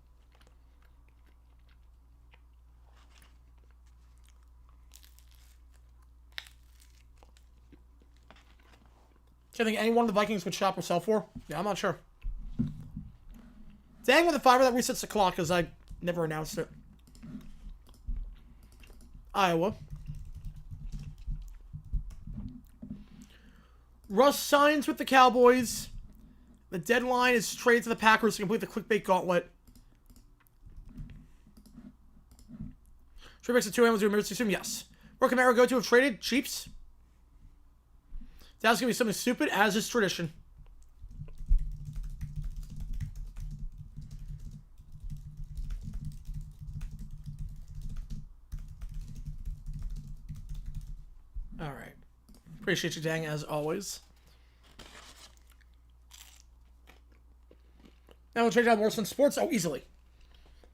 Do you think any one of the Vikings would shop or sell for? Yeah, I'm not sure. Dang with the fiber that resets the clock because I never announced it. Iowa. Russ signs with the Cowboys. The deadline is traded to the Packers to complete the clickbait gauntlet. Trade backs at 2 a.m. to emergency soon? Yes. Where Camaro go to have traded? Chiefs. That's going to be something stupid, as is tradition. Alright. Appreciate you, Dang, as always. Now we'll trade out worse than sports? Oh, easily.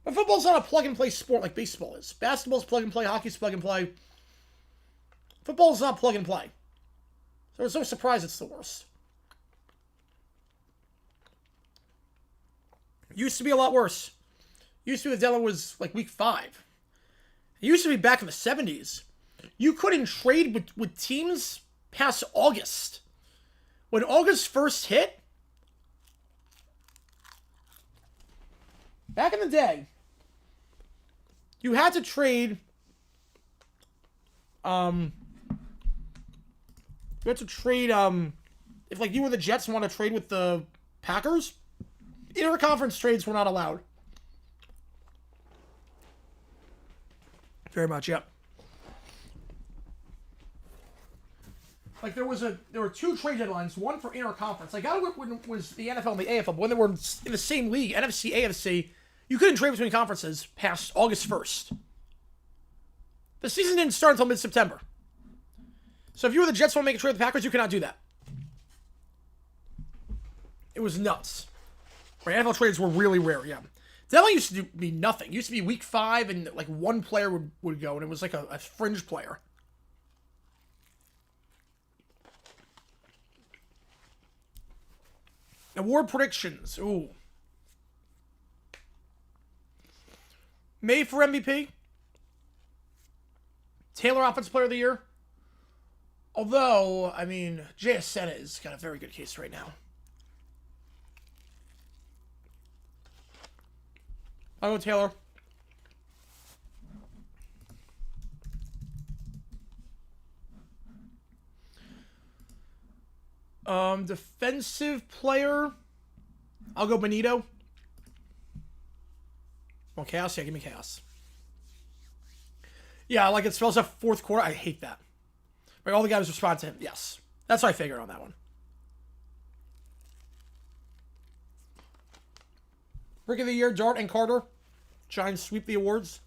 But football's not a plug-and-play sport like baseball is. Basketball's plug-and-play, hockey's plug-and-play. Football's not plug-and-play. So it's no surprise it's the worst. Used to be a lot worse. Used to be the deadline was like week 5. It used to be back in the 70s. You couldn't trade with teams past August. When August first hit, back in the day, you had to trade, if like you were the Jets and want to trade with the Packers, Interconference trades were not allowed. Very much, yep. Like, there were two trade deadlines, one for interconference. I got it when it was the NFL and the AFL, but when they were in the same league, NFC, AFC, you couldn't trade between conferences past August 1st. The season didn't start until mid-September. So if you were the Jets want to make a trade with the Packers, you cannot do that. It was nuts. Right, NFL trades were really rare, yeah. Deadline used to be nothing. It used to be week 5 and like one player would go, and it was like a fringe player. Award predictions. Ooh. May for MVP. Taylor Offensive Player of the Year. Although, I mean, JSN has got a very good case right now. I'll go Taylor. Defensive player. I'll go Benito. Oh, Chaos? Yeah, give me Chaos. Yeah, like it spells out fourth quarter. I hate that. Like all the guys respond to him. Yes. That's what I figured on that one. Rookie of the Year, Dart and Carter. Giants sweep the awards.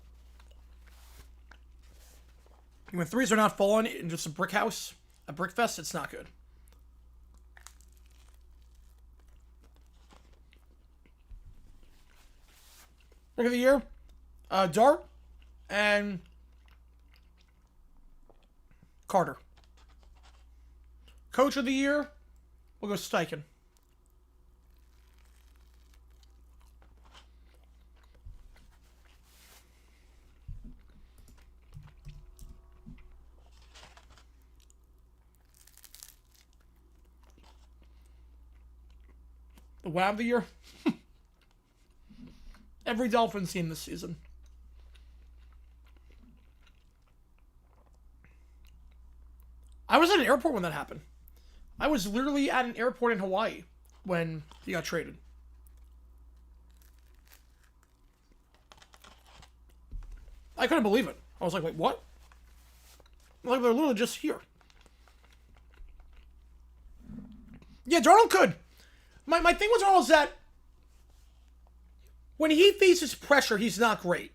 When threes are not falling in just a brick house, a brick fest, it's not good. Rookie of the Year, Dart and Carter. Coach of the Year, we'll go Steichen. The WAV of the Year? Every Dolphins team this season. I was at an airport when that happened. I was literally at an airport in Hawaii when he got traded. I couldn't believe it. I was like, wait, what? Like, they're literally just here. Yeah, Darnold could. My thing with Darnold is that when he faces pressure, he's not great.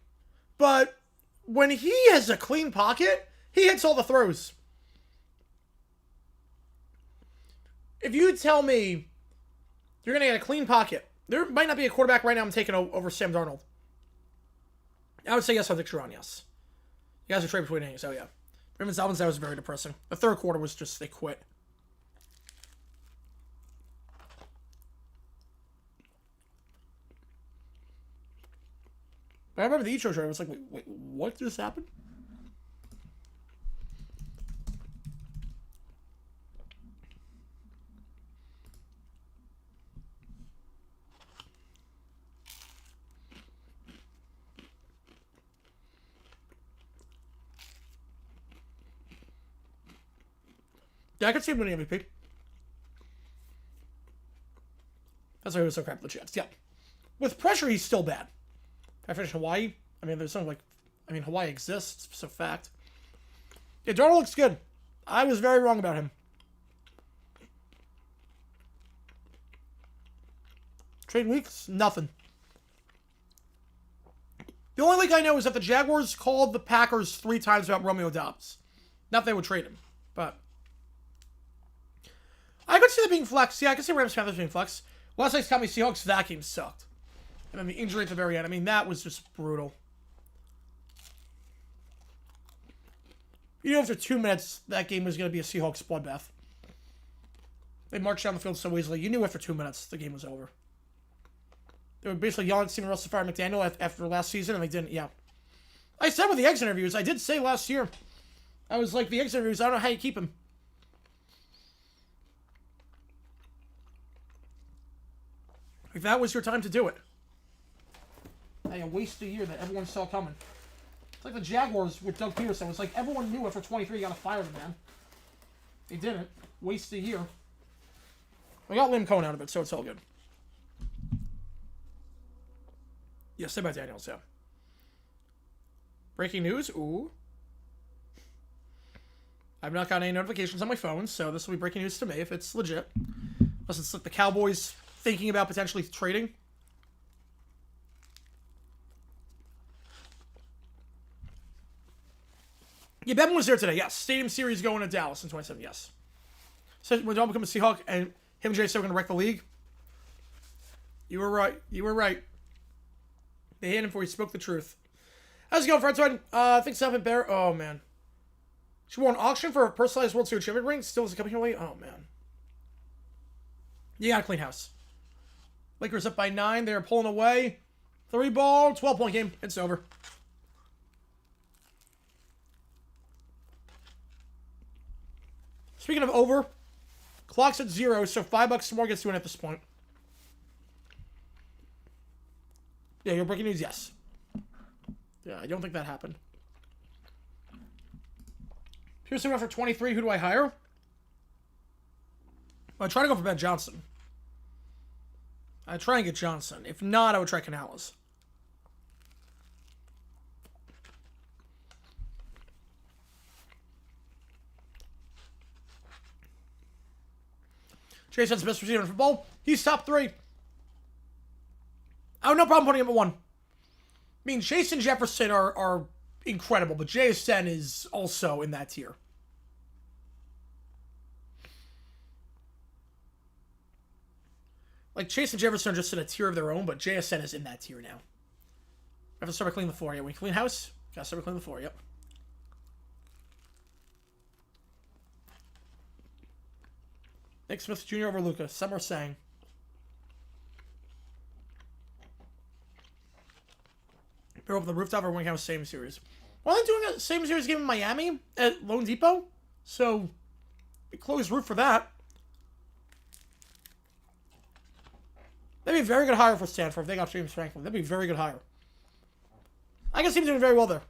But when he has a clean pocket, he hits all the throws. If you tell me you're going to get a clean pocket, there might not be a quarterback right now I'm taking over Sam Darnold. I would say yes on Dick Sharon, yes. You guys are trading between innings, oh yeah. Raymond Dolphins, that was very depressing. The third quarter was just, they quit. But I remember the Icho trade, I was like, wait, what just happened? Yeah, I could see him winning MVP. That's why he was so crap with the Jets. Yeah. With pressure, he's still bad. I finished Hawaii. I mean, there's something like... I mean, Hawaii exists. It's a fact. Yeah, Darnold looks good. I was very wrong about him. Trade weeks? Nothing. The only leak I know is that the Jaguars called the Packers 3 times about Romeo Doubs. Not that they would trade him, but... I could see that being flex. Yeah, I could see Rams Panthers being flex. Last night's Cowboys Seahawks, that game sucked. And then the injury at the very end. I mean, that was just brutal. You know, after 2 minutes, that game was going to be a Seahawks bloodbath. They marched down the field so easily. You knew after 2 minutes the game was over. They were basically yelling at Steven Russell, fire McDaniel after last season, and they didn't. Yeah. I said with the exit interviews, I did say last year, I was like, the exit interviews, I don't know how you keep him. If that was your time to do it. I waste a year that everyone saw coming. It's like the Jaguars with Doug Peterson. It was like everyone knew after 23 you got to fire the man. They didn't. Waste a year. We got Liam Cohen out of it, so it's all good. Yeah, say by Daniels, yeah. Breaking news? Ooh. I've not gotten any notifications on my phone, so this will be breaking news to me if it's legit. Unless it's like the Cowboys thinking about potentially trading. Yeah, Bevan was there today, yes. Stadium Series going to Dallas in 27, yes. So when John becomes a Seahawk and him and Jay said we're going to wreck the league. You were right. You were right. They hit him before he spoke the truth. How's it going, friends? I think Seven Bear. Oh, man. She won an auction for a personalized World Series champion ring. Still isn't coming here late. Oh, man. You got to clean house. Lakers up by 9. They're pulling away. 3-ball, 12-point game. It's over. Speaking of over, clock's at 0, so $5 more gets to win at this point. Yeah, you're breaking news, yes. Yeah, I don't think that happened. Here's someone for 23. Who do I hire? I try to go for Ben Johnson. I try and get Johnson. If not, I would try Canales. Jason's best receiver in football. He's top 3. I have no problem putting him at 1. I mean, Chase and Jefferson are incredible, but JSN is also in that tier. Like, Chase and Jefferson are just in a tier of their own, but JSN is in that tier now. I have to start by cleaning the floor. Yeah, we clean house. Gotta start by cleaning the floor, yep. Nick Smith Jr. over Luka. Some are saying. They're over the rooftop or Wing House, same series. Well, they're doing a same series game in Miami at Lone Depot. So, we closed roof for that. That'd be a very good hire for Stanford if they got James Franklin. That'd be a very good hire. I can see him doing very well there.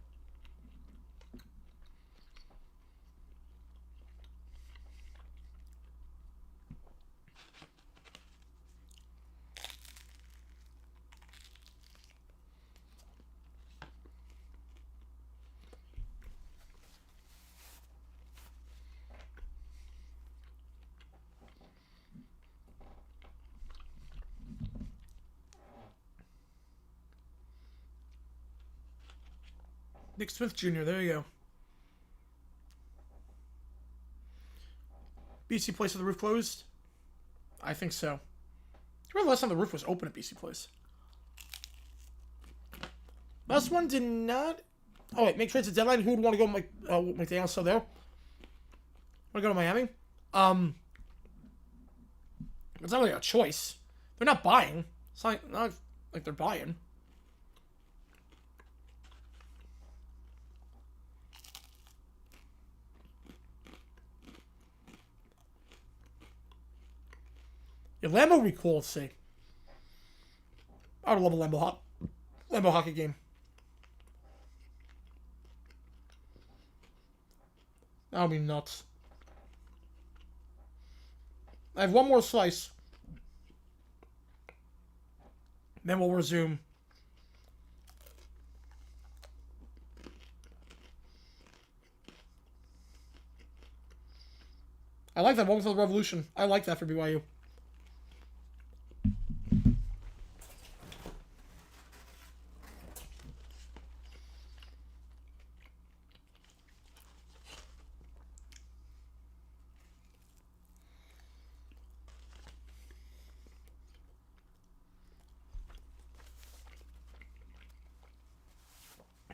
Nick Smith Jr., there you go. BC Place with the roof closed? I think so. Remember the last time the roof was open at BC Place? Last one did not... Oh, wait, make trades at deadline. Who would want to go McDaniels still there? Want to go to Miami? It's not really a choice. They're not buying. It's not like they're buying. Yeah, Lambeau would be cool to see. I would love a Lambeau hockey game. That would be nuts. I have one more slice. Then we'll resume. I like that one for the Revolution. I like that for BYU.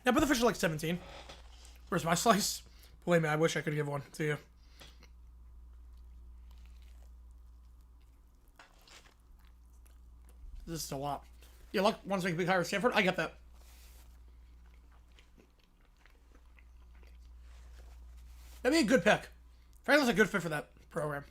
Yeah, but the fish are like 17. Where's my slice? Believe me, I wish I could give one to you. This is a lot. Yeah, luck wants to make a big hire at Stanford. I get that. That'd be a good pick. Franklin's a good fit for that program.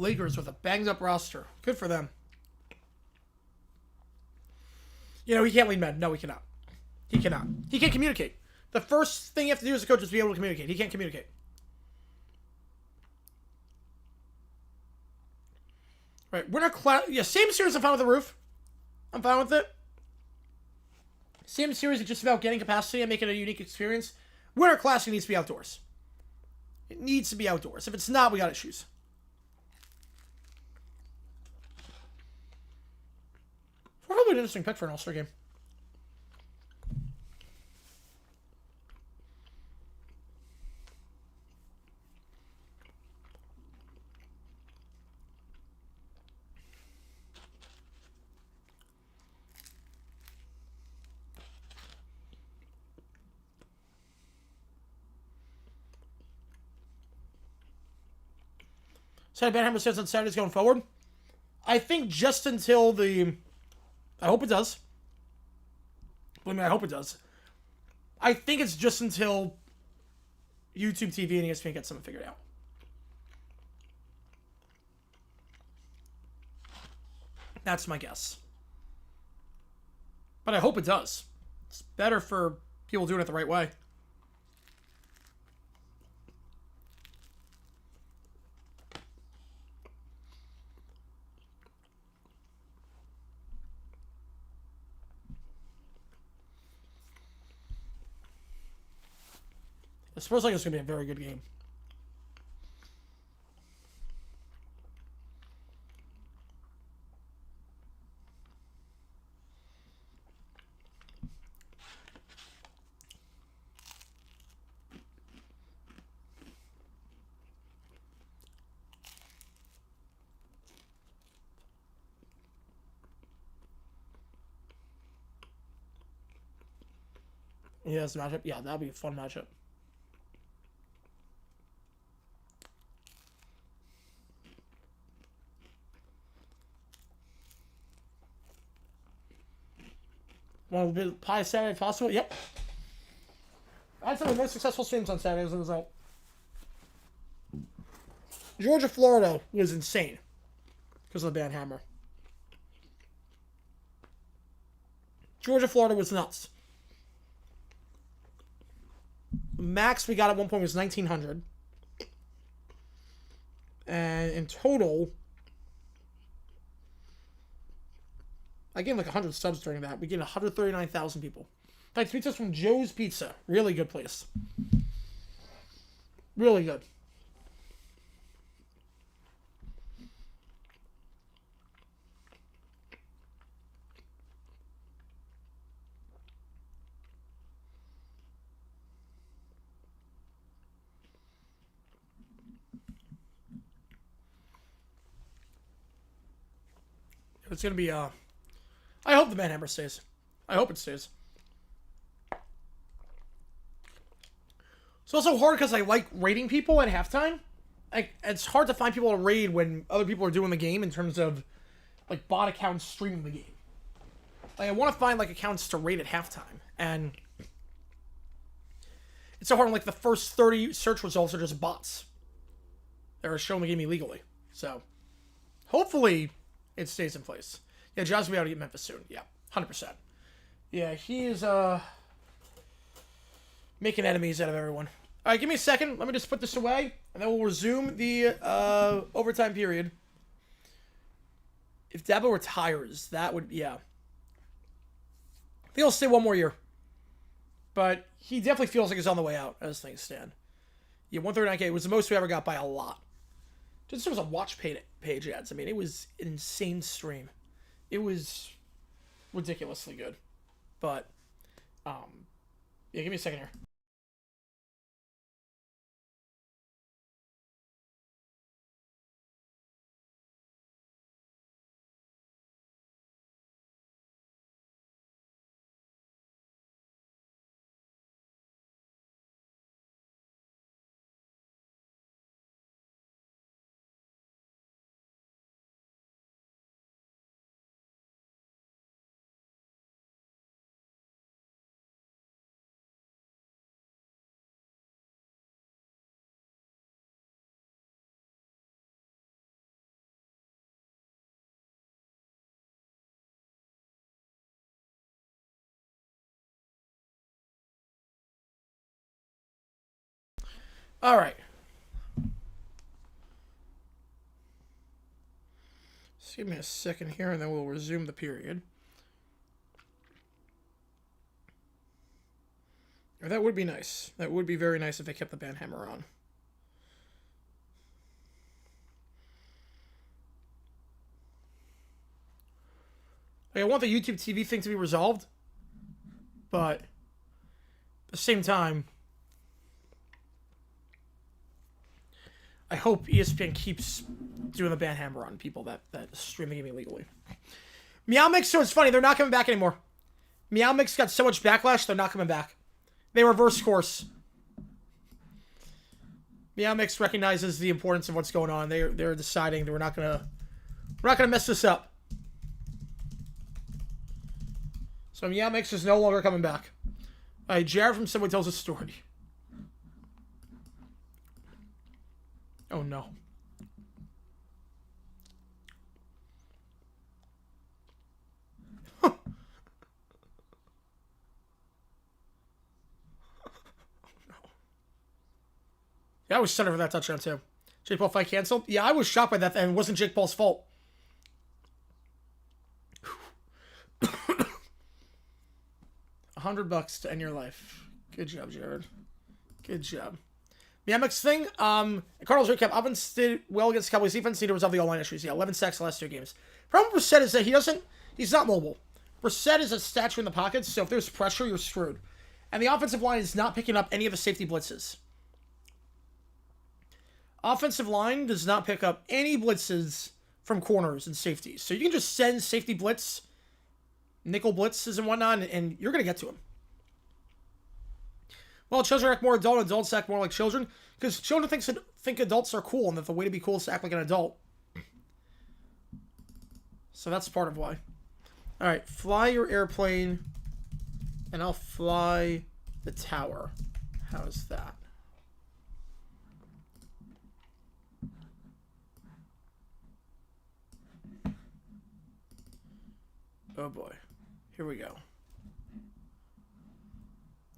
Lakers with a banged-up roster. Good for them. You know, he can't lead men. No, he cannot. He cannot. He can't communicate. The first thing you have to do as a coach is be able to communicate. He can't communicate. Right, winner class. Yeah, same series. I'm fine with the roof. I'm fine with it. Same series is just about getting capacity and making it a unique experience. Winter Classic needs to be outdoors. It needs to be outdoors. If it's not, we got issues. Probably an interesting pick for an All-Star game. Said Ben Hammer says on Saturdays going forward. I think just until the... I hope it does. Believe me, I hope it does. I think it's just until YouTube TV and ESPN get something figured out. That's my guess. But I hope it does. It's better for people doing it the right way. It feels like it's going to be a very good game. Yeah, it's a matchup. Yeah, that'd be a fun matchup. Want to be pie Saturday if possible? Yep. I had some of the most successful streams on Saturday as a result. Georgia, Florida was insane because of the band Hammer. Georgia, Florida was nuts. The max we got at one point was 1,900. And in total, I gained like 100 subs during that. We gained 139,000 people. Thanks, pizza's from Joe's Pizza. Really good place. Really good. It's going to be, I hope the Manhammer stays. I hope it stays. It's also hard because I like raiding people at halftime. It's hard to find people to raid when other people are doing the game in terms of, like, bot accounts streaming the game. Like, I want to find, like, accounts to raid at halftime. And it's so hard when, like, the first 30 search results are just bots. They're showing the game illegally. So, hopefully it stays in place. Yeah, John's will be able to get Memphis soon. Yeah, 100%. Yeah, he is making enemies out of everyone. All right, give me a second. Let me just put this away, and then we'll resume the overtime period. If Dabo retires, that would, yeah. I think he'll stay one more year. But he definitely feels like he's on the way out, as things stand. Yeah, 139K was the most we ever got by a lot. Just in terms of watch page ads, I mean, it was an insane stream. It was ridiculously good. But, yeah, give me a second here. All right. Just give me a second here, and then we'll resume the period. Or that would be nice. That would be very nice if they kept the banhammer on. Like, I want the YouTube TV thing to be resolved, but at the same time, I hope ESPN keeps doing the banhammer on people that stream the game illegally. Meow Mix, so it's funny, they're not coming back anymore. Meow Mix got so much backlash, they're not coming back. They reverse course. Meow Mix recognizes the importance of what's going on. They're deciding that we're not gonna mess this up. So Meow Mix is no longer coming back. Alright, Jared from Subway tells a story. Oh no. Yeah, I was stunned for that touchdown too. Jake Paul fight canceled? Yeah, I was shocked by that, and it wasn't Jake Paul's fault. $100 to end your life. Good job, Jared. Good job. The MX thing, Cardinals recap. Offense did well against Cowboys defense. Need to resolve the all-line issues. Yeah, 11 sacks the last 2 games. Problem with Brissett is that he's not mobile. Brissett is a statue in the pocket, so if there's pressure, you're screwed. And the offensive line is not picking up any of the safety blitzes. Offensive line does not pick up any blitzes from corners and safeties. So you can just send safety blitz, nickel blitzes and whatnot, and you're going to get to him. Well, children act more adult, adults act more like children, because children think adults are cool, and that the way to be cool is to act like an adult. So that's part of why. All right, fly your airplane, and I'll fly the tower. How's that? Oh boy. Here we go.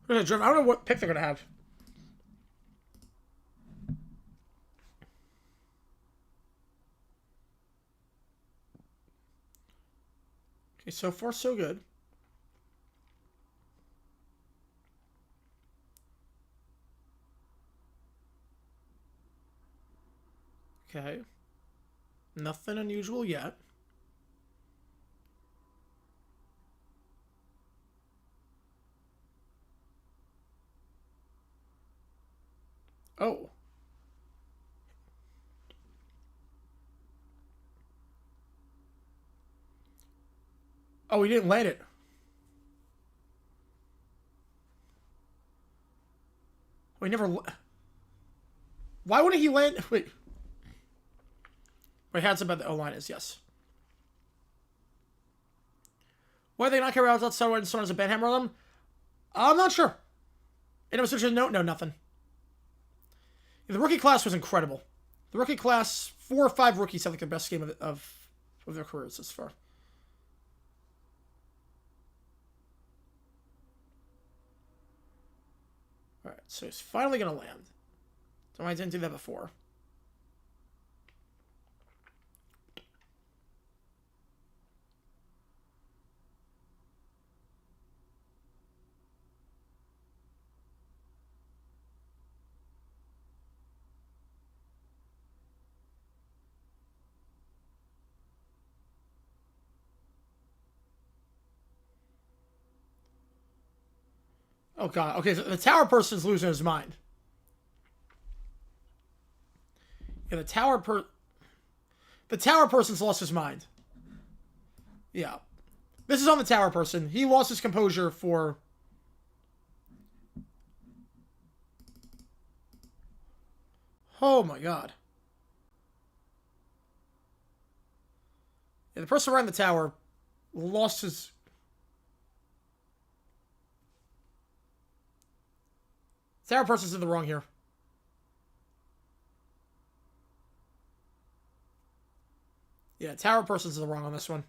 I don't know what pick they're going to have. Okay, so far so good. Okay. Nothing unusual yet. Oh. Oh, he didn't land it. Oh, he never... Why wouldn't he land... Wait. Wait, how's about the O-line is, yes. Why did they not carry out that someone as a banhammer on them? I'm not sure. And it was such a no, nothing. The rookie class was incredible. The rookie class, 4 or 5 rookies had like the best game of their careers thus far. Alright, so he's finally going to land. So I didn't do that before. Oh god, okay, so the tower person's losing his mind. Yeah, the tower person's lost his mind. Yeah. This is on the tower person. He lost his composure for... Oh my god. Yeah, the person around the tower lost his... Tower person's in the wrong here. Yeah, tower person's in the wrong on this one.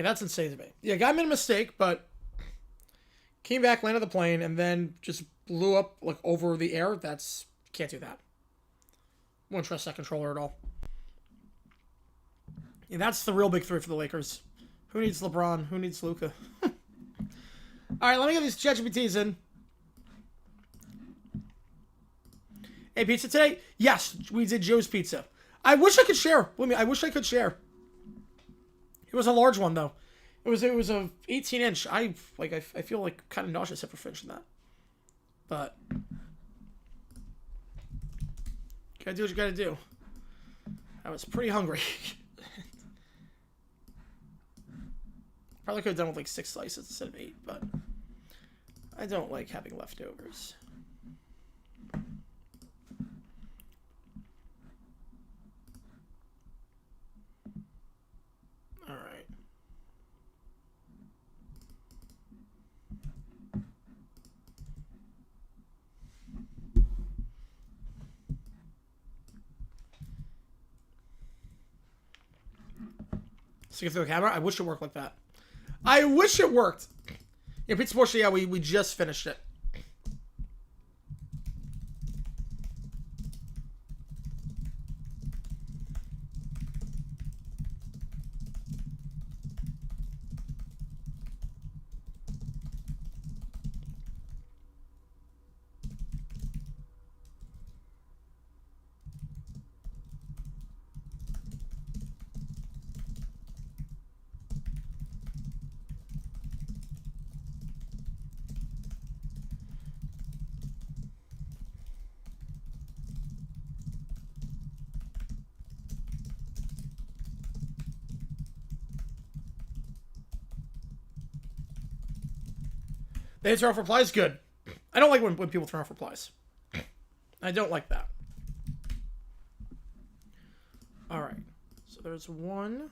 Yeah, that's insane to me. Yeah, guy made a mistake, but came back, landed the plane, and then just blew up like over the air. That's can't do that. Won't trust that controller at all. Yeah, that's the real big three for the Lakers. Who needs LeBron? Who needs Luka? All right, let me get these ChatGPTs in. Hey, pizza today? Yes, we did Joe's Pizza. I wish I could share. Believe me, I wish I could share. It was a large one though. It was a 18-inch. I feel like kind of nauseous after finishing that. But gotta do what you gotta do. I was pretty hungry. Probably could have done with like 6 slices instead of 8, but I don't like having leftovers. All right. So you through the camera? I wish it worked like that. I wish it worked. Yeah, Pizza Sports, yeah, we just finished it. They turn off replies? Good. I don't like when people turn off replies. I don't like that. Alright. So there's one.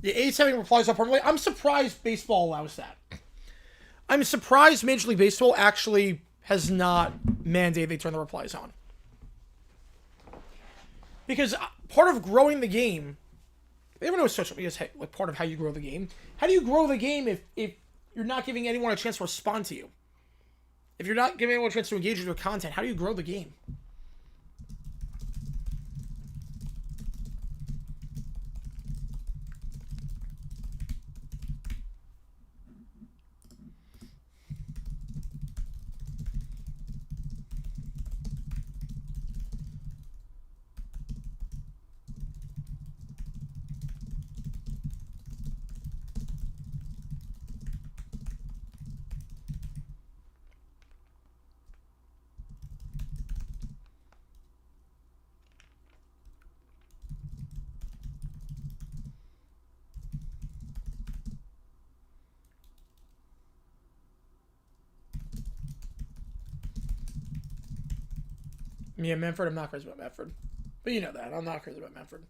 The A's having replies up permanently. I'm surprised baseball allows that. I'm surprised Major League Baseball actually has not mandated they turn the replies on. Because part of growing the game, everyone knows social media is like part of how you grow the game. How do you grow the game if you're not giving anyone a chance to respond to you? If you're not giving anyone a chance to engage with your content, how do you grow the game? Yeah, Manfred, I'm not crazy about Manfred. But you know that. I'm not crazy about Manfred.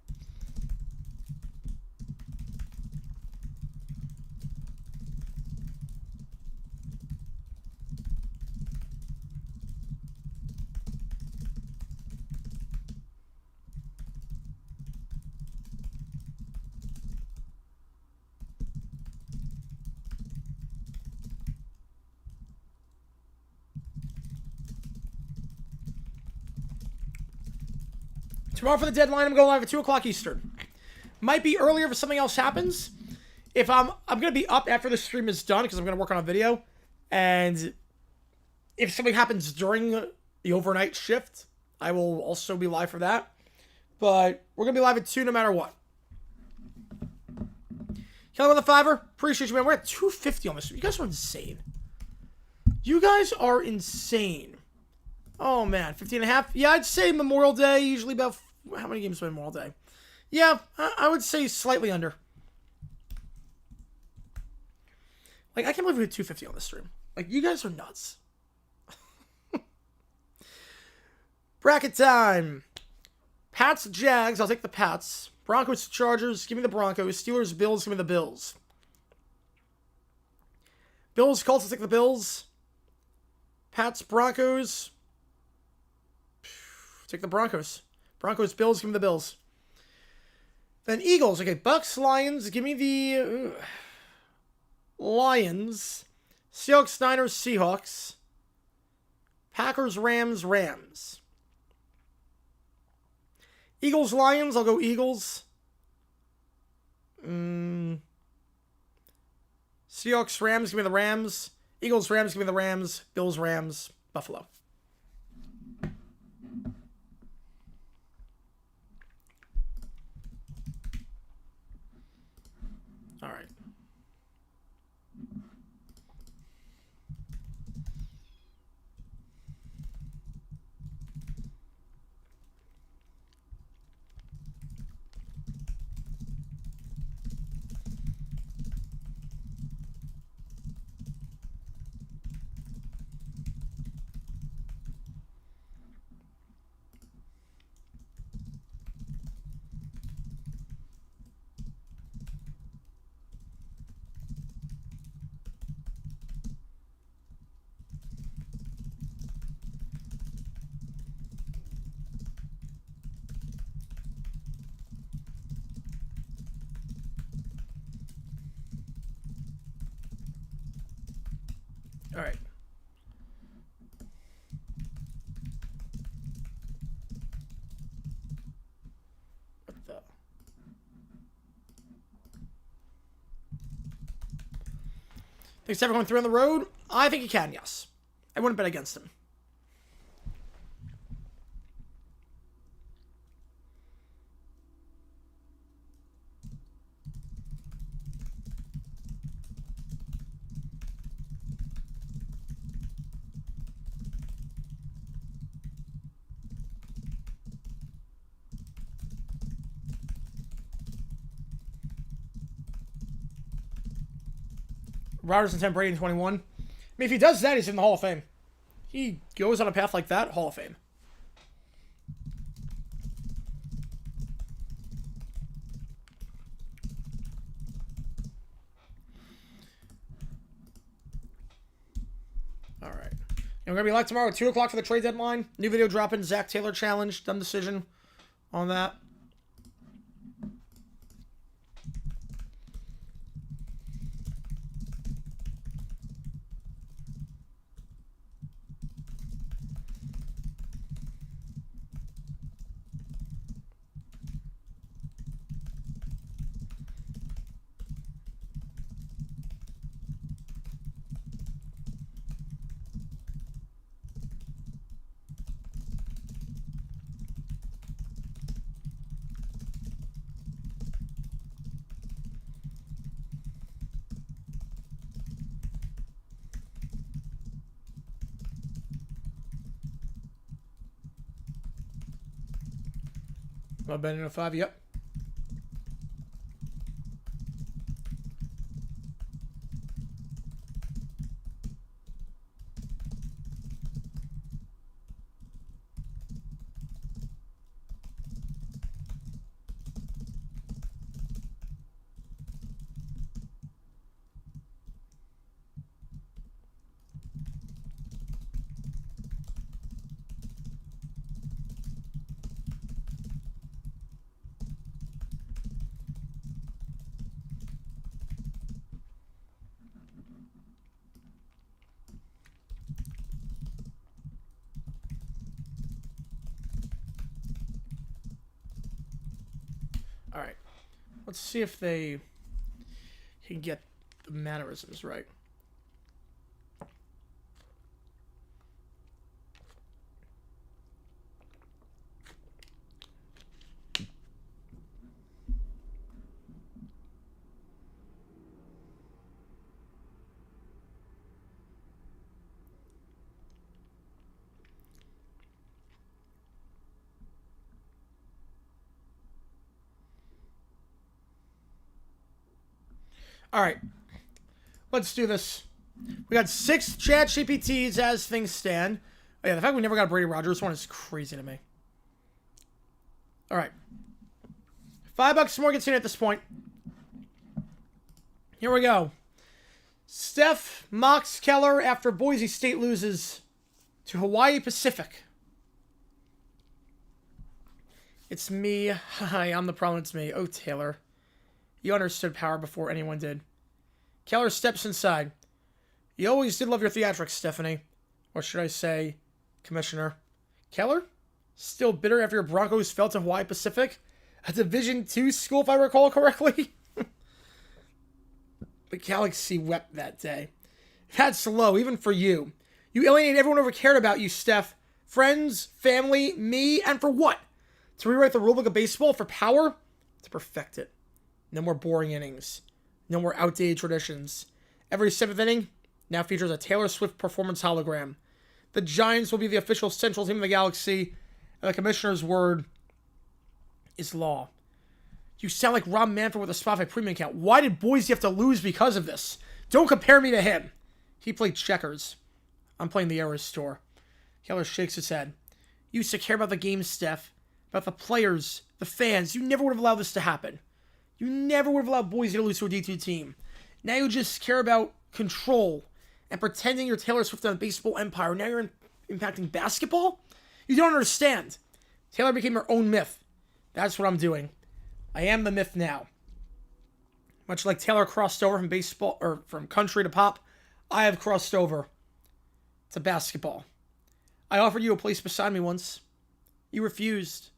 Tomorrow for the deadline, I'm going live at 2 o'clock Eastern. Might be earlier if something else happens. If I'm going to be up after the stream is done because I'm going to work on a video. And if something happens during the overnight shift, I will also be live for that. But we're going to be live at 2 no matter what. Kelly with a $5. Appreciate you, man. We're at 250 on this. You guys are insane. You guys are insane. Oh, man. 15.5. Yeah, I'd say Memorial Day. Usually about... How many games by Memorial Day? Yeah, I would say slightly under. Like, I can't believe we hit 250 on this stream. Like, you guys are nuts. Bracket time. Pats, Jags. I'll take the Pats. Broncos, Chargers. Give me the Broncos. Steelers, Bills. Give me the Bills. Bills, Colts. I'll take the Bills. Pats, Broncos. Take the Broncos. Broncos, Bills. Give me the Bills. Then Eagles. Okay, Bucks, Lions. Give me the Lions. Seahawks, Niners, Seahawks. Packers, Rams, Rams. Eagles, Lions. I'll go Eagles. Seahawks, Rams. Give me the Rams. Eagles, Rams. Give me the Rams. Bills, Rams. Buffalo. All right. All right. What the? Thanks everyone through on the road. I think he can, yes. I wouldn't bet against him. Rodgers in 10, Brady in 21. I mean, if he does that, he's in the Hall of Fame. He goes on a path like that, Hall of Fame. All right. And we're going to be live tomorrow at 2 o'clock for the trade deadline. New video dropping. Zach Taylor challenge. Dumb decision on that. I've been in a 5, yep. All right. Let's see if they can get the mannerisms right. All right. Let's do this. We got 6 chat GPTs as things stand. Oh, yeah, the fact we never got a Brady Rogers one is crazy to me. All right. $5 more gets in at this point. Here we go. Steph mocks Keller after Boise State loses to Hawaii Pacific. It's me. Hi, I'm the problem. It's me. Oh, Taylor. You understood power before anyone did. Keller steps inside. You always did love your theatrics, Stephanie. Or should I say, Commissioner. Keller? Still bitter after your Broncos fell to Hawaii Pacific? A Division II school, if I recall correctly? The Galaxy wept that day. That's low, even for you. You alienated everyone who ever cared about you, Steph. Friends, family, me, and for what? To rewrite the rulebook of baseball for power? To perfect it. No more boring innings. No more outdated traditions. Every 7th inning now features a Taylor Swift performance hologram. The Giants will be the official central team of the Galaxy, and the Commissioner's word is law. You sound like Rob Manfred with a Spotify premium account. Why did Boise have to lose because of this? Don't compare me to him. He played checkers. I'm playing the Eras Tour. Keller shakes his head. You used to care about the game, Steph. About the players, the fans. You never would have allowed this to happen. You never would have allowed Boise to lose to a D2 team. Now you just care about control and pretending you're Taylor Swift on a baseball empire. Now you're impacting basketball? You don't understand. Taylor became her own myth. That's what I'm doing. I am the myth now. Much like Taylor crossed over from baseball or from country to pop, I have crossed over to basketball. I offered you a place beside me once. You refused.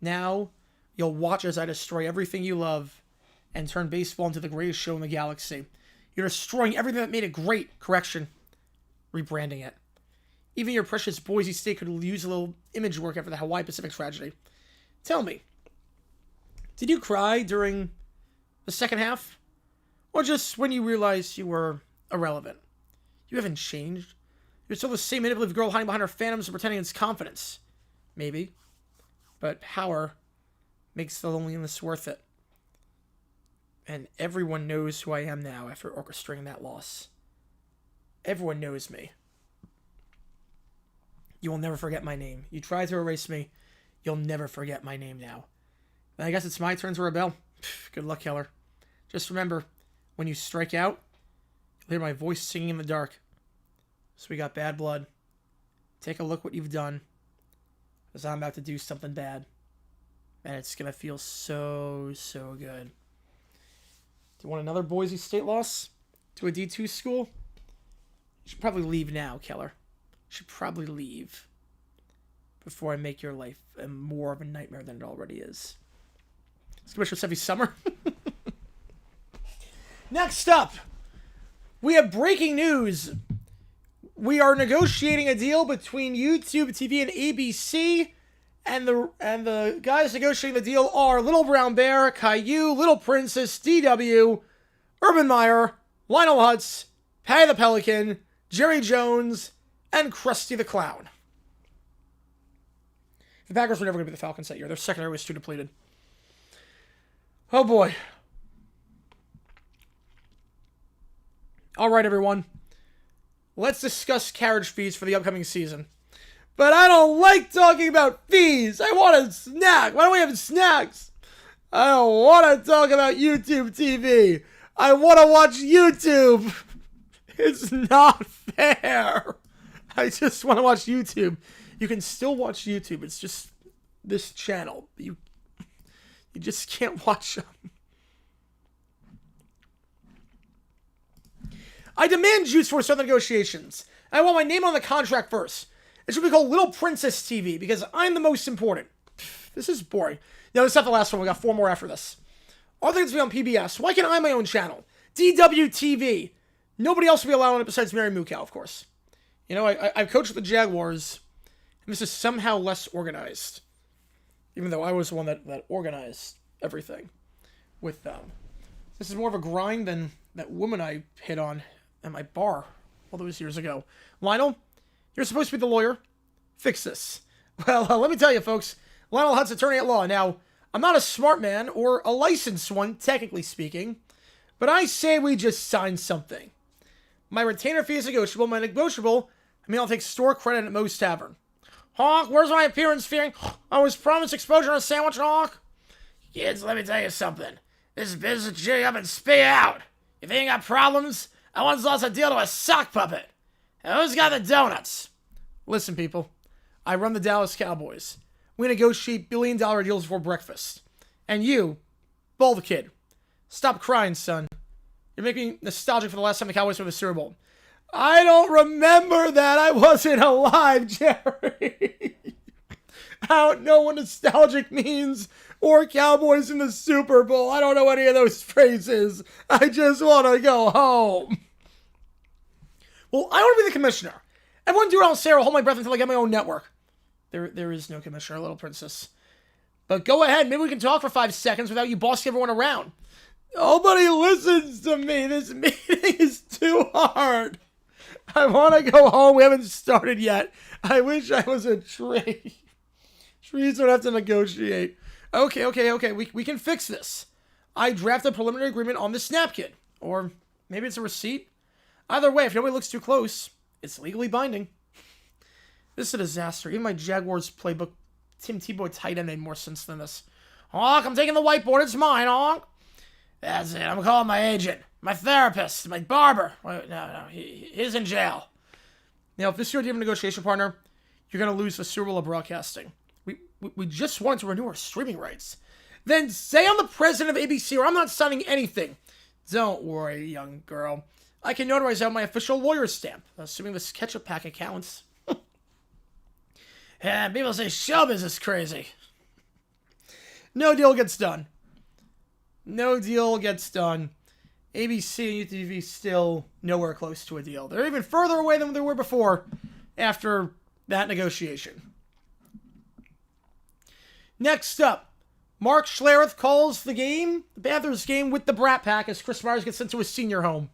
Now you'll watch as I destroy everything you love and turn baseball into the greatest show in the galaxy. You're destroying everything that made it great. Correction. Rebranding it. Even your precious Boise State could use a little image work after the Hawaii Pacific tragedy. Tell me, did you cry during the second half? Or just when you realized you were irrelevant? You haven't changed. You're still the same manipulative girl hiding behind her phantoms and pretending it's confidence. Maybe. But power makes the loneliness worth it. And everyone knows who I am now after orchestrating that loss. Everyone knows me. You will never forget my name. You tried to erase me. You'll never forget my name now. Then I guess it's my turn to rebel. Good luck, Keller. Just remember, when you strike out, you'll hear my voice singing in the dark. So we got bad blood. Take a look what you've done. Because I'm about to do something bad. And it's going to feel so, so good. Do you want another Boise State loss to a D2 school? You should probably leave now, Keller. You should probably leave before I make your life more of a nightmare than it already is. It's Commissioner Seffi Summer. Next up, we have breaking news. We are negotiating a deal between YouTube TV and ABC, and the guys negotiating the deal are Little Brown Bear, Caillou, Little Princess, DW, Urban Meyer, Lionel Hutz, Patty the Pelican, Jerry Jones, and Krusty the Clown. The Packers were never going to be the Falcons that year. Their secondary was too depleted. Oh boy. All right, everyone. Let's discuss carriage fees for the upcoming season. But I don't like talking about fees. I want a snack. Why don't we have snacks? I don't want to talk about YouTube TV. I want to watch YouTube. It's not fair. I just want to watch YouTube. You can still watch YouTube. It's just this channel. You just can't watch them. I demand juice for Southern negotiations. I want my name on the contract first. It should be called Little Princess TV because I'm the most important. This is boring. No, this is not the last one. We got 4 more after this. All things to be on PBS. Why can't I have my own channel? DWTV. Nobody else will be allowed on it besides Mary Mukow, of course. You know, I've coached with the Jaguars, and this is somehow less organized. Even though I was the one that organized everything with them. This is more of a grind than that woman I hit on at my bar all those years ago. Lionel, you're supposed to be the lawyer. Fix this. Well, let me tell you, folks. Lionel Hutz, attorney at law. Now, I'm not a smart man or a licensed one, technically speaking. But I say we just sign something. My retainer fee is negotiable. My negotiable, I'll take store credit at Moe's Tavern. Hawk, where's my appearance fee? I was promised exposure on a sandwich, Hawk. Kids, let me tell you something. This business will cheer you up and spit you out. If you ain't got problems, I once lost a deal to a sock puppet. Now, who's got the donuts? Listen, people. I run the Dallas Cowboys. We negotiate billion-dollar deals before breakfast. And you, bald kid, stop crying, son. You're making me nostalgic for the last time the Cowboys won the Super Bowl. I don't remember that. I wasn't alive, Jerry. I don't know what nostalgic means or Cowboys in the Super Bowl. I don't know any of those phrases. I just want to go home. Well, I want to be the commissioner. Everyone do it on Sarah. Hold my breath until I get my own network. There is no commissioner, little princess. But go ahead. Maybe we can talk for 5 seconds without you bossing everyone around. Nobody listens to me. This meeting is too hard. I want to go home. We haven't started yet. I wish I was a tree. Trees don't have to negotiate. Okay. We can fix this. I draft a preliminary agreement on this napkin. Or maybe it's a receipt. Either way, if nobody looks too close, it's legally binding. This is a disaster. Even my Jaguars playbook, Tim Tebow tight end made more sense than this. Hawk, I'm taking the whiteboard. It's mine, Hawk. That's it. I'm calling my agent, my therapist, my barber. No. He's in jail. Now, if this is your deal of negotiation partner, you're going to lose the Super Bowl of broadcasting. We just wanted to renew our streaming rights. Then say I'm the president of ABC or I'm not signing anything. Don't worry, young girl. I can notarize out my official lawyer stamp, assuming this ketchup packet counts. Yeah, people say showbiz is crazy. No deal gets done. ABC and UTV still nowhere close to a deal. They're even further away than they were before after that negotiation. Next up, Mark Schlereth calls the Panthers game with the Brat Pack as Chris Myers gets sent to a senior home.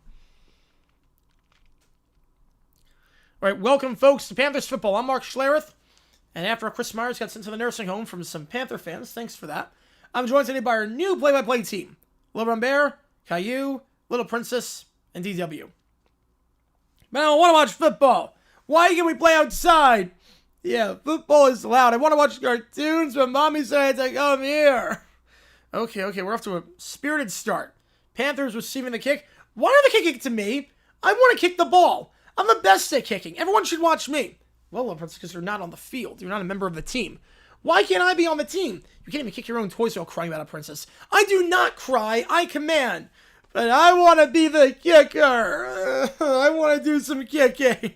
All right, welcome, folks, to Panthers football. I'm Mark Schlereth, and after Chris Myers got sent to the nursing home from some Panther fans, thanks for that, I'm joined today by our new play-by-play team, Little Rambert, Caillou, Little Princess, and DW. But I don't want to watch football. Why can we play outside? Yeah, football is loud. I want to watch cartoons, but Mommy said to come here. Okay, we're off to a spirited start. Panthers receiving the kick. Why are they kicking it to me? I want to kick the ball. I'm the best at kicking. Everyone should watch me. Well, that's because you're not on the field. You're not a member of the team. Why can't I be on the team? You can't even kick your own toys without crying about a princess. I do not cry. I command. But I want to be the kicker. I want to do some kicking.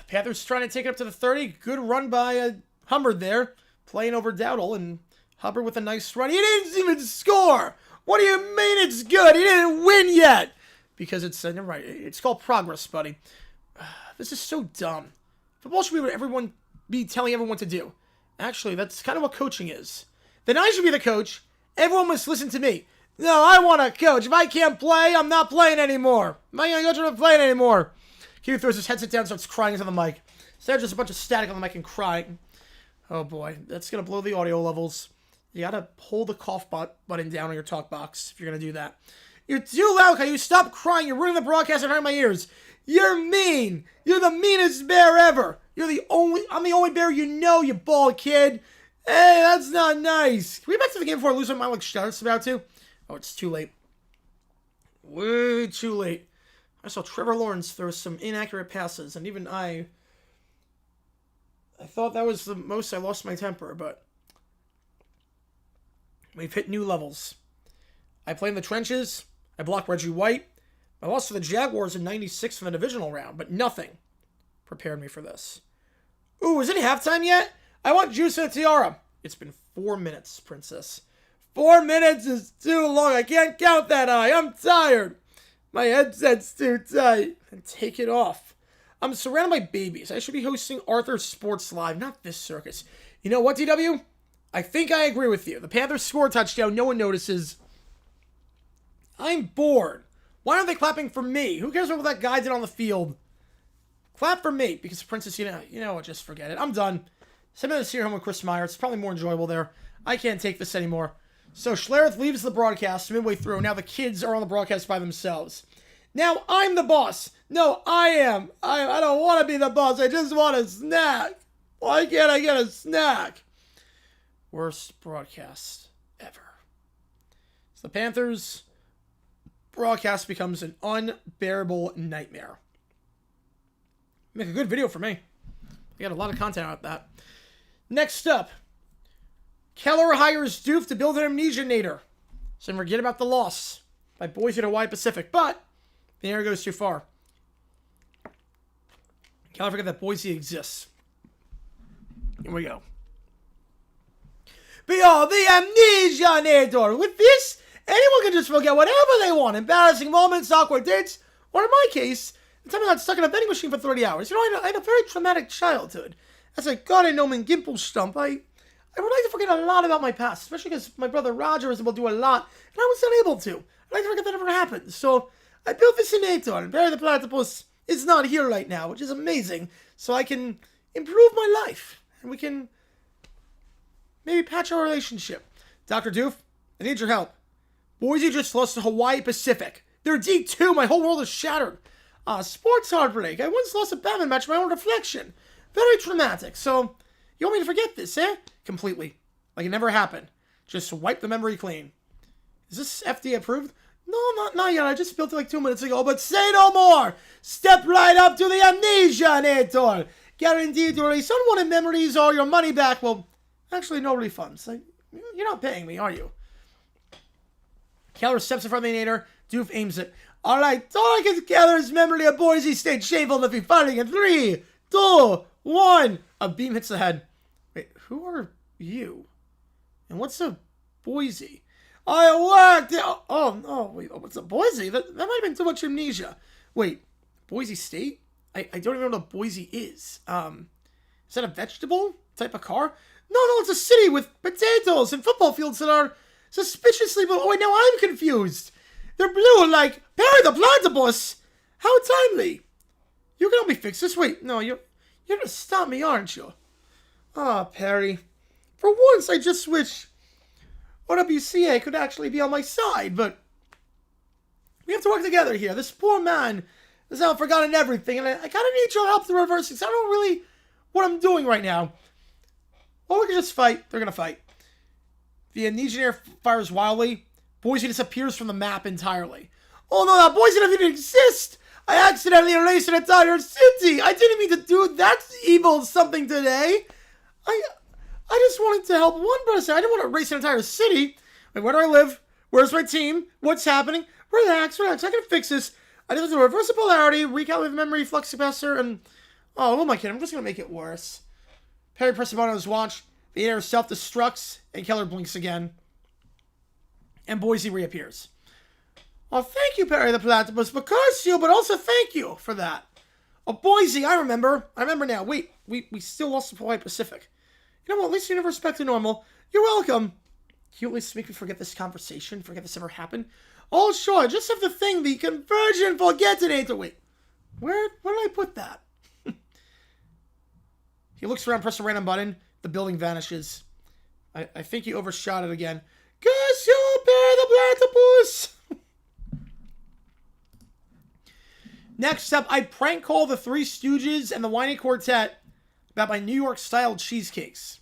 Panthers trying to take it up to the 30. Good run by Hubbard there. Playing over Dowdle. And Hubbard with a nice run. He didn't even score. What do you mean it's good? He didn't win yet. Because it's, never mind. It's called progress, buddy. This is so dumb. Football should be what everyone be telling everyone to do. Actually, that's kind of what coaching is. Then I should be the coach. Everyone must listen to me. No, I want to coach. If I can't play, I'm not playing anymore. Am I going to coach? I'm not playing anymore. Q throws his headset down and starts crying into the mic. Instead of just a bunch of static on the mic and crying. Oh boy, that's going to blow the audio levels. You got to hold the cough button down on your talk box if you're going to do that. You're too loud, Caillou. Stop crying. You're ruining the broadcast and hurting my ears. You're mean. You're the meanest bear ever. I'm the only bear you know, you bald kid. Hey, that's not nice. Can we get back to the game before I lose my mind like Shutter's about to? Oh, it's too late. Way too late. I saw Trevor Lawrence throw some inaccurate passes, and even I thought that was the most I lost my temper, but we've hit new levels. I play in the trenches. I blocked Reggie White. I lost to the Jaguars in 96 in the divisional round, but nothing prepared me for this. Ooh, is it halftime yet? I want juice and a tiara. It's been 4 minutes, princess. 4 minutes is too long. I can't count that high. I'm tired. My headset's too tight. And take it off. I'm surrounded by babies. I should be hosting Arthur Sports Live, not this circus. You know what, DW? I think I agree with you. The Panthers score a touchdown. No one notices. I'm bored. Why aren't they clapping for me? Who cares what that guy did on the field? Clap for me. Because Princess, you know what? Just forget it. I'm done. Send me to the senior home with Chris Myers. It's probably more enjoyable there. I can't take this anymore. So Schlereth leaves the broadcast midway through. Now the kids are on the broadcast by themselves. Now I'm the boss. No, I am. I don't want to be the boss. I just want a snack. Why can't I get a snack? Worst broadcast ever. So the Panthers broadcast becomes an unbearable nightmare. Make a good video for me. I got a lot of content out of that. Next up, Keller hires Doof to build an amnesia-nator. So forget about the loss by Boise to Hawaii Pacific, but the air goes too far. Keller forget that Boise exists. Here we go. Behold the amnesia-nator. With this, anyone can just forget whatever they want. Embarrassing moments, awkward dates, or in my case, the time I got stuck in a vending machine for 30 hours. You know, I had a very traumatic childhood. As a God-I-know-man Gimple stump, I would like to forget a lot about my past, especially because my brother Roger was able to do a lot, and I was unable to. I'd like to forget that ever happened. So I built this nator, and Barry the Platypus is not here right now, which is amazing, so I can improve my life, and we can maybe patch our relationship. Dr. Doof, I need your help. Boise just lost to Hawaii Pacific. They're D2. My whole world is shattered. Sports heartbreak. I once lost a badminton match by my own reflection. Very traumatic. So, you want me to forget this, eh? Completely. Like it never happened. Just wipe the memory clean. Is this FDA approved? No, not yet. I just built it like 2 minutes ago. But say no more. Step right up to the amnesia-nator. Guaranteed to release unwanted memories or your money back. Well, actually, no refunds. You're not paying me, are you? Keller steps in front of the nator. Doof aims it. All right, target Keller's memory of Boise State shameful if he fighting in 3, 2, 1. A beam hits the head. Wait, who are you? And what's a Boise? I worked. Oh no, wait, what's a Boise? That might have been too much amnesia. Wait, Boise State? I don't even know what a Boise is. Is that a vegetable type of car? No, it's a city with potatoes and football fields that are suspiciously blue. Oh wait, now I'm confused. They're blue like Perry the Platypus. How timely. You can help me fix this. Wait, no, you're gonna stop me, aren't you? Ah, Perry. For once, I just wish OWCA could actually be on my side, but we have to work together here. This poor man has now forgotten everything, and I kind of need your help to reverse this. I don't know really what I'm doing right now. Well, we can just fight. They're gonna fight. The amnesia fires wildly. Boise disappears from the map entirely. Oh no, that Boise doesn't even exist! I accidentally erased an entire city! I didn't mean to do that evil something today! I just wanted to help one person. I didn't want to erase an entire city. Wait, where do I live? Where's my team? What's happening? Relax. I can fix this. I just have to reverse the polarity, recalculate memory, flux capacitor, and... Oh, who am I kidding? I'm just going to make it worse. Perry presses a button on his watch. The air self-destructs, and Keller blinks again. And Boise reappears. Oh, thank you, Perry the Platypus. Because you, but also thank you for that. Oh, Boise, I remember. I remember now. Wait, we still lost to Hawaii Pacific. You know what? At least you never respect to normal. You're welcome. Can you at least make me forget this conversation? Forget this ever happened? Oh, sure. Just have the thing, the conversion forgetinator. Wait, where did I put that? He looks around, presses a random button. The building vanishes. I think he overshot it again. Guess you, Perry the Platypus. Next up, I prank call the Three Stooges and the Whiny Quartet about my New York-style cheesecakes.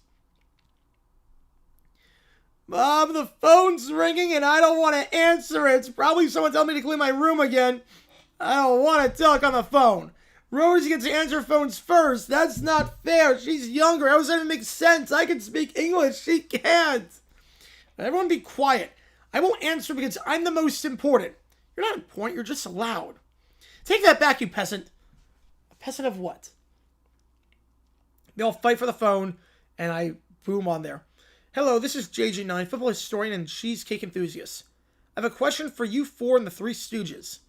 Mom, the phone's ringing and I don't want to answer it. It's probably someone telling me to clean my room again. I don't want to talk on the phone. Rosie gets to answer phones first. That's not fair. She's younger. How does that even make sense? I can speak English. She can't. Everyone be quiet. I won't answer because I'm the most important. You're not important. You're just loud. Take that back, you peasant. A peasant of what? They all fight for the phone, and I boom on there. Hello, this is JG9, football historian and cheesecake enthusiast. I have a question for you four and the Three Stooges.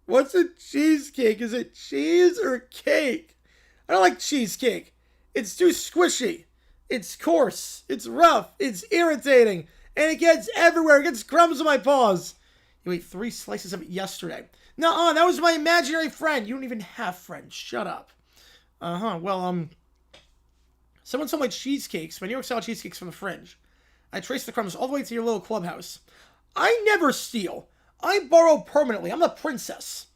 What's a cheesecake? Is it cheese or cake? I don't like cheesecake. It's too squishy. It's coarse. It's rough. It's irritating. And it gets everywhere. It gets crumbs on my paws. You ate 3 slices of it yesterday. Nuh-uh, that was my imaginary friend. You don't even have friends. Shut up. Well, someone sold my cheesecakes, my New York style cheesecakes from the Fringe. I traced the crumbs all the way to your little clubhouse. I never steal. I borrow permanently. I'm the princess.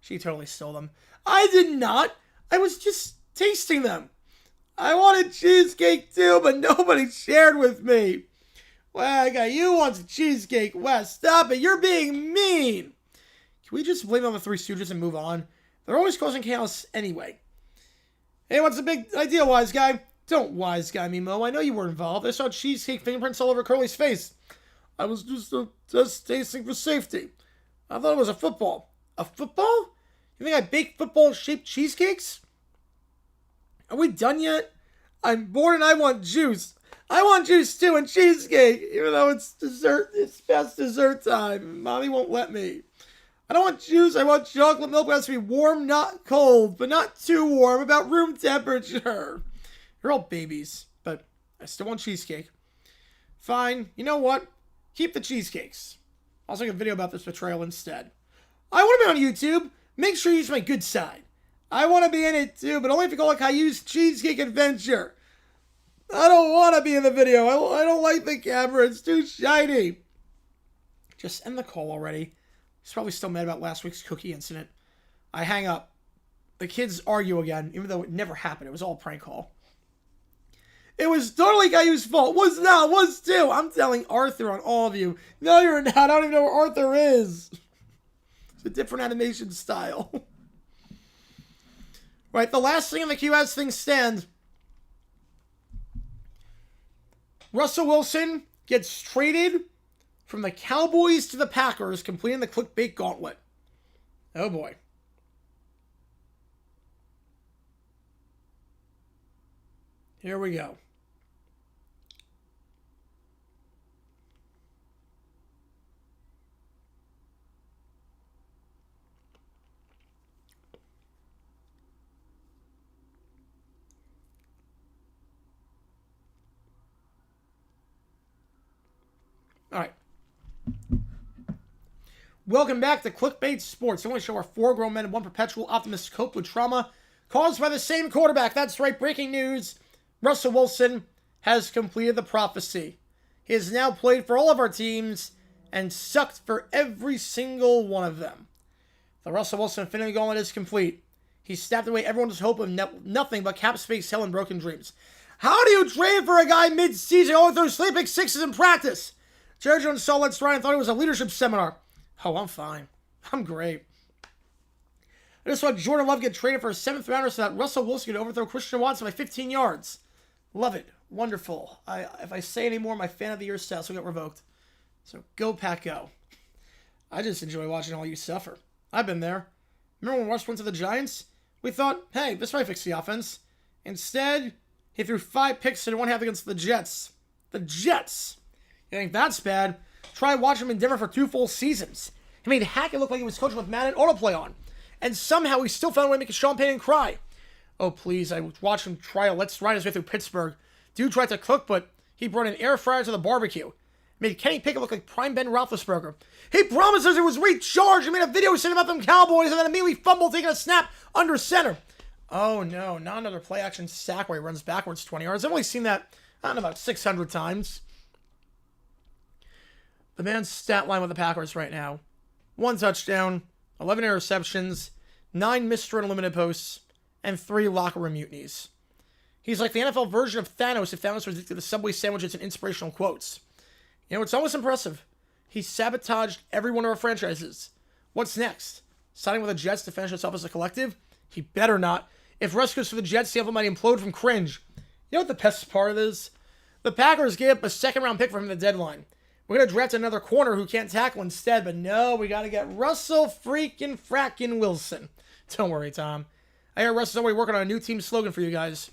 She totally stole them. I did not. I was just tasting them. I wanted cheesecake too, but nobody shared with me. Well, I got you wants a cheesecake, Wes. Stop it. You're being mean. Can we just blame it on the Three Stooges and move on? They're always causing chaos anyway. Hey, what's the big idea, wise guy? Don't wise guy me, Mo. I know you were involved. I saw cheesecake fingerprints all over Curly's face. I was just tasting for safety. I thought it was a football. A football? You think I bake football-shaped cheesecakes? Are we done yet? I'm bored and I want juice. I want juice too and cheesecake, even though it's dessert. It's past dessert time. Mommy won't let me. I don't want juice. I want chocolate milk. It has to be warm, not cold, but not too warm. About room temperature. You're all babies, but I still want cheesecake. Fine. You know what? Keep the cheesecakes. I'll make a video about this betrayal instead. I want to be on YouTube. Make sure you use my good side. I want to be in it too, but only if you call it Caillou's Cheesecake Adventure. I don't want to be in the video. I don't like the camera. It's too shiny. Just end the call already. He's probably still mad about last week's cookie incident. I hang up. The kids argue again, even though it never happened. It was all a prank call. It was totally Caillou's fault. Was not. Was too. I'm telling Arthur on all of you. No, you're not. I don't even know where Arthur is. It's a different animation style. Right, the last thing in the queue as things stand. Russell Wilson gets traded from the Cowboys to the Packers, completing the clickbait gauntlet. Oh boy. Here we go. All right. Welcome back to Clickbait Sports. The only show where 4 grown men and 1 perpetual optimist cope with trauma caused by the same quarterback. That's right, breaking news. Russell Wilson has completed the prophecy. He has now played for all of our teams and sucked for every single one of them. The Russell Wilson Infinity Gauntlet is complete. He snapped away everyone's hope of nothing but cap space, hell, and broken dreams. How do you trade for a guy mid-season all through sleeping sixes in practice? Jerry Jones saw Let's Ride and thought it was a leadership seminar. Oh, I'm fine. I'm great. I just saw Jordan Love get traded for a 7th rounder so that Russell Wilson could overthrow Christian Watson by 15 yards. Love it. Wonderful. If I say any more, my Fan of the Year status will get revoked. So go Pack Go. I just enjoy watching all you suffer. I've been there. Remember when Russ went to the Giants? We thought, hey, this might fix the offense. Instead, he threw 5 picks in one half against the Jets. The Jets! You think that's bad? Try watching him in Denver for 2 full seasons. He made Hackett look like he was coaching with Madden autoplay on. And somehow he still found a way to make Sean Payton cry. Oh, please, I watched him try to Let's Ride his way through Pittsburgh. Dude tried to cook, but he brought an air fryer to the barbecue. Made Kenny Pickett look like prime Ben Roethlisberger. He promises it was recharged and made a video saying about them Cowboys and then immediately fumbled taking a snap under center. Oh, no, not another play-action sack where he runs backwards 20 yards. I've only seen that, I don't know, about 600 times. The man's stat line with the Packers right now. 1 touchdown, 11 interceptions, 9 missed or unlimited posts, and 3 locker room mutinies. He's like the NFL version of Thanos if Thanos was addicted to Subway sandwiches and inspirational quotes. You know, it's almost impressive. He sabotaged every one of our franchises. What's next? Signing with the Jets to finish us off as a collective? He better not. If Russ goes for the Jets, the NFL might implode from cringe. You know what the best part is? The Packers gave up a 2nd-round pick for him at the deadline. We're going to draft another corner who can't tackle instead, but no, we got to get Russell freaking frackin' Wilson. Don't worry, Tom. I hear Russell's already working on a new team slogan for you guys.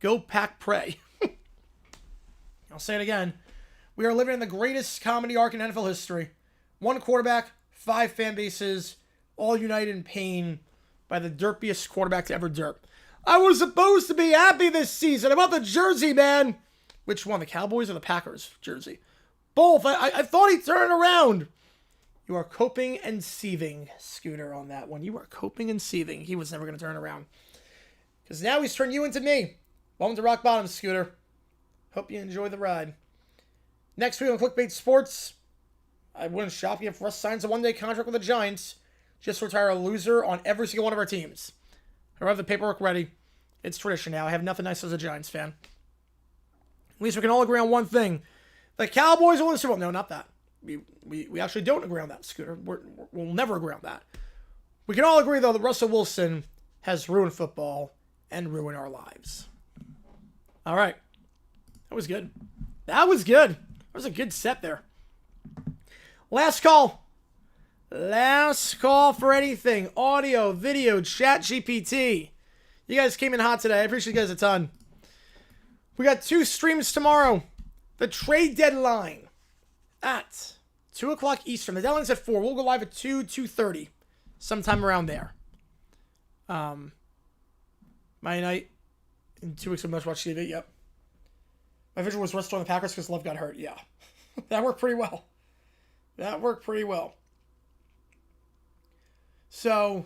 Go Pack Pray. I'll say it again. We are living in the greatest comedy arc in NFL history. 1 quarterback, 5 fan bases, all united in pain by the derpiest quarterback to ever derp. I was supposed to be happy this season about the jersey, man. Which one, the Cowboys or the Packers jersey? Both. I thought he turned around. You are coping and seething, Scooter, on that one. You are coping and seething. He was never going to turn around. Because now he's turned you into me. Welcome to Rock Bottom, Scooter. Hope you enjoy the ride. Next week on Clickbait Sports, I wouldn't shock you if Russ signs a one-day contract with the Giants. Just to retire a loser on every single one of our teams. I have the paperwork ready. It's tradition now. I have nothing nice as a Giants fan. At least we can all agree on one thing. The Cowboys will win the Super Bowl. No, not that. We actually don't agree on that, Scooter. We'll never agree on that. We can all agree, though, that Russell Wilson has ruined football and ruined our lives. All right. That was good. That was good. That was a good set there. Last call. Last call for anything. Audio, video, chat, GPT. You guys came in hot today. I appreciate you guys a ton. We got 2 streams tomorrow. The trade deadline at 2 o'clock Eastern. The deadline's at 4. We'll go live at 2:30. Sometime around there. My night in 2 weeks, I'm much watch TV. Yep. My vision was Russ throwing the Packers because Love got hurt. Yeah. That worked pretty well. That worked pretty well. So,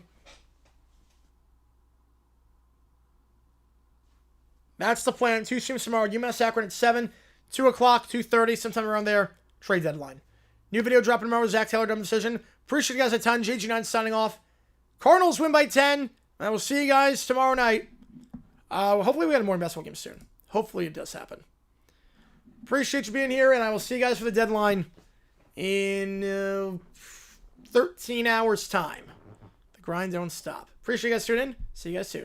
that's the plan. 2 streams tomorrow. UMass Akron at 7, 2 o'clock, 2:30, sometime around there. Trade deadline. New video dropping tomorrow. Zach Taylor, dumb decision. Appreciate you guys a ton. JG9 signing off. Cardinals win by 10. I will see you guys tomorrow night. Hopefully we get a more basketball game soon. Hopefully it does happen. Appreciate you being here, and I will see you guys for the deadline in 13 hours' time. The grind don't stop. Appreciate you guys tuning in. See you guys soon.